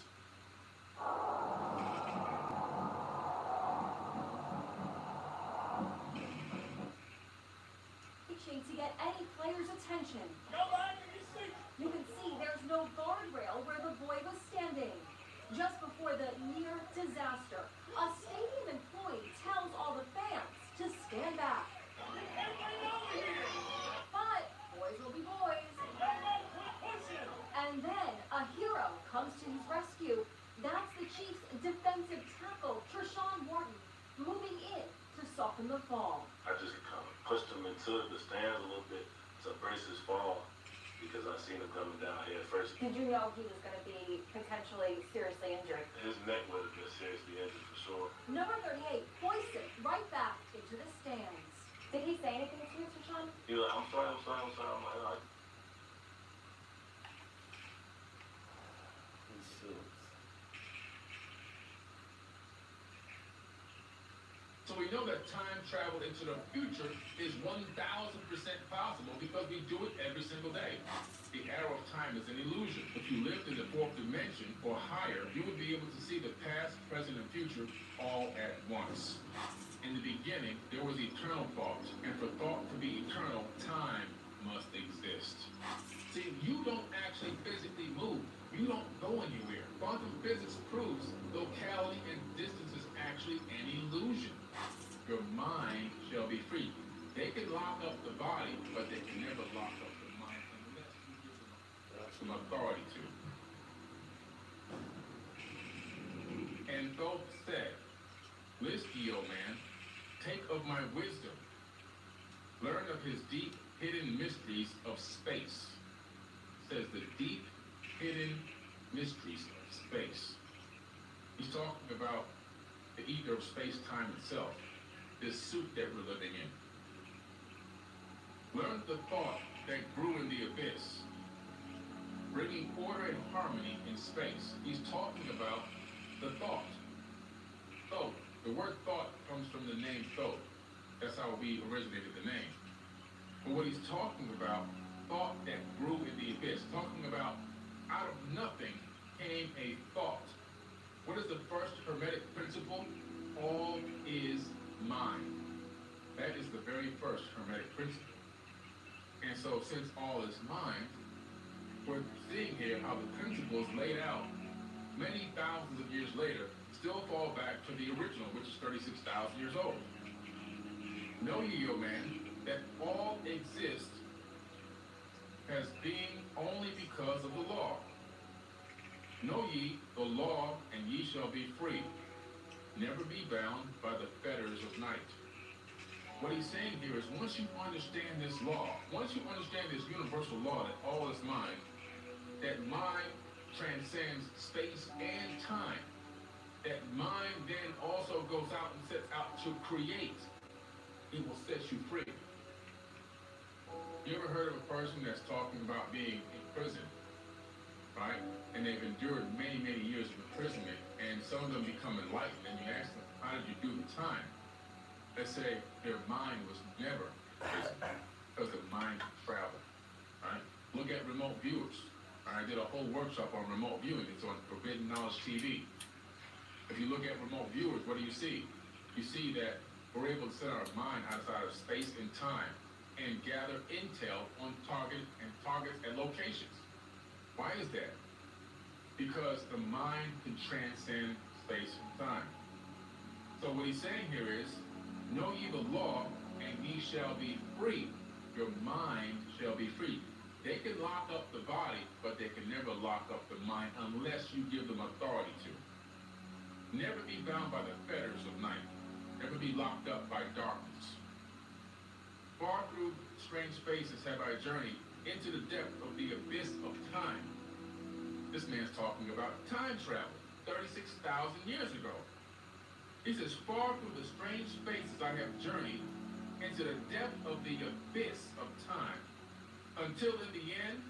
to get any player's attention. You can see there's no guardrail where the boy was standing. Just before the near disaster, a stadium employee tells all the fans to stand back. But boys will be boys. And then a hero comes to his rescue. That's the Chiefs' defensive tackle, Treshawn Morton, moving in to soften the fall. I just kind of pushed him into the stands a little bit to brace his fall because I seen him coming down here first. Did you know he was going to be potentially seriously injured? His neck would have been seriously injured for sure. Number 38 hoisted right back into the stands. Did he say anything to you, Treshawn? He was like, I'm sorry. I'm like, So we know that time travel into the future is 1,000% possible because we do it every single day. The arrow of time is an illusion. If you lived in the fourth dimension or higher, you would be able to see the past, present, and future all at once. In the beginning, there was eternal thought, and for thought to be eternal, time must exist. See, you don't actually physically move. You don't go anywhere. Quantum physics proves locality and distance is actually an illusion. Your mind shall be free. They can lock up the body, but they can never lock up the mind unless you give them some authority to. And Thoth said, listen, O man, take of my wisdom. Learn of his deep, hidden mysteries of space. It says the deep, hidden mysteries of space. He's talking about the ether of space-time itself, this suit that we're living in. Learn the thought that grew in the abyss, bringing order and harmony in space. He's talking about the thought. Thoth. The word thought comes from the name Thoth. That's how we originated the name. But what he's talking about, thought that grew in the abyss, talking about out of nothing came a thought. What is the first Hermetic principle? All is mind. That is the very first Hermetic principle. And so since all is mind, we're seeing here how the principles laid out many thousands of years later still fall back to the original, which is 36,000 years old. Know ye, O man, that all exists as being only because of the law. Know ye the law, and ye shall be free. Never be bound by the fetters of night. What he's saying here is once you understand this law, once you understand this universal law that all is mind, that mind transcends space and time, that mind then also goes out and sets out to create, it will set you free. You ever heard of a person that's talking about being in prison, right? And they've endured many, many years of imprisonment, and some of them become enlightened, and you ask them, how did you do the time? Let's say their mind was never in prison because the mind traveled, right? Look at remote viewers. I did a whole workshop on remote viewing. It's on Forbidden Knowledge TV. If you look at remote viewers, what do you see? You see that we're able to set our mind outside of space and time and gather intel on targets and locations. Why is that? Because the mind can transcend space and time. So what he's saying here is, know ye the law, and ye shall be free. Your mind shall be free. They can lock up the body, but they can never lock up the mind unless you give them authority to. Never be bound by the fetters of night. Never be locked up by darkness. Far through strange spaces have I journeyed into the depth of the abyss of time. This man's talking about time travel, 36,000 years ago. He says, far through the strange spaces I have journeyed into the depth of the abyss of time, until in the end,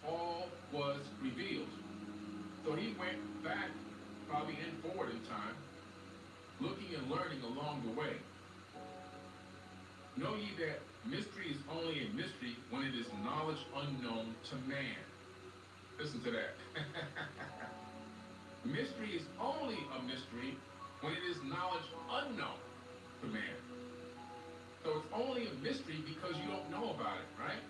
all was revealed. So he went back, probably and forward in time, looking and learning along the way. Know ye that mystery is only a mystery when it is knowledge unknown to man. Listen to that. Mystery is only a mystery when it is knowledge unknown to man. So it's only a mystery because you don't know about it, right?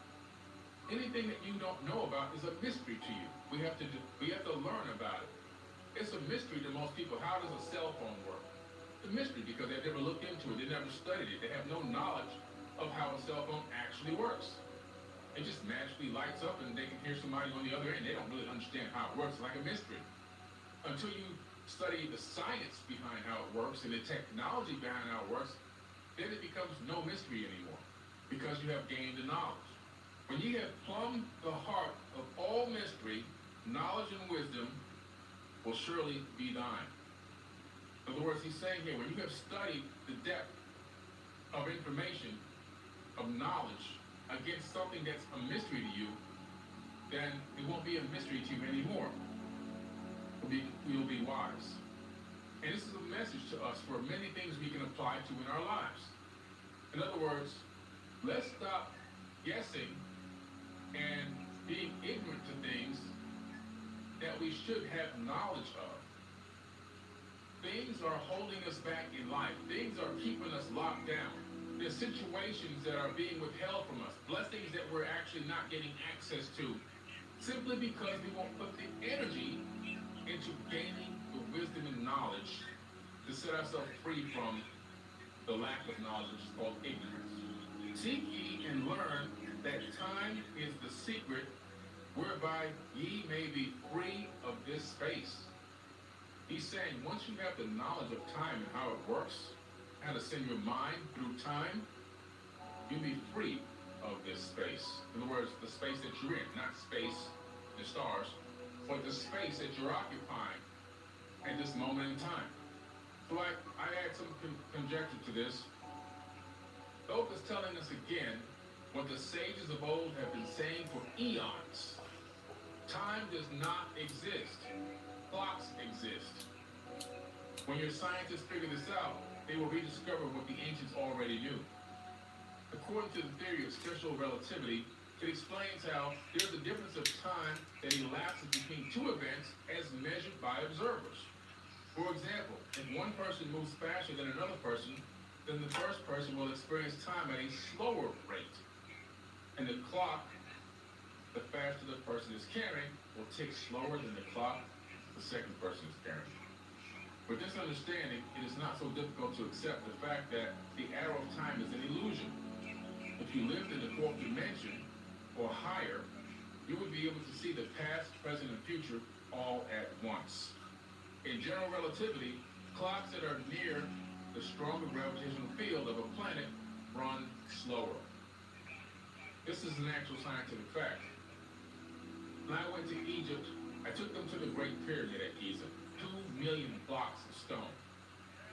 Anything that you don't know about is a mystery to you. We have to learn about it. It's a mystery to most people. How does a cell phone work? It's a mystery because they've never looked into it. They never studied it. They have no knowledge of how a cell phone actually works. It just magically lights up and they can hear somebody on the other end. They don't really understand how it works. It's like a mystery. Until you study the science behind how it works and the technology behind how it works, then it becomes no mystery anymore because you have gained the knowledge. When you have plumbed the heart of all mystery, knowledge and wisdom will surely be thine. In other words, he's saying here, when you have studied the depth of information, of knowledge, against something that's a mystery to you, then it won't be a mystery to you anymore. You'll be wise. And this is a message to us for many things we can apply to in our lives. In other words, let's stop guessing and being ignorant to things that we should have knowledge of. Things are holding us back in life. Things are keeping us locked down. There's situations that are being withheld from us, blessings that we're actually not getting access to, simply because we won't put the energy into gaining the wisdom and knowledge to set ourselves free from the lack of knowledge, which is called ignorance. Seek ye and learn that time is the secret whereby ye may be free of this space. He's saying once you have the knowledge of time and how it works, how to send your mind through time, you'll be free of this space. In other words, the space that you're in, not space, the stars, but the space that you're occupying at this moment in time. So I add some conjecture to this. Thoth is telling us again what the sages of old have been saying for eons. Time does not exist. Clocks exist. When your scientists figure this out, they will rediscover what the ancients already knew. According to the theory of special relativity, it explains how there's a difference of time that elapses between two events as measured by observers. For example, if one person moves faster than another person, then the first person will experience time at a slower rate. And the clock the faster the person is carrying will tick slower than the clock the second person is carrying. With this understanding, it is not so difficult to accept the fact that the arrow of time is an illusion. If you lived in the fourth dimension, or higher, you would be able to see the past, present, and future all at once. In general relativity, clocks that are near the stronger gravitational field of a planet run slower. This is an actual scientific fact. When I went to Egypt, I took them to the Great Pyramid at Giza. 2 million blocks of stone.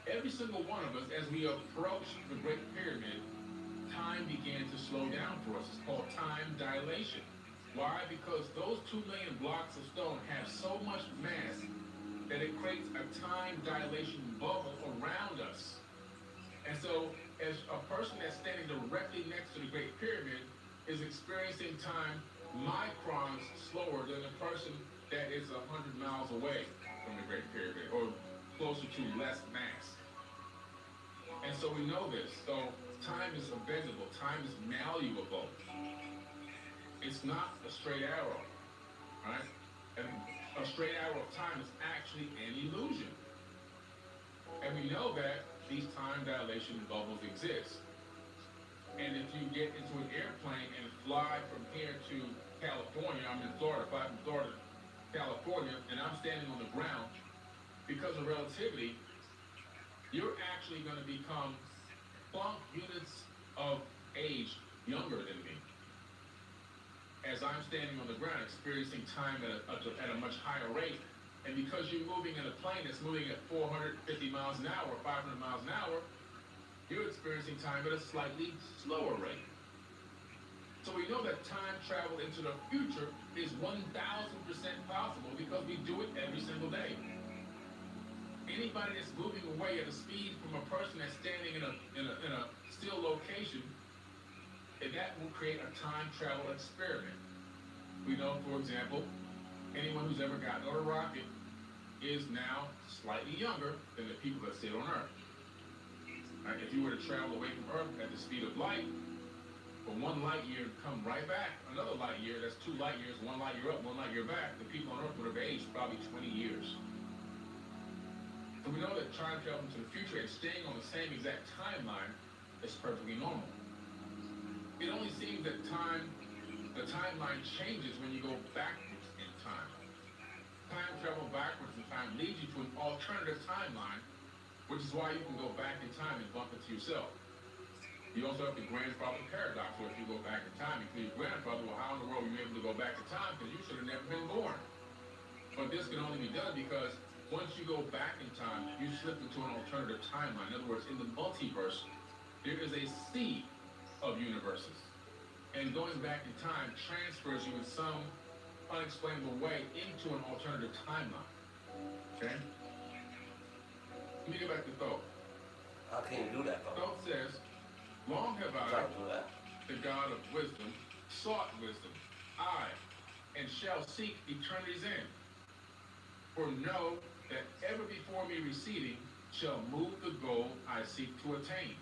Every single one of us, as we approached the Great Pyramid, time began to slow down for us. It's called time dilation. Why? Because those 2 million blocks of stone have so much mass that it creates a time dilation bubble around us. And so, as a person that's standing directly next to the Great Pyramid is experiencing time microns slower than a person that is 100 miles away from the Great Pyramid, or closer to less mass. And so we know this. So time is bendable, time is malleable. It's not a straight arrow, right? And a straight arrow of time is actually an illusion. And we know that these time dilation bubbles exist. And if you get into an airplane and fly from here to California, I'm in Florida, fly from Florida to California, and I'm standing on the ground, because of relativity, you're actually going to become Planck units of age younger than me. As I'm standing on the ground, experiencing time at a much higher rate, and because you're moving in a plane that's moving at 450 miles an hour, 500 miles an hour, you're experiencing time at a slightly slower rate. So we know that time travel into the future is 1,000% possible because we do it every single day. Anybody that's moving away at a speed from a person that's standing in a still location, that will create a time travel experiment. We know, for example, anyone who's ever gotten on a rocket is now slightly younger than the people that stayed on Earth. Right? If you were to travel away from Earth at the speed of light, for 1 light year to come right back, another light year, that's 2 light years, 1 light year up, 1 light year back, the people on Earth would have aged probably 20 years. So we know that time travel into the future and staying on the same exact timeline is perfectly normal. It only seems that the timeline changes when you go backwards in time. Time travel backwards in time leads you to an alternative timeline, which is why you can go back in time and bump into yourself. You also have the grandfather paradox, where if you go back in time and kill your grandfather, well, how in the world were you able to go back in time? Because you should have never been born. But this can only be done because once you go back in time, you slip into an alternative timeline. In other words, in the multiverse, there is a sea of universes. And going back in time transfers you in some unexplainable way into an alternative timeline. Okay? Let me get back to Thoth. How can you do that, though? Thoth says, long have I, the God of wisdom, sought wisdom, and shall seek eternity's end. For know that ever before me receding shall move the goal I seek to attain.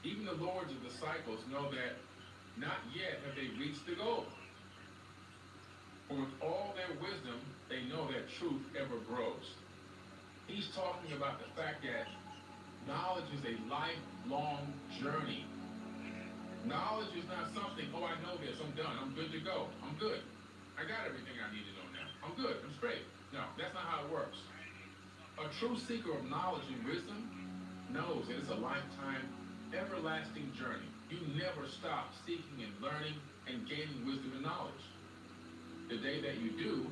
Even the lords of the cycles know that not yet have they reached the goal. For with all their wisdom, they know that truth ever grows. He's talking about the fact that knowledge is a lifelong journey. Knowledge is not something, oh, I know this, I'm done, I'm good to go, I'm good. I got everything I need to know now. I'm good, I'm straight. No, that's not how it works. A true seeker of knowledge and wisdom knows that it's a lifetime, everlasting journey. You never stop seeking and learning and gaining wisdom and knowledge. The day that you do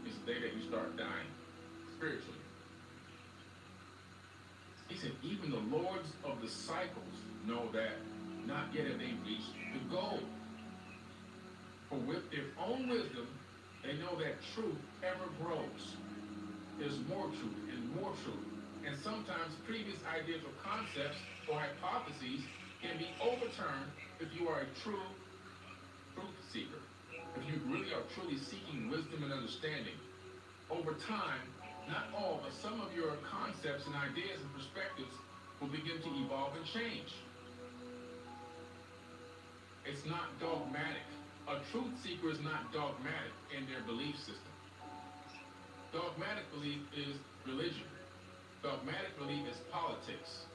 is the day that you start dying spiritually. He said, even the lords of the cycles know that not yet have they reached the goal. For with their own wisdom, they know that truth ever grows. There's more truth and more truth. And sometimes previous ideas or concepts or hypotheses can be overturned if you are a true truth seeker. If you really are truly seeking wisdom and understanding. Over time, not all, but some of your concepts and ideas and perspectives will begin to evolve and change. It's not dogmatic. A truth seeker is not dogmatic in their belief system. Dogmatic belief is religion. Dogmatic belief is politics.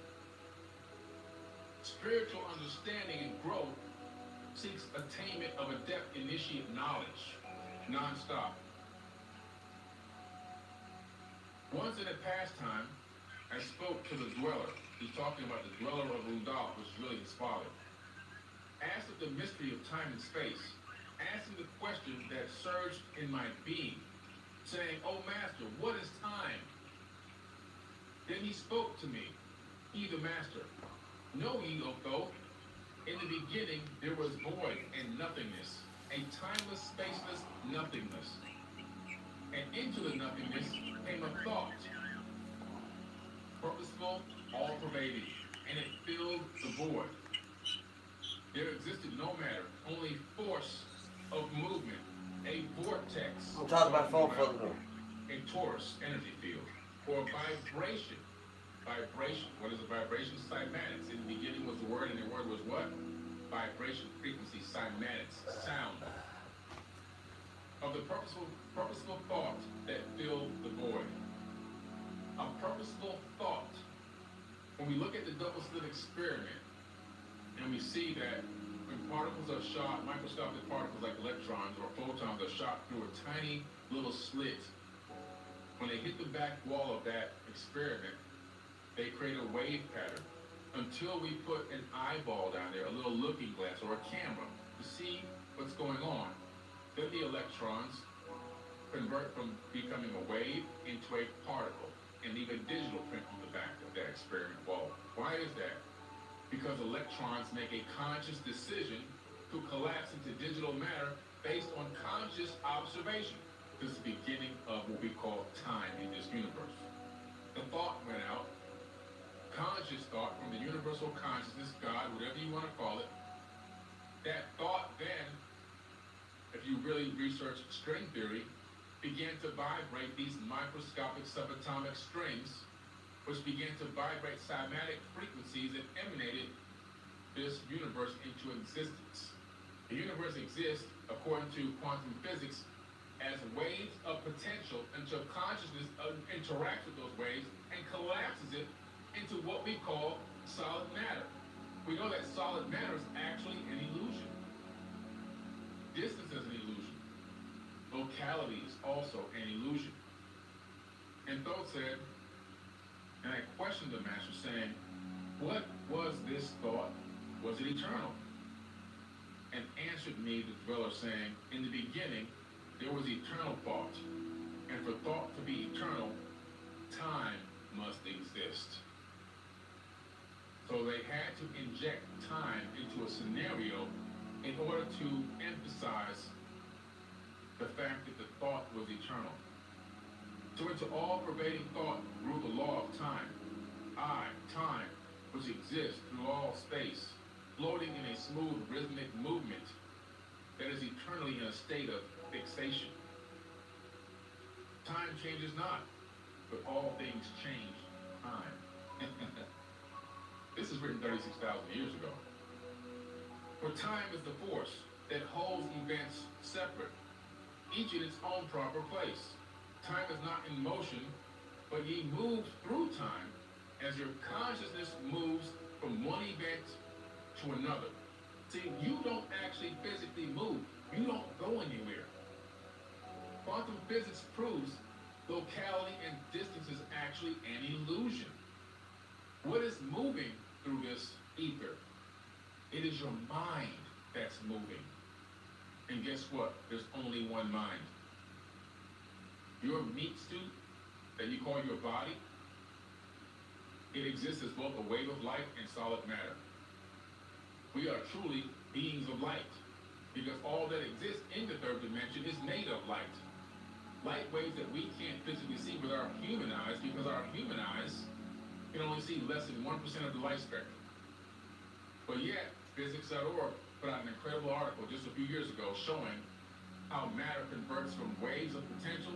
Spiritual understanding and growth seeks attainment of a depth initiate knowledge, non-stop. Once in a past time, I spoke to the dweller. He's talking about the dweller of Rudolph, which is really his father. Asked of the mystery of time and space. Asked him the question that surged in my being, saying, "Oh master, what is time?" Then he spoke to me, he the master. Know ye, O Thoth, in the beginning there was void and nothingness, a timeless, spaceless nothingness. And into the nothingness came a thought, purposeful, all-pervading, and it filled the void. There existed no matter, only force of movement, a vortex. I'm talking about phone for them. A torus energy field, or vibration. Vibration. What is a vibration? Cymatics. In the beginning was the word, and the word was what? Vibration, frequency, cymatics, sound. Of the purposeful thought that filled the void. A purposeful thought. When we look at the double slit experiment, and we see that when particles are shot, microscopic particles like electrons or photons are shot through a tiny little slit, when they hit the back wall of that experiment, they create a wave pattern until we put an eyeball down there, a little looking glass or a camera to see what's going on. Then the electrons convert from becoming a wave into a particle and leave a digital print on the back of that experiment wall. Why is that? Because electrons make a conscious decision to collapse into digital matter based on conscious observation. This is the beginning of what we call time in this universe. The thought went out, conscious thought from the universal consciousness, God, whatever you want to call it. That thought then, if you really research string theory, began to vibrate these microscopic subatomic strings, which began to vibrate cymatic frequencies that emanated this universe into existence. The universe exists, according to quantum physics, as waves of potential until consciousness interacts with those waves and collapses it into what we call solid matter. We know that solid matter is actually an illusion. Distance is an illusion. Locality is also an illusion. And Thoth said, and I questioned the master saying, what was this thought? Was it eternal? And answered me, the dweller, saying, in the beginning, there was eternal thought. And for thought to be eternal, time must exist. So they had to inject time into a scenario in order to emphasize the fact that the thought was eternal. So into all-pervading thought grew the law of time. Time, which exists through all space, floating in a smooth rhythmic movement that is eternally in a state of fixation. Time changes not, but all things change time. This is written 36,000 years ago. For time is the force that holds events separate, each in its own proper place. Time is not in motion, but ye move through time as your consciousness moves from one event to another. See, you don't actually physically move. You don't go anywhere. Quantum physics proves locality and distance is actually an illusion. What is moving through this ether? It is your mind that's moving. And guess what? There's only one mind. Your meat suit that you call your body, it exists as both a wave of light and solid matter. We are truly beings of light because all that exists in the third dimension is made of light. Light waves that we can't physically see with our human eyes because our human eyes can only see less than 1% of the light spectrum. But yet, physics.org put out an incredible article just a few years ago showing how matter converts from waves of potential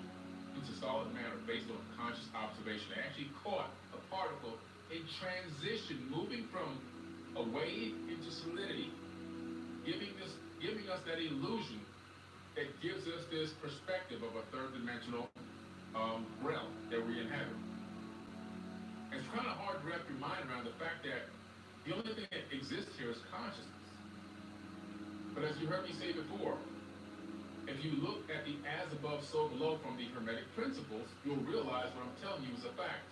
into solid matter based on conscious observation. They actually caught a particle in transition, moving from a wave into solidity, giving this giving us that illusion that gives us this perspective of a third dimensional realm that we inhabit. It's kind of hard to wrap your mind around the fact that the only thing that exists here is consciousness. But as you heard me say before, if you look at the as above, so below from the Hermetic principles, you'll realize what I'm telling you is a fact.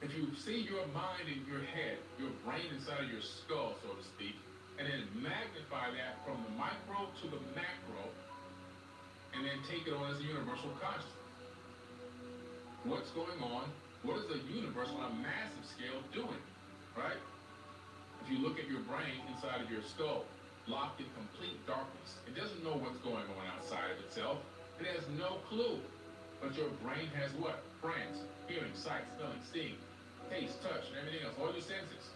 If you see your mind in your head, your brain inside of your skull, so to speak, and then magnify that from the micro to the macro, and then take it on as a universal consciousness. What's going on? What is the universe on a massive scale doing, right? If you look at your brain inside of your skull, locked in complete darkness, it doesn't know what's going on outside of itself. It has no clue. But your brain has what? Friends, hearing, sight, smelling, seeing, taste, touch, and everything else, all your senses.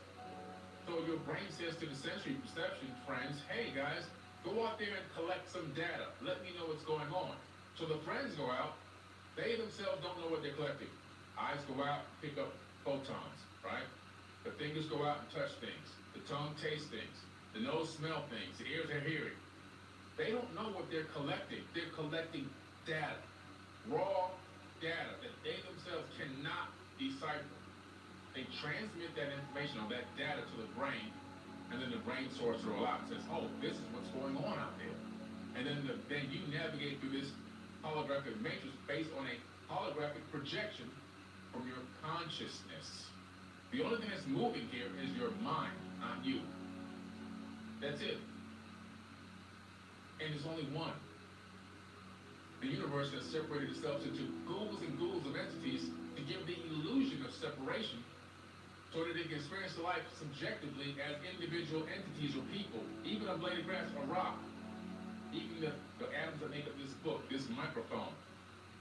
So your brain says to the sensory perception friends, hey guys, go out there and collect some data. Let me know what's going on. So the friends go out, they themselves don't know what they're collecting. Eyes go out, pick up photons, right? The fingers go out and touch things. The tongue tastes things. The nose smells things. The ears are hearing. They don't know what they're collecting. They're collecting data. Raw data that they themselves cannot decipher. They transmit that information on that data to the brain, and then the brain sorts it all out and says, oh, this is what's going on out there. And then you navigate through this holographic matrix based on a holographic projection from your consciousness. The only thing that's moving here is your mind, not you. That's it. And there's only one. The universe has separated itself into ghouls and ghouls of entities to give the illusion of separation so that they can experience life subjectively as individual entities or people, even a blade of grass, a rock, even the atoms that make up this book, this microphone.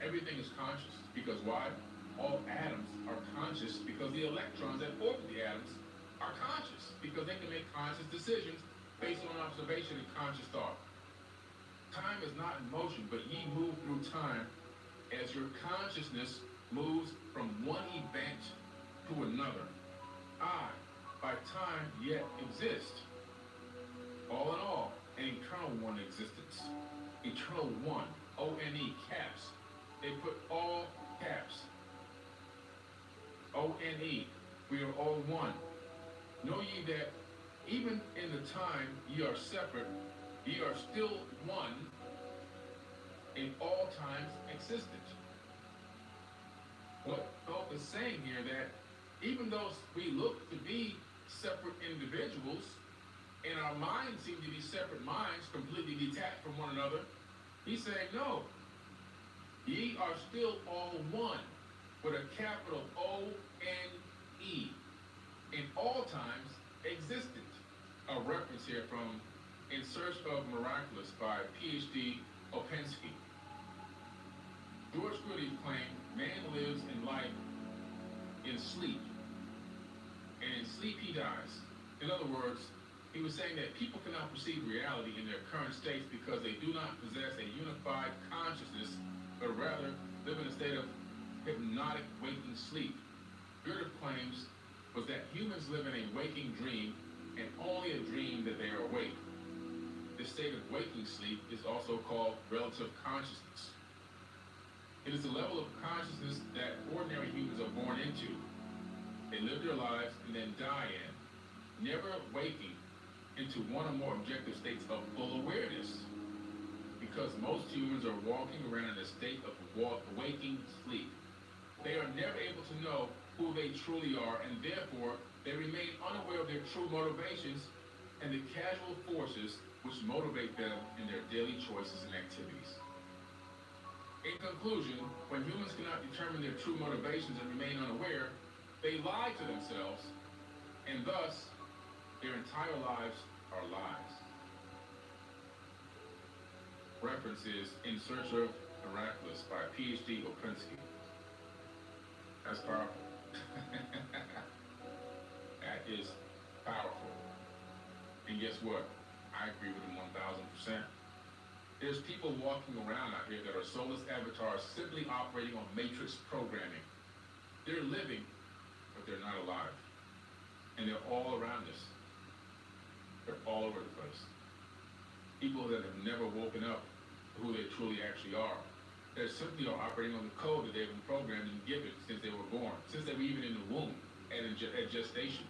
Everything is conscious. Because why? All atoms are conscious because the electrons that orbit the atoms are conscious because they can make conscious decisions based on observation and conscious thought. Time is not in motion, but ye move through time as your consciousness moves from one event to another. I, by time, yet exist. All in all, an eternal one existence. Eternal one, O-N-E, caps. They put all caps. O-N-E, we are all one. Know ye that even in the time ye are separate, ye are still one in all times existent. What Philip is saying here that even though we look to be separate individuals, and our minds seem to be separate minds, completely detached from one another, he's saying, no, ye are still all one, with a capital O-N-E, in all times existent. A reference here from In Search of Miraculous by P.H.D. Opensky. George Goody claimed man lives in life in sleep, and in sleep he dies. In other words, he was saying that people cannot perceive reality in their current states because they do not possess a unified consciousness, but rather live in a state of hypnotic waking sleep. Goody claims was that humans live in a waking dream, and only a dream that they are awake. This state of waking sleep is also called relative consciousness. It is a level of consciousness that ordinary humans are born into. They live their lives and then die in, never waking into one or more objective states of full awareness. Because most humans are walking around in a state of waking sleep. They are never able to know who they truly are, and therefore they remain unaware of their true motivations and the casual forces which motivate them in their daily choices and activities. In conclusion, when humans cannot determine their true motivations and remain unaware, they lie to themselves, and thus their entire lives are lies. Reference is In Search of Miraculous by P.H.D. Opensky. That's powerful. That is powerful. And guess what? I agree with him 1,000%. There's people walking around out here that are soulless avatars simply operating on matrix programming. They're living, but they're not alive. And they're all around us. They're all over the place. people that have never woken up to who they truly actually are. They simply are operating on the code that they've been programmed and given since they were born, since they were even in the womb and at gestation.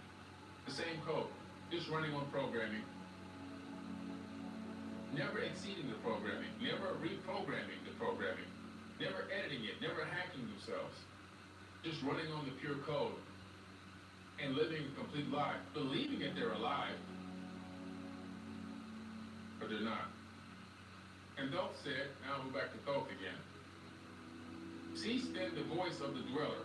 The same code, just running on programming, never exceeding the programming, never reprogramming the programming, never editing it, never hacking themselves, just running on the pure code and living a complete lie, believing that they're alive, but they're not. And Thoth said, now we're back to Thoth again. Cease then the voice of the dweller.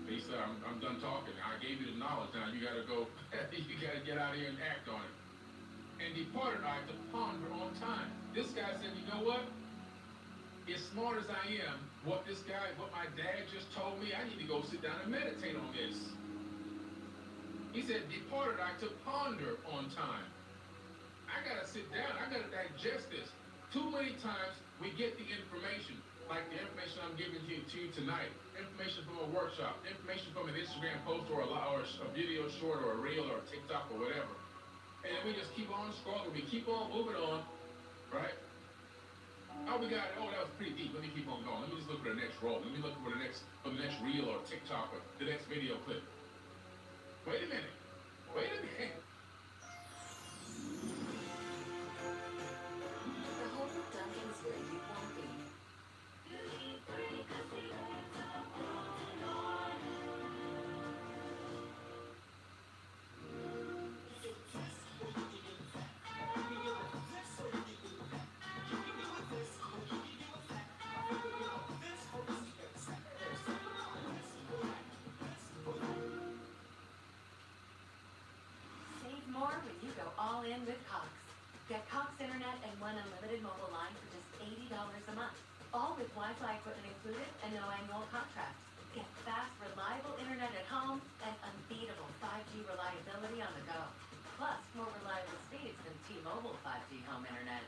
He said, I'm done talking. I gave you the knowledge. Now you gotta go, you gotta get out here and act on it. And departed I to ponder on time. This guy said, you know what? As smart as I am, what my dad just told me, I need to go sit down and meditate on this. He said, departed I to ponder on time. I gotta sit down, I gotta digest this. Too many times we get the information, like the information I'm giving to you tonight, information from a workshop, information from an Instagram post or a video short or a reel or a TikTok or whatever. And then we just keep on scrolling, we keep on moving on, right? Oh, we got it. Oh, that was pretty deep. Let me keep on going. Let me just look for the next roll. Let me look for the next reel or TikTok or the next video clip. Wait a minute. Wait a minute. The home of Dunkin' is where you want to be. Save more when you go all in with Cox. Get Cox Internet and one unlimited mobile line for just $80 a month. All with Wi-Fi equipment included and no annual contract. Get fast, reliable internet at home and unbeatable 5G reliability on the go. Plus, more reliable speeds than T-Mobile 5G home internet.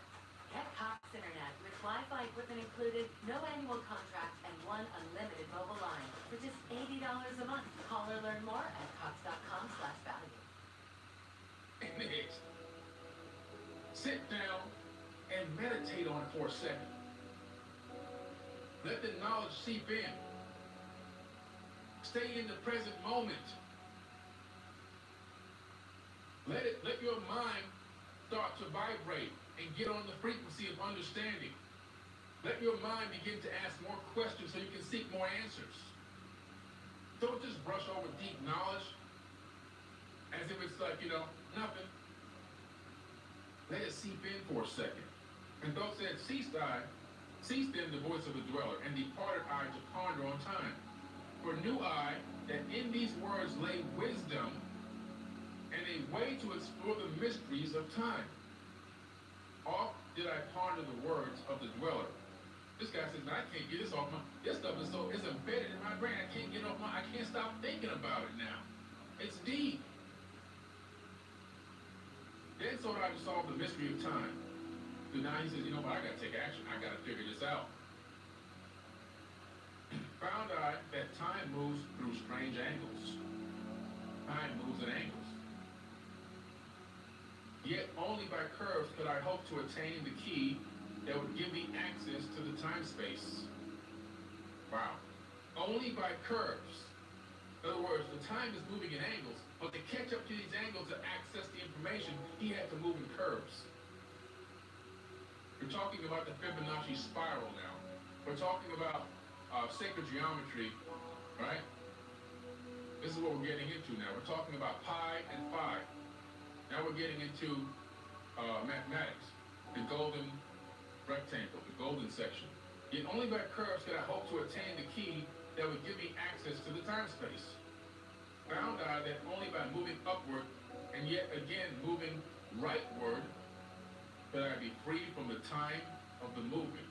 Get Cox Internet with Wi-Fi equipment included, no annual contract, and one unlimited mobile line for just $80 a month. Call or learn more at cox.com/value. Next, sit down and meditate on it for a second. Let the knowledge seep in. Stay in the present moment. Let your mind start to vibrate and get on the frequency of understanding. Let your mind begin to ask more questions so you can seek more answers. Don't just brush over deep knowledge as if it's like, nothing. Let it seep in for a second. And Thoth said, cease then the voice of the dweller, and departed I to ponder on time. For knew I that in these words lay wisdom and a way to explore the mysteries of time. Oft did I ponder the words of the dweller. This guy says, man, I can't get this off this stuff is embedded in my brain. I can't stop thinking about it now. It's deep. Then so that I to solve the mystery of time. So now he says, I gotta take action. I gotta figure this out. Found I that time moves through strange angles. Time moves at angles. Yet only by curves could I hope to attain the key that would give me access to the time-space. Wow. Only by curves. In other words, the time is moving in angles, but to catch up to these angles to access the information, he had to move in curves. We're talking about the Fibonacci spiral now. We're talking about sacred geometry, right? This is what we're getting into now. We're talking about pi and phi. Now we're getting into mathematics, the golden rectangle, the golden section. Yet only by curves could I hope to attain the key that would give me access to the time-space. Found I that only by moving upward and yet again moving rightward could I be free from the time of the movement.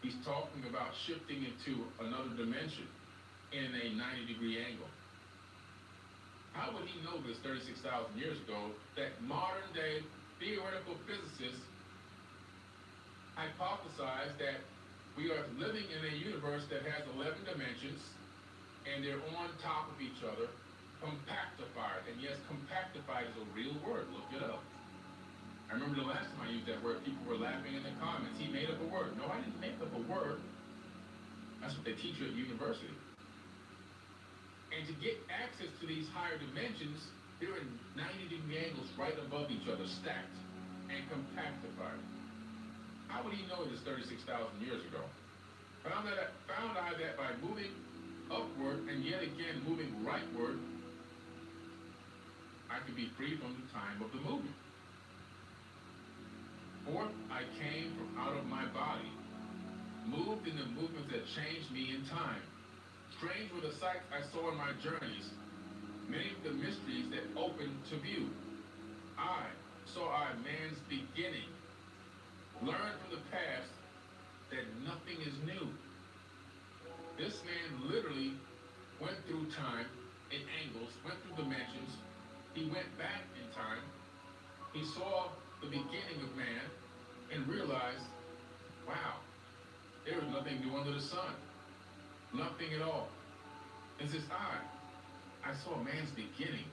He's talking about shifting into another dimension in a 90-degree angle. How would he know this 36,000 years ago that modern-day theoretical physicists hypothesize that we are living in a universe that has 11 dimensions and they're on top of each other, compactified. And yes, compactified is a real word. Look it up. I remember the last time I used that word, people were laughing in the comments. He made up a word. No, I didn't make up a word. That's what they teach you at university. And to get access to these higher dimensions, they're in 90-degree angles right above each other, stacked and compactified. How would he know this 36,000 years ago? Found I that by moving upward and yet again moving rightward, I could be free from the time of the movement. Forth I came from out of my body, moved in the movements that changed me in time. Strange were the sights I saw in my journeys, many of the mysteries that opened to view. I saw our man's beginning, learned from the past that nothing is new. This man literally went through time in angles, went through dimensions. He went back in time. He saw the beginning of man and realized, wow, there is nothing new under the sun. Nothing at all. It says, I saw man's beginning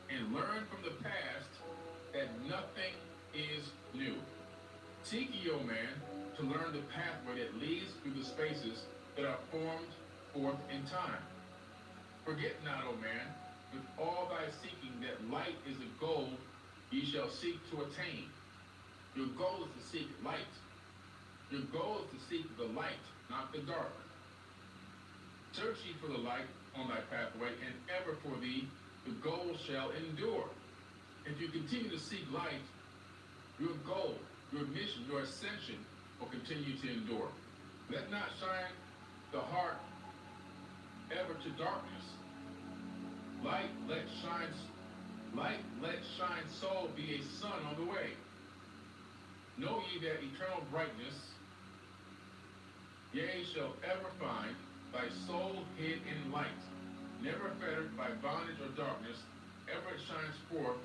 and learned from the past that nothing is new. Seek ye, O man, to learn the pathway that leads through the spaces that are formed forth in time. Forget not, O man, with all thy seeking that light is the goal ye shall seek to attain. Your goal is to seek light. Your goal is to seek the light, not the dark. Search ye for the light on thy pathway, and ever for thee the goal shall endure. If you continue to seek light, your goal, your mission, your ascension will continue to endure. Let not shine the heart ever to darkness. Light let shine soul be a sun on the way. Know ye that eternal brightness, yea, shall ever find thy soul hid in light, never fettered by bondage or darkness, ever it shines forth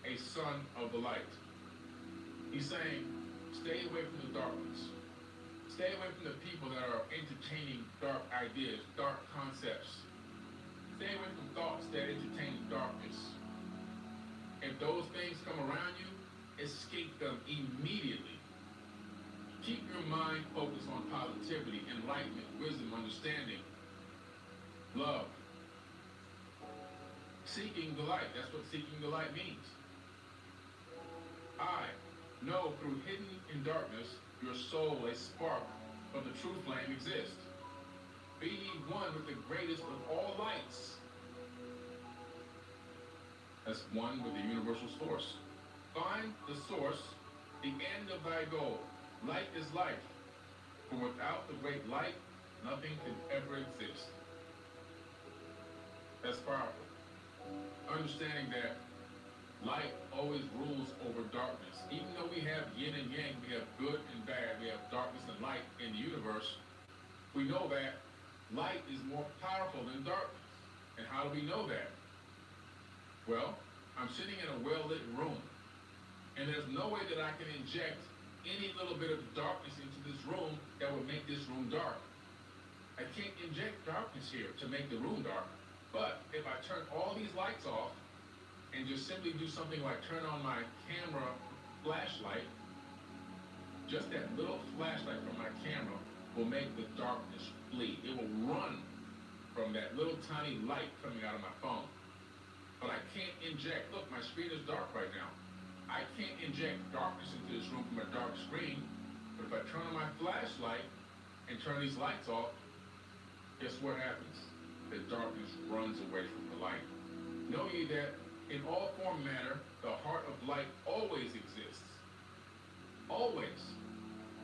a sun of the light. He's saying, stay away from the darkness. Stay away from the people that are entertaining dark ideas, dark concepts. Stay away from thoughts that entertain darkness. If those things come around you, escape them immediately. Keep your mind focused on positivity, enlightenment, wisdom, understanding, love. Seeking the light. That's what seeking the light means. I know through hidden in darkness, your soul, a spark of the true flame exists. Be ye one with the greatest of all lights. That's one with the universal source. Find the source, the end of thy goal. Light is life. For without the great light, nothing can ever exist. That's powerful. Understanding that light always rules over darkness. Even though we have yin and yang, we have good and bad, we have darkness and light in the universe, we know that light is more powerful than darkness. And how do we know that? Well, I'm sitting in a well-lit room, and there's no way that I can inject any little bit of darkness into this room that would make this room dark. I can't inject darkness here to make the room dark. But if I turn all these lights off and just simply do something like turn on my camera flashlight, just that little flashlight from my camera will make the darkness flee. It will run from that little tiny light coming out of my phone. But I can't inject, look, my screen is dark right now. I can't inject darkness into this room from a dark screen, but if I turn on my flashlight and turn these lights off, guess what happens? The darkness runs away from the light. Know ye that in all form matter, the heart of light always exists. Always.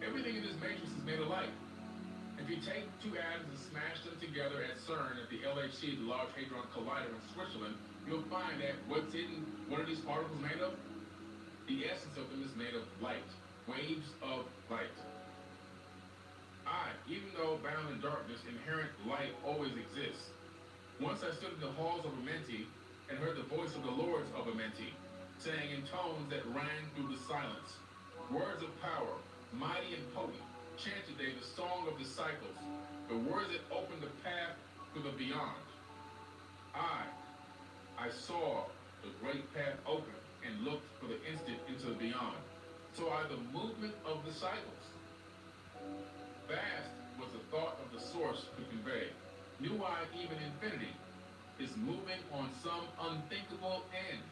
Everything in this matrix is made of light. If you take two atoms and smash them together at CERN, at the LHC, the Large Hadron Collider in Switzerland, you'll find that what's in one of these particles made of? The essence of them is made of light. Waves of light. I, even though bound in darkness, inherent light always exists. Once I stood in the halls of Amenti and heard the voice of the lords of Amenti, saying in tones that rang through the silence, words of power, mighty and potent, chanted they the song of disciples, the words that opened the path to the beyond. I saw the great path open and looked for the instant into the beyond. So are the movement of the cycles. Vast was the thought of the source to convey. New I, even infinity, is moving on some unthinkable end.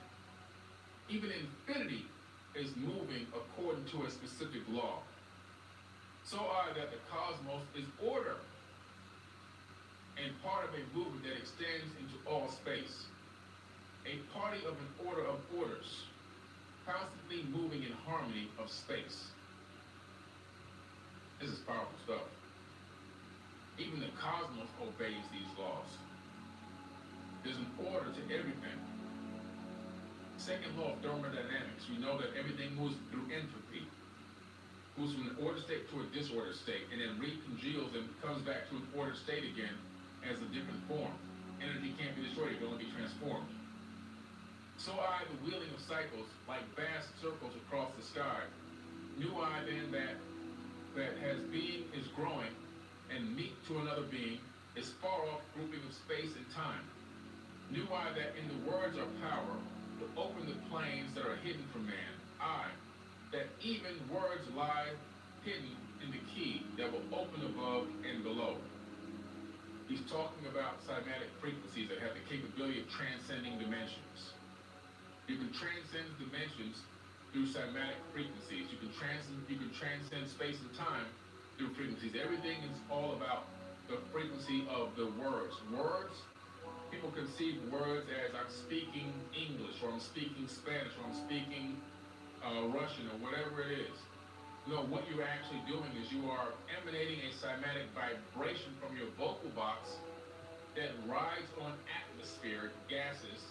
Even infinity is moving according to a specific law. So are that the cosmos is order, and part of a movement that extends into all space. A party of an order of orders, constantly moving in harmony of space. This is powerful stuff. Even the cosmos obeys these laws. There's an order to everything. Second law of thermodynamics, we know that everything moves through entropy. Moves from an ordered state to a disordered state, and then recongeals and comes back to an ordered state again as a different form. Energy can't be destroyed, it can only be transformed. So I, the wheeling of cycles, like vast circles across the sky. New I then that has being is growing, and meet to another being is far off grouping of space and time. New I that in the words are power to open the planes that are hidden from man. I, that even words lie hidden in the key that will open above and below. He's talking about cymatic frequencies that have the capability of transcending dimensions. You can transcend dimensions through cymatic frequencies. You can transcend space and time through frequencies. Everything is all about the frequency of the words. Words, people conceive words as I'm speaking English, or I'm speaking Spanish, or I'm speaking Russian, or whatever it is. No, what you're actually doing is you are emanating a cymatic vibration from your vocal box that rides on atmospheric gases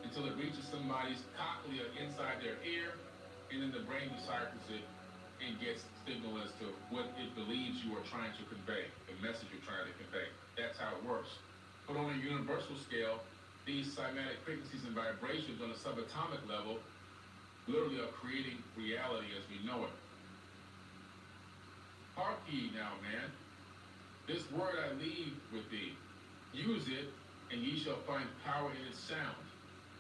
until it reaches somebody's cochlea inside their ear, and then the brain deciphers it and gets signal as to what it believes you are trying to convey, the message you're trying to convey. That's how it works. But on a universal scale, these cymatic frequencies and vibrations on a subatomic level literally are creating reality as we know it. Hark ye now, man. This word I leave with thee. Use it, and ye shall find power in its sound.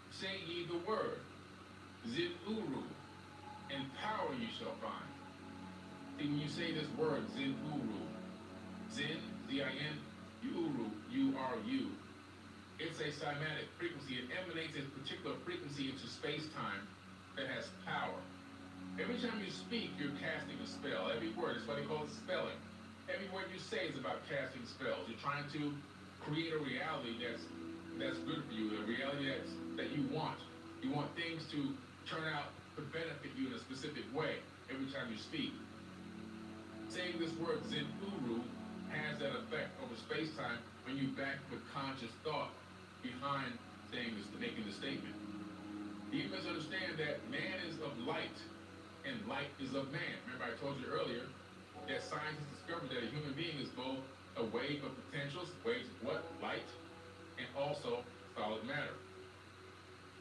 Say ye the word, Zin Uru, and power ye shall find. See, when you say this word, Zin Uru, Zin, Z-I-N, Uru, U-R-U, it's a cymatic frequency. It emanates a particular frequency into space-time that has power. Every time you speak, you're casting a spell. Every word, that's why they call it spelling. Every word you say is about casting spells. You're trying to create a reality that's good for you, a reality that you want. You want things to turn out to benefit you in a specific way every time you speak. Saying this word Zin Uru has that effect over space-time when you back with conscious thought behind saying this, making the statement. You must understand that man is of light, and light is of man. Remember I told you earlier that scientists discovered that a human being is both a wave of potentials, waves of what? Light, and also solid matter.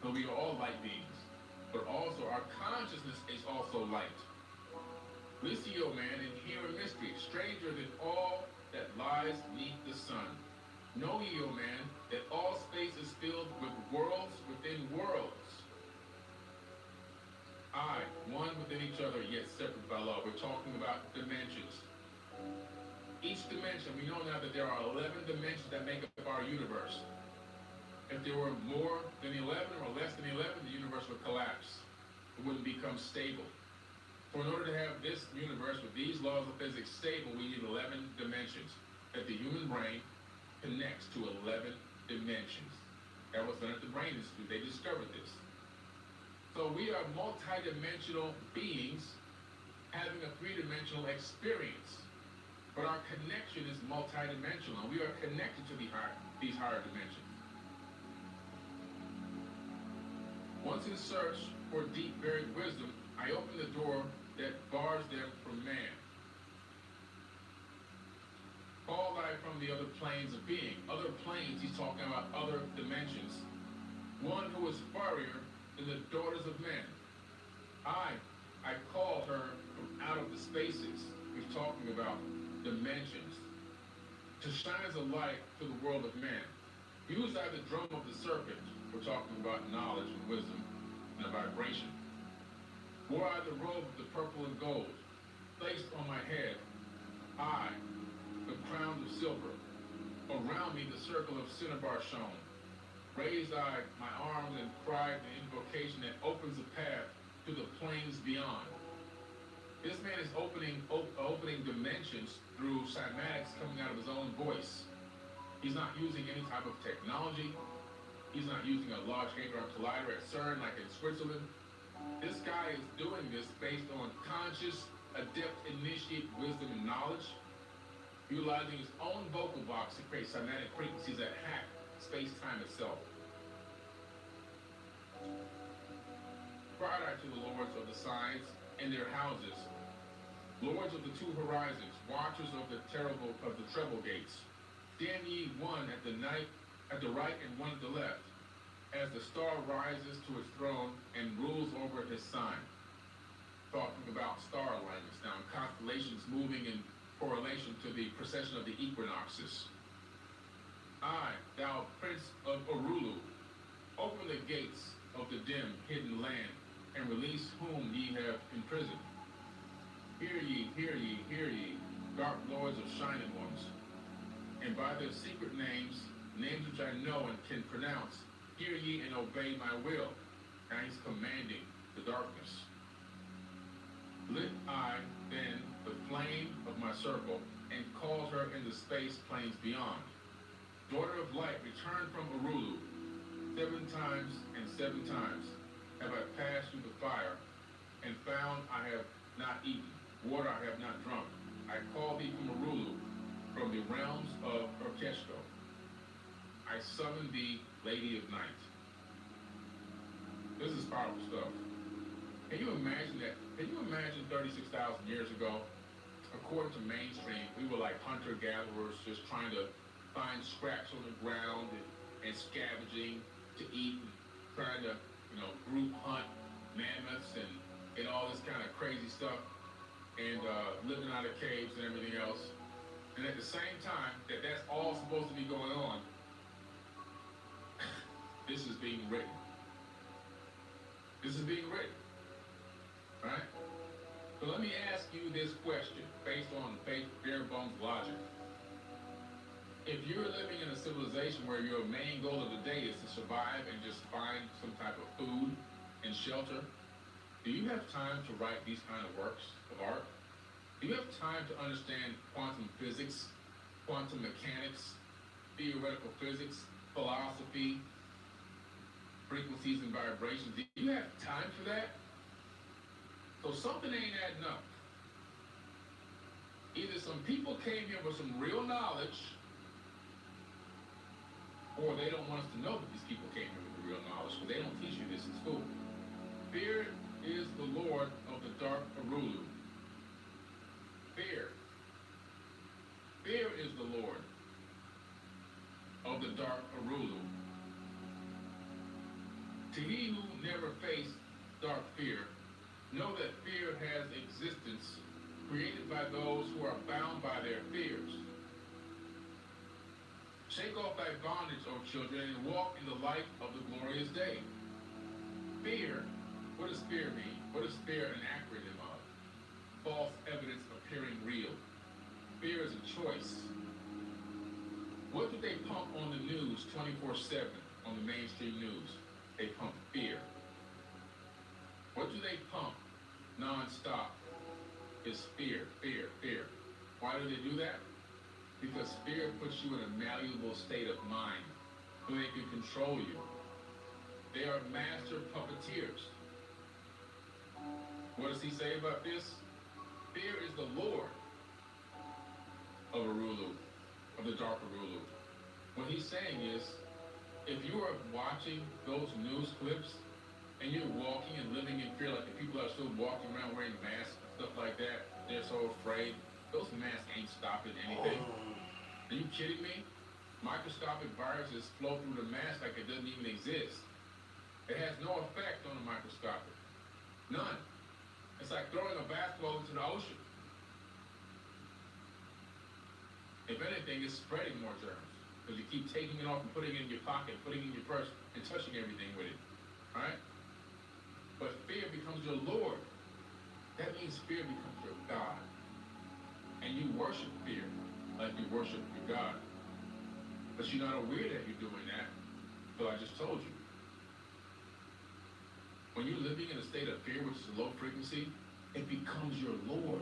So we are all light beings, but also our consciousness is also light. Listen, O man, and hear a mystery, stranger than all that lies beneath the sun. Know ye, O man, that all space is filled with worlds within worlds. I, one within each other, yet separate by law. We're talking about dimensions. Each dimension, we know now that there are 11 dimensions that make up our universe. If there were more than 11 or less than 11, the universe would collapse. It wouldn't become stable. For in order to have this universe with these laws of physics stable, we need 11 dimensions. That the human brain connects to 11 dimensions. That was done at the Brain Institute. They discovered this. So we are multidimensional beings having a three-dimensional experience. But our connection is multidimensional. We are connected to these higher dimensions. Once in search for deep buried wisdom, I open the door that bars them from man. Call I from the other planes of being. Other planes, he's talking about other dimensions. One who is furrier than the daughters of men. I called her from out of the spaces. He's talking about dimensions. To shine as a light to the world of man. Use I the drum of the serpent. We're talking about knowledge and wisdom and a vibration. Wore I the robe of the purple and gold, placed on my head, I, the crown of silver. Around me the circle of cinnabar shone. Raised I my arms and cried the invocation that opens a path to the plains beyond. This man is opening dimensions through cymatics coming out of his own voice. He's not using any type of technology. He's not using a large hadron collider at CERN like in Switzerland. This guy is doing this based on conscious, adept, initiate wisdom and knowledge, utilizing his own vocal box to create cymatic frequencies that hack space-time itself. Cried I to the lords of the signs in their houses, lords of the two horizons, watchers of the treble gates. Stand ye one at the right and one at the left, as the star rises to its throne and rules over his sign. Talking about star alignments now, and constellations moving in correlation to the precession of the equinoxes. I, thou prince of Orulu, open the gates of the dim, hidden land, and release whom ye have imprisoned. Hear ye, hear ye, hear ye, dark lords of shining ones, and by their secret names, names which I know and can pronounce, hear ye and obey my will. Now he's commanding the darkness. Lit I then the flame of my circle, and called her in the space plains beyond. Daughter of light, return from Orulu. 7 times and 7 times have I passed through the fire, and found I have not eaten, water I have not drunk. I call thee from Orulu, from the realms of Urkeshko. I summon thee, Lady of Night. This is powerful stuff. Can you imagine that? Can you imagine 36,000 years ago, according to mainstream, we were like hunter-gatherers just trying to find scraps on the ground and scavenging to eat, and trying to, group hunt mammoths and all this kind of crazy stuff, and living out of caves and everything else. And at the same time that's all supposed to be going on, this is being written. This is being written. Right? So let me ask you this question based on bare bones logic. If you're living in a civilization where your main goal of the day is to survive and just find some type of food and shelter, do you have time to write these kind of works of art? Do you have time to understand quantum physics, quantum mechanics, theoretical physics, philosophy, frequencies and vibrations? Do you have time for that? So something ain't adding up. Either some people came here with some real knowledge, or they don't want us to know that these people came here with the real knowledge, because they don't teach you this in school. Fear is the lord of the dark Orulu. Fear. Fear is the lord of the dark Orulu. To he who never faced dark fear, know that fear has existence, created by those who are bound by their fears. Shake off thy bondage, O children, and walk in the light of the glorious day. Fear, what does fear mean? What is fear an acronym of? False evidence appearing real. Fear is a choice. What do they pump on the news 24/7, on the mainstream news? They pump fear. What do they pump non-stop? Is fear, fear, fear. Why do they do that? Because fear puts you in a malleable state of mind where they can control you. They are master puppeteers. What does he say about this? Fear is the lord of Orulu, of the dark Orulu. What he's saying is, if you are watching those news clips and you're walking and living in fear, like the people are still walking around wearing masks and stuff like that, they're so afraid, those masks ain't stopping anything. Are you kidding me? Microscopic viruses flow through the mask like it doesn't even exist. It has no effect on the microscopic. None. It's like throwing a basketball into the ocean. If anything, it's spreading more germs, because you keep taking it off and putting it in your pocket, putting it in your purse, and touching everything with it. Right? But fear becomes your lord. that means fear becomes your God. And you worship fear like you worship your God. But you're not aware that you're doing that, so I just told you. When you're living in a state of fear, which is a low frequency, it becomes your Lord.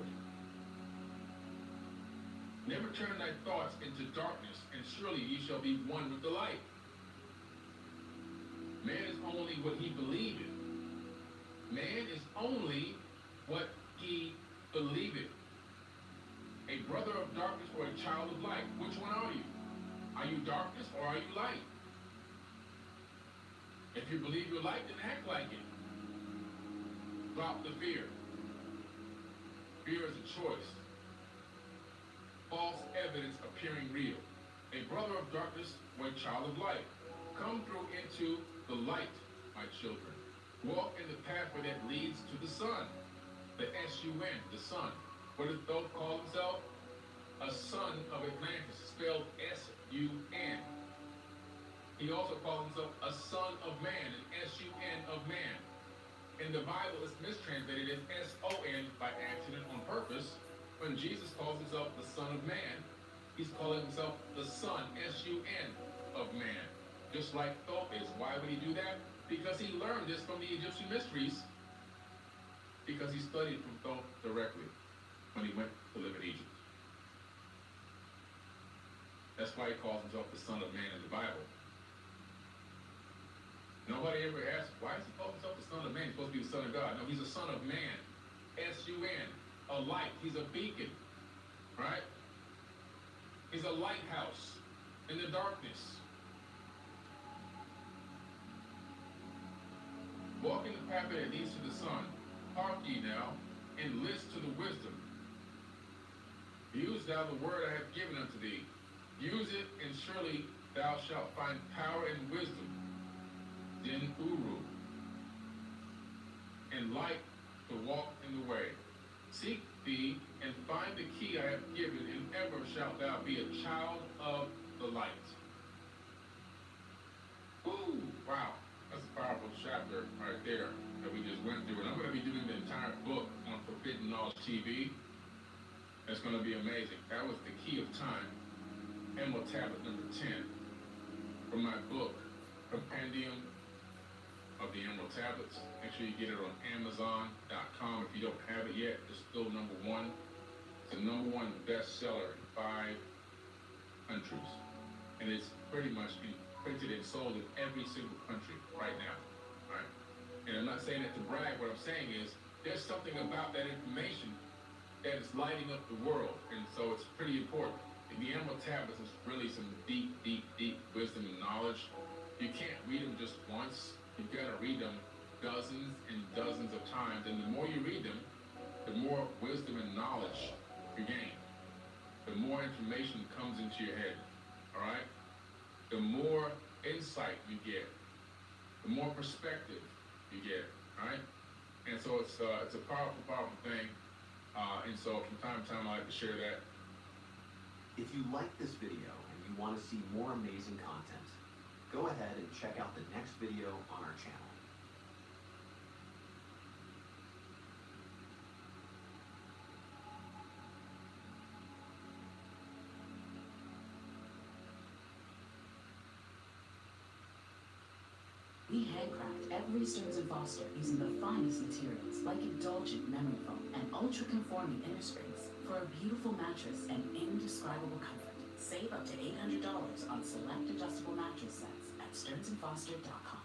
Never turn thy thoughts into darkness, and surely ye shall be one with the light. Man is only what he believeth. Man is only what he believeth. A brother of darkness or a child of light. Which one are you? Are you darkness or are you light? If you believe you're light, then act like it. Drop the fear. Fear is a choice. False evidence appearing real. A brother of darkness or a child of light. Come through into the light, my children. Walk in the pathway that leads to the sun. The S-U-N, the sun. What does Thoth call himself? A son of Atlantis, spelled S-U-N. He also called himself a son of man, an S-U-N of man. In the Bible, it's mistranslated as S-O-N by accident on purpose. When Jesus calls himself the Son of Man, he's calling himself the Son, S-U-N, of man. Just like Thoth is. Why would he do that? Because he learned this from the Egyptian mysteries. Because he studied from Thoth directly when he went to live in Egypt. That's why he calls himself the Son of Man in the Bible. Nobody ever asked, why does he call himself the Son of Man? He's supposed to be the Son of God. No, he's a Son of Man. S-U-N. A light. He's a beacon. Right? He's a lighthouse in the darkness. Walk in the pathway that leads to the sun. Hark ye now, and list to the wisdom. Use thou the word I have given unto thee. Use it, and surely thou shalt find power and wisdom. Din Uru. And light to walk in the way. Seek thee, and find the key I have given, and ever shalt thou be a child of the light. Ooh, wow. That's a powerful chapter right there that we just went through. And I'm going to be doing the entire book on Forbidden Knowledge TV. That's going to be amazing. That was The Key of Time, Emerald Tablet number 10, from my book, Compendium of the Emerald Tablets. Make sure you get it on Amazon.com. If you don't have it yet, it's still number one. It's the number one bestseller in 5 countries. And it's pretty much been printed and sold in every single country right now. Right? And I'm not saying that to brag. What I'm saying is there's something about that information that is lighting up the world. And so it's pretty important. And the Emerald Tablets is really some deep, deep, deep wisdom and knowledge. You can't read them just once. You've got to read them dozens and dozens of times. And the more you read them, the more wisdom and knowledge you gain. The more information comes into your head. All right? The more insight you get. The more perspective you get. All right? And so it's a powerful, powerful thing. And so from time to time, I like to share that. If you like this video and you want to see more amazing content, go ahead and check out the next video on our channel. We handcraft every Stearns & Foster using the finest materials like indulgent memory foam and ultra-conforming inner springs for a beautiful mattress and indescribable comfort. Save up to $800 on select adjustable mattress sets at stearnsandfoster.com.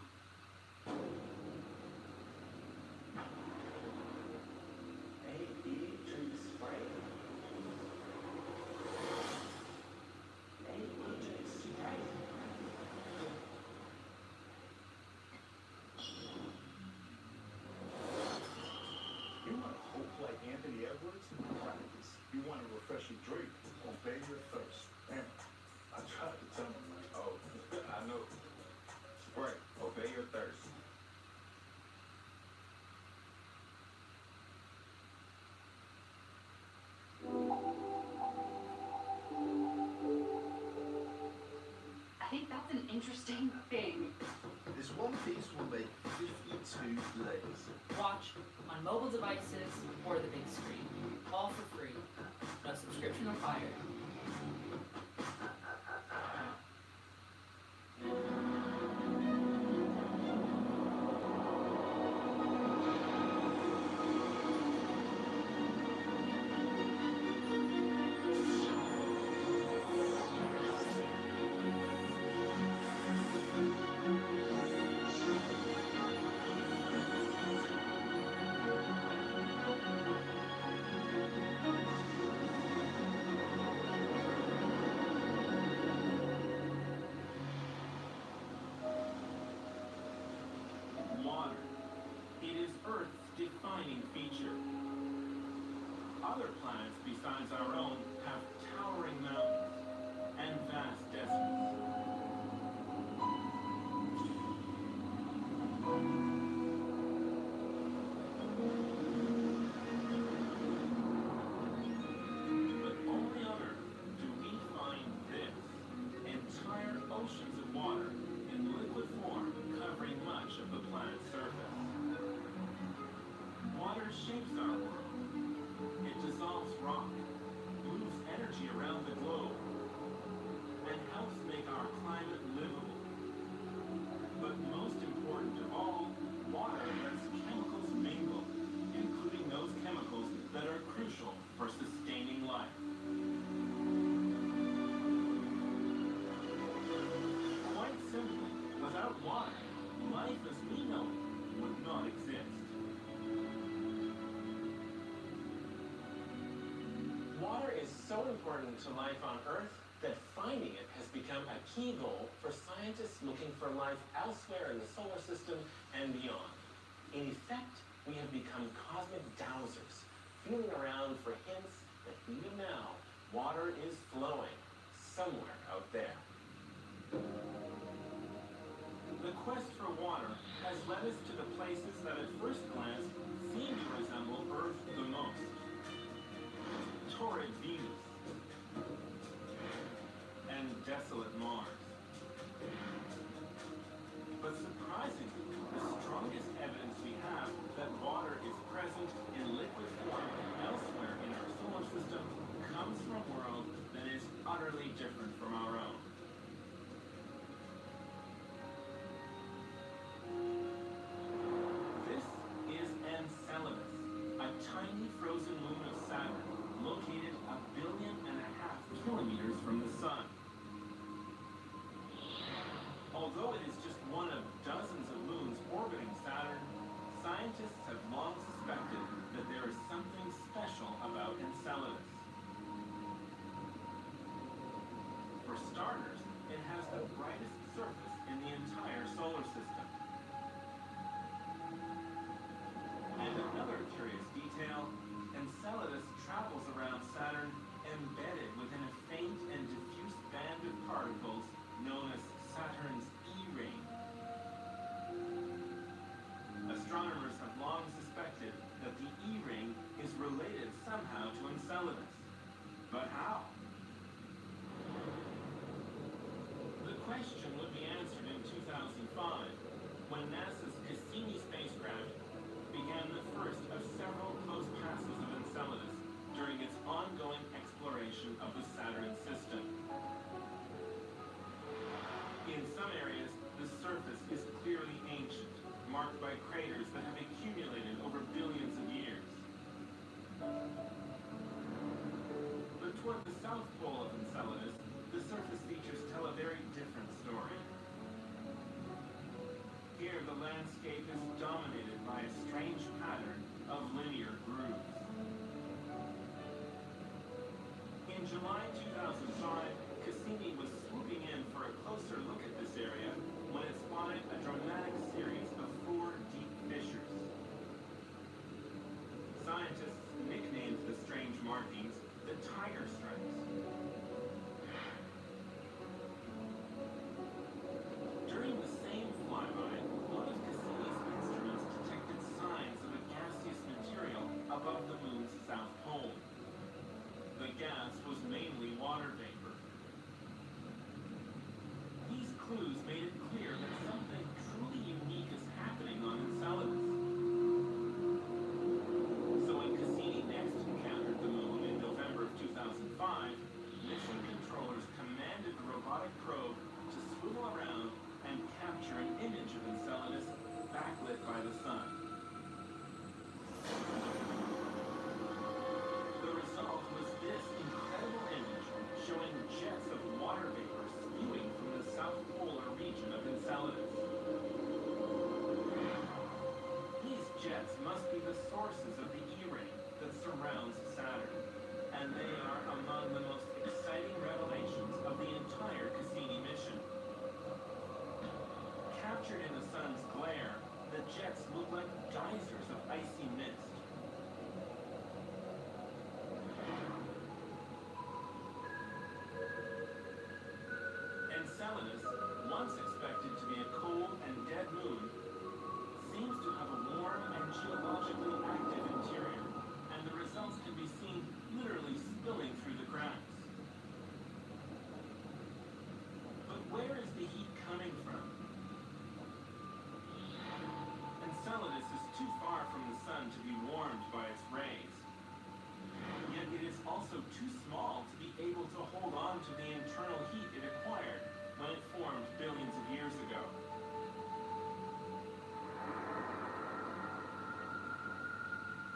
You want to hope like Anthony Edwards? Practice. You want to refresh your drink? Obey your thirst. Man, I tried to tell him, like, oh, I know. Spray. Obey your thirst. I think that's an interesting thing. This one piece will make to Blaze. Watch on mobile devices or the big screen. All for free. No subscription required. Water. It is Earth's defining feature. Other planets besides our own have towering mountains and vast deserts. But only on Earth do we find this: entire oceans of water in liquid form covering much of the planet's surface. Water shapes our world. It dissolves rock, moves energy around the globe, and helps make our climate livable. But most important of all, water lets chemicals mingle, including those chemicals that are crucial for sustaining life. Quite simply, without water, life as we know it would not exist. Water is so important to life on Earth that finding it has become a key goal for scientists looking for life elsewhere in the solar system and beyond. In effect, we have become cosmic dowsers, feeling around for hints that even now, water is flowing somewhere out there. The quest for water has led us to the places that at first glance seem to resemble Earth the most. Torrid Venus and desolate Mars. But surprisingly, the strongest evidence we have that water is present in liquid form elsewhere in our solar system comes from a world that is utterly different from our own. This is Enceladus, a tiny frozen moon of Saturn, located 1.5 billion kilometers from the Sun. Although it is just one of dozens of moons orbiting Saturn, scientists have long suspected that there is something special about Enceladus. For starters, it has the brightest surface in the entire solar system. And another curious detail, Enceladus travels around Saturn embedded within a faint and diffuse band of particles known as Saturn's E-ring. Astronomers have long suspected that the E-ring is related somehow to Enceladus. But how? The question would be answered in 2005 when NASA's Cassini spacecraft began the first of several close passes of Enceladus during its ongoing exploration of the Saturn system. In some areas, the surface is clearly ancient, marked by craters that have accumulated over billions of years. But toward the south pole of Enceladus, the surface features tell a very different story. Here, the landscape is dominated by a strange pattern of linear grooves. In July 2005, Cassini was swooping in for a closer look at this area when it spotted a dramatic series of 4 deep fissures. Scientists nicknamed the strange markings the tiger stripes. During the same flyby, one of Cassini's instruments detected signs of a gaseous material above the moon's south pole. The gas was mainly water. infrared probe to swivel around and capture an image of Enceladus backlit by the sun. The result was this incredible image showing jets of water vapor spewing from the south polar region of Enceladus. These jets must be the sources of the E-ring that surrounds Saturn, and they are among the most exciting revelations of the entire Cassini mission. Captured in the sun's glare, the jets look like geysers of icy mist. Enceladus, once expected to be a cold and dead moon, seems to have a warm and geologically active interior, and the results can be seen literally spilling through the cracks. But where is the heat coming from? Enceladus is too far from the sun to be warmed by its rays. Yet it is also too small to be able to hold on to the internal heat it acquired when it formed billions of years ago.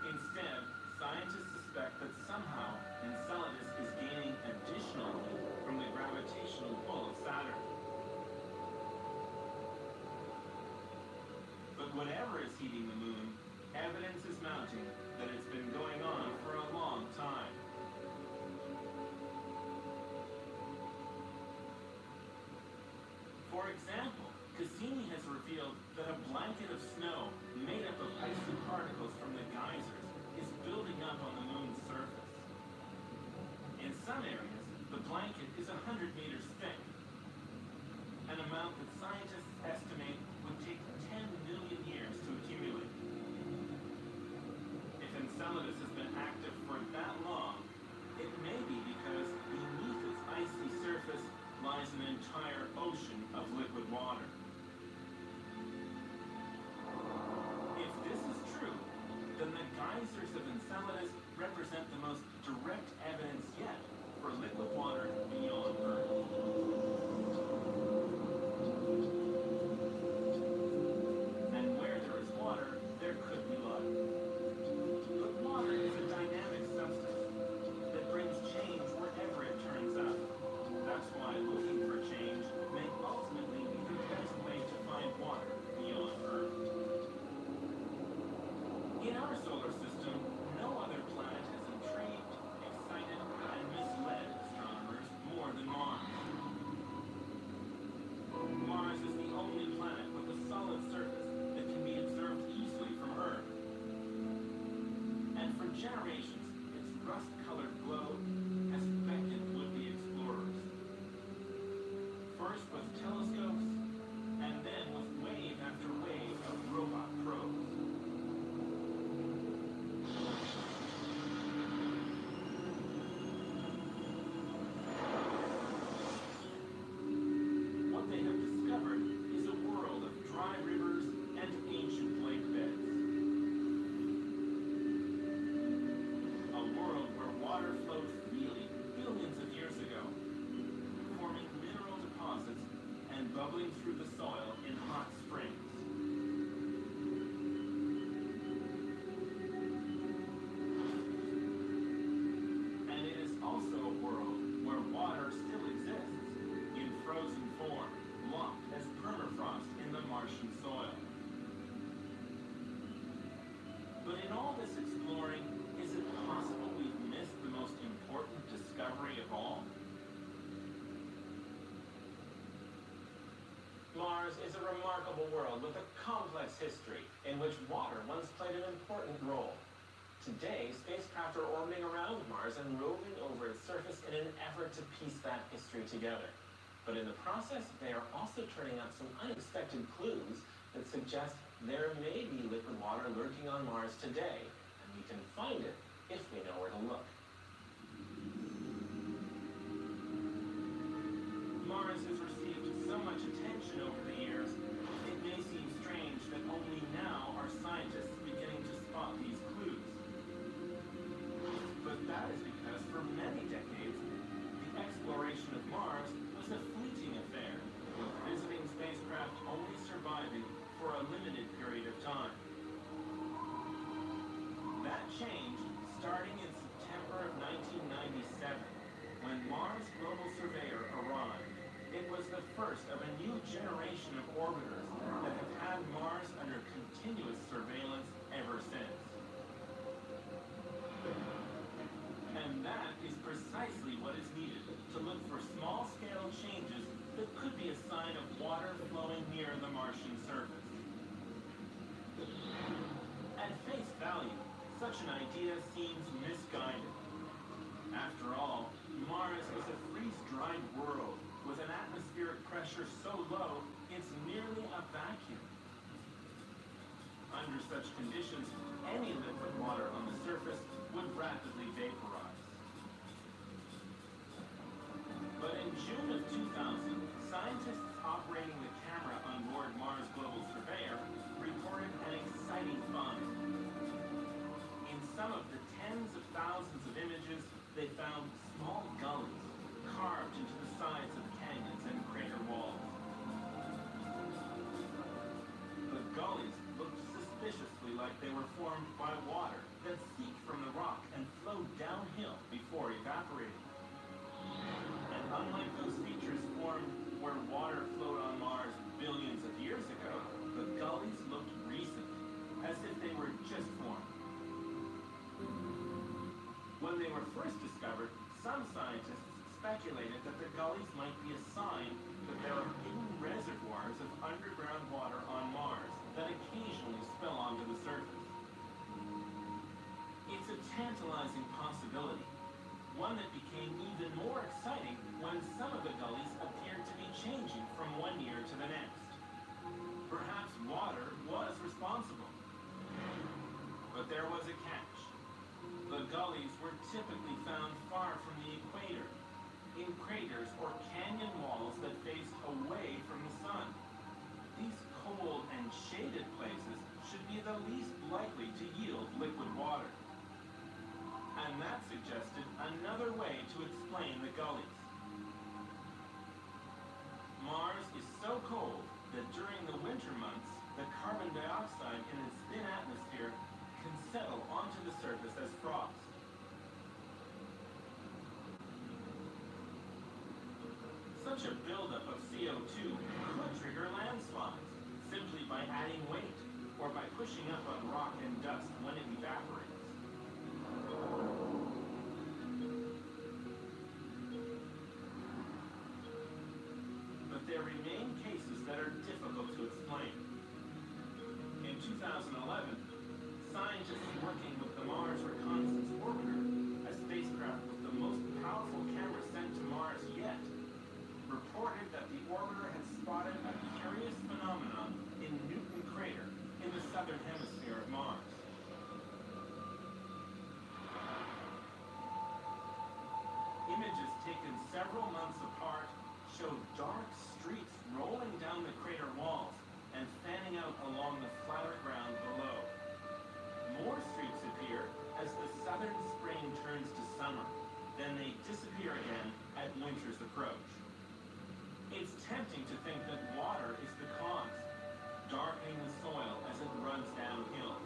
Instead, scientists suspect that somehow Enceladus is gaining additional heat from the gravitational pull of Saturn. But whatever is heating the moon, evidence is mounting that it's been going on for a long time. For example, Cassini has revealed that a blanket of snow made up of icy particles from the geysers is building up on the moon's surface. In some areas, the blanket is 100 meters thick, an amount that scientists estimate would take 10 million years to accumulate. If Enceladus has been active for that long, it may be because beneath its icy surface lies an entire ocean of liquid water. If this is true, then the geysers of Enceladus represent the most direct evidence yet for liquid water beyond Earth. And where there is water, there could be life. But water is a dynamic substance that brings change wherever it turns up. That's why looking for change may ultimately be the best way to find water beyond Earth. In our solar system, no other planet has intrigued, excited, and misled astronomers more than Mars. Mars is the only planet with a solid surface that can be observed easily from Earth. And for generations, its rust-colored glow has beckoned would-be explorers. First with telescopes, and then with wave after wave of robot probes. What they have discovered is a world of dry rivers and ancient lake beds. A world where water flowed freely billions of years ago, forming mineral deposits and bubbling through the soil in hot springs. And it is also a world where water still exists in frozen form, locked as permafrost in the Martian soil. But in all this exploring, is it possible we've missed the most important discovery of all? Mars is a remarkable world with a complex history in which water once played an important role. Today, spacecraft are orbiting around Mars and roving over its surface in an effort to piece that history together. But in the process, they are also turning up some unexpected clues that suggest there may be liquid water lurking on Mars today, and we can find it if we know where to look. Mars has received so much attention over the years, it may seem strange that only now are scientists beginning to spot these clues. But that is because for many decades, the exploration of Mars was a fleeting a limited period of time. That changed starting in September of 1997, when Mars Global Surveyor arrived. It was the first of a new generation of orbiters that have had Mars under continuous surveillance ever since. And that is precisely what is needed to look for small-scale changes that could be a sign of water flowing near the Martian surface. At face value, such an idea seems misguided. After all, Mars is a freeze-dried world with an atmospheric pressure so low it's nearly a vacuum. Under such conditions, any liquid water on the surface would rapidly vaporize. But in June of 2000, scientists operating the camera on board Mars Global Surveyor reported an exciting find. In some of the tens of thousands of images, they found small gullies carved into the sides of canyons and crater walls. The gullies looked suspiciously like they were formed by water that seeped from the rock and flowed downhill before evaporating. And unlike those features formed where water flowed on Mars billions of years ago, the gullies looked recent, as if they were just formed. When they were first discovered, some scientists speculated that the gullies might be a sign that there are hidden reservoirs of underground water on Mars that occasionally spill onto the surface. It's a tantalizing possibility, one that became even more exciting when some of the gullies appeared to be changing from one year to the next. Perhaps water was responsible. But there was a catch. The gullies were typically found far from the equator, in craters or canyon walls that faced away from the sun. These cold and shaded places should be the least likely to yield liquid water. And that suggested another way to explain the gullies. Mars is so cold that during the winter months, the carbon dioxide in its thin atmosphere can settle onto the surface as frost. Such a buildup of CO2 could trigger landslides simply by adding weight or by pushing up on rock and dust when it evaporates. But there remain cases that are difficult to explain. In 2011, scientists working with the Mars Reconnaissance Orbiter, a spacecraft with the most powerful camera sent to Mars yet, reported that the orbiter had spotted a curious phenomenon in Newton Crater in the southern hemisphere of Mars. Images taken several months apart showed dark streaks rolling down the crater walls and fanning out along the flatter ground below. More streaks appear as the southern spring turns to summer. Then they disappear again at winter's approach. It's tempting to think that water is the cause, darkening the soil as it runs downhill,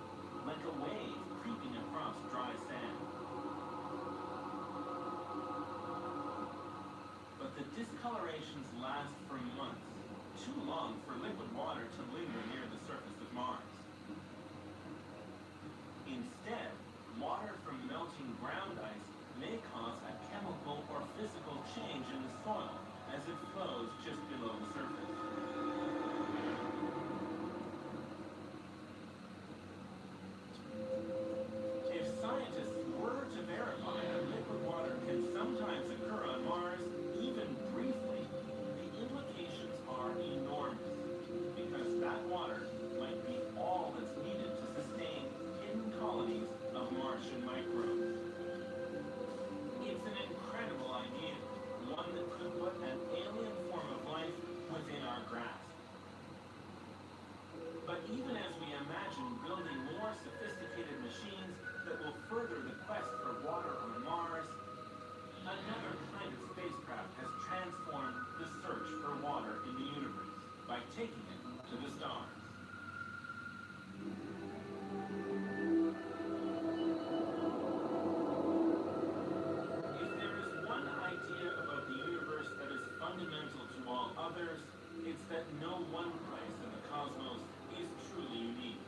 like a wave creeping across dry sand. But the discolorations last for months, too long for liquid water to linger near the surface of Mars. Instead, water from melting ground ice may cause a chemical or physical change in the soil as it flows just below the surface. If scientists were to verify that liquid water can sometimes occur on Mars, even briefly, the implications are enormous, because that water might be all that's needed to sustain hidden colonies of Martian microbes. It's an incredible idea, one that could put an alien form of life within our grasp. others, it's that no one place in the cosmos is truly unique.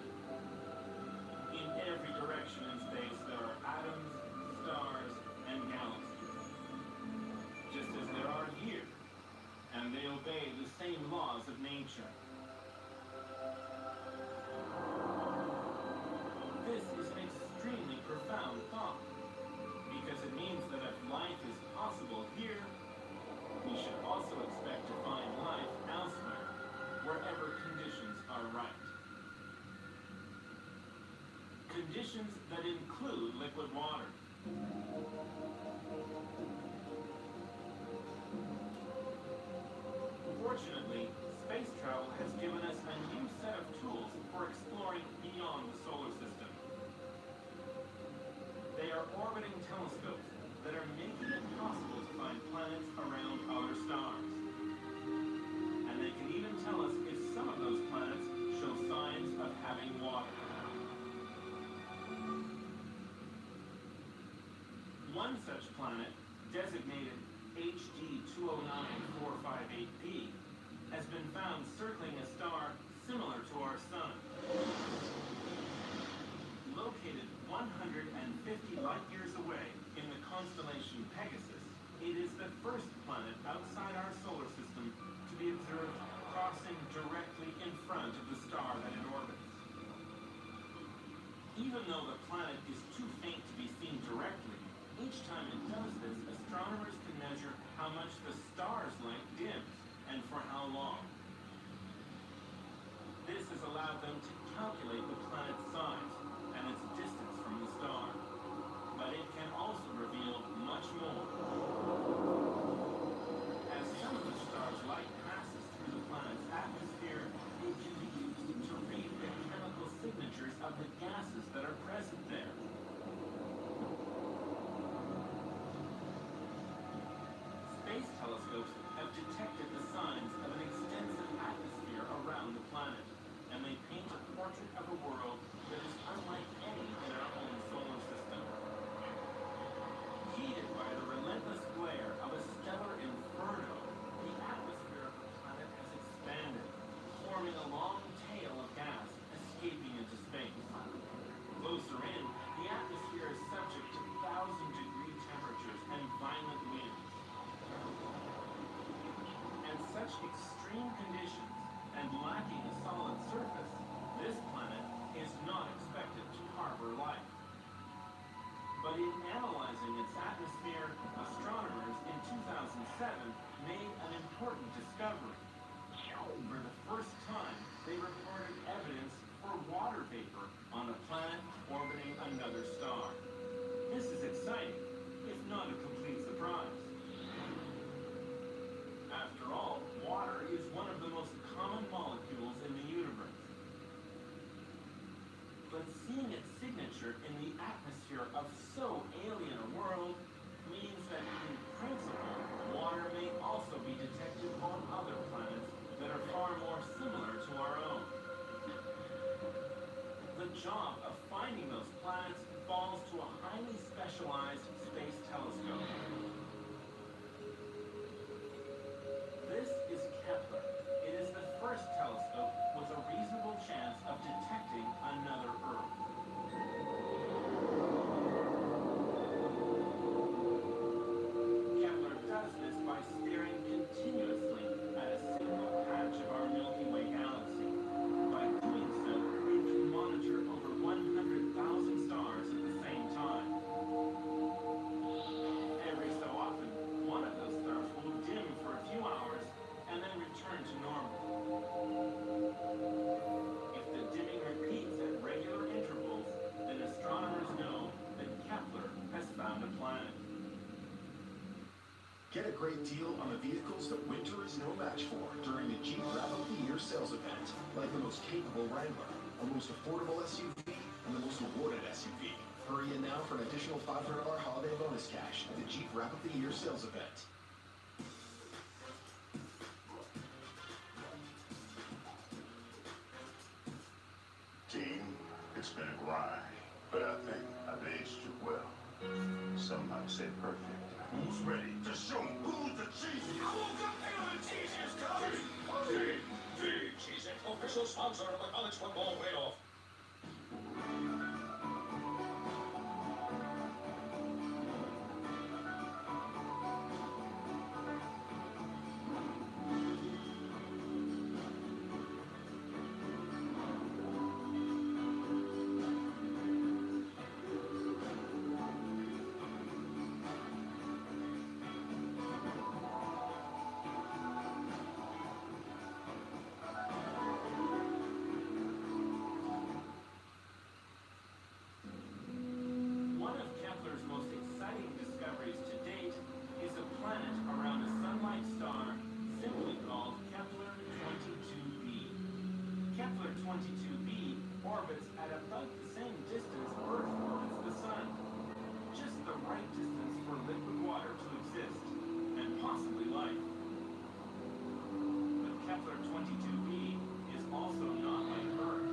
In every direction in space, there are atoms, stars, and galaxies. Just as there are here, and they obey the same laws of nature. This is an extremely profound thought, because it means that if life is possible here, we should also expect to find life elsewhere, wherever conditions are right. Conditions that include liquid water. Fortunately, space travel has given us a new set of tools for exploring beyond the solar system. They are orbiting telescopes that are making it possible to find planets around other stars. And they can even tell us if some of those planets show signs of having water. One such planet, designated HD 209458b, has been found circling a star similar to our Sun. Located 150 light years away in the constellation Pegasus, it is the first planet outside our solar system to be observed crossing directly in front of the star that it orbits. Even though the planet is too faint to be seen directly, each time it does this, astronomers can measure how much the star's light dims and for how long. This has allowed them to calculate the planet's size and its distance from the star. But it can also reveal much more. As some of the star's light passes through the planet's atmosphere, it can be used to read the chemical signatures of the gases that are present there. Space telescopes have detected the signs of an extensive atmosphere around the planet, and they paint a portrait of a world that is unlike any in our own solar system. Heated by the relentless glare of a stellar inferno, the atmosphere of the planet has expanded, forming a long tail of gas escaping into space. Closer in, the atmosphere is subject to 1,000-degree temperatures and violent winds. And such extreme conditions, and lacking a solid surface, this planet is not expected to harbor life. But in analyzing its atmosphere, astronomers in 2007 made an important discovery. For the first time, they reported evidence for water vapor on a planet orbiting another star. This is exciting, if not a complete surprise. After all, water is one of the most common molecules in the universe. But seeing its signature in the atmosphere of so alien a world means that in principle, water may also be detected on other planets that are far more similar to our own. The job of finding those planets falls to a highly specialized space telescope. This is Kepler. It is the first telescope with a reasonable chance of detecting another Earth. Kepler does this by staring continuously at a single patch of our Milky Way galaxy. By doing so, it can monitor over 100,000 stars at the same time. Every so often, one of those stars will dim for a few hours and then return to normal. If the dimming repeats at regular intervals, then astronomers know that Kepler has found a planet. Get a great deal on the vehicles that winter is no match for during the Jeep Wrap Up the Year sales event. Like the most capable Wrangler, the most affordable SUV, and the most awarded SUV. Hurry in now for an additional $500 holiday bonus cash at the Jeep Wrap Up the Year sales event. Team, it's been a grind, but I think I've aged you well. Some might say perfect. Who's ready to show 'em who's the cheesiest? Who's the cheesiest, sponsor of the college football playoff. One of Kepler's most exciting discoveries to date is a planet around a sun-like star simply called Kepler 22b. Kepler 22b orbits at about the same distance Earth orbits the Sun. Just the right distance for liquid water to exist, and possibly life. But Kepler 22b is also not like Earth.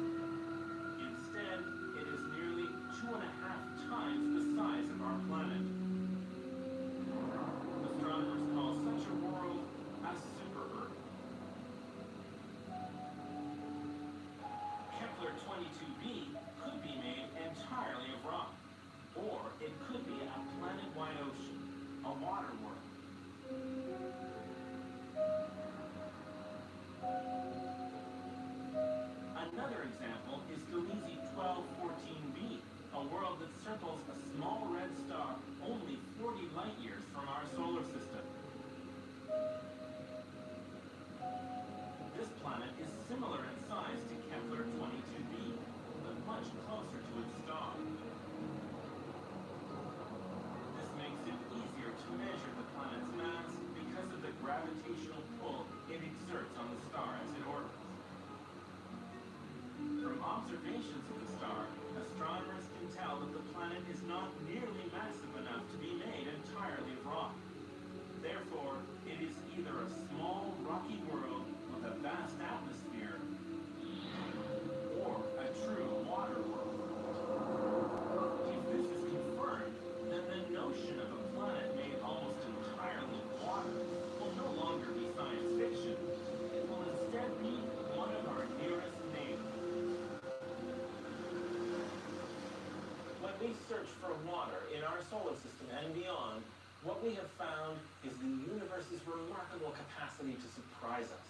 Instead, it is nearly 2.5 times the size of our planet. Astronomers call such a world a super-Earth. Kepler 22b could be made entirely of rock, or it could be a planet-wide ocean, a water world. Another example is Gliese 1214b, a world that circles a small red star only 40 light-years from our solar system. This planet is similar in size to Kepler 22b, but much closer to its star. This makes it easier to measure the planet's mass because of the gravitational pull it exerts on the star as it orbits. From observations of the star, astronomers can tell that the planet is not nearly massive enough to be made entirely of rock. Therefore, it is either a small rocky world with a vast atmosphere, or a true water world. If this is confirmed, then the notion of a planet made almost entirely of water will no longer be science fiction. It will instead be one of our nearest neighbors. When we search for water in our solar system and beyond, what we have found is the universe's remarkable capacity to surprise us.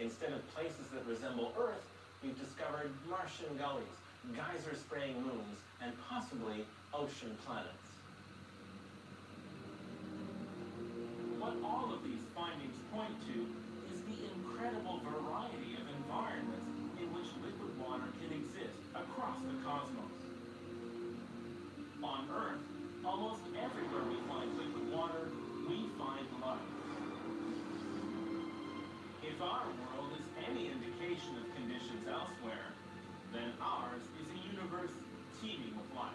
Instead of places that resemble Earth, we've discovered Martian gullies, geyser-spraying moons, and possibly ocean planets. What all of these findings point to is the incredible variety of environments in which liquid water can exist across the cosmos. On Earth, almost everywhere we find liquid water, we find life. If our world is any indication of conditions elsewhere, then ours is a universe teeming with life.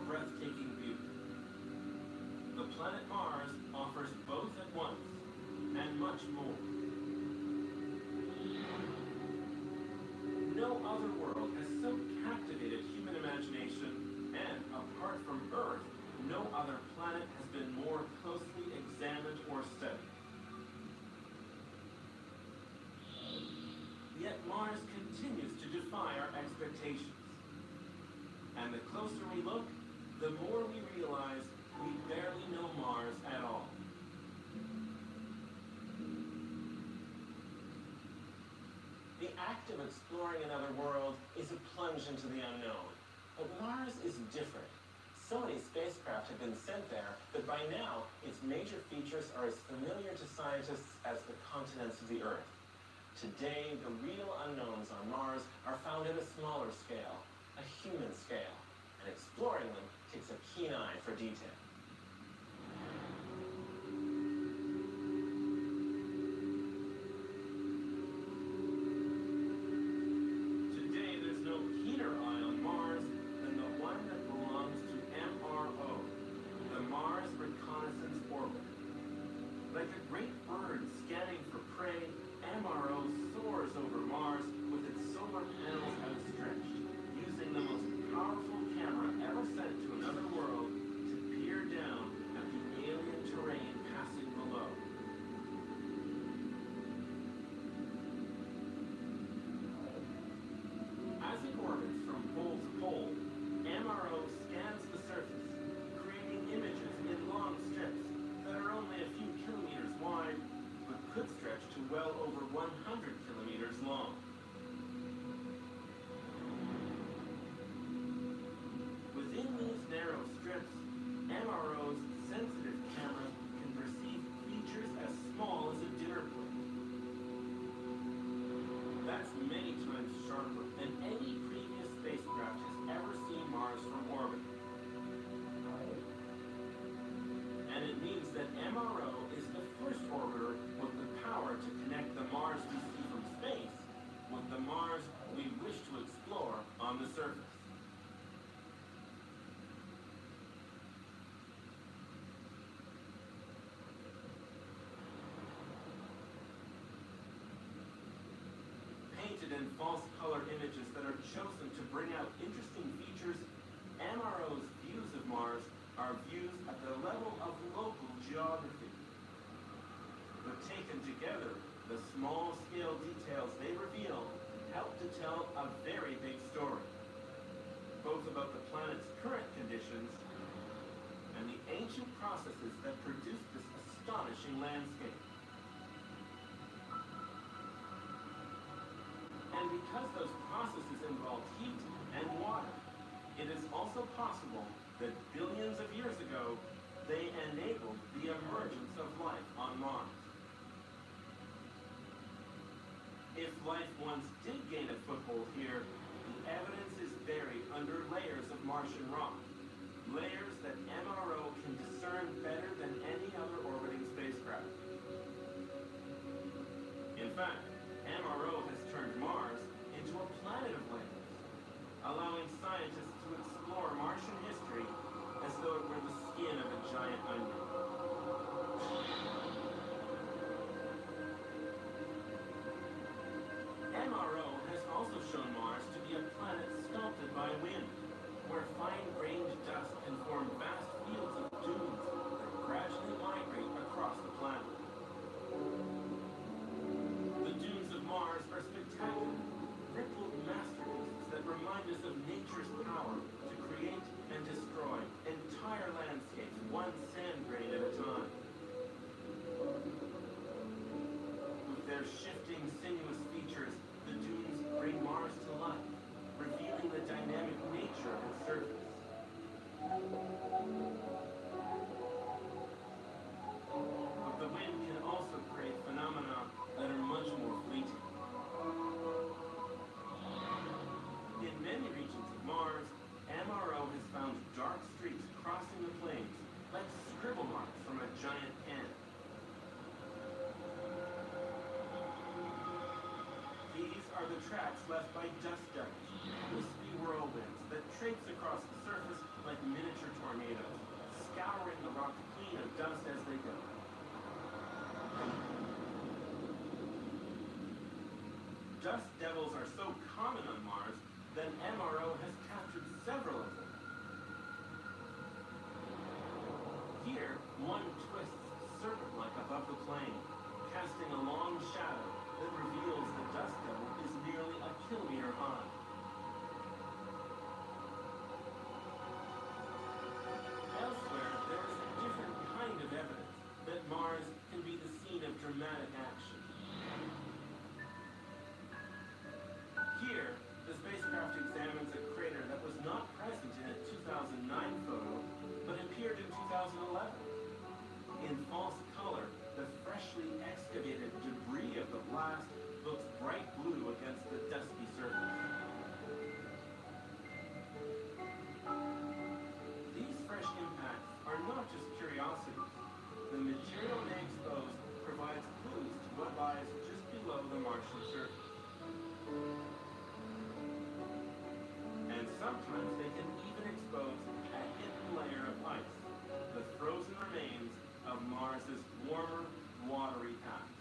breathtaking view. The planet Mars offers both at once, and much more. No other world has so captivated human imagination, and apart from Earth, no other planet has been more habitations. And the closer we look, the more we realize we barely know Mars at all. The act of exploring another world is a plunge into the unknown. But Mars is different. So many spacecraft have been sent there that by now its major features are as familiar to scientists as the continents of the Earth. Today, the real unknowns on Mars are found at a smaller scale, a human scale, and exploring them takes a keen eye for detail. Today, there's no keener eye on Mars than the one that belongs to MRO, the Mars Reconnaissance Orbiter. Like a great bird scanning for prey, MRO soars over Mars with its solar panels outstretched, using the most powerful camera ever sent to another world to peer down at the alien terrain passing below. As it orbits from pole to pole, MRO scans the surface, creating images in long strips that are only a few kilometers wide, but could stretch to well over 100 kilometers long. Within these narrow strips, MRO's sensitive camera can perceive features as small as a dinner plate. That's many times sharper than any previous spacecraft has ever seen Mars from orbit. And it means that MRO is the first orbiter with the power to connect the Mars we see from space with the Mars we wish to explore on the surface. Painted in false color images that are chosen to bring out interesting features, MRO's views of Mars are views at the level of local geography. But taken together, the small-scale details they reveal help to tell a very big story, both about the planet's current conditions and the ancient processes that produced this astonishing landscape. And because those processes involve heat and water, it is also possible that billions of years ago, they enabled the emergence of life on Mars. If life once did gain a foothold here, the evidence is buried under layers of Martian rock, layers that MRO can discern better than any other orbiting spacecraft. In fact, MRO has turned Mars into a planet of layers, allowing scientists to explore Martian history as though it were the skin of a giant onion. MRO has also shown Mars to be a planet sculpted by wind, where fine-grained dust can form vast fields of dunes that gradually migrate across the planet. The dunes of Mars are spectacular, rippled masterpieces that remind us of nature's power to create and destroy entire landscapes, one sand grain at a time. With their shifting, sinuous features, the dunes bring Mars to life, revealing the dynamic nature of its surface. But the wind can also create phenomena that are much more fleeting. In many regions of Mars, MRO has found dark streaks crossing the plains, like scribble marks from a giant pen. These are the tracks left by dust devils, wispy whirlwinds that traipse across the surface like miniature tornadoes, scouring the rock clean of dust as they go. Dust devils are so common on Mars that MRO has captured several of them. Here, one twists serpent-like above the plane, casting a long shadow that reveals the dust devil is nearly a kilometer high. The material they expose provides clues to what lies just below the Martian surface. And sometimes they can even expose a hidden layer of ice, the frozen remains of Mars's warmer, watery past.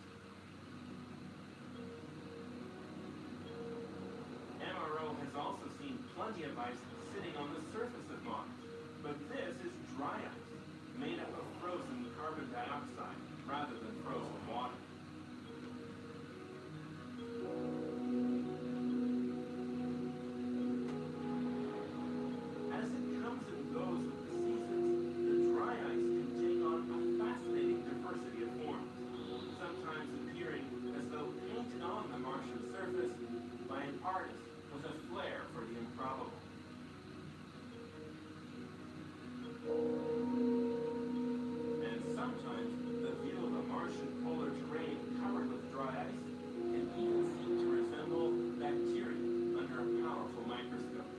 MRO has also seen plenty of ice sitting on the surface of Mars, but this is dry ice, made up of frozen carbon dioxide rather than frozen water. As it comes and goes with the seasons, the dry ice can take on a fascinating diversity of forms, sometimes appearing as though painted on the Martian surface by an artist with a flair for the improbable. And sometimes the view of a Martian polar terrain covered with dry ice can even seem to resemble bacteria under a powerful microscope.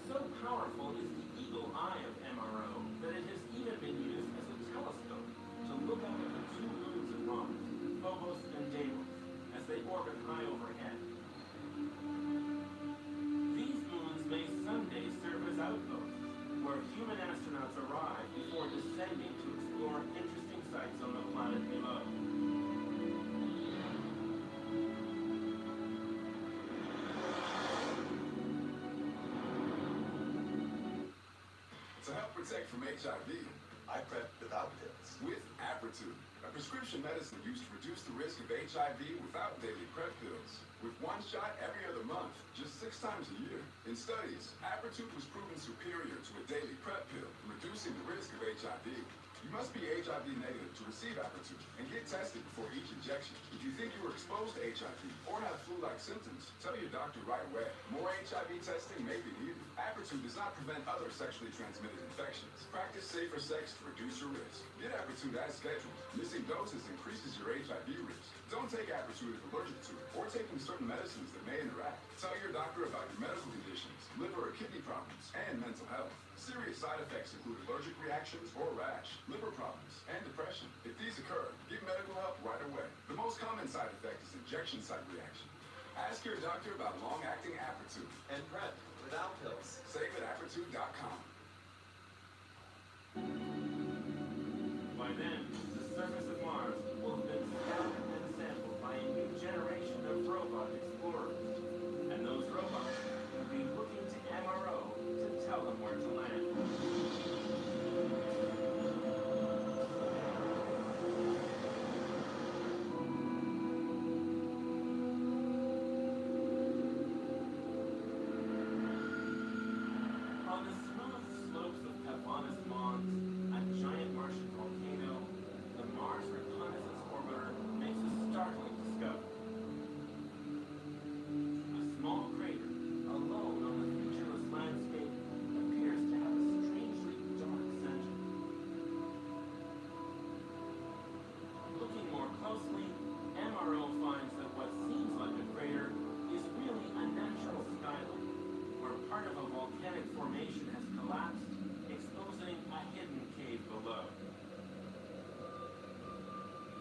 So powerful is the eagle eye of MRO that it has even been used as a telescope to look up at the two moons of Mars, Phobos and Deimos, as they orbit high overhead. These moons may someday serve as outposts, where human astronauts arrive before descending to explore interesting sights on the planet below. To help protect from HIV, I prep without pills with Apretude, a prescription medicine used to reduce the risk of HIV without daily PrEP pills. With one shot every other month, just 6 times a year. In studies, Apretude was proven superior to a daily PrEP pill, reducing the risk of HIV. You must be HIV negative to receive Apretude and get tested before each injection. If you think you were exposed to HIV or have flu-like symptoms, tell your doctor right away. More HIV testing may be needed. Apretude does not prevent other sexually transmitted infections. Practice safer sex to reduce your risk. Get Apretude as scheduled. Missing doses increases your HIV risk. Don't take Apretude if allergic to it or taking certain medicines that may interact. Tell your doctor about your medical conditions, liver or kidney problems, and mental health. Serious side effects include allergic reactions or rash, liver problems, and depression. If these occur, get medical help right away. The most common side effect is injection site reaction. Ask your doctor about long-acting Apretude and PrEP without pills. Save at Apretude.com. By then, the surface of Mars will have been scouted and sampled by a new generation of robot explorers. And those robots will be looking to MRO to tell them where to land. On the smooth slopes of Paphanus Mons, a giant Martian volcano, the Mars Reconnaissance Orbiter makes a startling discovery. A small crater, alone on the featureless landscape, appears to have a strangely dark center. Looking more closely, MRO finds that what seems like a crater is really a natural skyline, where part of a volcanic formation has collapsed, exposing a hidden cave below.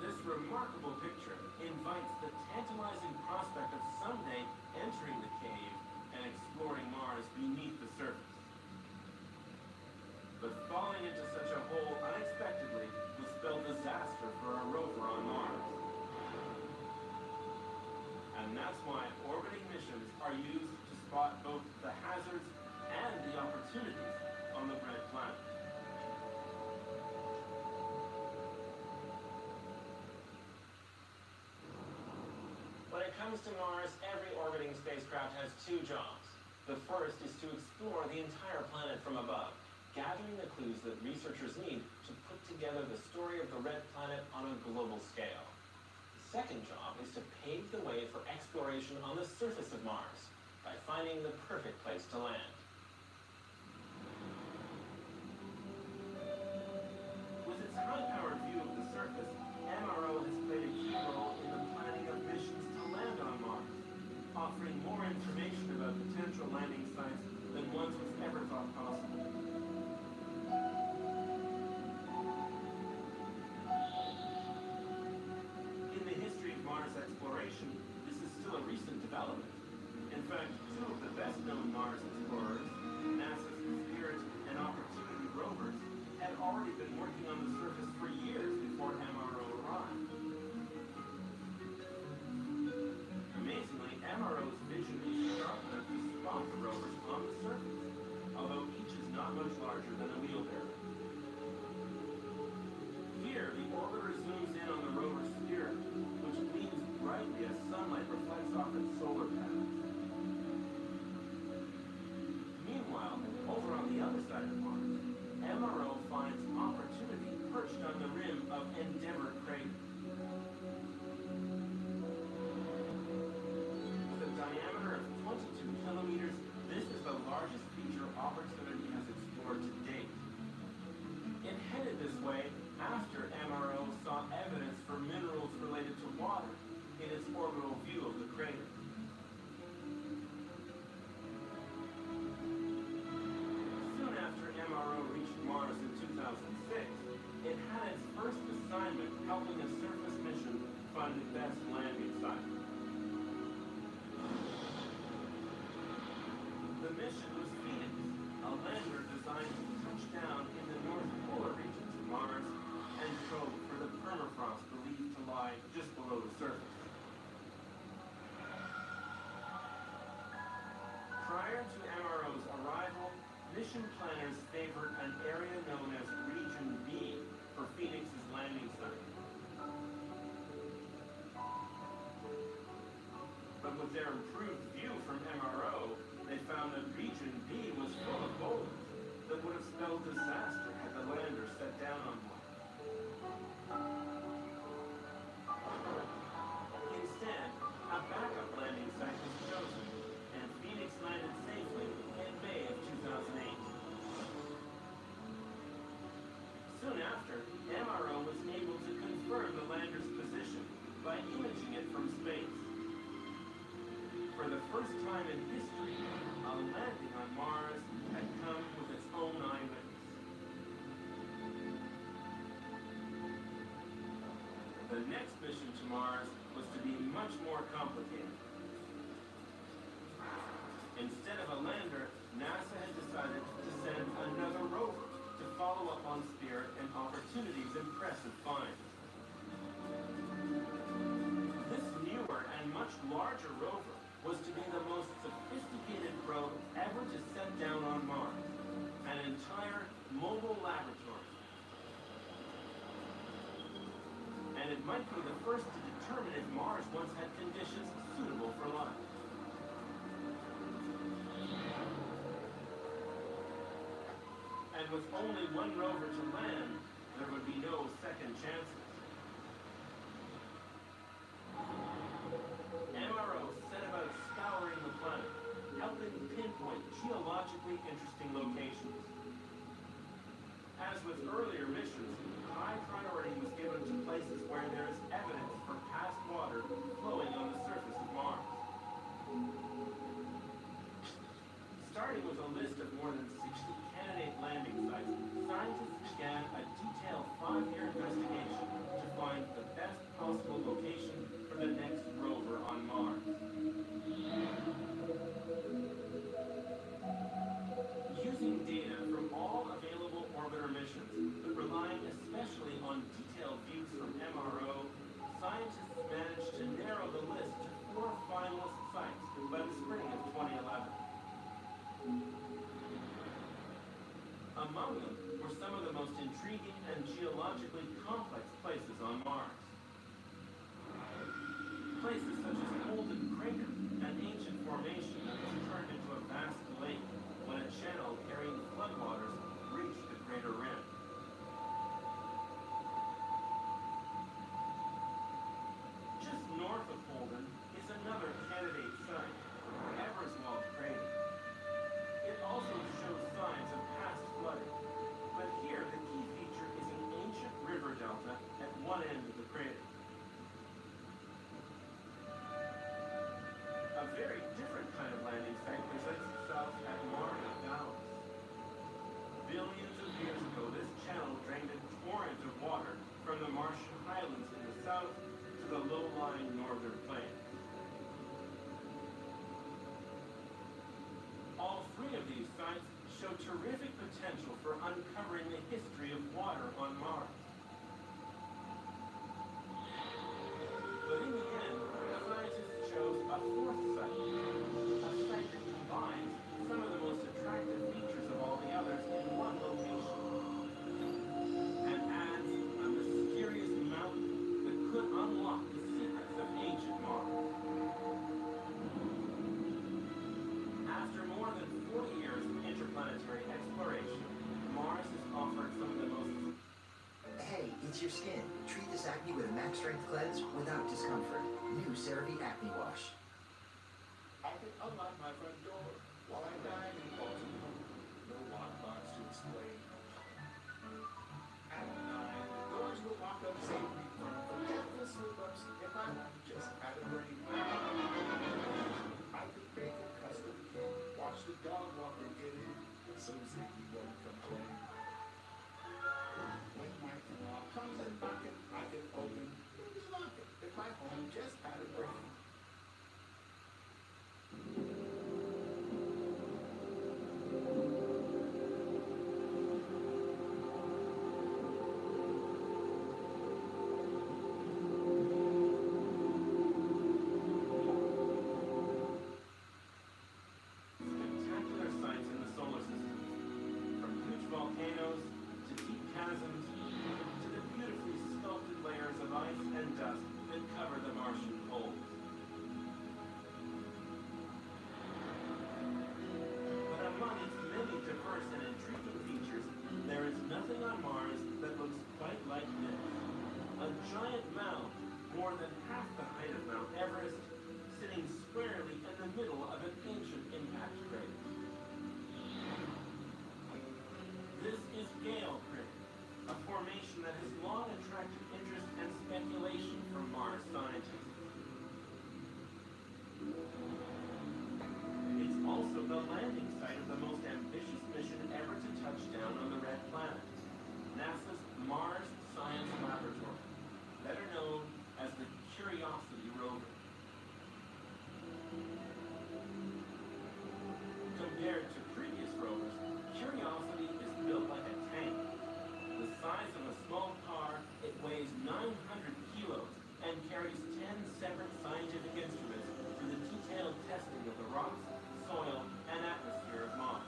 This remarkable picture invites the tantalizing prospect of someday entering the cave and exploring Mars beneath the surface. But falling into such a hole unexpectedly would spell disaster for a rover on Mars. And that's why orbiting missions are used to spot both the hazards and the opportunities on the red planet. When it comes to Mars, every orbiting spacecraft has 2 jobs. The first is to explore the entire planet from above, gathering the clues that researchers need to put together the story of the red planet on a global scale. The second job is to pave the way for exploration on the surface of Mars by finding the perfect place to land. With its high-powered view of the surface, MRO has played a key role in the planning of missions to land on Mars, offering more information best-known Mars explorers, NASA's Spirit and Opportunity rovers, had already been working on the surface for years before MRO arrived. Amazingly, MRO's vision is sharp enough to spot the rovers on the surface, although each is not much larger than a wheelbarrow. Here, the orbiter zooms in on the rover Spirit, which gleams brightly as sunlight reflects off its solar panels. Meanwhile, over on the other side of Mars, MRO finds Opportunity perched on the rim of Endeavour crater. With a diameter of 22 kilometers, this is the largest feature Opportunity has explored to date. It headed this way after MRO saw evidence for minerals related to water in its orbital view of the crater. Soon after MRO reached Mars in 2006, it had its first assignment helping a surface mission find the best landing site. The mission was Phoenix, a lander designed to touch down in the North Polar regions of Mars and probe for the permafrost believed to lie just below the surface. Prior to MRO's arrival, mission planners favored an area known as Region B for Phoenix's landing site. But with their improved view from MRO, they found that Region B was full of boulders that would have spelled disaster had the lander set down on one. Instead, a backup landing site was chosen, and Phoenix landed safely in May of 2008. Soon after, MRO was able to confirm the lander's position by imaging it from space. For the first time in history, a landing on Mars had come with its own eyewitness. The next mission to Mars was to be much more complicated. Instead of a lander, NASA had decided to send another rover to follow up on Spirit and Opportunity's impressive finds. This newer and much larger rover was to be the most sophisticated probe ever to set down on Mars, an entire mobile laboratory. And it might be the first to determine if Mars once had conditions suitable for life. And with only one rover to land, there would be no second chances. MRO set about scouring the planet, helping pinpoint geologically interesting locations. As with earlier missions, high priority was given to places where there is evidence for past water flowing on the surface of Mars. Starting with a list of more than 60 candidate landing sites, scientists began a detailed 5-year investigation to find the best possible location for the next rover on Mars. Using data from all available orbiter missions, but relying especially on detailed views from MRO, scientists managed to narrow the list to 4 finalist sites by the spring of 2011. Among them were some of the most intriguing and geologically complex places on Mars. Places such as Holden Crater, an ancient formation that was turned into a vast lake when a channel carrying floodwaters reached the crater rim. Just north of Holden is another candidate site, Everswald Crater. It also shows signs of past flooding, but here the key feature is an ancient river delta at one end of the crater. A very different kind of landing site presents itself at Marna Vallis. Billions of years ago, this channel drained a torrent of water from the Martian highlands in the south to the low-lying northern plains. sites show terrific potential for uncovering the history of water on Mars. But in the end, scientists chose a fourth site, a site that combines some of the most attractive features of all the others in one location, and adds a mysterious mountain that could unlock the secrets of ancient Mars. After more than 40 years of interplanetary exploration, Mars has offered some of the most... Hey, it's your skin. Treat this acne with a max strength cleanse without discomfort. New CeraVe Acne Wash. I can unlock my front door while I dine in Baltimore. No lockbox to explain. At 9, doors will lock up safely from forgetful slip-ups if I just had a brain. I could bake a custom cake, watch the dog walker get in, so Ziggy won't complain. When my in-law comes and knocking, I can open, who's knocking, if my home just had a brain. Spectacular sights in the solar system, from huge volcanoes to deep chasms to the beautifully sculpted layers of ice and dust that cover the Martian poles. But among its many diverse and intriguing features, there is nothing on Mars that looks quite like this. A giant mound, more than half the height of Mount Everest, sitting squarely in the middle of an ancient impact crater. This is Gale Crater, a formation that has long attracted interest and speculation from Mars scientists. It's also the landing site of the most ambitious mission ever to touch down on the Red Planet, NASA's Mars Science Laboratory, better known as the Curiosity rover. Compared to previous rovers, Curiosity is built like a tank. The size of a small car, it weighs 900 kilos and carries 10 separate scientific instruments for the detailed testing of the rocks, soil, and atmosphere of Mars.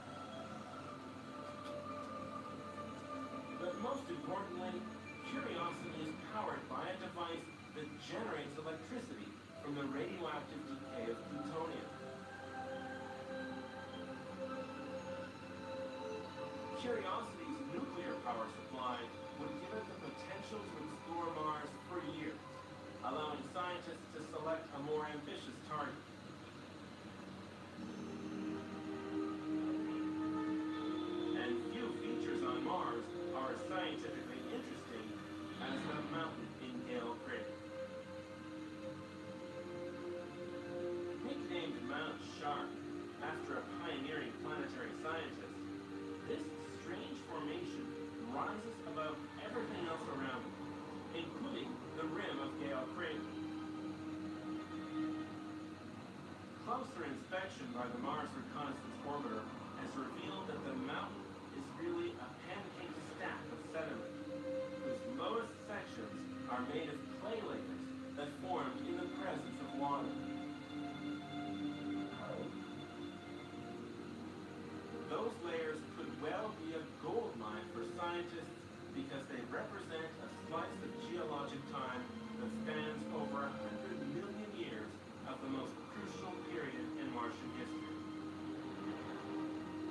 But most importantly, Curiosity is powered by a device that generates electricity from the radioactive decay of plutonium. Curiosity's nuclear power supply would give it the potential to explore Mars for years, allowing scientists to select a more ambitious target. And few features on Mars are as scientifically interesting as the mountain in Gale Crater. Nicknamed Mount Sharp after a pioneering planetary scientist, this strange formation rises above everything else around it, including the rim of Gale Crater. Closer inspection by the Mars Reconnaissance Orbiter has revealed that the mountain is really a pancake stack of sediment, whose lowest sections are made of clay layers that formed in the presence of water. Those layers could well be a gold mine for scientists because they represent a slice of geologic time that spans over 100 million years of the most crucial period in Martian history.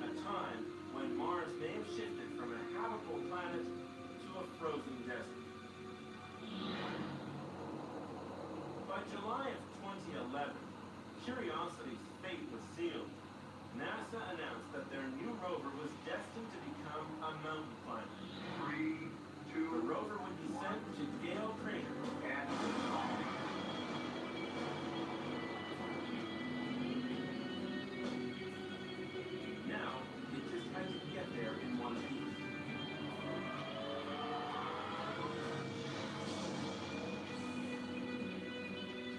A time when Mars may have shifted from a habitable planet to a frozen desert. By July of 2011, Curiosity's fate was sealed. NASA announced that their new rover was destined to become a mountain climber. 3, 2, the rover would be sent to Gale Crater and now, it just had to get there in one piece.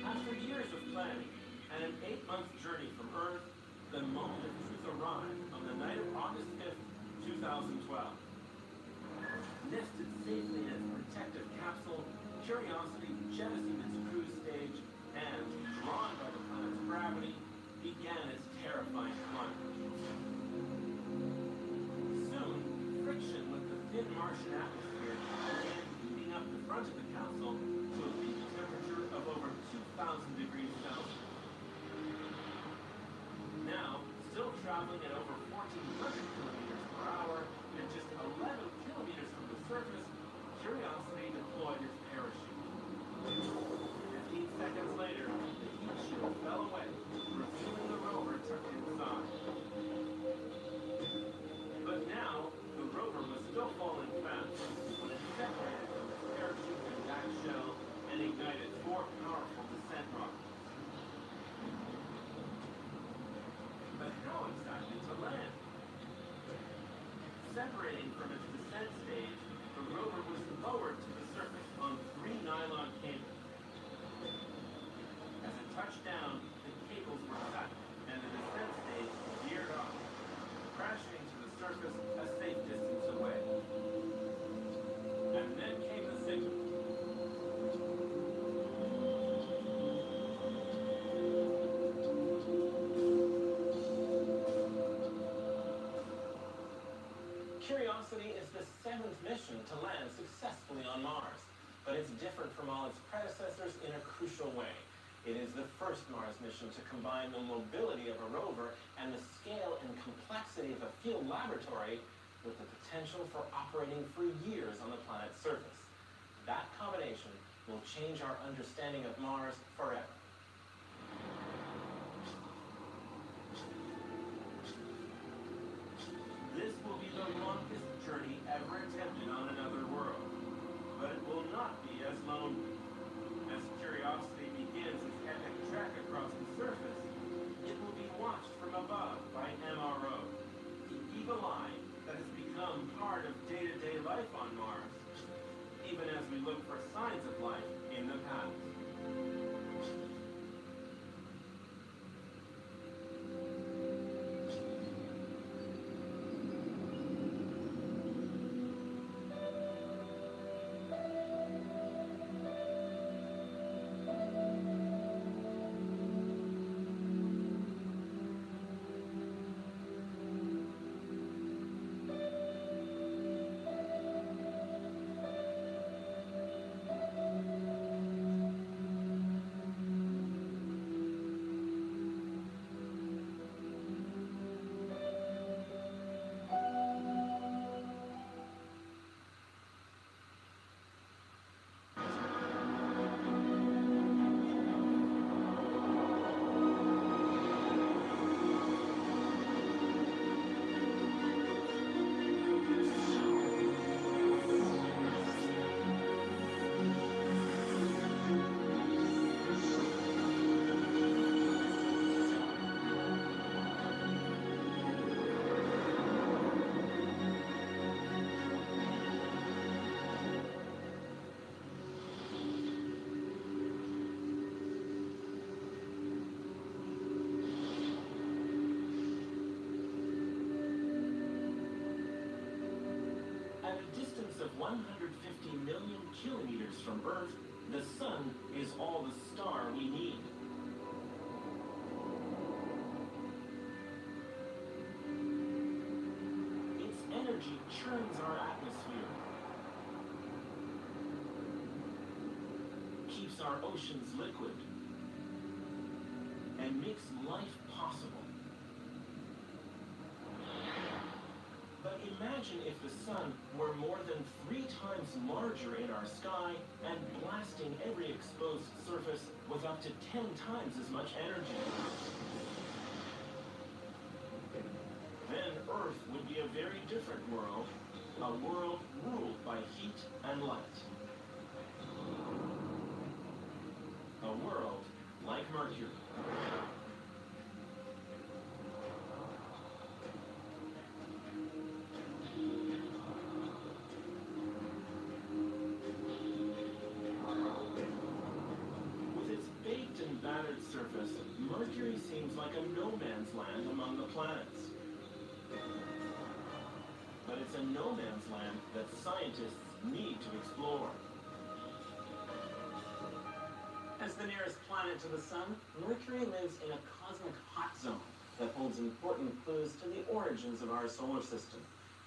After years of planning and an 8-month journey from Earth, the moment of truth arrived on the night of August 5th, 2012. Nested safely in its protective capsule, Curiosity jettisoned its cruise stage and, drawn by the planet's gravity, began its terrifying climb. Soon, friction with the thin Martian atmosphere began heating up the front of the capsule to a peak temperature of over 2,000 degrees Celsius. Now, still traveling at over 1,400 kilometers per hour and just 11 kilometers from the surface, Curiosity deployed its parachute. 15 seconds later, the heat shield fell away, revealing the rover tucked inside. But now, the rover was still falling fast when it separated from its parachute and back shell and ignited 4 powerful descent rockets. But how exactly to land? Separating from its descent stage, the rover was lowered to the surface on 3 nylon cables. As it touched down, the cables were cut and the descent stage veered off, crashing to the surface a safe distance away. And then came the signal. Curiosity is the 7th mission to land successfully on Mars, but it's different from all its predecessors in a crucial way. It is the first Mars mission to combine the mobility of a rover and the scale and complexity of a field laboratory with the potential for operating for years on the planet's surface. That combination will change our understanding of Mars forever. This will be the longest journey ever attempted on another world, but it will not be as lonely. As Curiosity begins its epic trek across the surface, it will be watched from above by MRO, the eagle eye that has become part of day-to-day life on Mars, even as we look for signs of life in the past. At a distance of 150 million kilometers from Earth, the Sun is all the star we need. Its energy churns our atmosphere, keeps our oceans liquid, and makes life possible. But imagine if the Sun were more than 3 times larger in our sky and blasting every exposed surface with up to 10 times as much energy. Then Earth would be a very different world, a world ruled by heat and light. A world like Mercury. surface, Mercury seems like a no man's land among the planets. But it's a no man's land that scientists need to explore. As the nearest planet to the Sun, Mercury lives in a cosmic hot zone that holds important clues to the origins of our solar system.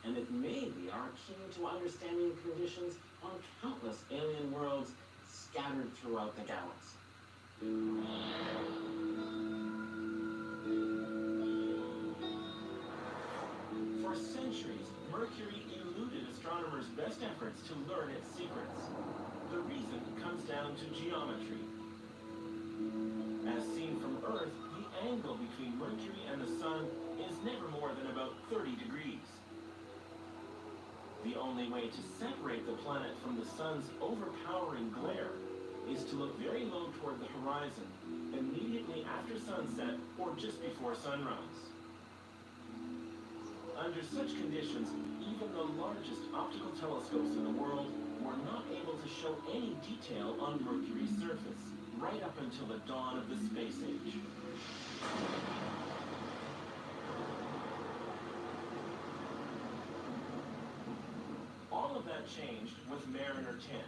And it may be our key to understanding conditions on countless alien worlds scattered throughout the galaxy. For centuries, Mercury eluded astronomers' best efforts to learn its secrets. The reason comes down to geometry. As seen from Earth, the angle between Mercury and the Sun is never more than about 30 degrees. The only way to separate the planet from the Sun's overpowering glare is to look very low toward the horizon, immediately after sunset or just before sunrise. Under such conditions, even the largest optical telescopes in the world were not able to show any detail on Mercury's surface, right up until the dawn of the space age. All of that changed with Mariner 10.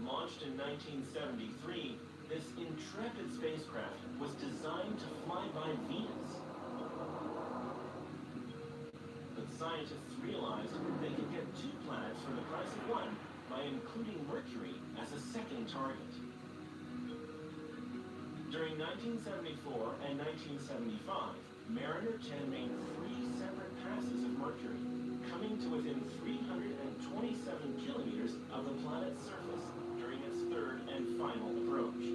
Launched in 1973, this intrepid spacecraft was designed to fly by Venus. But scientists realized they could get 2 planets for the price of 1 by including Mercury as a second target. During 1974 and 1975, Mariner 10 made 3 separate passes of Mercury, coming to within 327 kilometers of the planet's surface during its 3rd and final approach.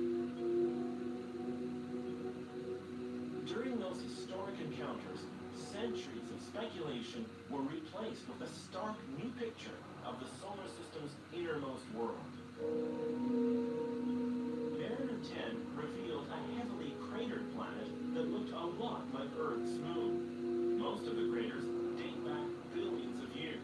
During those historic encounters, centuries of speculation were replaced with a stark new picture of the solar system's innermost world. Mariner 10 revealed a heavily cratered planet that looked a lot like Earth's moon. Most of the craters date back billions of years.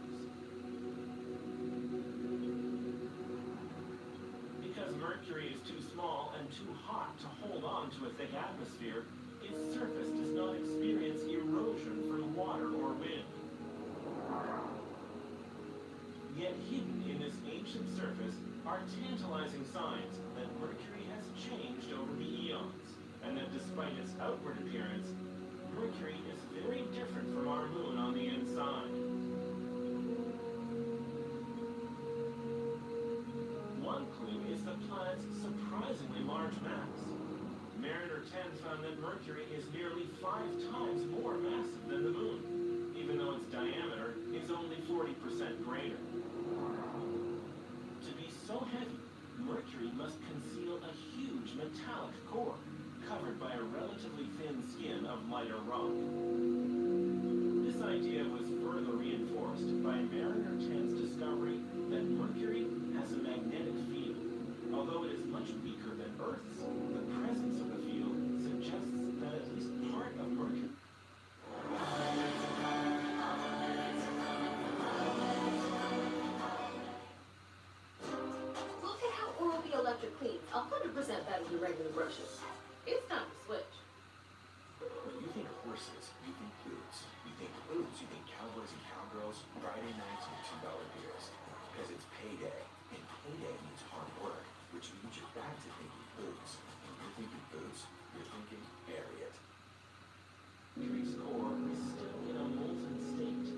Because Mercury is too small and too hot to hold on to a thick atmosphere, its surface does not experience erosion from water or wind. Yet hidden in this ancient surface are tantalizing signs that Mercury has changed over the eons, and that despite its outward appearance, Mercury is very different from our moon on the inside. One clue is the planet's surprisingly large mass. Mariner 10 found that Mercury is nearly 5 times more massive than the moon, even though its diameter is only 40% greater. To be so heavy, Mercury must conceal a huge metallic core, covered by a relatively thin skin of lighter rock. This idea was further reinforced by Mariner 10's discovery that Mercury has a magnetic field. Although it is much weaker than Earth's, the presence of the field suggests that at least part of Mercury Look at how Oral-B Electric cleans 100% better than regular brushes. It's time to switch. When you think horses, you think boots. You think boots, you think cowboys and cowgirls, Friday nights and $2 beers. Because it's payday, and payday means hard work, which means you're back to thinking boots. When you're thinking boots, you're thinking Harriet. Mercury's core is still in a molten state.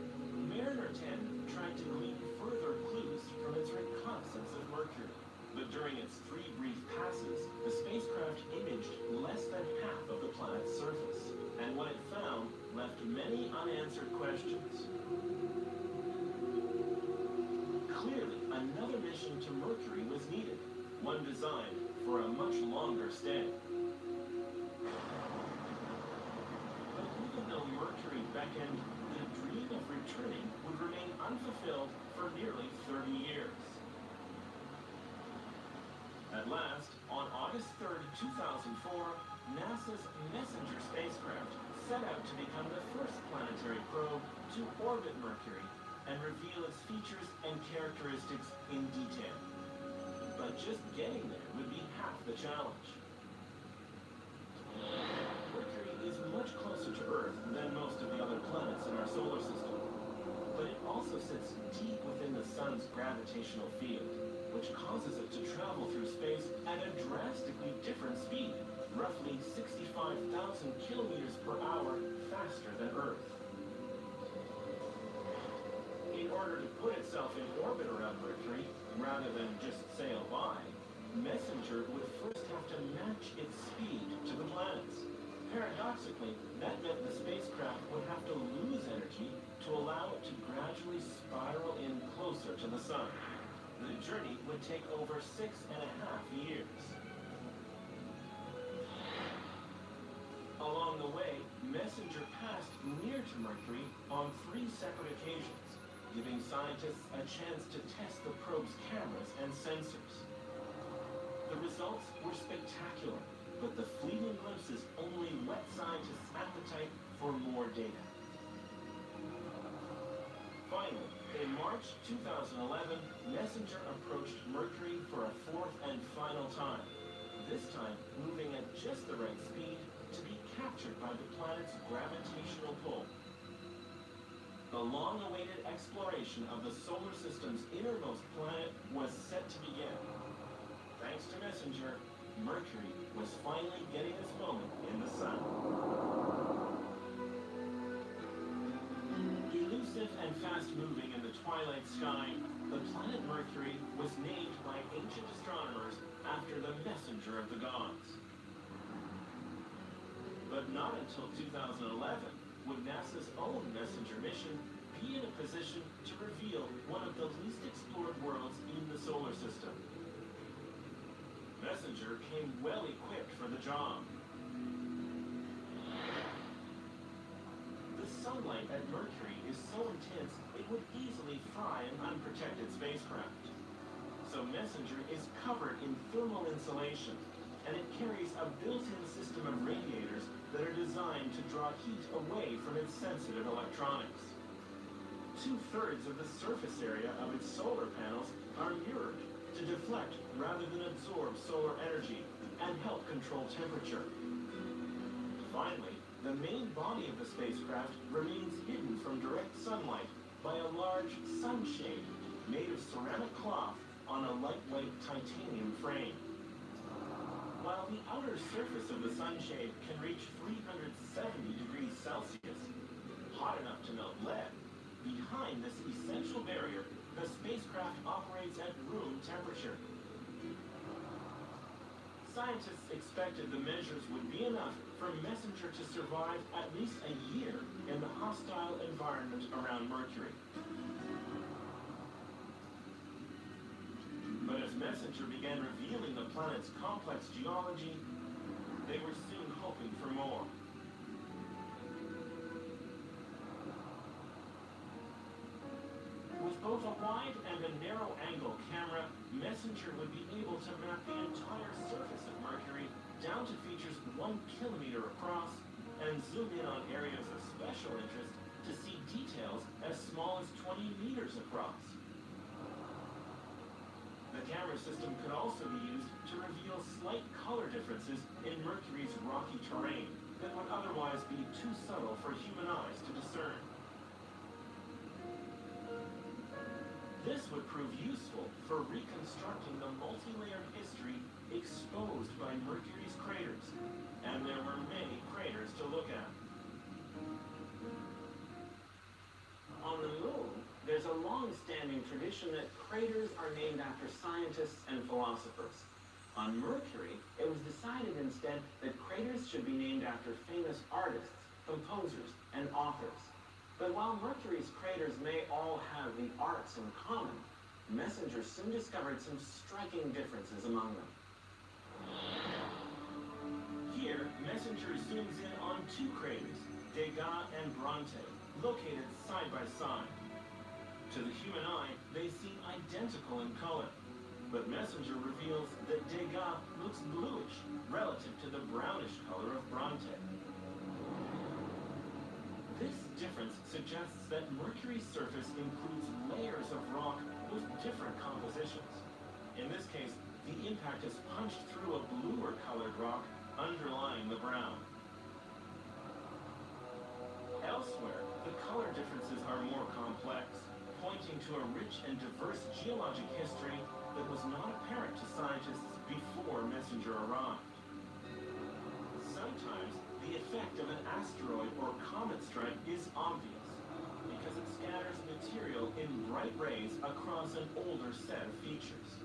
Mariner 10 tried to glean further clues from its reconnaissance of Mercury. But during its 3 brief passes, the spacecraft imaged less than half of the planet's surface. And what it found left many unanswered questions. Clearly, another mission to Mercury was needed, one designed for a much longer stay. But even though Mercury beckoned, the dream of returning would remain unfulfilled for nearly 30 years. At last, on August 3rd, 2004, NASA's Messenger spacecraft set out to become the first planetary probe to orbit Mercury and reveal its features and characteristics in detail. But just getting there would be half the challenge. also sits deep within the sun's gravitational field, which causes it to travel through space at a drastically different speed, roughly 65,000 kilometers per hour faster than Earth. In order to put itself in orbit around Mercury, rather than just sail by, Messenger would first have to match its speed to the planet's. Paradoxically, that meant the spacecraft would have to lose energy to allow it to gradually spiral in closer to the sun. The journey would take over 6.5 years. Along the way, Messenger passed near to Mercury on 3 separate occasions, giving scientists a chance to test the probe's cameras and sensors. The results were spectacular, but the fleeting glimpses only whet scientists' appetite for more data. Finally, in March 2011, Messenger approached Mercury for a 4th and final time, this time moving at just the right speed to be captured by the planet's gravitational pull. The long-awaited exploration of the solar system's innermost planet was set to begin. Thanks to Messenger, Mercury was finally getting its moment in the sun. Elusive and fast-moving in the twilight sky, the planet Mercury was named by ancient astronomers after the messenger of the gods. But not until 2011 would NASA's own Messenger mission be in a position to reveal one of the least explored worlds in the solar system. Messenger came well equipped for the job. The sunlight at Mercury is so intense it would easily fry an unprotected spacecraft. So Messenger is covered in thermal insulation, and it carries a built-in system of radiators that are designed to draw heat away from its sensitive electronics. 2/3 of the surface area of its solar panels are mirrored to deflect rather than absorb solar energy and help control temperature. Finally, the main body of the spacecraft remains hidden from direct sunlight by a large sunshade made of ceramic cloth on a lightweight titanium frame. While the outer surface of the sunshade can reach 370 degrees Celsius, hot enough to melt lead, behind this essential barrier, the spacecraft operates at room temperature. Scientists expected the measures would be enough for Messenger to survive at least a year in the hostile environment around Mercury. But as Messenger began revealing the planet's complex geology, they were soon hoping for more. With both a wide and a narrow-angle camera, Messenger would be able to map the entire surface of Mercury down to features 1 kilometer across and zoom in on areas of special interest to see details as small as 20 meters across. The camera system could also be used to reveal slight color differences in Mercury's rocky terrain that would otherwise be too subtle for human eyes to discern. This would prove useful for reconstructing the multi-layered history exposed by Mercury's craters, and there were many craters to look at. On the moon, there's a long-standing tradition that craters are named after scientists and philosophers. On Mercury, it was decided instead that craters should be named after famous artists, composers, and authors. But while Mercury's craters may all have the arts in common, Messenger soon discovered some striking differences among them. Here, Messenger zooms in on 2 craters, Degas and Bronte, located side by side. To the human eye, they seem identical in color, but Messenger reveals that Degas looks bluish relative to the brownish color of Bronte. This difference suggests that Mercury's surface includes layers of rock with different compositions. In this case, the impact has punched through a bluer colored rock underlying the brown. Elsewhere, the color differences are more complex. pointing to a rich and diverse geologic history that was not apparent to scientists before Messenger arrived. Sometimes the effect of an asteroid or comet strike is obvious because it scatters material in bright rays across an older set of features.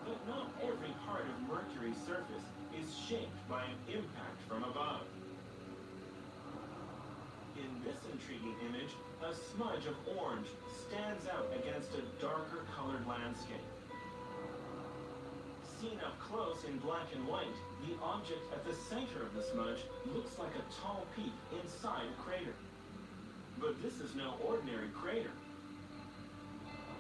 But not every part of Mercury's surface is shaped by an impact from above. In this intriguing image, a smudge of orange stands out against a darker colored landscape. Seen up close in black and white, the object at the center of the smudge looks like a tall peak inside a crater. But this is no ordinary crater.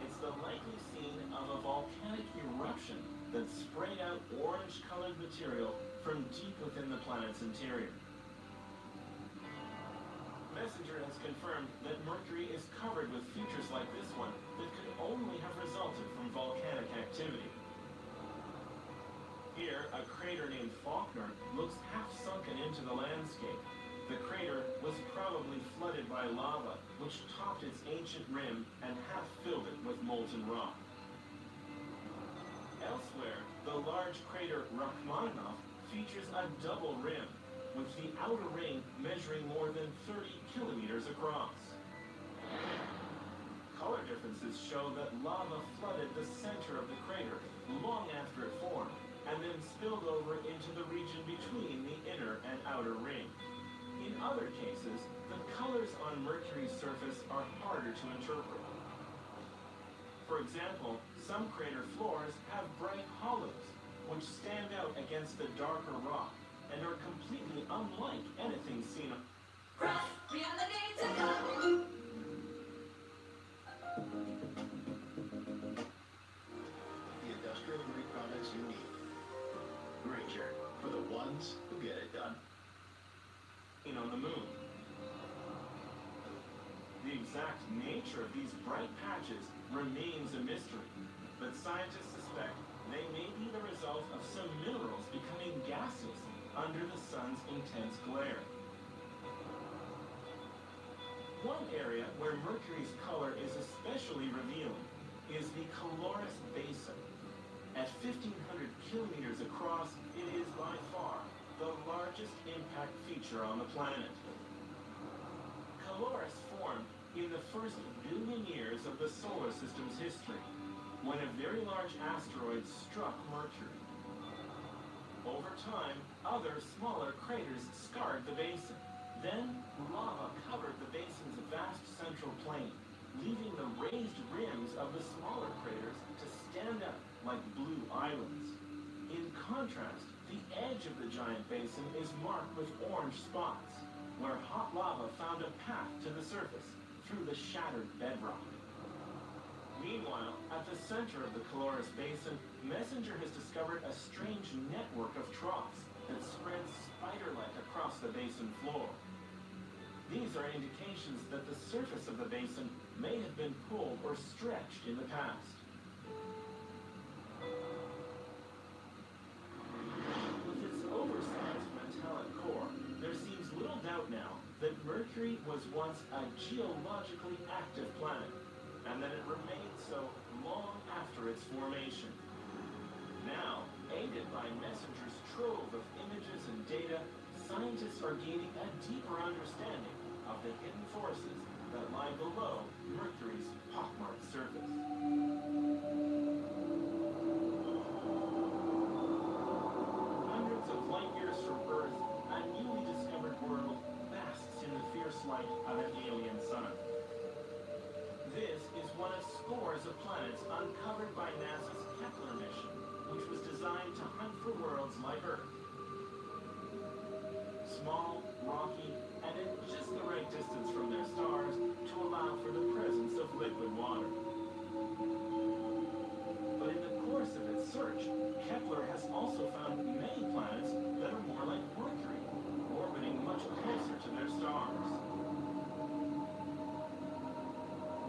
It's the likely scene of a volcanic eruption that sprayed out orange-colored material from deep within the planet's interior. Messenger has confirmed that Mercury is covered with features like this one that could only have resulted from volcanic activity. Here, a crater named Faulkner looks half sunken into the landscape. The crater was probably flooded by lava, which topped its ancient rim and half filled it with molten rock. Elsewhere, the large crater Rachmaninoff features a double rim, with the outer ring measuring more than 30 kilometers across. Color differences show that lava flooded the center of the crater long after it formed, and then spilled over into the region between the inner and outer ring. In other cases, the colors on Mercury's surface are harder to interpret. For example, some crater floors have bright hollows, which stand out against the darker rock and are completely unlike anything seen. Cross reality to come. The industrial grade products you need. Granger, for the ones who get it done. On the moon. The exact nature of these bright patches remains a mystery, but scientists suspect they may be the result of some minerals becoming gaseous under the sun's intense glare. One area where Mercury's color is especially revealing is the Caloris Basin. At 1,500 kilometers across, it is by far the largest impact feature on the planet. Caloris formed in the first billion years of the solar system's history, when a very large asteroid struck Mercury. Over time, other smaller craters scarred the basin. Then, lava covered the basin's vast central plain, leaving the raised rims of the smaller craters to stand out like blue islands. In contrast, the edge of the giant basin is marked with orange spots, where hot lava found a path to the surface through the shattered bedrock. Meanwhile, at the center of the Caloris Basin, Messenger has discovered a strange network of troughs that spreads spider-like across the basin floor. These are indications that the surface of the basin may have been pulled or stretched in the past. With its oversized metallic core, there seems little doubt now that Mercury was once a geologically active planet, and that it remained so long after its formation. Now, aided by Messenger's trove of images and data, scientists are gaining a deeper understanding of the hidden forces that lie below Mercury's pockmarked surface. Hundreds of light years from Earth, a newly discovered world basks in the fierce light of an alien sun. This is one of scores of planets uncovered by NASA's Kepler mission, which was designed to hunt for worlds like Earth. Small, rocky, and in just the right distance from their stars to allow for the presence of liquid water. But in the course of its search, Kepler has also found many planets that are more like Mercury, orbiting much closer to their stars.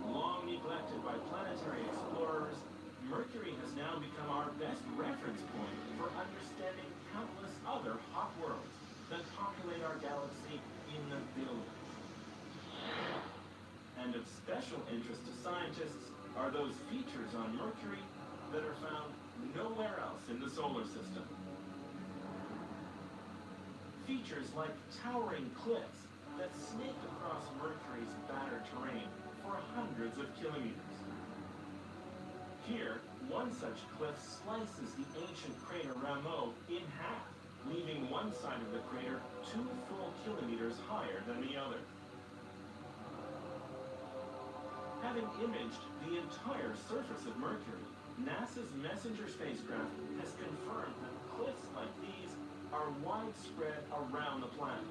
Long neglected by planetary explorers, Mercury has now become our best reference point for understanding countless other hot worlds that populate our galaxy in the billions. And of special special interest to scientists are those features on Mercury that are found nowhere else in the solar system. Features like towering cliffs that snake across Mercury's battered terrain for hundreds of kilometers. Here, one such cliff slices the ancient crater Rameau in half, leaving one side of the crater 2 full kilometers higher than the other. Having imaged the entire surface of Mercury, NASA's MESSENGER spacecraft has confirmed that cliffs like these are widespread around the planet.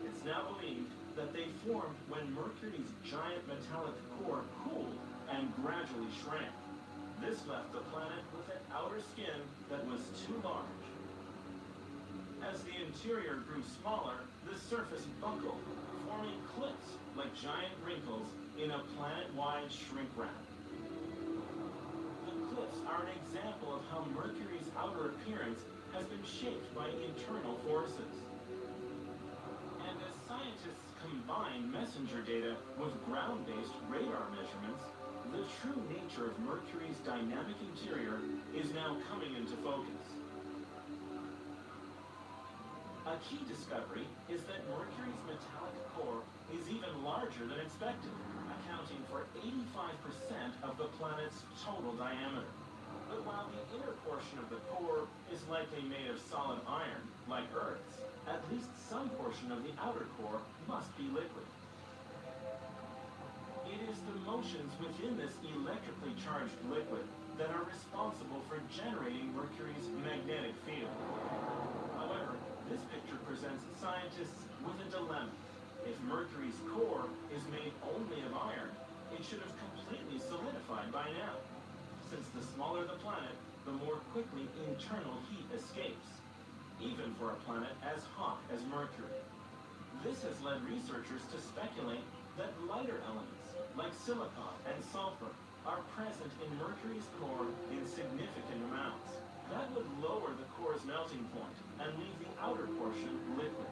It's now believed that they formed when Mercury's giant metallic core cooled and gradually shrank. This left the planet with an outer skin that was too large. As the interior grew smaller, the surface buckled, forming cliffs like giant wrinkles in a planet-wide shrink wrap. The cliffs are an example of how Mercury's outer appearance has been shaped by internal forces. And as scientists combine MESSENGER data with ground-based radar measurements, the true nature of Mercury's dynamic interior is now coming into focus. A key discovery is that Mercury's metallic core is even larger than expected, accounting for 85% of the planet's total diameter. But while the inner portion of the core is likely made of solid iron, like Earth's, at least some portion of the outer core must be liquid. It is the motions within this electrically charged liquid that are responsible for generating Mercury's magnetic field. However, this picture presents scientists with a dilemma. If Mercury's core is made only of iron, it should have completely solidified by now. Since the smaller the planet, the more quickly internal heat escapes, even for a planet as hot as Mercury. This has led researchers to speculate that lighter elements, like silicon and sulfur, are present in Mercury's core in significant amounts. That would lower the core's melting point and leave the outer portion liquid.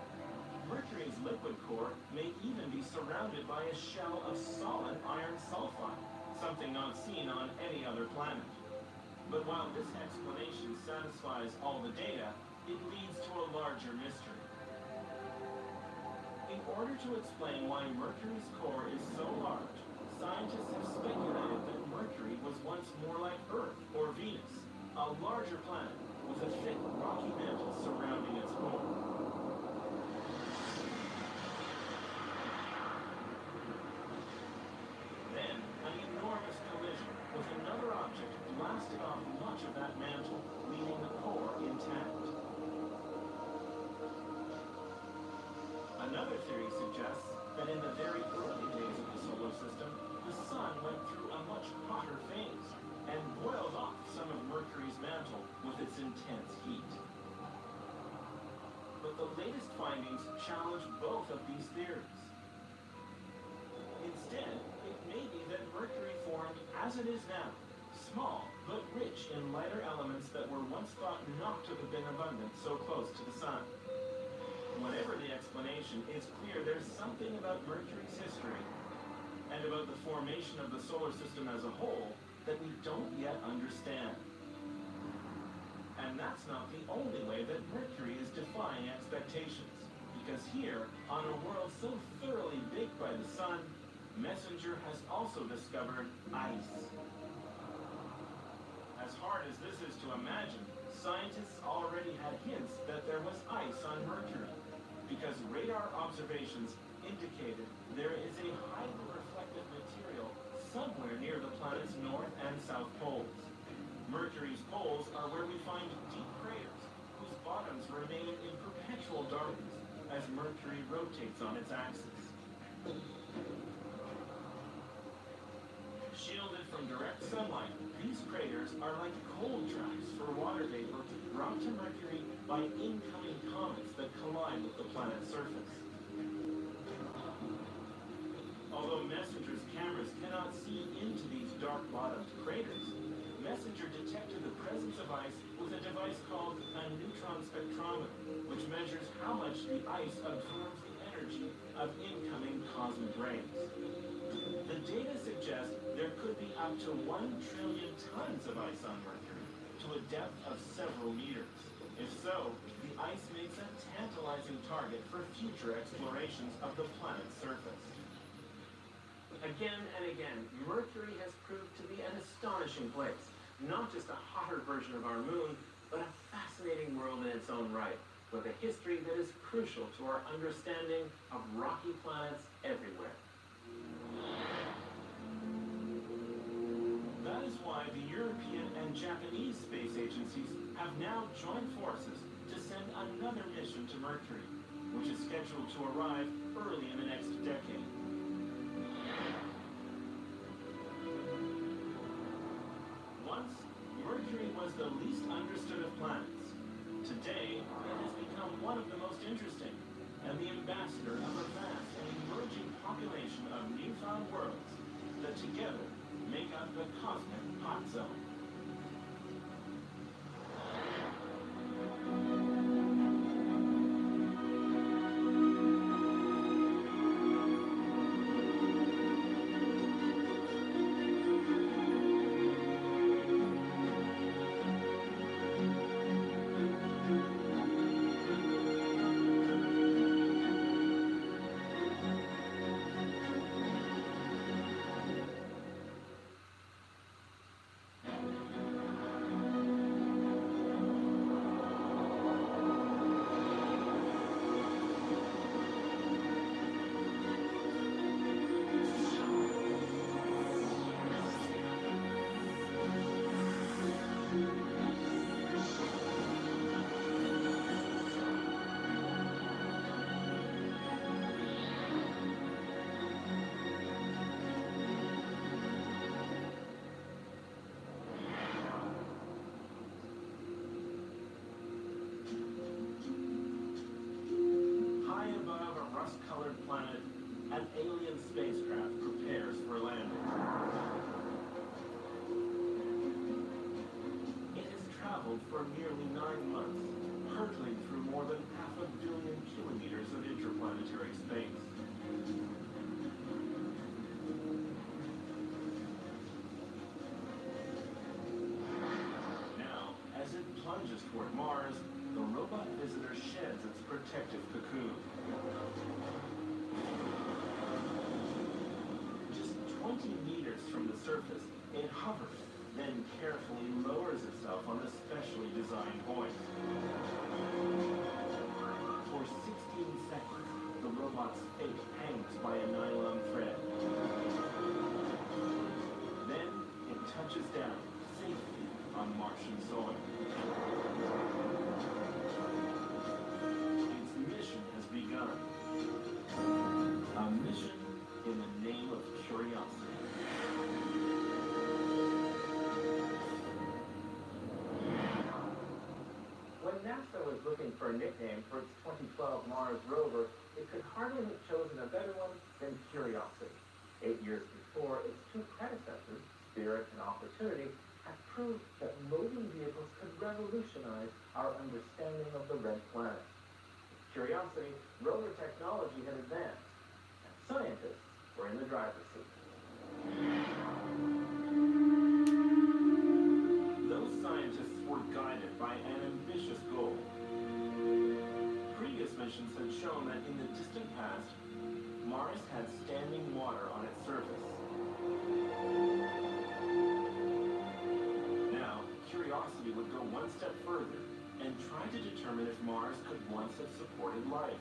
Mercury's liquid core may even be surrounded by a shell of solid iron sulfide, something not seen on any other planet. But while this explanation satisfies all the data, it leads to a larger mystery. In order to explain why Mercury's core is so large, scientists have speculated that Mercury was once more like Earth or Venus, a larger planet with a thick rocky mantle surrounding its core. Then, an enormous collision with another object blasted off much of that mantle, leaving the core intact. Another theory suggests that in the very early days of the solar system, the sun went through a much hotter phase and boiled off some of Mercury's mantle with its intense heat. But the latest findings challenge both of these theories. Instead, it may be that Mercury formed as it is now, small but rich in lighter elements that were once thought not to have been abundant so close to the sun. Whatever the explanation, it's clear there's something about Mercury's history and about the formation of the solar system as a whole that we don't yet understand. And that's not the only way that Mercury is defying expectations, because here, on a world so thoroughly baked by the sun, MESSENGER has also discovered ice. As hard as this is to imagine, scientists already had hints that there was ice on Mercury, because radar observations indicated there is a highly reflective material somewhere near the planet's north and south poles. Mercury's poles are where we find deep craters, whose bottoms remain in perpetual darkness as Mercury rotates on its axis. Shielded from direct sunlight, these craters are like cold traps for water vapor brought to Mercury by incoming comets that collide with the planet's surface. Although MESSENGER's cameras cannot see into these dark-bottomed craters, MESSENGER detected the presence of ice with a device called a neutron spectrometer, which measures how much the ice absorbs the energy of incoming cosmic rays. The data suggests there could be up to 1 trillion tons of ice on Mercury, to a depth of several meters. If so, the ice makes a tantalizing target for future explorations of the planet's surface. Again and again, Mercury has proved to be an astonishing place. Not just a hotter version of our moon, but a fascinating world in its own right, with a history that is crucial to our understanding of rocky planets everywhere. That is why the European and Japanese space agencies have now joined forces to send another mission to Mercury, which is scheduled to arrive early in the next decade. Once, Mercury was the least understood of planets. Today, it has become one of the most interesting, and the ambassador of a vast and emerging population of newfound worlds that together make up the cosmic hot zone. An alien spacecraft prepares for landing. It has traveled for nearly 9 months, hurtling through more than 500 million kilometers of interplanetary space. Now, as it plunges toward Mars, the robot visitor sheds its protective cocoon. Just 20 meters from the surface, it hovers, then carefully lowers itself on a specially designed hoist. For 16 seconds, the robot's fate hangs by a nylon thread. Then, it touches down, safely, on Martian soil. Its mission has begun. A mission in the name of curiosity. When NASA was looking for a nickname for its 2012 Mars rover, it could hardly have chosen a better one than Curiosity. 8 years before, its two predecessors, Spirit and Opportunity, had proved that moving vehicles could revolutionize our understanding of the red planet. With Curiosity, rover technology had advanced, and scientists were in the driver's seat. Those scientists were guided by an ambitious goal. Previous missions had shown that in the distant past, Mars had standing water on its surface. Now, Curiosity would go one step further and try to determine if Mars could once have supported life.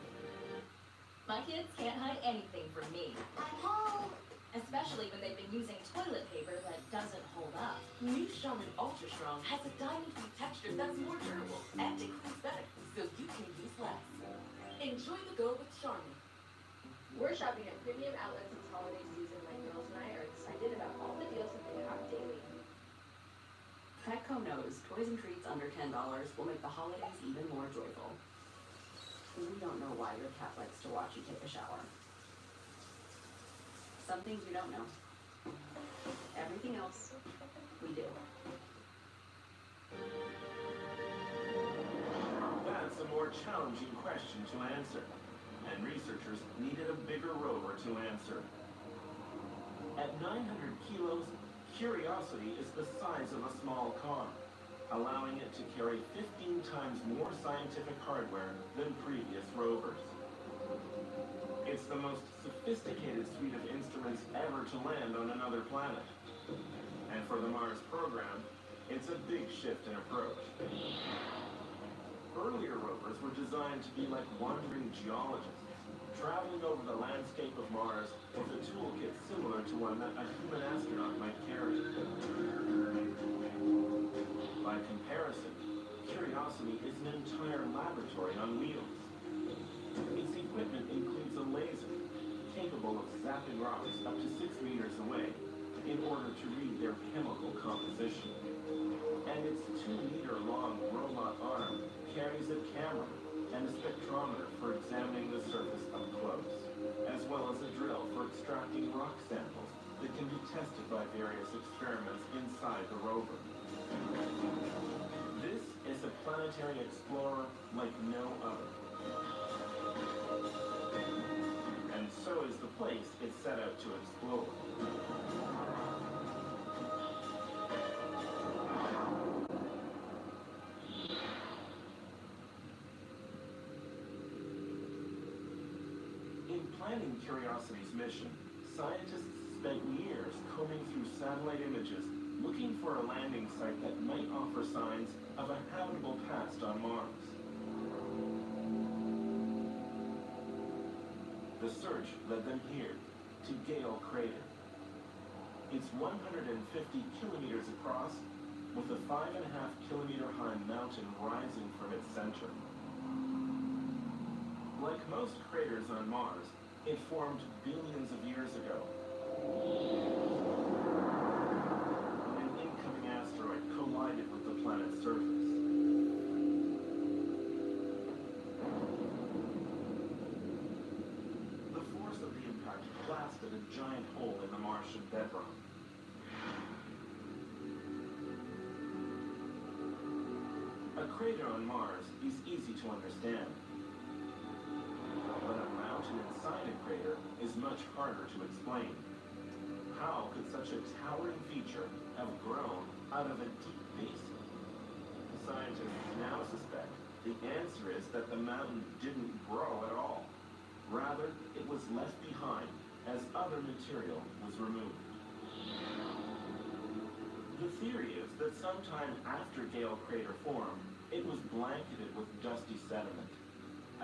My kids can't hide anything from me. I'm home! Especially when they've been using toilet paper that doesn't hold up. New Charmin Ultra Strong has a diamond-free texture that's more durable and it cleans better, so you can use less. Enjoy the go with Charmin. We're shopping at premium outlets this holiday season. My girls and I are excited about all the deals that they have daily. Petco knows toys and treats under $10 will make the holidays even more joyful. We don't know why your cat likes to watch you take a shower. Some things we don't know. Everything else, we do. That's a more challenging question to answer. and researchers needed a bigger rover to answer. At 900 kilos, Curiosity is the size of a small car, allowing it to carry 15 times more scientific hardware than previous rovers. It's the most sophisticated suite of instruments ever to land on another planet. And for the Mars program, it's a big shift in approach. Earlier rovers were designed to be like wandering geologists, traveling over the landscape of Mars with a toolkit similar to one that a human astronaut might carry. By comparison, Curiosity is an entire laboratory on wheels. Its equipment includes a laser capable of zapping rocks up to 6 meters away in order to read their chemical composition. And its 2-meter-long robot arm carries a camera and a spectrometer for examining the surface up close, as well as a drill for extracting rock samples that can be tested by various experiments inside the rover. This is a planetary explorer like no other. And so is the place it set out to explore. In planning Curiosity's mission, scientists spent years combing through satellite images looking for a landing site that might offer signs of a habitable past on Mars. The search led them here, to Gale Crater. It's 150 kilometers across, with a 5.5-kilometer high mountain rising from its center. Like most craters on Mars, it formed billions of years ago. When an incoming asteroid collided with the planet's surface. The force of the impact blasted a giant hole in the Martian bedrock. A crater on Mars is easy to understand. But a mountain inside a crater is much harder to explain. How could such a towering feature have grown out of a deep basin? Scientists now suspect the answer is that the mountain didn't grow at all. Rather, it was left behind as other material was removed. The theory is that sometime after Gale Crater formed, it was blanketed with dusty sediment.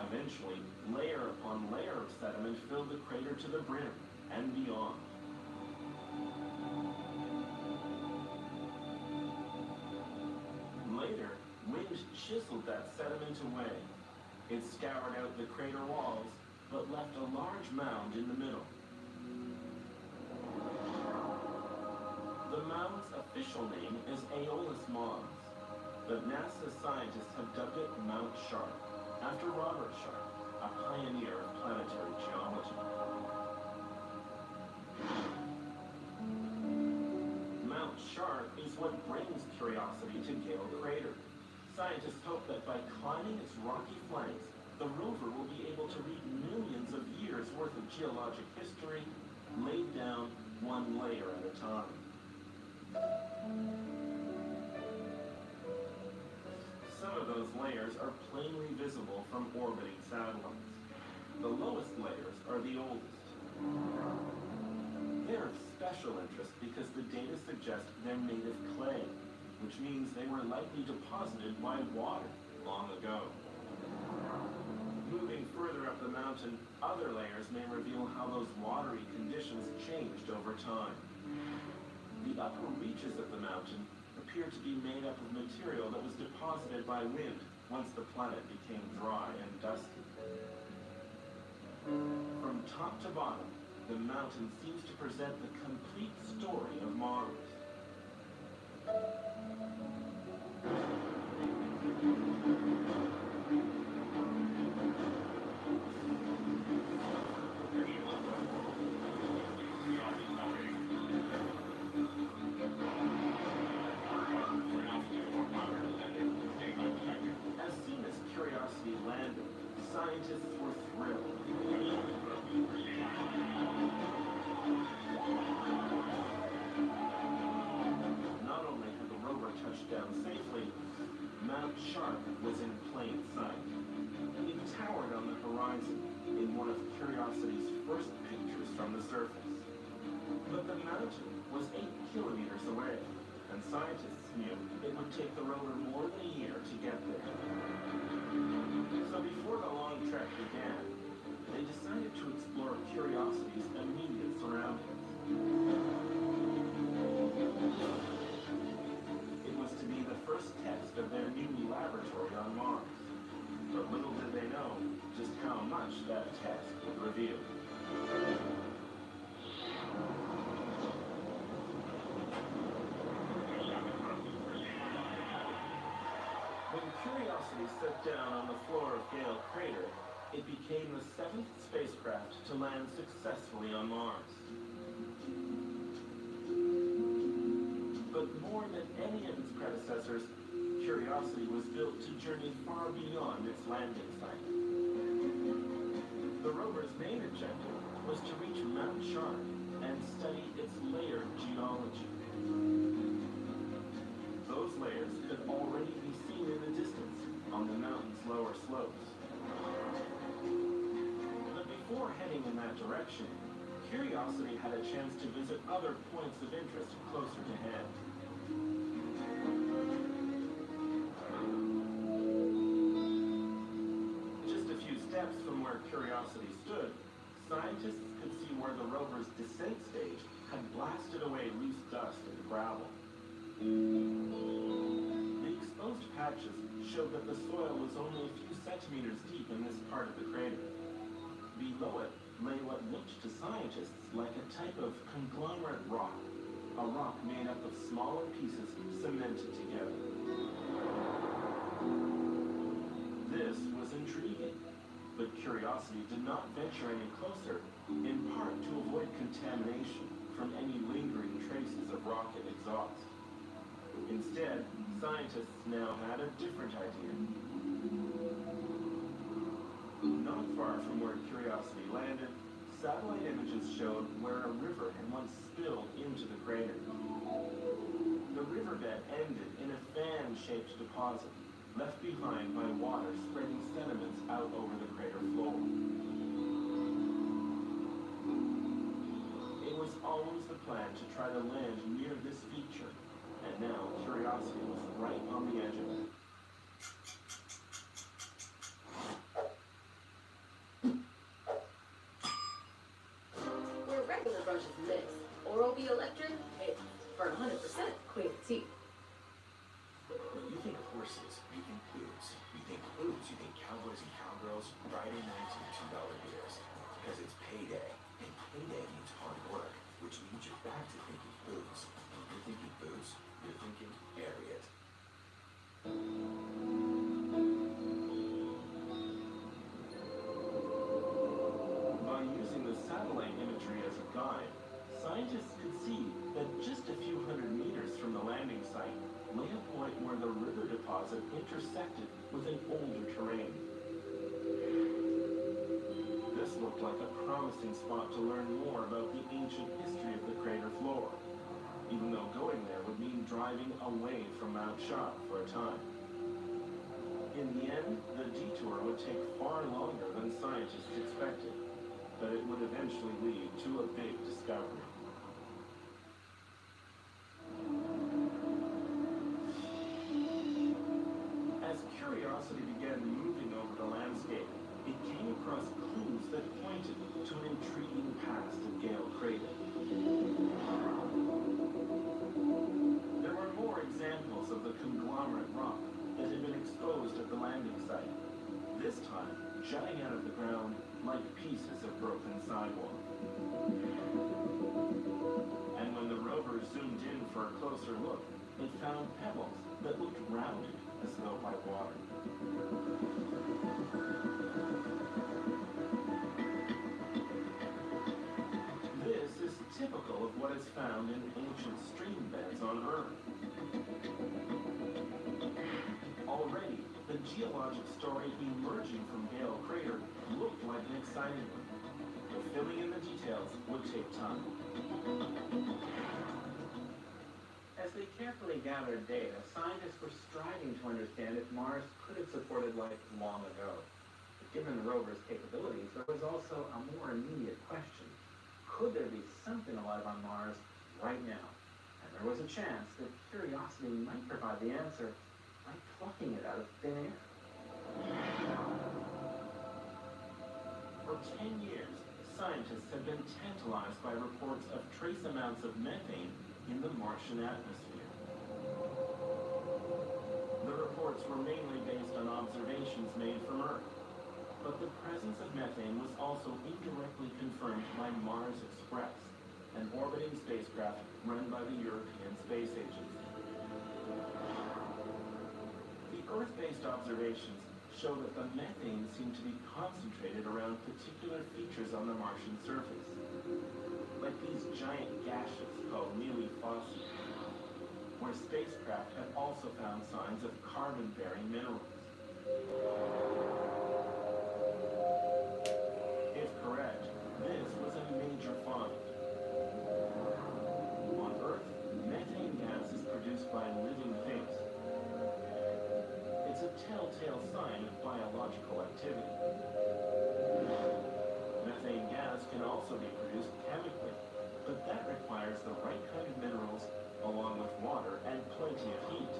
Eventually, layer upon layer of sediment filled the crater to the brim and beyond. Later, wind chiseled that sediment away. It scoured out the crater walls, but left a large mound in the middle. The mound's official name is Aeolus Mons, but NASA scientists have dubbed it Mount Sharp, after Robert Sharp, a pioneer of planetary geology. Mount Sharp is what brings Curiosity to Gale Crater. Scientists hope that by climbing its rocky flanks, the rover will be able to read millions of years' worth of geologic history, laid down one layer at a time. Some of those layers are plainly visible from orbiting satellites. The lowest layers are the oldest. They're of special interest because the data suggest they're made of clay, which means they were likely deposited by water long ago. Moving further up the mountain, other layers may reveal how those watery conditions changed over time. The upper reaches of the mountain appear to be made up of material that was deposited by wind once the planet became dry and dusty. From top to bottom, the mountain seems to present the complete story of Mars. As soon as Curiosity landed, scientists were thrilled. Mount Sharp was in plain sight. It towered on the horizon in one of Curiosity's first pictures from the surface. But the mountain was 8 kilometers away, and scientists knew it would take the rover more than a year to get there. So before the long trek began, they decided to explore Curiosity's immediate surroundings. It was to be the first test of their new laboratory on Mars. But little did they know just how much that test would reveal. When Curiosity set down on the floor of Gale Crater, it became the 7th spacecraft to land successfully on Mars. But more than any of its predecessors, Curiosity was built to journey far beyond its landing site. The rover's main objective was to reach Mount Sharp and study its layered geology. Those layers could already be seen in the distance on the mountain's lower slopes. But before heading in that direction, Curiosity had a chance to visit other points of interest closer to hand. Just a few steps from where Curiosity stood, scientists could see where the rover's descent stage had blasted away loose dust and gravel. The exposed patches showed that the soil was only a few centimeters deep in this part of the crater. Below it lay what looked to scientists like a type of conglomerate rock, a rock made up of smaller pieces cemented together. This was intriguing, but Curiosity did not venture any closer, in part to avoid contamination from any lingering traces of rocket exhaust. Instead, scientists now had a different idea. Not far from where Curiosity landed, satellite images showed where a river had once spilled into the crater. The riverbed ended in a fan-shaped deposit, left behind by water spreading sediments out over the crater floor. It was always the plan to try to land near this feature, and now Curiosity was right on the edge of it. Where regular brushes miss, Oral-B Electric hits for 100% clear teeth. When you think horses, you think booze. You think booze, you think cowboys and cowgirls, Friday nights and $2 beers. Because it's payday, and payday means hard work, which means you're back to thinking booze. When you're thinking booze, you're thinking Harriet. By using the satellite imagery as a guide, scientists could see that just a few hundred meters from the landing site lay a point where the river deposit intersected with an older terrain. This looked like a promising spot to learn more about the ancient history of the crater floor, even though going there would mean driving away from Mount Sharp for a time. In the end, the detour would take far longer than scientists expected, but it would eventually lead to a big discovery. As Curiosity began moving over the landscape, it came across clues that pointed to an intriguing past of Gale Crater. There were more examples of the conglomerate rock that had been exposed at the landing site, this time jutting out of the ground like pieces of broken sidewalk. And when the rover zoomed in for a closer look, it found pebbles that looked rounded as though by water. This is typical of what is found in ancient stream beds on Earth. Already, the geologic story emerging from Gale Crater looked like an exciting one, but filling in the details would take time. As As they carefully gathered data, scientists were striving to understand if Mars could have supported life long ago. But given the rover's capabilities, there was also a more immediate question. Could there be something alive on Mars right now? And there was a chance that Curiosity might provide the answer by plucking it out of thin air. For 10 years, scientists have been tantalized by reports of trace amounts of methane in the Martian atmosphere. The reports were mainly based on observations made from Earth, but the presence of methane was also indirectly confirmed by Mars Express, an orbiting spacecraft run by the European Space Agency. The Earth-based observations show that the methane seemed to be concentrated around particular features on the Martian surface, like these giant gases called Nili Fossi, where spacecraft have also found signs of carbon-bearing minerals. If correct, this was a major find. On Earth, methane gas is produced by living things. It's a telltale sign of biological activity. Methane gas can also be produced chemically, but that requires the right kind of minerals along with water and plenty of heat.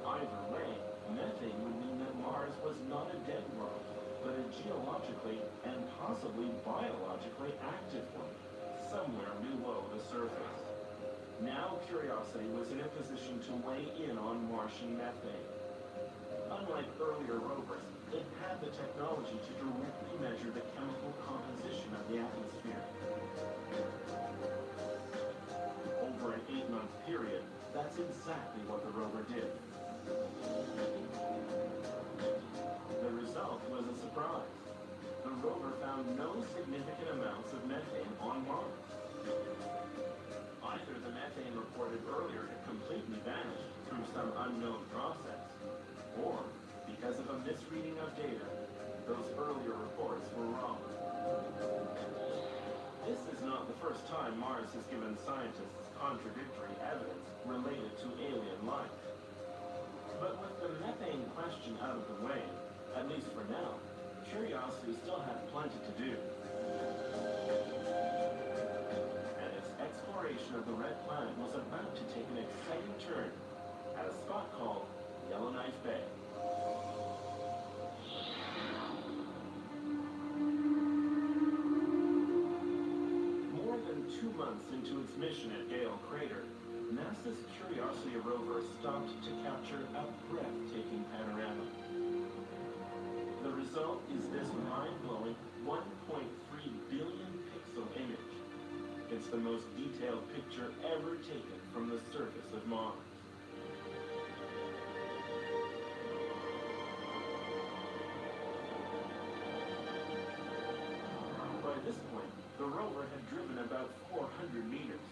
Either way, methane would mean that Mars was not a dead world, but a geologically and possibly biologically active one, somewhere below the surface. Now Curiosity was in a position to weigh in on Martian methane. Unlike earlier rovers, it had the technology to directly measure the chemical composition of the atmosphere. Over an 8-month period, that's exactly what the rover did. The result was a surprise. The rover found no significant amounts of methane on Mars. Either the methane reported earlier had completely vanished through some unknown process, or because of a misreading of data, those earlier reports were wrong. This is not the first time Mars has given scientists contradictory evidence related to alien life. But with the methane question out of the way, at least for now, Curiosity still had plenty to do. And its exploration of the Red Planet was about to take an exciting turn at a spot called Yellowknife Bay. More than 2 months into its mission at Gale Crater, NASA's Curiosity rover stopped to capture a breathtaking panorama. The result is this mind-blowing 1.3 billion pixel image. It's the most detailed picture ever taken from the surface of Mars. By this point, the rover had driven about 400 meters.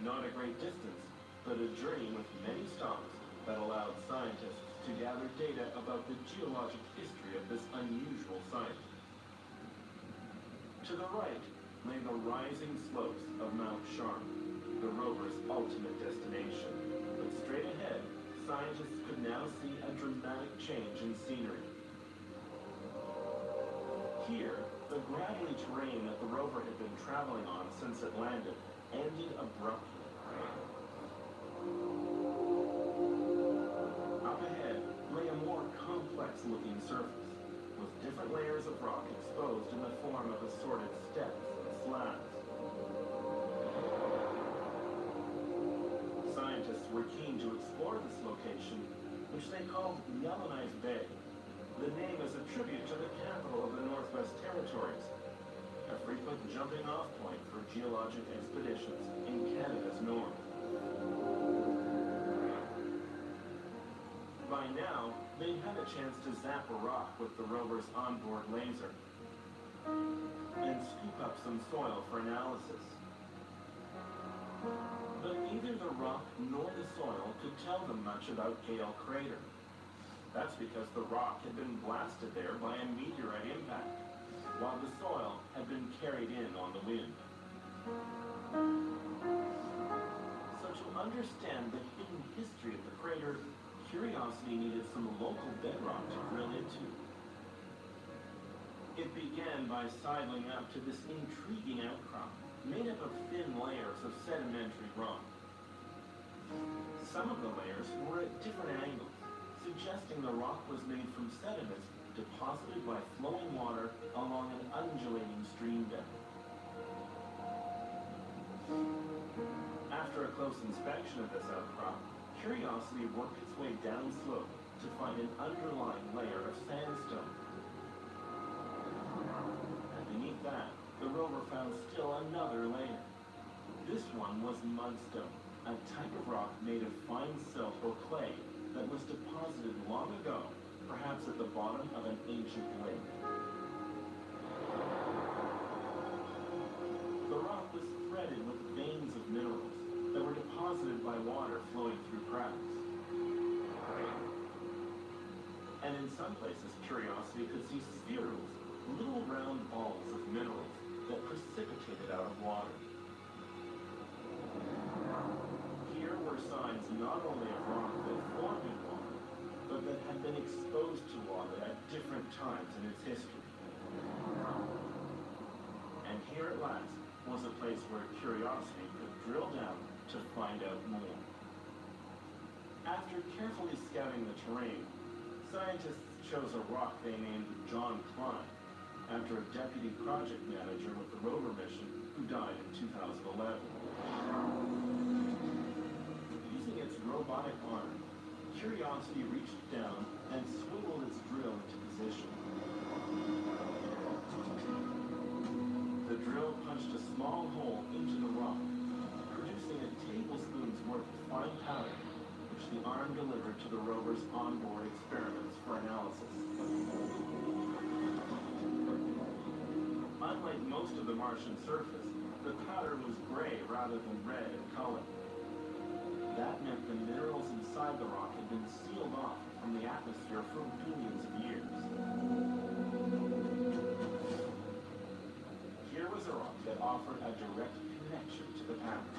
Not a great distance, but a journey with many stops that allowed scientists to gather data about the geologic history of this unusual site. To the right lay the rising slopes of Mount Sharp, the rover's ultimate destination. But straight ahead, scientists could now see a dramatic change in scenery. Here, the gravelly terrain that the rover had been traveling on since it landed ended abruptly. Up ahead lay a more complex-looking surface, with different layers of rock exposed in the form of assorted steps and slabs. Scientists were keen to explore this location, which they called Yellowknife Bay. The name is a tribute to the capital of the Northwest Territories, a frequent jumping-off point for geologic expeditions in Canada's north. By now, they had a chance to zap a rock with the rover's onboard laser and scoop up some soil for analysis. But neither the rock nor the soil could tell them much about Gale Crater. That's because the rock had been blasted there by a meteorite impact, while the soil had been carried in on the wind. So But to understand the hidden history of the crater, Curiosity needed some local bedrock to drill into. It began by sidling up to this intriguing outcrop, made up of thin layers of sedimentary rock. Some of the layers were at different angles, suggesting the rock was made from sediments deposited by flowing water along an undulating stream bed. After a close inspection of this outcrop, Curiosity worked its way downslope to find an underlying layer of sandstone. And beneath that, the rover found still another layer. This one was mudstone, a type of rock made of fine silt or clay that was deposited long ago, perhaps at the bottom of an ancient lake. The rock was threaded with veins of minerals that were deposited by water flowing through cracks. And in some places, Curiosity could see spherules, little round balls of minerals that precipitated out of water. Here were signs not only of rock that formed in water, but that had been exposed to water at different times in its history. And here at last was a place where Curiosity could drill down to find out more. After carefully scouting the terrain, scientists chose a rock they named John Klein, after a deputy project manager with the rover mission who died in 2011. Using its robotic arm, Curiosity reached down and swiveled its drill into position. The drill punched a small hole into the rock, producing a tablespoon's worth of fine powder, which the arm delivered to the rover's onboard experiments for analysis. Unlike most of the Martian surface, the powder was gray rather than red in color. That meant the minerals inside the rock had been sealed off from the atmosphere for billions of years. Here was a rock that offered a direct connection to the past.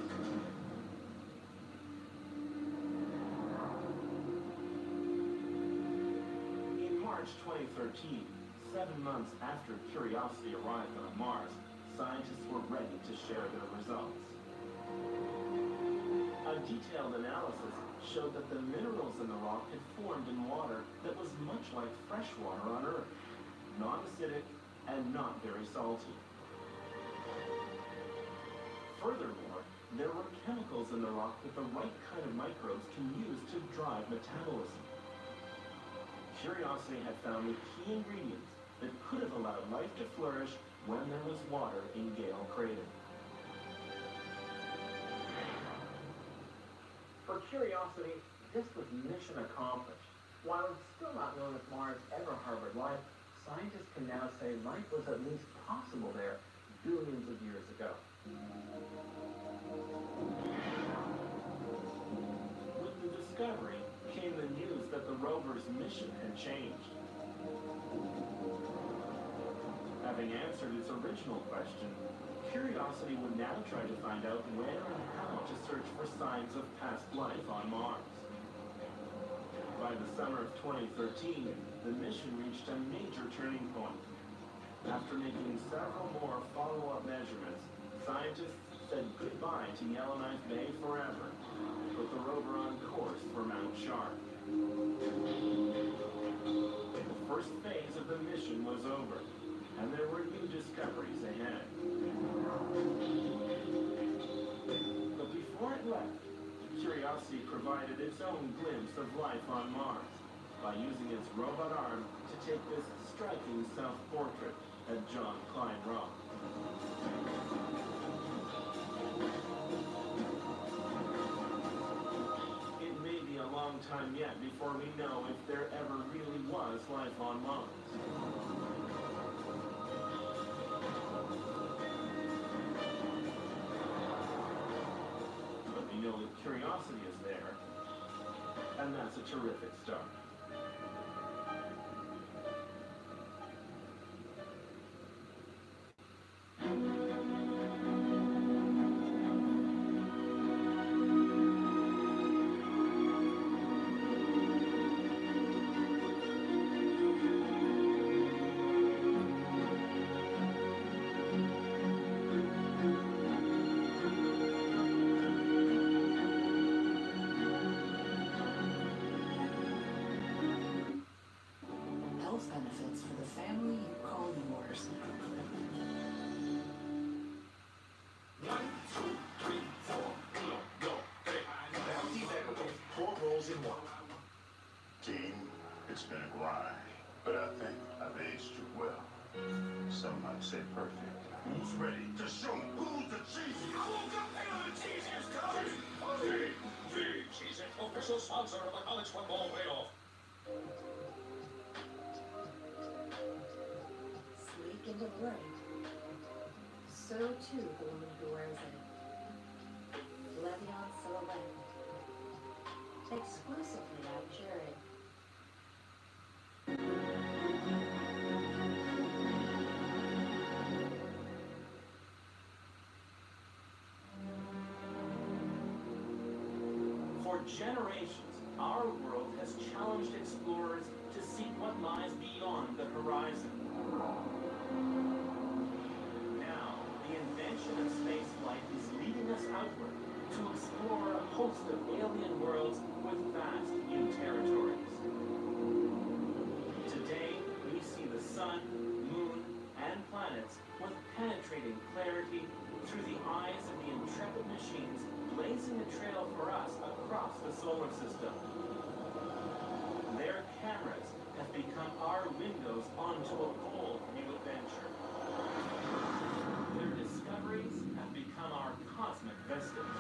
In March 2013, 7 months after Curiosity arrived on Mars, scientists were ready to share their results. A detailed analysis showed that the minerals in the rock had formed in water that was much like fresh water on Earth, non-acidic and not very salty. Furthermore, there were chemicals in the rock that the right kind of microbes can use to drive metabolism. Curiosity had found the key ingredients that could have allowed life to flourish when there was water in Gale Crater. For Curiosity, this was mission accomplished. While it's still not known if Mars ever harbored life, scientists can now say life was at least possible there billions of years ago. With the discovery came the news that the rover's mission had changed. Having answered its original question, Curiosity would now try to find out where and how to search for signs of past life on Mars. By the summer of 2013, the mission reached a major turning point. After making several more follow-up measurements, scientists said goodbye to Yellowknife Bay forever, with the rover on course for Mount Sharp. The first phase of the mission was over, and there were new discoveries ahead. But before it left, Curiosity provided its own glimpse of life on Mars by using its robot arm to take this striking self-portrait at John Klein Rock. It may be a long time yet before we know if there ever really was life on Mars. We know that Curiosity is there, and that's a terrific start. It's for the family you call yours. 1, 2, 3, 4, go. Hey, Bounty Beverly, 4 rolls in 1. Team, it's been a grind, but I think I've aged you well. Some might say perfect. Who's ready to show me who's the cheesiest? I woke up feeling the cheesiest, coach! The Cheez-It, official sponsor of the college football playoff. Sleek and alluring. So too the woman who wears it. Le'Veon Silhouette. Exclusively at Jared. For generations, our world has challenged explorers to seek what lies beyond the horizon. Now, the invention of spaceflight is leading us outward to explore a host of alien worlds with vast new territories. Today, we see the sun, moon, and planets with penetrating clarity through the eyes of the intrepid machines blazing a trail for us across the solar system. Their cameras have become our windows onto a bold new adventure. Their discoveries have become our cosmic vistas.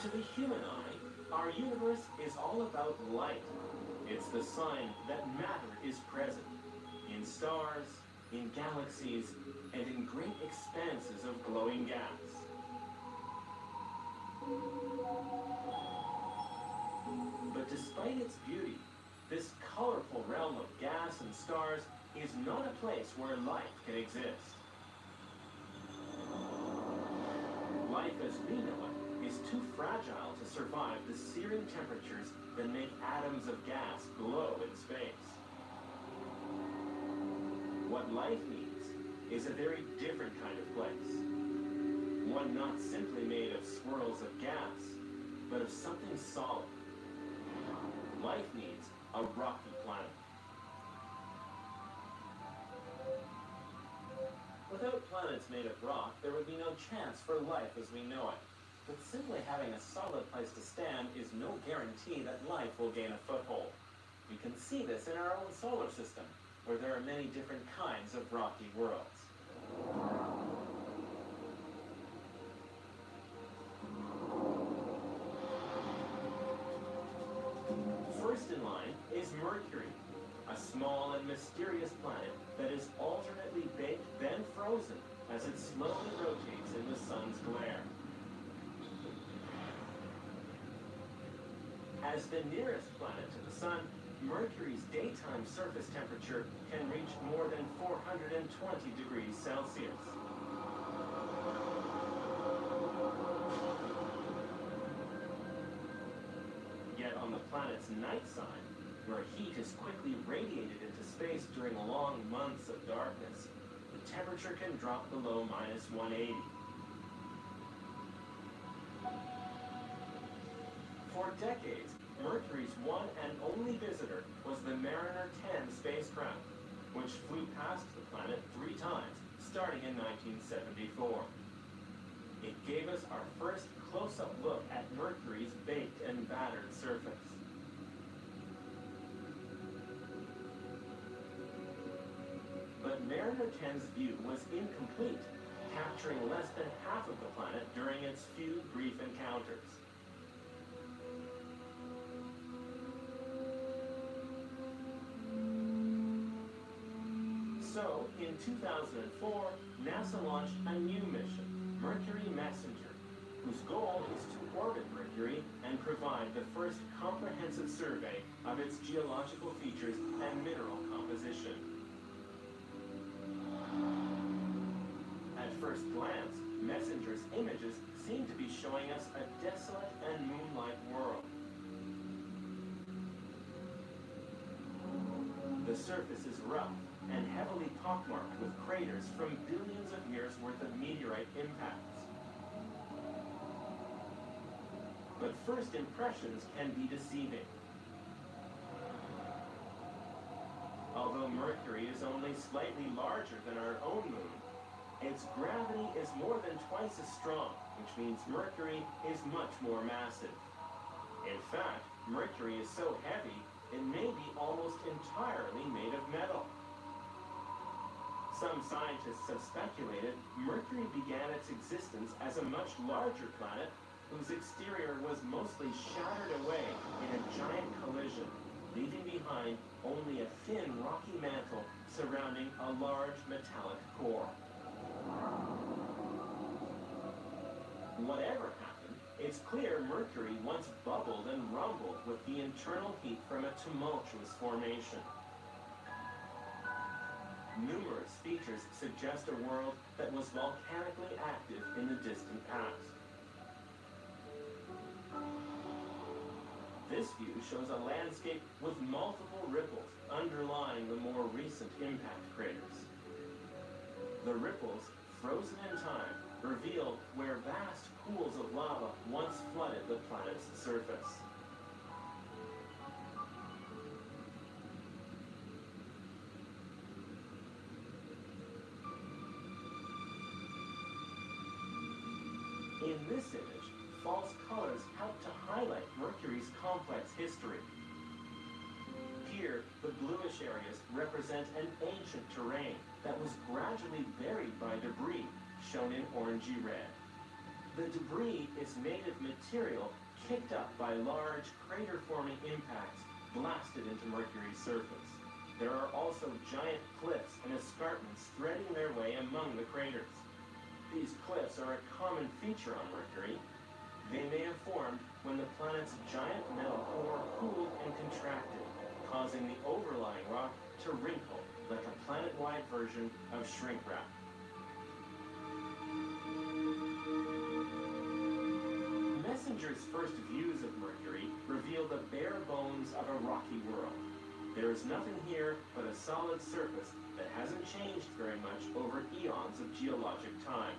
To the human eye, our universe is all about light. It's the sign that matter is present in stars, in galaxies, and in great expanses of glowing gas. But despite its beauty, this colorful realm of gas and stars is not a place where life can exist. Life as we know it is too fragile to survive the searing temperatures that make atoms of gas glow in space. What life needs is a very different kind of place. One not simply made of swirls of gas, but of something solid. Life needs a rocky planet. Without planets made of rock, there would be no chance for life as we know it. But simply having a solid place to stand is no guarantee that life will gain a foothold. We can see this in our own solar system, where there are many different kinds of rocky worlds. First in line is Mercury, a small and mysterious planet that is alternately baked then frozen as it slowly rotates in the sun's glare. As the nearest planet to the sun, Mercury's daytime surface temperature can reach more than 420 degrees Celsius. Yet on the planet's night side, where heat is quickly radiated into space during long months of darkness, the temperature can drop below -180. For decades, Mercury's one and only visitor was the Mariner 10 spacecraft, which flew past the planet 3 times, starting in 1974. It gave us our first close-up look at Mercury's baked and battered surface. But Mariner 10's view was incomplete, capturing less than half of the planet during its few brief encounters. So, in 2004, NASA launched a new mission, Mercury Messenger, whose goal is to orbit Mercury and provide the first comprehensive survey of its geological features and mineral composition. At first glance, MESSENGER's images seem to be showing us a desolate and moon-like world. The surface is rough and heavily pockmarked with craters from billions of years worth of meteorite impacts. But first impressions can be deceiving. Although Mercury is only slightly larger than our own moon, its gravity is more than twice as strong, which means Mercury is much more massive. In fact, Mercury is so heavy, it may be almost entirely made of metal. Some scientists have speculated Mercury began its existence as a much larger planet whose exterior was mostly shattered away in a giant collision, leaving behind only a thin rocky mantle surrounding a large metallic core. Whatever happened, it's clear Mercury once bubbled and rumbled with the internal heat from a tumultuous formation. Numerous features suggest a world that was volcanically active in the distant past. This view shows a landscape with multiple ripples underlying the more recent impact craters. The ripples, frozen in time, reveal where vast pools of lava once flooded the planet's surface. In this image, false colors help to highlight Mercury's complex history. Here, the bluish areas represent an ancient terrain that was gradually buried by debris, shown in orangey red. The debris is made of material kicked up by large crater-forming impacts blasted into Mercury's surface. There are also giant cliffs and escarpments threading their way among the craters. These cliffs are a common feature on Mercury. They may have formed when the planet's giant metal core cooled and contracted, causing the overlying rock to wrinkle like a planet-wide version of shrink wrap. MESSENGER's first views of Mercury reveal the bare bones of a rocky world. There is nothing here but a solid surface that hasn't changed very much over eons of geologic time.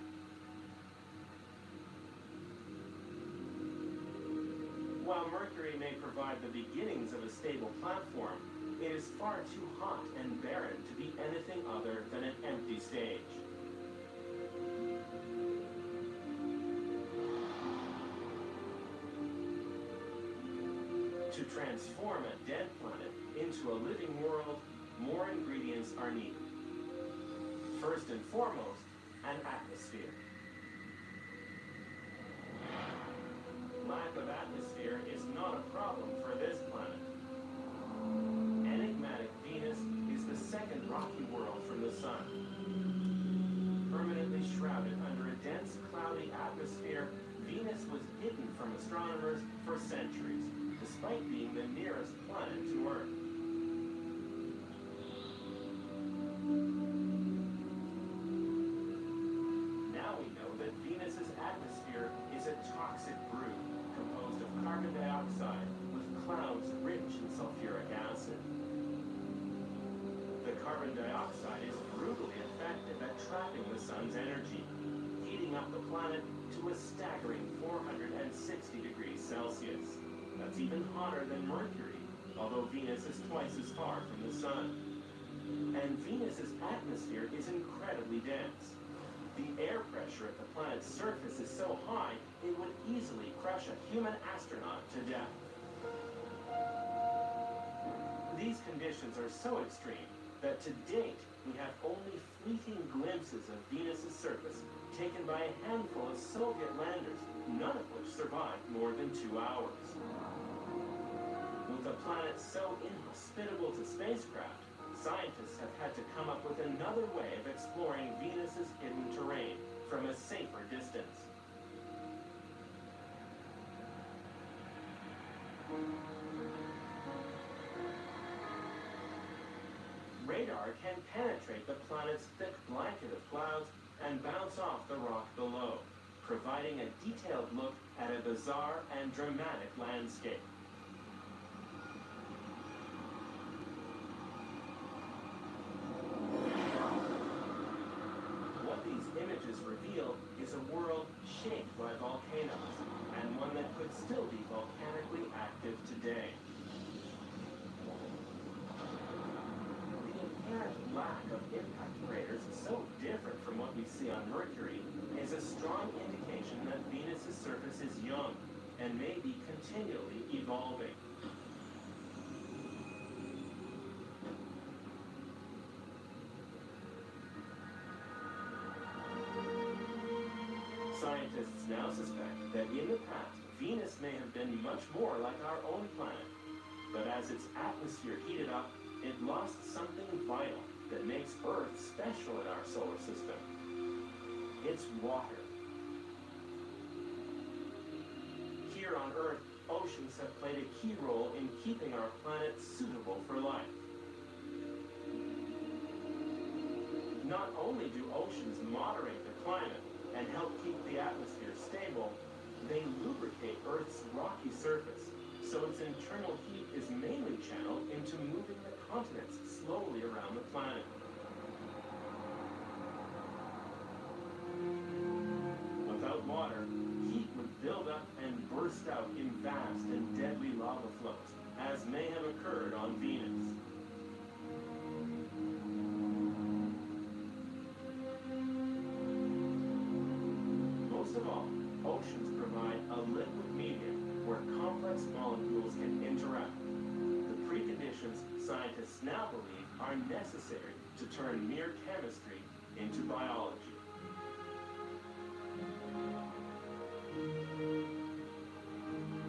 While Mercury may provide the beginnings of a stable platform, it is far too hot and barren to be anything other than an empty stage. To transform a dead planet into a living world, more ingredients are needed. First and foremost, an atmosphere. Lack of atmosphere is not a problem for this planet. Enigmatic Venus is the second rocky world from the Sun. Permanently shrouded under a dense, cloudy atmosphere, Venus was hidden from astronomers for centuries, despite being the nearest planet to Earth. Now we know that Venus's atmosphere is a toxic brew composed of carbon dioxide with clouds rich in sulfuric acid. The carbon dioxide is brutally effective at trapping the sun's energy, heating up the planet to a staggering 460 degrees Celsius. That's even hotter than Mercury, although Venus is twice as far from the sun. And Venus's atmosphere is incredibly dense. The air pressure at the planet's surface is so high, it would easily crush a human astronaut to death. These conditions are so extreme that to date, we have only fleeting glimpses of Venus's surface taken by a handful of Soviet landers, none of which survived more than 2 hours. With a planet so inhospitable to spacecraft, scientists have had to come up with another way of exploring Venus's hidden terrain from a safer distance. Radar can penetrate the planet's thick blanket of clouds and bounce off the rock below, providing a detailed look at a bizarre and dramatic landscape. What these images reveal is a world shaped by volcanoes, and one that could still be volcanically active today. The inherent lack of impact craters, so different from what we see on Mercury, is a strong indication that Venus's surface is young and may be continually evolving. Scientists now suspect that in the past, Venus may have been much more like our own planet. But as its atmosphere heated up, it lost something vital that makes Earth special in our solar system. It's water. Here on Earth, oceans have played a key role in keeping our planet suitable for life. Not only do oceans moderate the climate and help keep the atmosphere stable, they lubricate Earth's rocky surface, so its internal heat is mainly channeled into moving the continents slowly around the planet. Without water, heat would build up and burst out in vast and deadly lava flows, as may have occurred on Venus. Most of all, oceans provide a liquid medium where complex molecules can interact. The preconditions scientists now believe are necessary to turn mere chemistry into biology.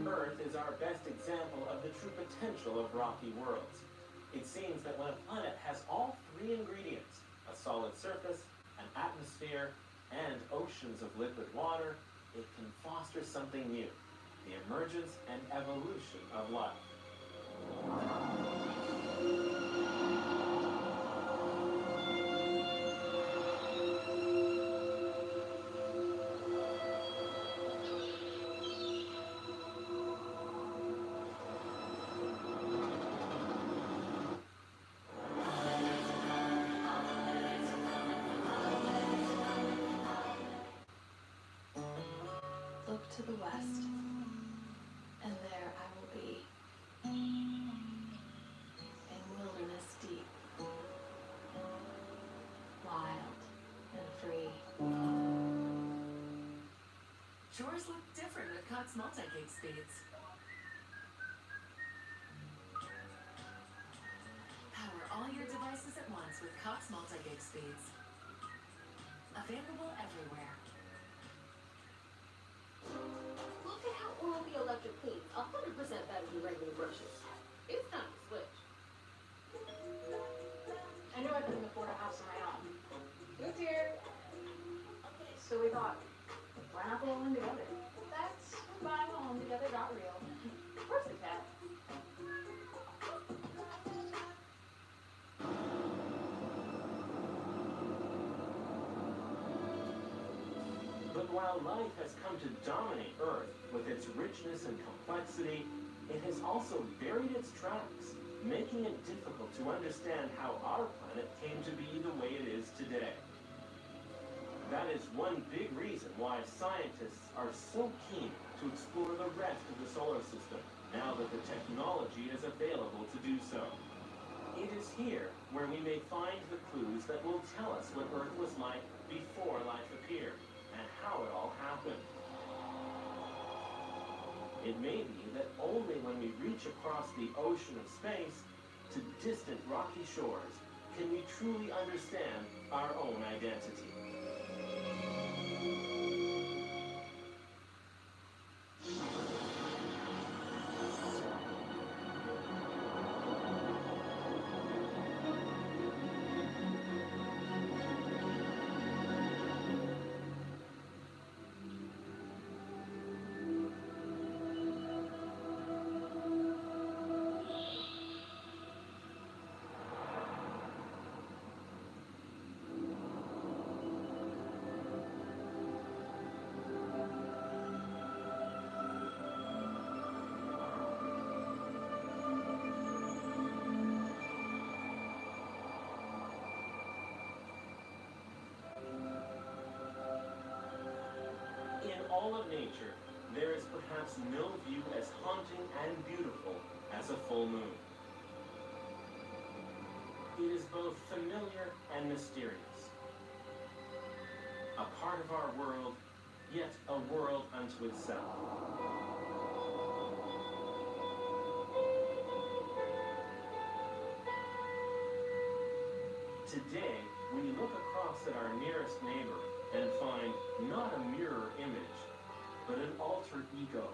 Earth is our best example of the true potential of rocky worlds. It seems that when a planet has all three ingredients, a solid surface, an atmosphere, and oceans of liquid water, it can foster something new, the emergence and evolution of life. Look to the west, and there I will be, in wilderness deep, wild and free. Chores look different with Cox multi-gig speeds. Power all your devices at once with Cox multi-gig speeds. Available everywhere. Look at how oral the electric cleans. 100% better than regular brushes. It's time to switch. I knew I couldn't afford a house of my own. Who's here? So we thought, why not go all in together? That's when buying a home together got real. Of course it can. But while life has come to dominate Earth with its richness and complexity, it has also buried its tracks, making it difficult to understand how our planet came to be the way it is today. That is one big reason why scientists are so keen to explore the rest of the solar system, now that the technology is available to do so. It is here where we may find the clues that will tell us what Earth was like before life appeared, and how it all happened. It may be that only when we reach across the ocean of space to distant rocky shores can we truly understand our own identity. all of nature, there is perhaps no view as haunting and beautiful as a full moon. It is both familiar and mysterious. A part of our world, yet a world unto itself. Today, we look across at our nearest neighbor and find not a mirror image, but an alter ego.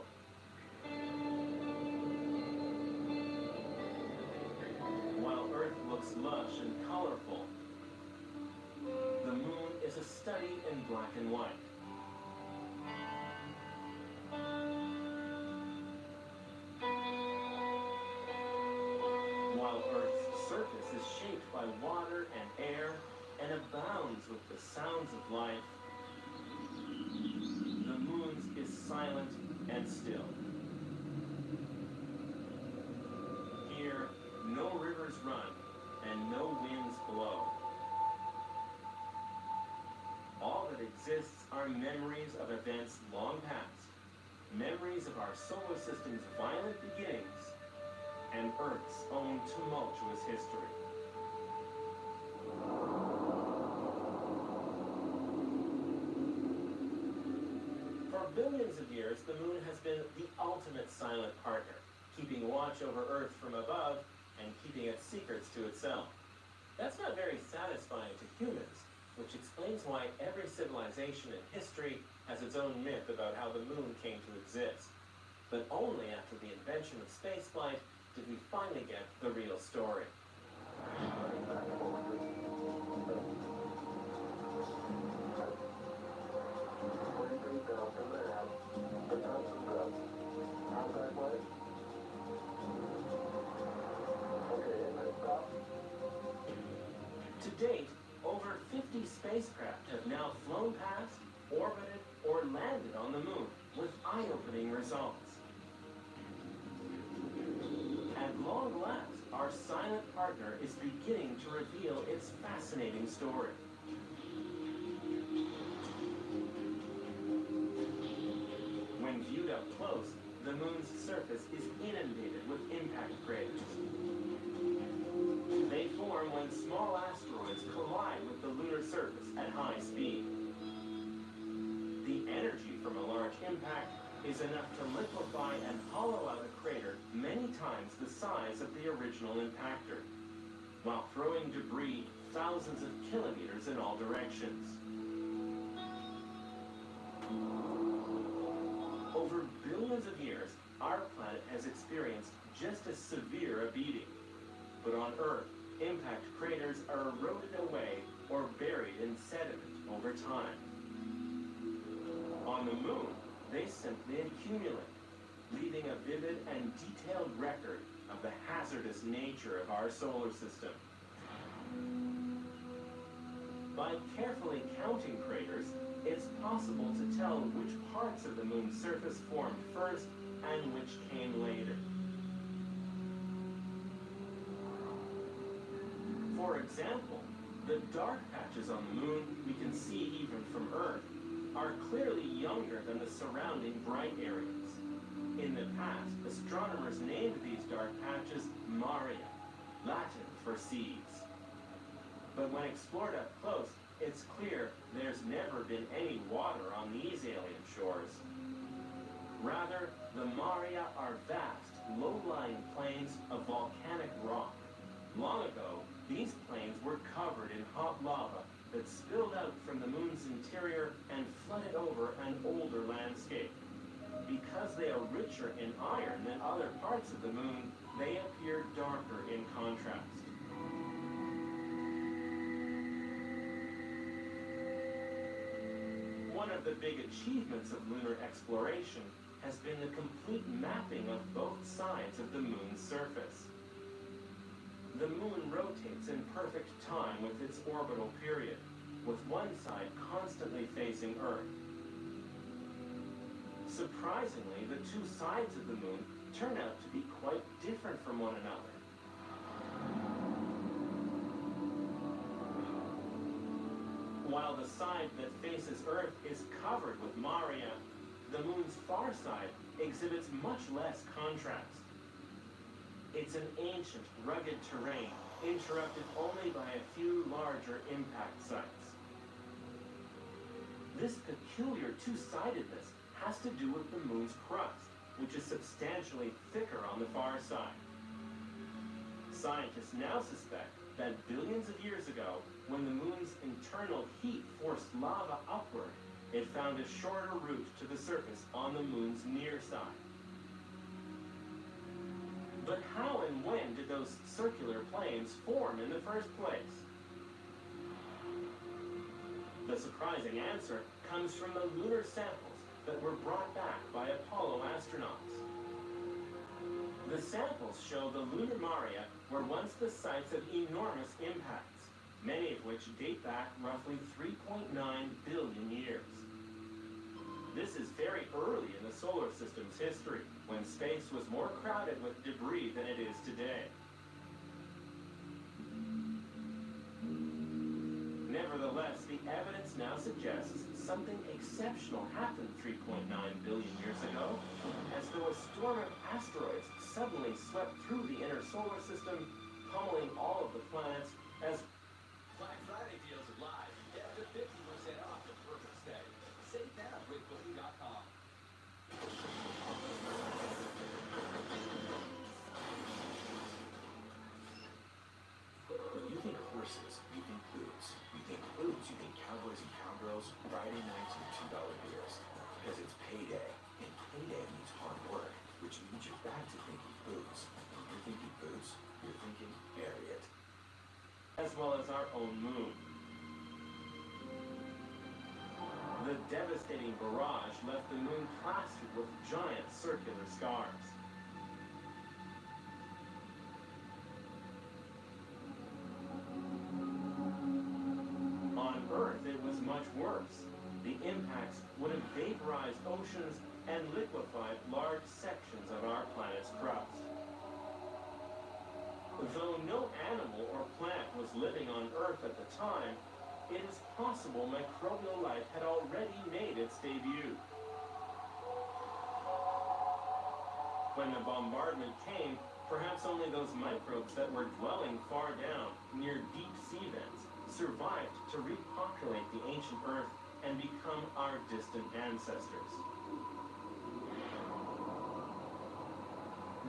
While Earth looks lush and colorful, the moon is a study in black and white. While Earth's surface is shaped by water and air and abounds with the sounds of life, the moon's is silent and still. Here, no rivers run and no winds blow. All that exists are memories of events long past, memories of our solar system's violent beginnings, and Earth's own tumultuous history. For billions of years, the moon has been the ultimate silent partner, keeping watch over Earth from above and keeping its secrets to itself. That's not very satisfying to humans, which explains why every civilization in history has its own myth about how the moon came to exist. But only after the invention of spaceflight did we finally get the real story. To date, over 50 spacecraft have now flown past, orbited, or landed on the moon with eye-opening results. At long last, our silent partner is beginning to reveal its fascinating story. When viewed up close, the moon's surface is inundated with impact craters. They form when small asteroids collide with the lunar surface at high speed. The energy from a large impact is enough to liquefy and hollow out a crater many times the size of the original impactor, while throwing debris thousands of kilometers in all directions. Over billions of years, our planet has experienced just as severe a beating. But on Earth, impact craters are eroded away or buried in sediment over time. On the moon, they simply accumulate, leaving a vivid and detailed record of the hazardous nature of our solar system. By carefully counting craters, it's possible to tell which parts of the moon's surface formed first and which came later. For example, the dark patches on the moon we can see even from Earth are clearly younger than the surrounding bright areas. In the past, astronomers named these dark patches Maria, Latin for seas. But when explored up close, it's clear there's never been any water on these alien shores. Rather, the Maria are vast, low-lying plains of volcanic rock. Long ago, these plains were covered in hot lava that spilled out from the moon's interior and flooded over an older landscape. Because they are richer in iron than other parts of the moon, they appear darker in contrast. One of the big achievements of lunar exploration has been the complete mapping of both sides of the moon's surface. The moon rotates in perfect time with its orbital period, with one side constantly facing Earth. Surprisingly, the two sides of the moon turn out to be quite different from one another. While the side that faces Earth is covered with Maria, the moon's far side exhibits much less contrast. It's an ancient, rugged terrain, interrupted only by a few larger impact sites. This peculiar two-sidedness has to do with the moon's crust, which is substantially thicker on the far side. Scientists now suspect that billions of years ago, when the moon's internal heat forced lava upward, it found a shorter route to the surface on the moon's near side. But how and when did those circular plains form in the first place? The surprising answer comes from the lunar samples that were brought back by Apollo astronauts. The samples show the lunar maria were once the sites of enormous impacts, many of which date back roughly 3.9 billion years. This is very early in the solar system's history, when space was more crowded with debris than it is today. Nevertheless, the evidence now suggests something exceptional happened 3.9 billion years ago, as though a storm of asteroids suddenly swept through the inner solar system, pummeling all of the planets as Black Friday deals are live. Get up to 50% off the perfect stay. Save now with Booking.com. When you think horses, you think boots. You think boots, you think cowboys and cowgirls, Friday nights and $2 beers. Because it's payday, and payday means hard work, which means you're back to thinking boots. When you're thinking boots, you're thinking Harriet. as well as our own moon. The devastating barrage left the moon plastered with giant circular scars. On Earth, it was much worse. The impacts would have vaporized oceans and liquefied large sections of our planet's crust. Though no animal or plant was living on Earth at the time, it is possible microbial life had already made its debut. When the bombardment came, perhaps only those microbes that were dwelling far down, near deep sea vents, survived to repopulate the ancient Earth and become our distant ancestors.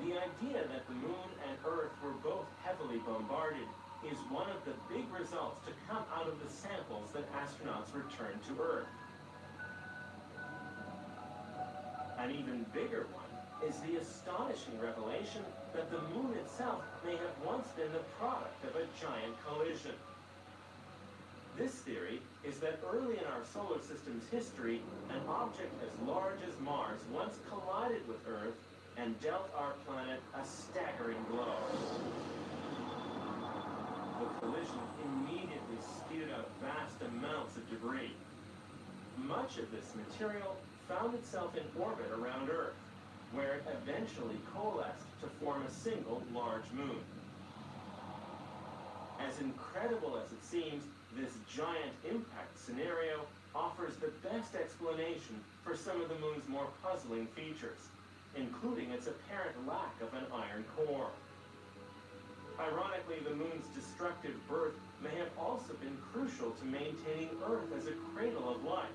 The idea that the moon and Earth were both heavily bombarded is one of the big results to come out of the samples that astronauts returned to Earth. An even bigger one is the astonishing revelation that the moon itself may have once been the product of a giant collision. This theory is that early in our solar system's history, an object as large as Mars once collided with Earth and dealt our planet a staggering blow. The collision immediately spewed out vast amounts of debris. Much of this material found itself in orbit around Earth, where it eventually coalesced to form a single large moon. As incredible as it seems, this giant impact scenario offers the best explanation for some of the moon's more puzzling features, including its apparent lack of an iron core. Ironically, the moon's destructive birth may have also been crucial to maintaining Earth as a cradle of life,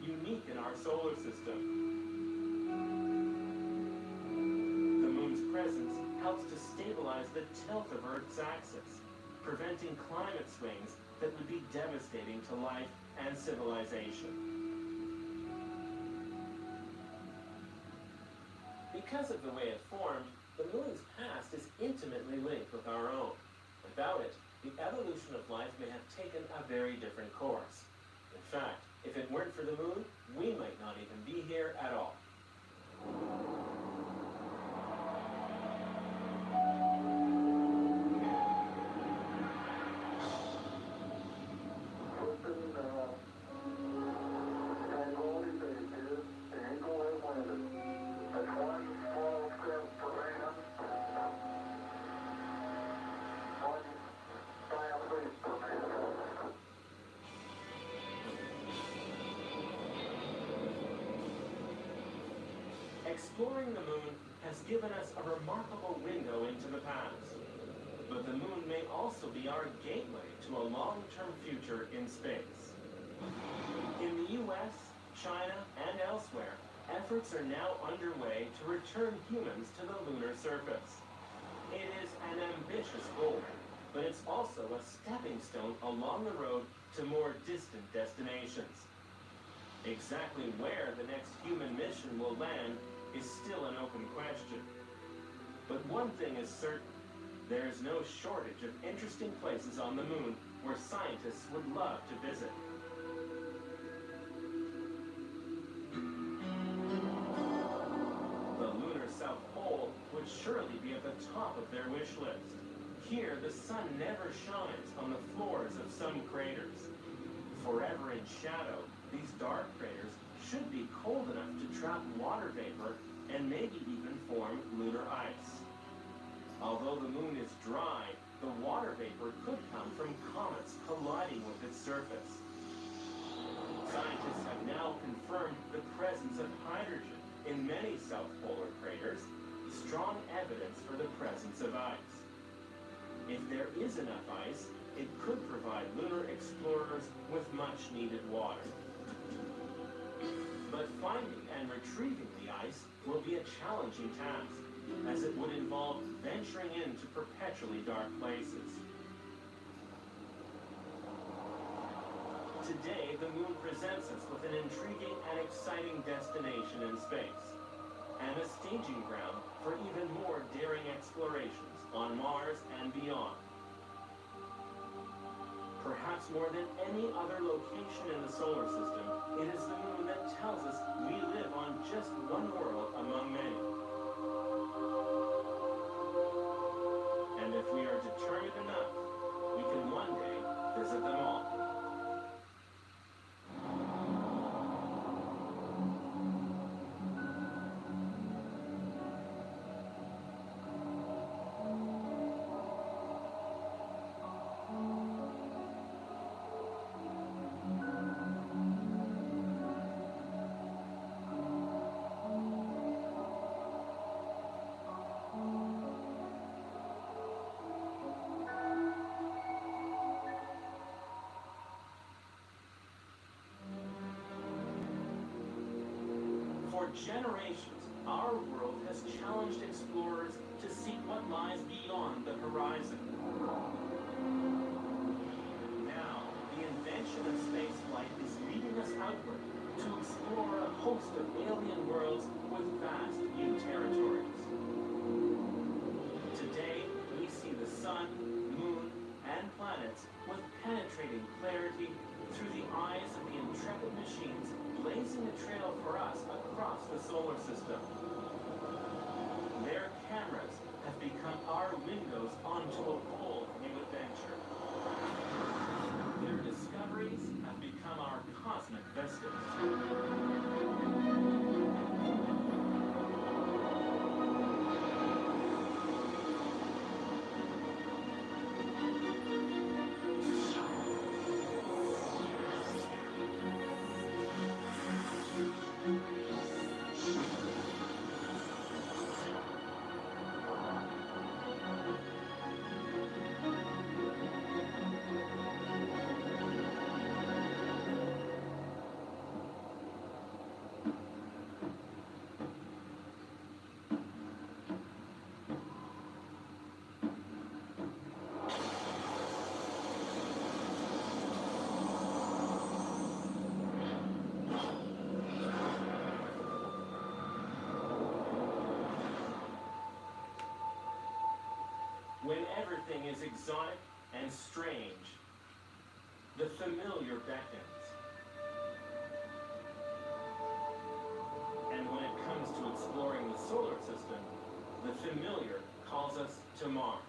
unique in our solar system. The moon's presence helps to stabilize the tilt of Earth's axis, preventing climate swings that would be devastating to life and civilization. Because of the way it formed, the moon's past is intimately linked with our own. Without it, the evolution of life may have taken a very different course. In fact, if it weren't for the moon, we might not even be here at all. Exploring the moon has given us a remarkable window into the past. But the moon may also be our gateway to a long-term future in space. In the US, China, and elsewhere, efforts are now underway to return humans to the lunar surface. It is an ambitious goal, but it's also a stepping stone along the road to more distant destinations. Exactly where the next human mission will land is still an open question. But one thing is certain, there is no shortage of interesting places on the moon where scientists would love to visit. The lunar South Pole would surely be at the top of their wish list. Here, the sun never shines on the floors of some craters. Forever in shadow, these dark craters should be cold enough to trap water vapor and maybe even form lunar ice. Although the moon is dry, the water vapor could come from comets colliding with its surface. Scientists have now confirmed the presence of hydrogen in many south polar craters, strong evidence for the presence of ice. If there is enough ice, it could provide lunar explorers with much-needed water. But finding and retrieving the ice will be a challenging task, as it would involve venturing into perpetually dark places. Today, the moon presents us with an intriguing and exciting destination in space, and a staging ground for even more daring explorations on Mars and beyond. Perhaps more than any other location in the solar system, it is the moon that tells us we live on just one world among many. And if we are determined enough, we can one day visit them all. For generations, our world has challenged explorers to seek what lies beyond the horizon. Now, the invention of spaceflight is leading us outward to explore a host of alien worlds with vast new territories. Today, we see the sun, moon, and planets with penetrating clarity through the eyes of the intrepid machines blazing a trail for us across the solar system. Their cameras have become our windows onto a bold new adventure. Their discoveries have become our cosmic vistas. When everything is exotic and strange, the familiar beckons. And when it comes to exploring the solar system, the familiar calls us to Mars.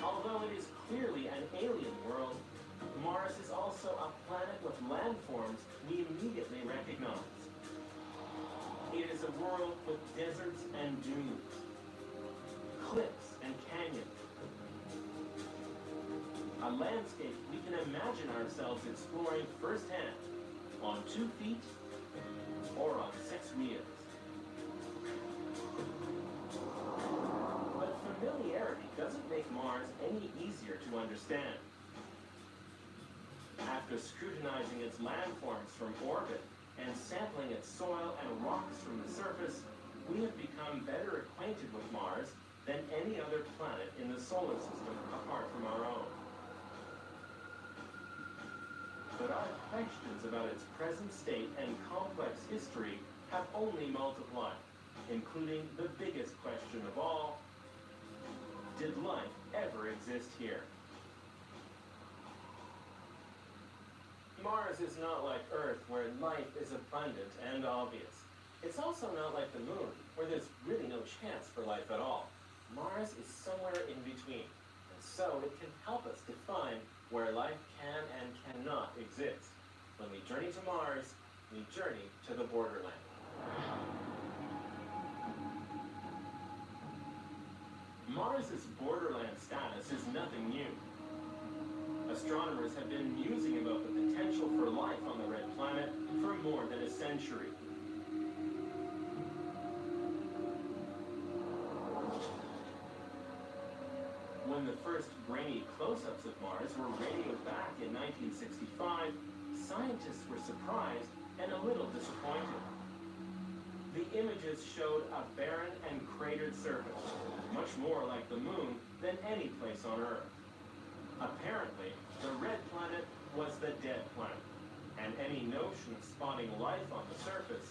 Although it is clearly an alien world, Mars is also a planet with landforms we immediately recognize. It is a world with deserts and dunes, cliffs and canyons, a landscape we can imagine ourselves exploring firsthand, on 2 feet or on 6 wheels. But familiarity doesn't make Mars any easier to understand. After scrutinizing its landforms from orbit and sampling its soil and rocks from the surface, we have become better acquainted with Mars than any other planet in the solar system apart from our own. But our questions about its present state and complex history have only multiplied, including the biggest question of all: did life ever exist here? Mars is not like Earth, where life is abundant and obvious. It's also not like the Moon, where there's really no chance for life at all. Mars is somewhere in between, and so it can help us define where life can and cannot exist. When we journey to Mars, we journey to the borderland. Mars's borderland status is nothing new. Astronomers have been musing about the potential for life on the red planet for more than a century. When the first grainy close-ups of Mars were radioed back in 1965, scientists were surprised and a little disappointed. The images showed a barren and cratered surface, much more like the Moon than any place on Earth. Apparently, the red planet was the dead planet, and any notion of spotting life on the surface,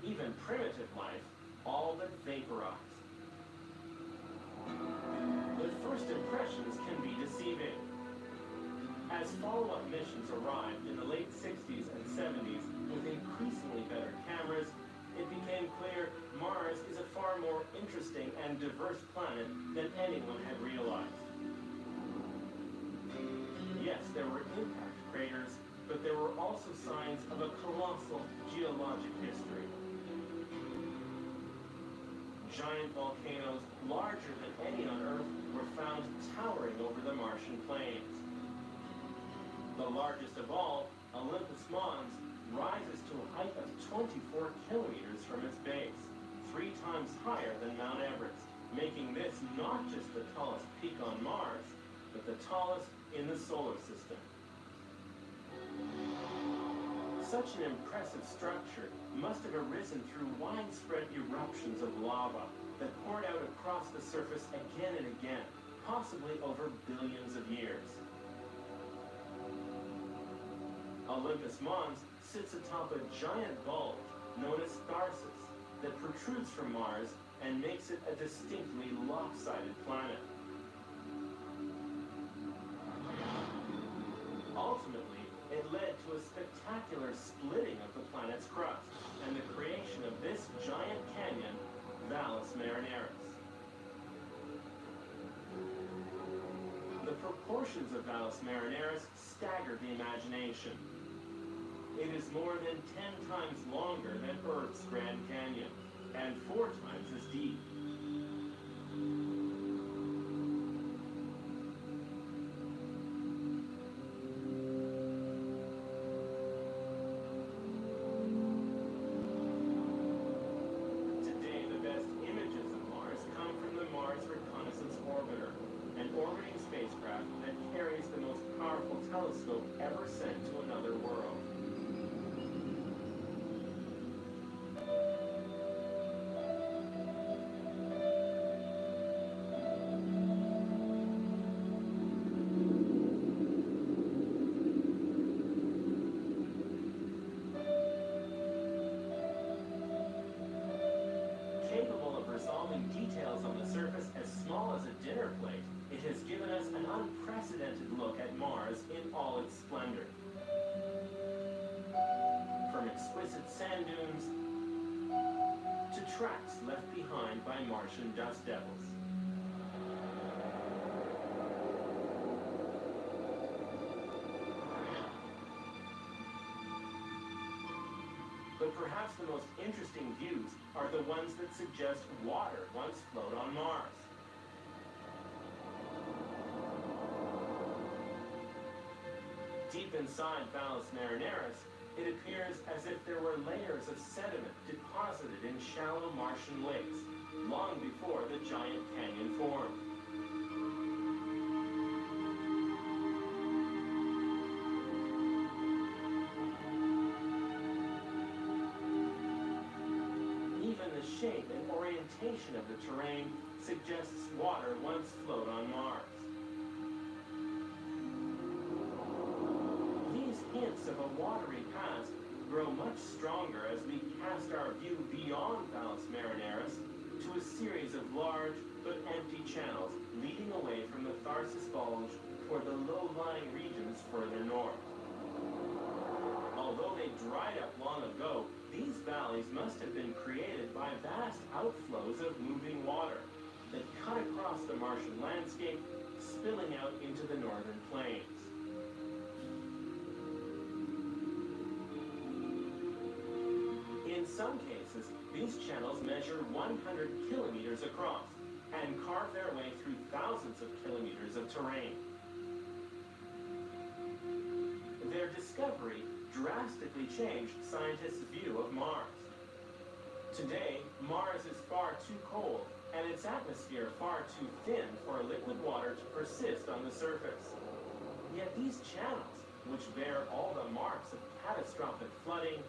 even primitive life, all but vaporized. The first impressions can be deceiving. As follow-up missions arrived in the late 60s and 70s with increasingly better cameras, it became clear Mars is a far more interesting and diverse planet than anyone had realized. Yes, there were impact craters, but there were also signs of a colossal geologic history. Giant volcanoes, larger than any on Earth, were found towering over the Martian plains. The largest of all, Olympus Mons, rises to a height of 24 kilometers from its base, 3 times higher than Mount Everest, making this not just the tallest peak on Mars, but the tallest in the solar system. Such an impressive structure must have arisen through widespread eruptions of lava that poured out across the surface again and again, possibly over billions of years. Olympus Mons sits atop a giant bulge known as Tharsis that protrudes from Mars and makes it a distinctly lopsided planet. Ultimately, it led to a spectacular splitting of the planet's crust and the creation of this giant canyon, Valles Marineris. The proportions of Valles Marineris stagger the imagination. It is more than 10 times longer than Earth's Grand Canyon, and 4 times as deep. Today, the best images of Mars come from the Mars Reconnaissance Orbiter, an orbiting spacecraft that carries the most powerful telescope ever sent to another world. Capable of resolving details on the surface as small as a dinner plate, it has given us an unprecedented look at Mars in all its splendor. From exquisite sand dunes to tracks left behind by Martian dust devils. But perhaps the most interesting views are the ones that suggest water once flowed on Mars. Deep inside Valles Marineris, it appears as if there were layers of sediment deposited in shallow Martian lakes, long before the giant canyon formed. Even the shape and orientation of the terrain suggests water once flowed on Mars. These hints of a watery past grow much stronger as we cast our view beyond Valles Marineris to a series of large but empty channels leading away from the Tharsis Bulge toward the low-lying regions further north. Although they dried up long ago, these valleys must have been created by vast outflows of moving water that cut across the Martian landscape, spilling out into the northern plains. In some cases, these channels measure 100 kilometers across and carve their way through thousands of kilometers of terrain. Their discovery drastically changed scientists' view of Mars. Today, Mars is far too cold and its atmosphere far too thin for liquid water to persist on the surface. Yet these channels, which bear all the marks of catastrophic flooding,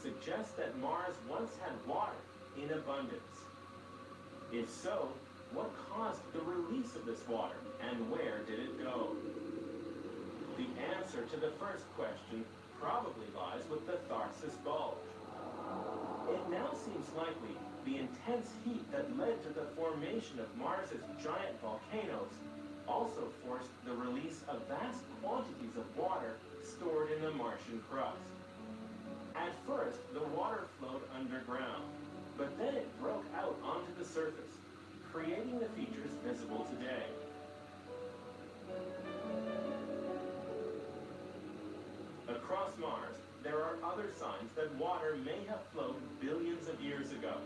suggest that Mars once had water in abundance. If so, what caused the release of this water, and where did it go? The answer to the first question probably lies with the Tharsis Bulge. It now seems likely the intense heat that led to the formation of Mars's giant volcanoes also forced the release of vast quantities of water stored in the Martian crust. At first, the water flowed underground, but then it broke out onto the surface, creating the features visible today. Across Mars, there are other signs that water may have flowed billions of years ago.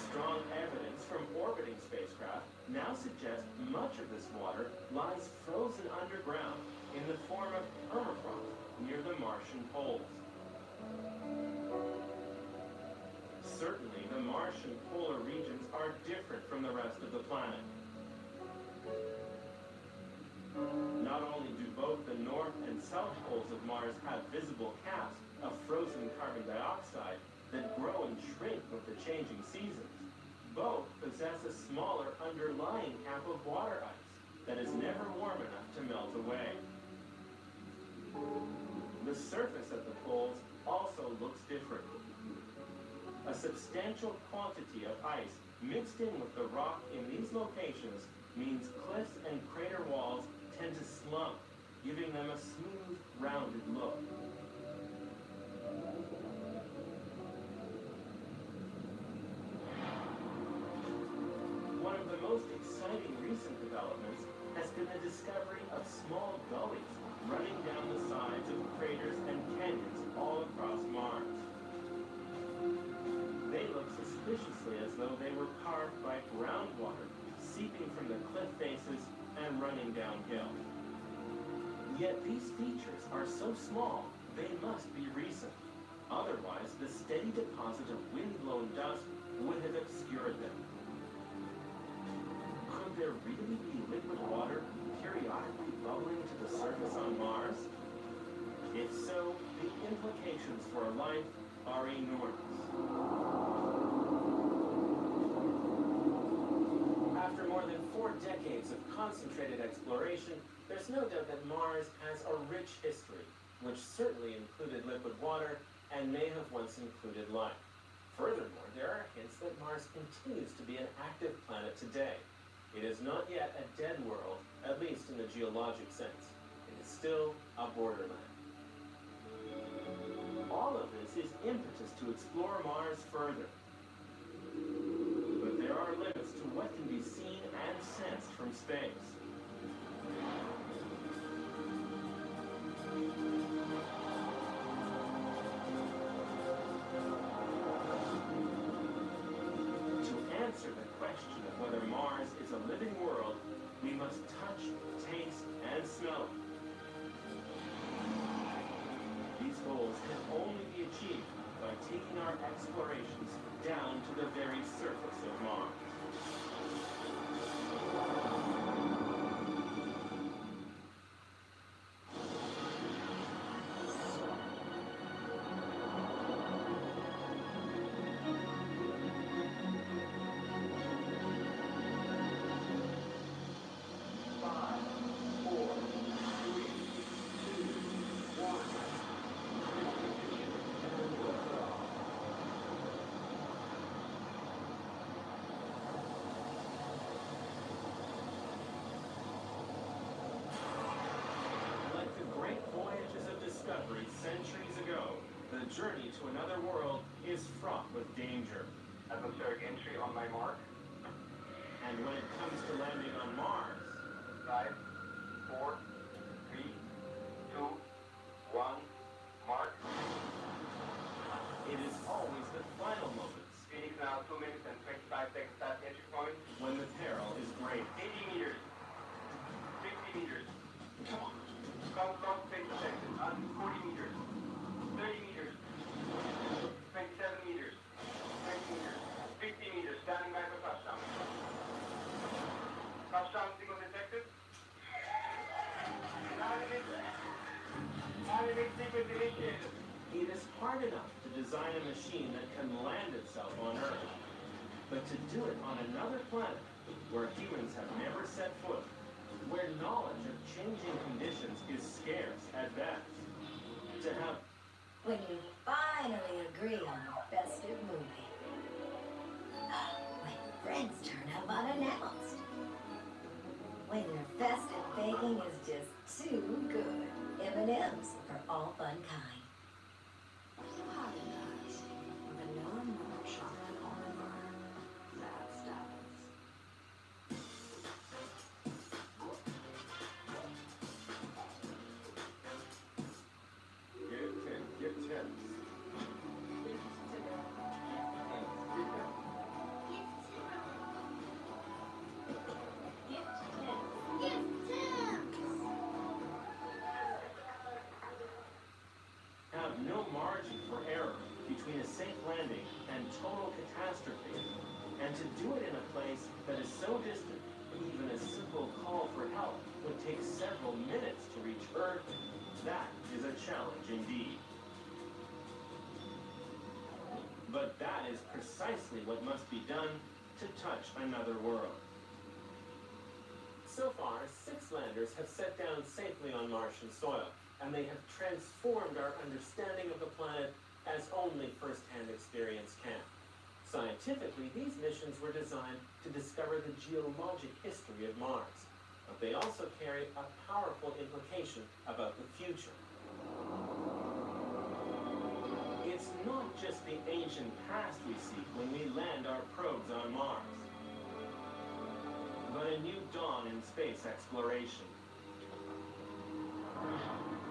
Strong evidence from orbiting spacecraft now suggests much of this water lies frozen underground in the form of permafrost near the Martian poles. Certainly, the Martian polar regions are different from the rest of the planet. Not only do both the north and south poles of Mars have visible caps of frozen carbon dioxide that grow and shrink with the changing seasons, both possess a smaller underlying cap of water ice that is never warm enough to melt away. The surface at the poles also looks different. A substantial quantity of ice mixed in with the rock in these locations means cliffs and crater walls tend to slump, giving them a smooth, rounded look. One of the most exciting recent developments has been the discovery of small gullies running down the sides of craters and canyons all across Mars. They look suspiciously as though they were carved by groundwater seeping from the cliff faces and running downhill. Yet these features are so small, they must be recent. Otherwise, the steady deposit of wind-blown dust would have obscured them. Could there really be liquid water periodically bubbling to the surface on Mars? If so, the implications for life are enormous. After more than 4 decades of concentrated exploration, there's no doubt that Mars has a rich history, which certainly included liquid water and may have once included life. Furthermore, there are hints that Mars continues to be an active planet today. It is not yet a dead world, at least in the geologic sense. It is still a borderland. All of this is impetus to explore Mars further. But there are limits to what can be seen and sensed from space. To answer the question of whether Mars is a a living world, we must touch, taste, and smell it. These goals can only be achieved by taking our explorations down to the very surface of Mars. Like the great voyages of discovery centuries ago, the journey to another world is fraught with danger. Atmospheric entry on my mark. And when it comes to landing on Mars, 5, 4, 3, 2, 1, mark. it is always the final moments Phoenix now 2 minutes and 25 seconds past entry point. when the peril is great. 80 meters. 50 meters. Come on. Countdown 20 seconds. 40 meters. 30 meters. 27 meters. 20 meters. 50 meters. Standing by for touchdown. Touchdown signal detected. Dynamic sequence initiated. It is hard enough to design a machine that can land itself on Earth. But to do it on another planet, where humans have never set foot, where knowledge of changing conditions is scarce at best, to have When you finally agree on a festive movie. When friends turn up unannounced. When your festive baking is just too good. M&M's for all fun kind. Vanilla milk chocolate almond bar. That stuff. get tense. Have no margin for error between a safe landing and total catastrophe, and to do it in a place that is so distant, even a simple call for help would take several minutes to reach Earth. That is a challenge indeed. But that is precisely what must be done to touch another world. So far, 6 landers have set down safely on Martian soil, and they have transformed our understanding of the planet as only first-hand experience can. Scientifically, these missions were designed to discover the geologic history of Mars, but they also carry a powerful implication about the future. It's not just the ancient past we seek when we land our probes on Mars, but a new dawn in space exploration.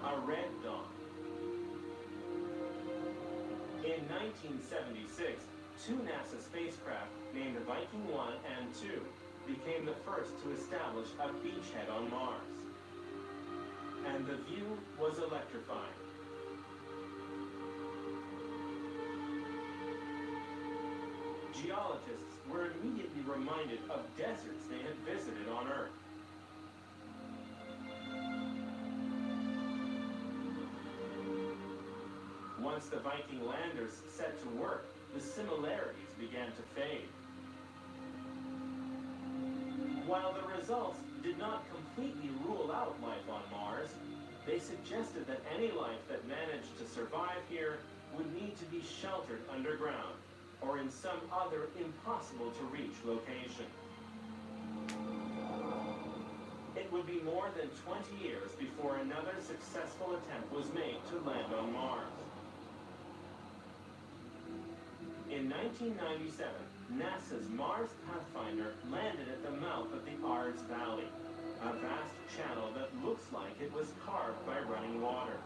A red dawn. In 1976, 2 NASA spacecraft named Viking 1 and 2 became the first to establish a beachhead on Mars. And the view was electrifying. Geologists were immediately reminded of deserts they had visited on Earth. Once the Viking landers set to work, the similarities began to fade. While the results did not completely rule out life on Mars, they suggested that any life that managed to survive here would need to be sheltered underground or in some other impossible-to-reach location. It would be more than 20 years before another successful attempt was made to land on Mars. In 1997, NASA's Mars Pathfinder landed at the mouth of the Ards Valley, a vast channel that looks like it was carved by running water.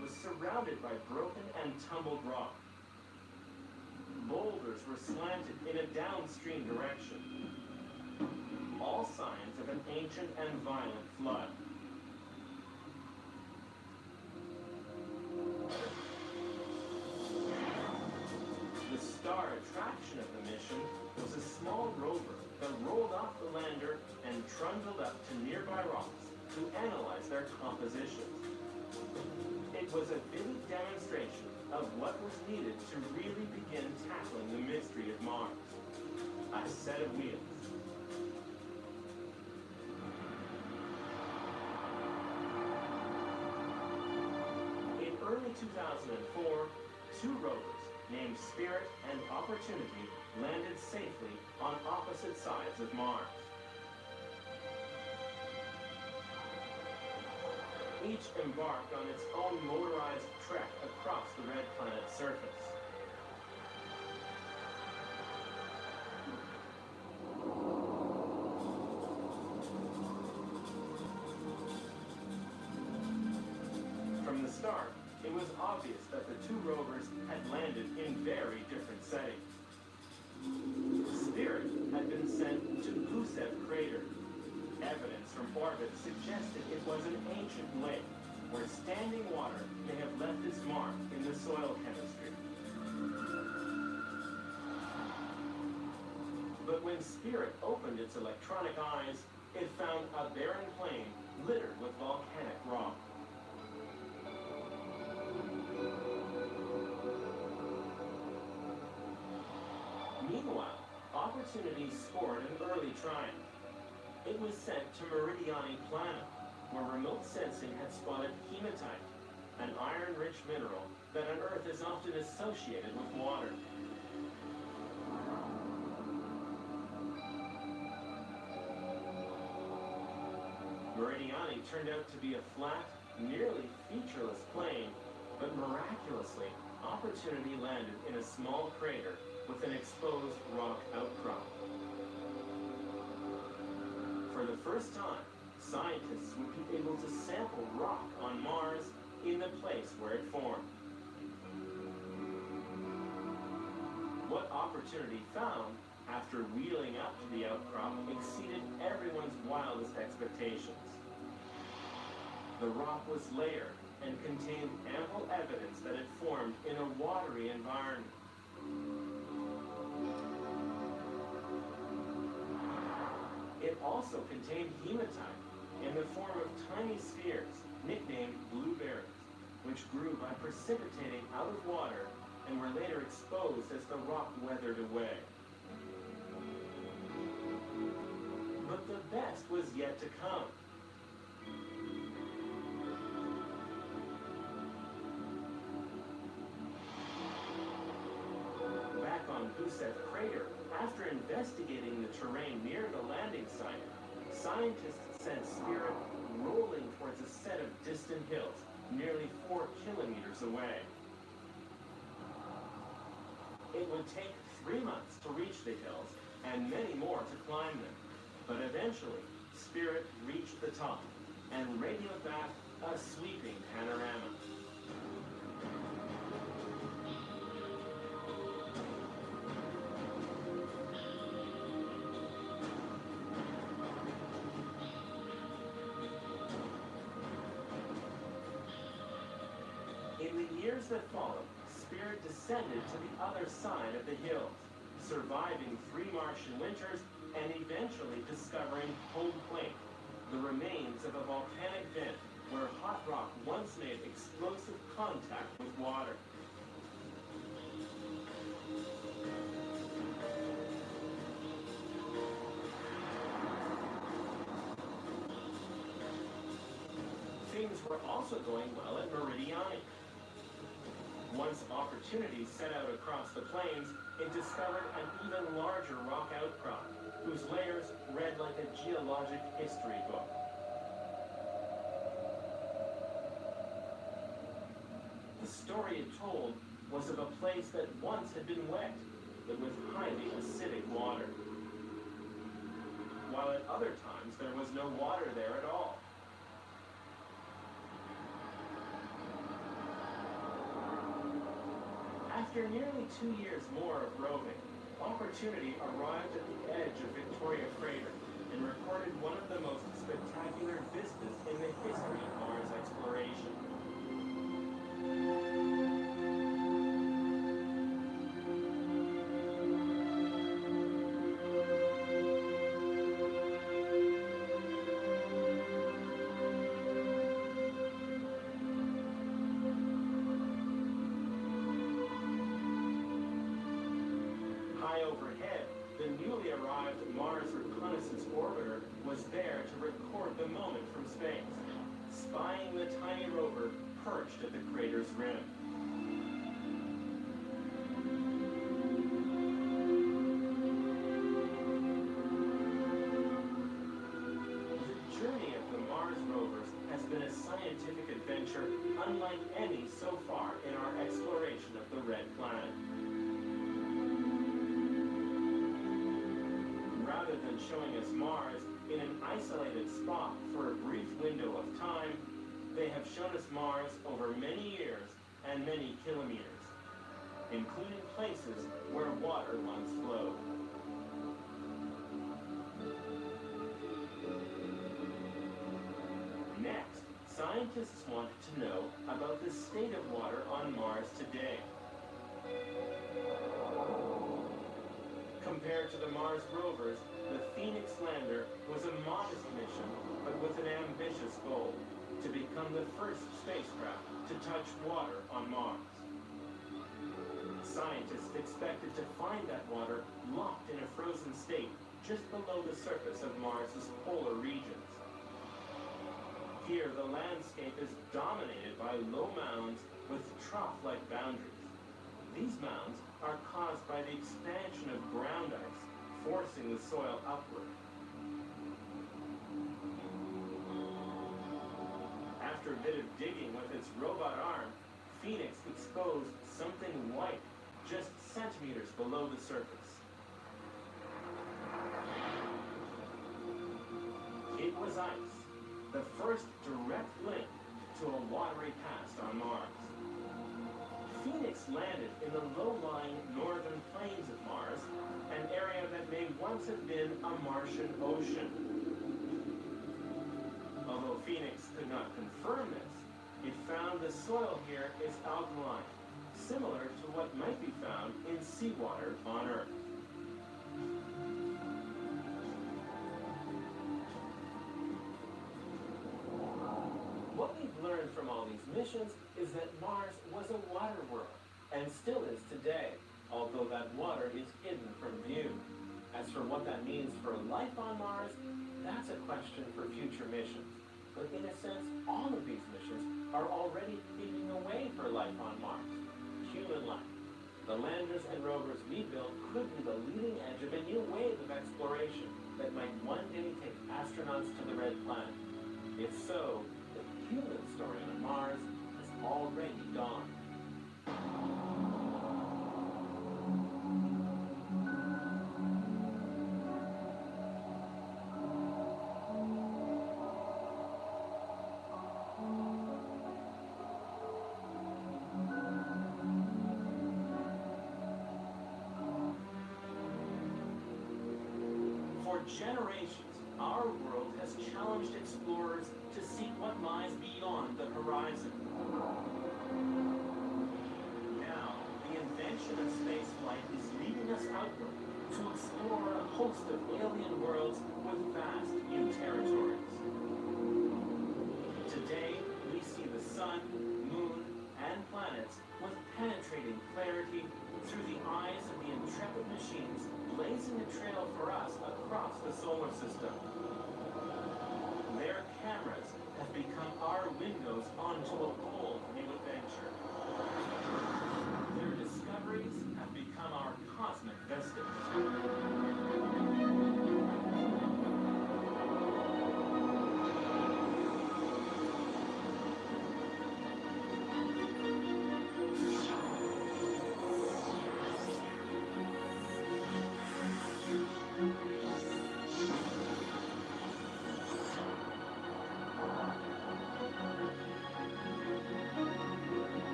was surrounded by broken and tumbled rock. Boulders were slanted in a downstream direction. All signs of an ancient and violent flood. The star attraction of the mission was a small rover that rolled off the lander and trundled up to nearby rocks to analyze their compositions. It was a vivid demonstration of what was needed to really begin tackling the mystery of Mars. A set of wheels. In early 2004, two rovers named Spirit and Opportunity landed safely on opposite sides of Mars. Each embarked on its own motorized trek across the red planet's surface. From the start, it was obvious that the two rovers had landed in very different settings. Spirit had been sent to Gusev Crater. Evidence from orbit suggested it was an ancient lake where standing water may have left its mark in the soil chemistry. But when Spirit opened its electronic eyes, it found a barren plain littered with volcanic rock. Meanwhile, Opportunity scored an early triumph. It was sent to Meridiani Plana, where remote sensing had spotted hematite, an iron-rich mineral that on Earth is often associated with water. Meridiani turned out to be a flat, nearly featureless plain, but miraculously, Opportunity landed in a small crater with an exposed rock outcrop. For the first time, scientists would be able to sample rock on Mars in the place where it formed. What Opportunity found, after wheeling up to the outcrop, exceeded everyone's wildest expectations. The rock was layered and contained ample evidence that it formed in a watery environment. It also contained hematite in the form of tiny spheres, nicknamed blueberries, which grew by precipitating out of water and were later exposed as the rock weathered away. But the best was yet to come. Back on Gusev Crater, after investigating the terrain near the landing site, scientists sent Spirit rolling towards a set of distant hills, nearly 4 kilometers away. It would take 3 months to reach the hills, and many more to climb them. But eventually, Spirit reached the top, and radioed back a sweeping panorama. In the years that followed, Spirit descended to the other side of the hills, surviving 3 Martian winters and eventually discovering Home Point, the remains of a volcanic vent where hot rock once made explosive contact with water. Things were also going well at Meridiani. Once Opportunity set out across the plains, it discovered an even larger rock outcrop, whose layers read like a geologic history book. The story it told was of a place that once had been wet, but with highly acidic water. While at other times there was no water there at all. After nearly 2 years more of roving, Opportunity arrived at the edge of Victoria Crater and recorded one of the most spectacular vistas in the history of Mars exploration. High overhead, the newly arrived Mars Reconnaissance Orbiter was there to record the moment from space, spying the tiny rover perched at the crater's rim. The journey of the Mars rovers has been a scientific adventure unlike any so far in our exploration of the Red Planet. Rather than showing us Mars in an isolated spot for a brief window of time, they have shown us Mars over many years and many kilometers, including places where water once flowed. Next, scientists wanted to know about the state of water on Mars today. Compared to the Mars rovers, the Phoenix lander was a modest mission, but with an ambitious goal: to become the first spacecraft to touch water on Mars. Scientists expected to find that water locked in a frozen state just below the surface of Mars's polar regions. Here, the landscape is dominated by low mounds with trough-like boundaries. These mounds are caused by the expansion of ground ice, forcing the soil upward. After a bit of digging with its robot arm, Phoenix exposed something white just centimeters below the surface. It was ice, the first direct link to a watery past on Mars. Phoenix landed in the low-lying northern plains of Mars, an area that may once have been a Martian ocean. Although Phoenix could not confirm this, it found the soil here is alkaline, similar to what might be found in seawater on Earth. What we've learned from all these missions is that Mars was a water world, and still is today, although that water is hidden from view. As for what that means for life on Mars, that's a question for future missions. But in a sense, all of these missions are already paving the way for life on Mars. Human life. The landers and rovers we built could be the leading edge of a new wave of exploration that might one day take astronauts to the Red Planet. If so, the human story on Mars has already dawned. For generations, our world has challenged explorers to seek what lies beyond the horizon. Now, the invention of spaceflight is leading us outward to explore a host of alien worlds with vast new territories. Today, we see the sun, moon, and planets with penetrating clarity through the eyes of the intrepid machines blazing a trail for us across the solar system. Their cameras have become our windows onto a bold new adventure. Their discoveries have become our cosmic vistas.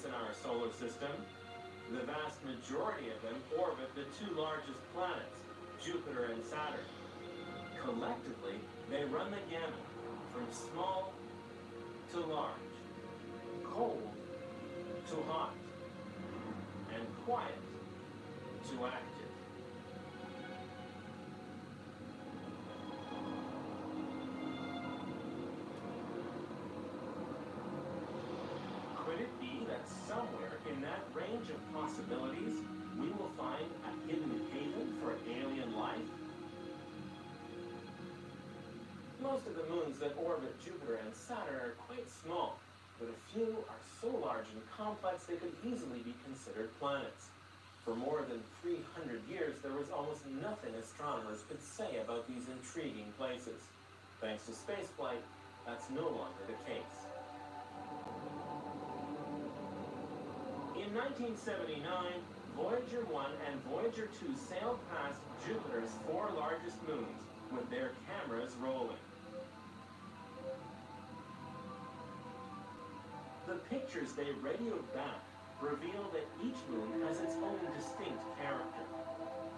in our solar system. The vast majority of them orbit the two largest planets, Jupiter and Saturn. Collectively, they run the gamut from small to large, cold to hot, and quiet to active. Could it be that somewhere in that range of possibilities, we will find a hidden haven for alien life? Most of the moons that orbit Jupiter and Saturn are quite small, but a few are so large and complex they could easily be considered planets. For more than 300 years, there was almost nothing astronomers could say about these intriguing places. Thanks to spaceflight, that's no longer the case. In 1979, Voyager 1 and Voyager 2 sailed past Jupiter's 4 largest moons with their cameras rolling. The pictures they radioed back reveal that each moon has its own distinct character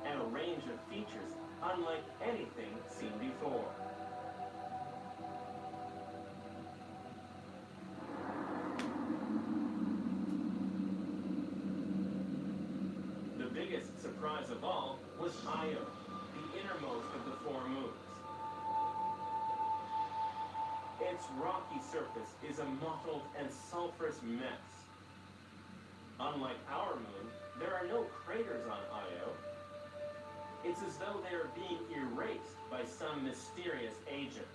and a range of features unlike anything seen before. The biggest surprise of all was Io, the innermost of the 4 moons. Its rocky surface is a mottled and sulfurous mess. Unlike our moon, there are no craters on Io. It's as though they are being erased by some mysterious agent.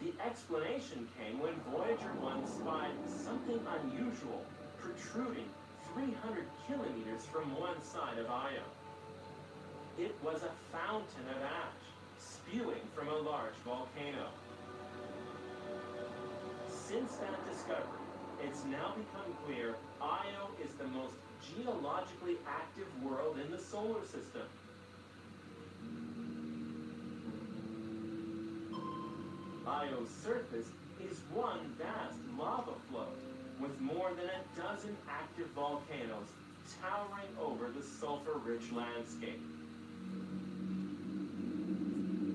The explanation came when Voyager 1 spied something unusual protruding 300 kilometers from one side of Io. It was a fountain of ash, spewing from a large volcano. Since that discovery, it's now become clear Io is the most geologically active world in the solar system. Io's surface is one vast lava flow with more than a dozen active volcanoes towering over the sulfur-rich landscape.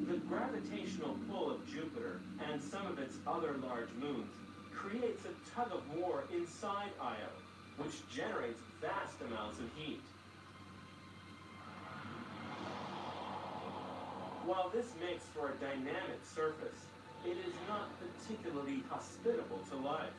The gravitational pull of Jupiter and some of its other large moons creates a tug of war inside Io, which generates vast amounts of heat. While this makes for a dynamic surface, it is not particularly hospitable to life.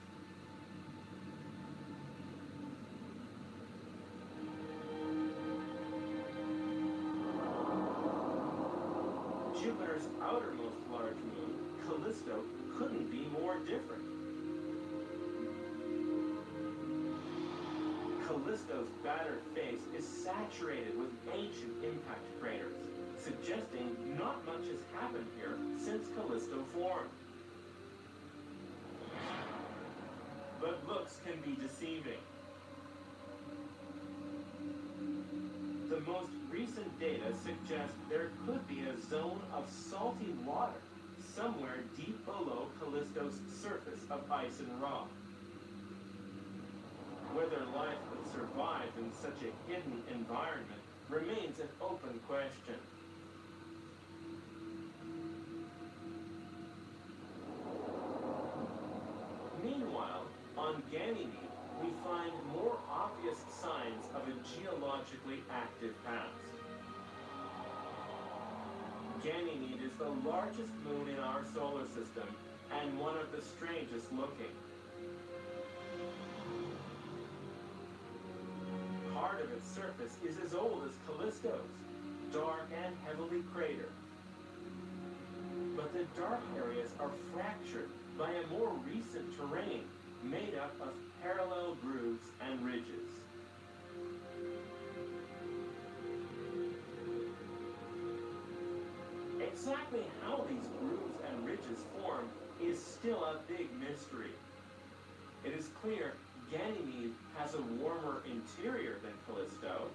Jupiter's outermost large moon, Callisto, couldn't be more different. Callisto's battered face is saturated with ancient impact craters, suggesting not much has happened here since Callisto formed. But looks can be deceiving. The most recent data suggest there could be a zone of salty water somewhere deep below Callisto's surface of ice and rock. Whether life would survive in such a hidden environment remains an open question. Meanwhile, on Ganymede, we find more obvious signs of a geologically active past. Ganymede is the largest moon in our solar system and one of the strangest looking. Part of its surface is as old as Callisto's, dark and heavily cratered. But the dark areas are fractured by a more recent terrain made up of parallel grooves and ridges. Exactly how these grooves and ridges form is still a big mystery. It is clear Ganymede has a warmer interior than Callisto.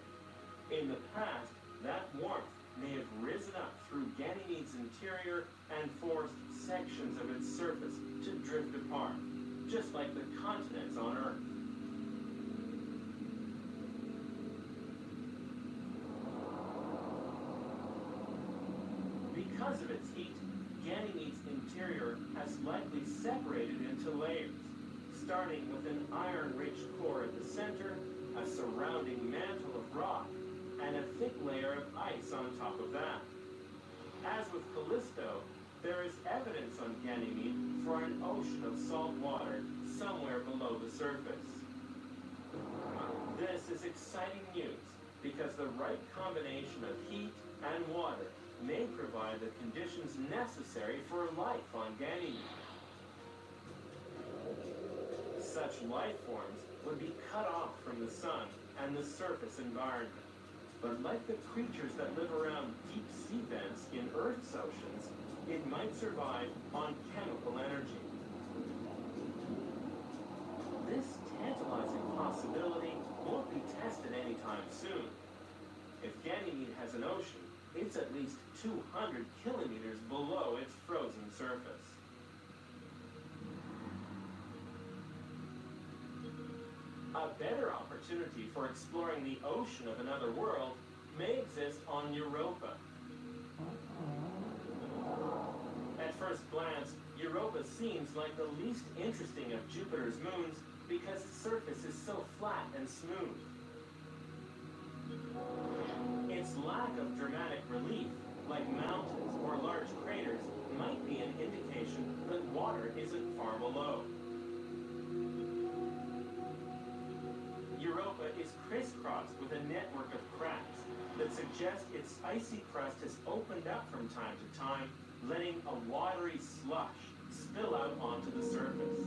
In the past, that warmth may have risen up through Ganymede's interior and forced sections of its surface to drift apart, just like the continents on Earth. Because of its heat, Ganymede's interior has likely separated into layers, starting with an iron-rich core at the center, a surrounding mantle of rock, and a thick layer of ice on top of that. As with Callisto, there is evidence on Ganymede for an ocean of salt water somewhere below the surface. This is exciting news because the right combination of heat and water may provide the conditions necessary for life on Ganymede. Such life forms would be cut off from the sun and the surface environment. But like the creatures that live around deep sea vents in Earth's oceans, it might survive on chemical energy. This tantalizing possibility won't be tested anytime soon. If Ganymede has an ocean, it's at least 200 kilometers below its frozen surface. A better opportunity for exploring the ocean of another world may exist on Europa. At first glance, Europa seems like the least interesting of Jupiter's moons because its surface is so flat and smooth. Its lack of dramatic relief, like mountains or large craters, might be an indication that water isn't far below. Europa is crisscrossed with a network of cracks that suggest its icy crust has opened up from time to time, letting a watery slush spill out onto the surface.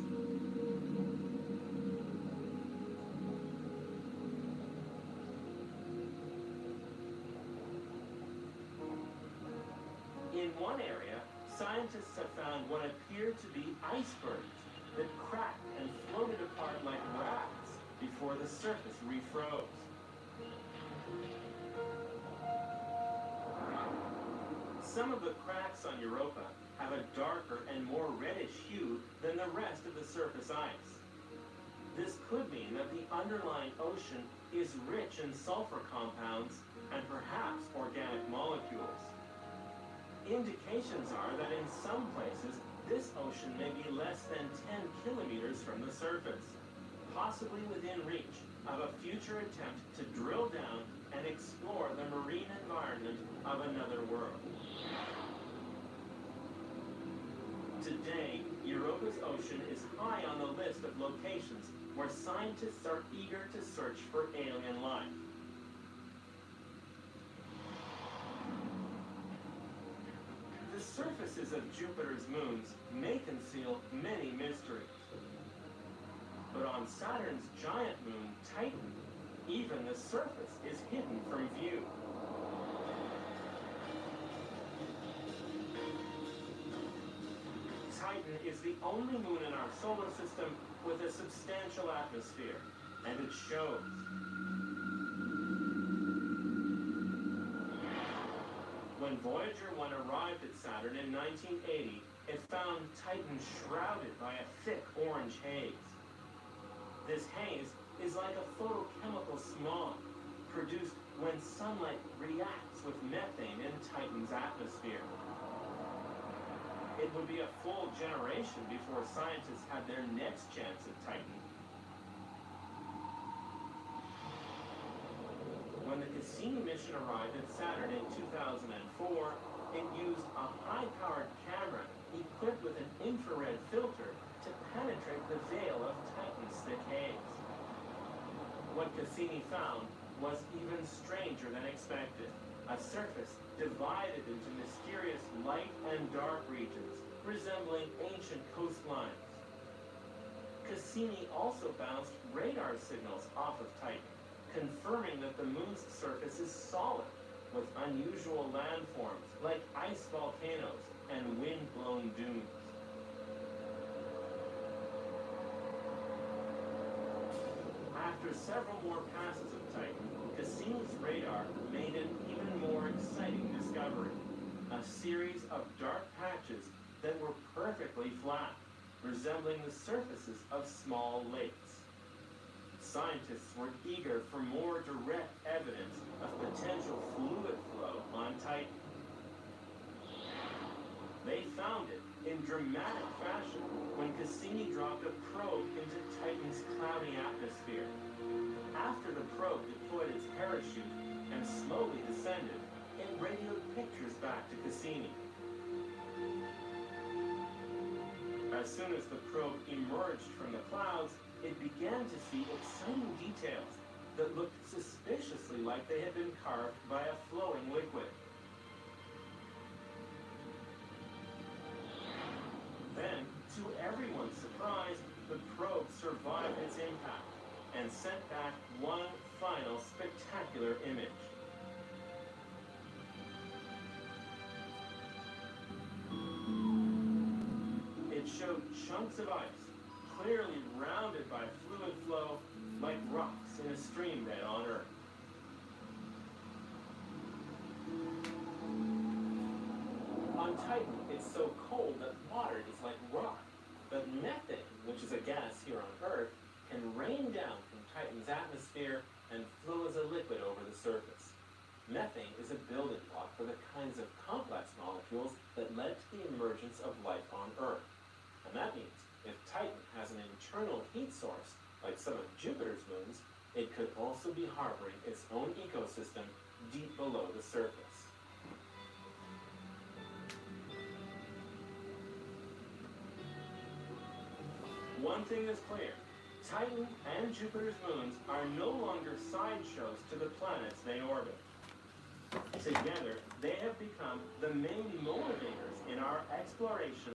In one area, scientists have found what appear to be icebergs that cracked and floated apart like rafts before the surface refroze. Some of the cracks on Europa have a darker and more reddish hue than the rest of the surface ice. This could mean that the underlying ocean is rich in sulfur compounds and perhaps organic molecules. Indications are that in some places, this ocean may be less than 10 kilometers from the surface, possibly within reach of a future attempt to drill down and explore the marine environment of another world. Today, Europa's ocean is high on the list of locations where scientists are eager to search for alien life. The surfaces of Jupiter's moons may conceal many mysteries. But on Saturn's giant moon, Titan, even the surface is hidden from view. Titan is the only moon in our solar system with a substantial atmosphere, and it shows. When Voyager 1 arrived at Saturn in 1980, it found Titan shrouded by a thick orange haze. This haze is like a photochemical smog, produced when sunlight reacts with methane in Titan's atmosphere. It would be a full generation before scientists had their next chance at Titan. When the Cassini mission arrived at Saturn in 2004, it used a high-powered camera equipped with an infrared filter to penetrate the veil of Titan's thick haze. What Cassini found was even stranger than expected. A surface divided into mysterious light and dark regions, resembling ancient coastlines. Cassini also bounced radar signals off of Titan, confirming that the moon's surface is solid, with unusual landforms like ice volcanoes and wind-blown dunes. After several more passes of Titan, Cassini's radar made an even more exciting discovery. A series of dark patches that were perfectly flat, resembling the surfaces of small lakes. Scientists were eager for more direct evidence of potential fluid flow on Titan. They found it in dramatic fashion when Cassini dropped a probe into Titan's cloudy atmosphere. After the probe deployed its parachute and slowly descended, it radioed pictures back to Cassini. As soon as the probe emerged from the clouds, it began to see exciting details that looked suspiciously like they had been carved by a flowing liquid. Then, to everyone's surprise, the probe survived its impact and sent back one final spectacular image. It showed chunks of ice, clearly rounded by fluid flow, like rocks in a stream bed on Earth. On Titan, it's so cold that water is like rock. But methane, which is a gas here on Earth, can rain down from Titan's atmosphere and flow as a liquid over the surface. Methane is a building block for the kinds of complex molecules that led to the emergence of life on Earth. And that means if Titan has an internal heat source, like some of Jupiter's moons, it could also be harboring its own ecosystem deep below the surface. One thing is clear, Titan and Jupiter's moons are no longer sideshows to the planets they orbit. Together, they have become the main motivators in our exploration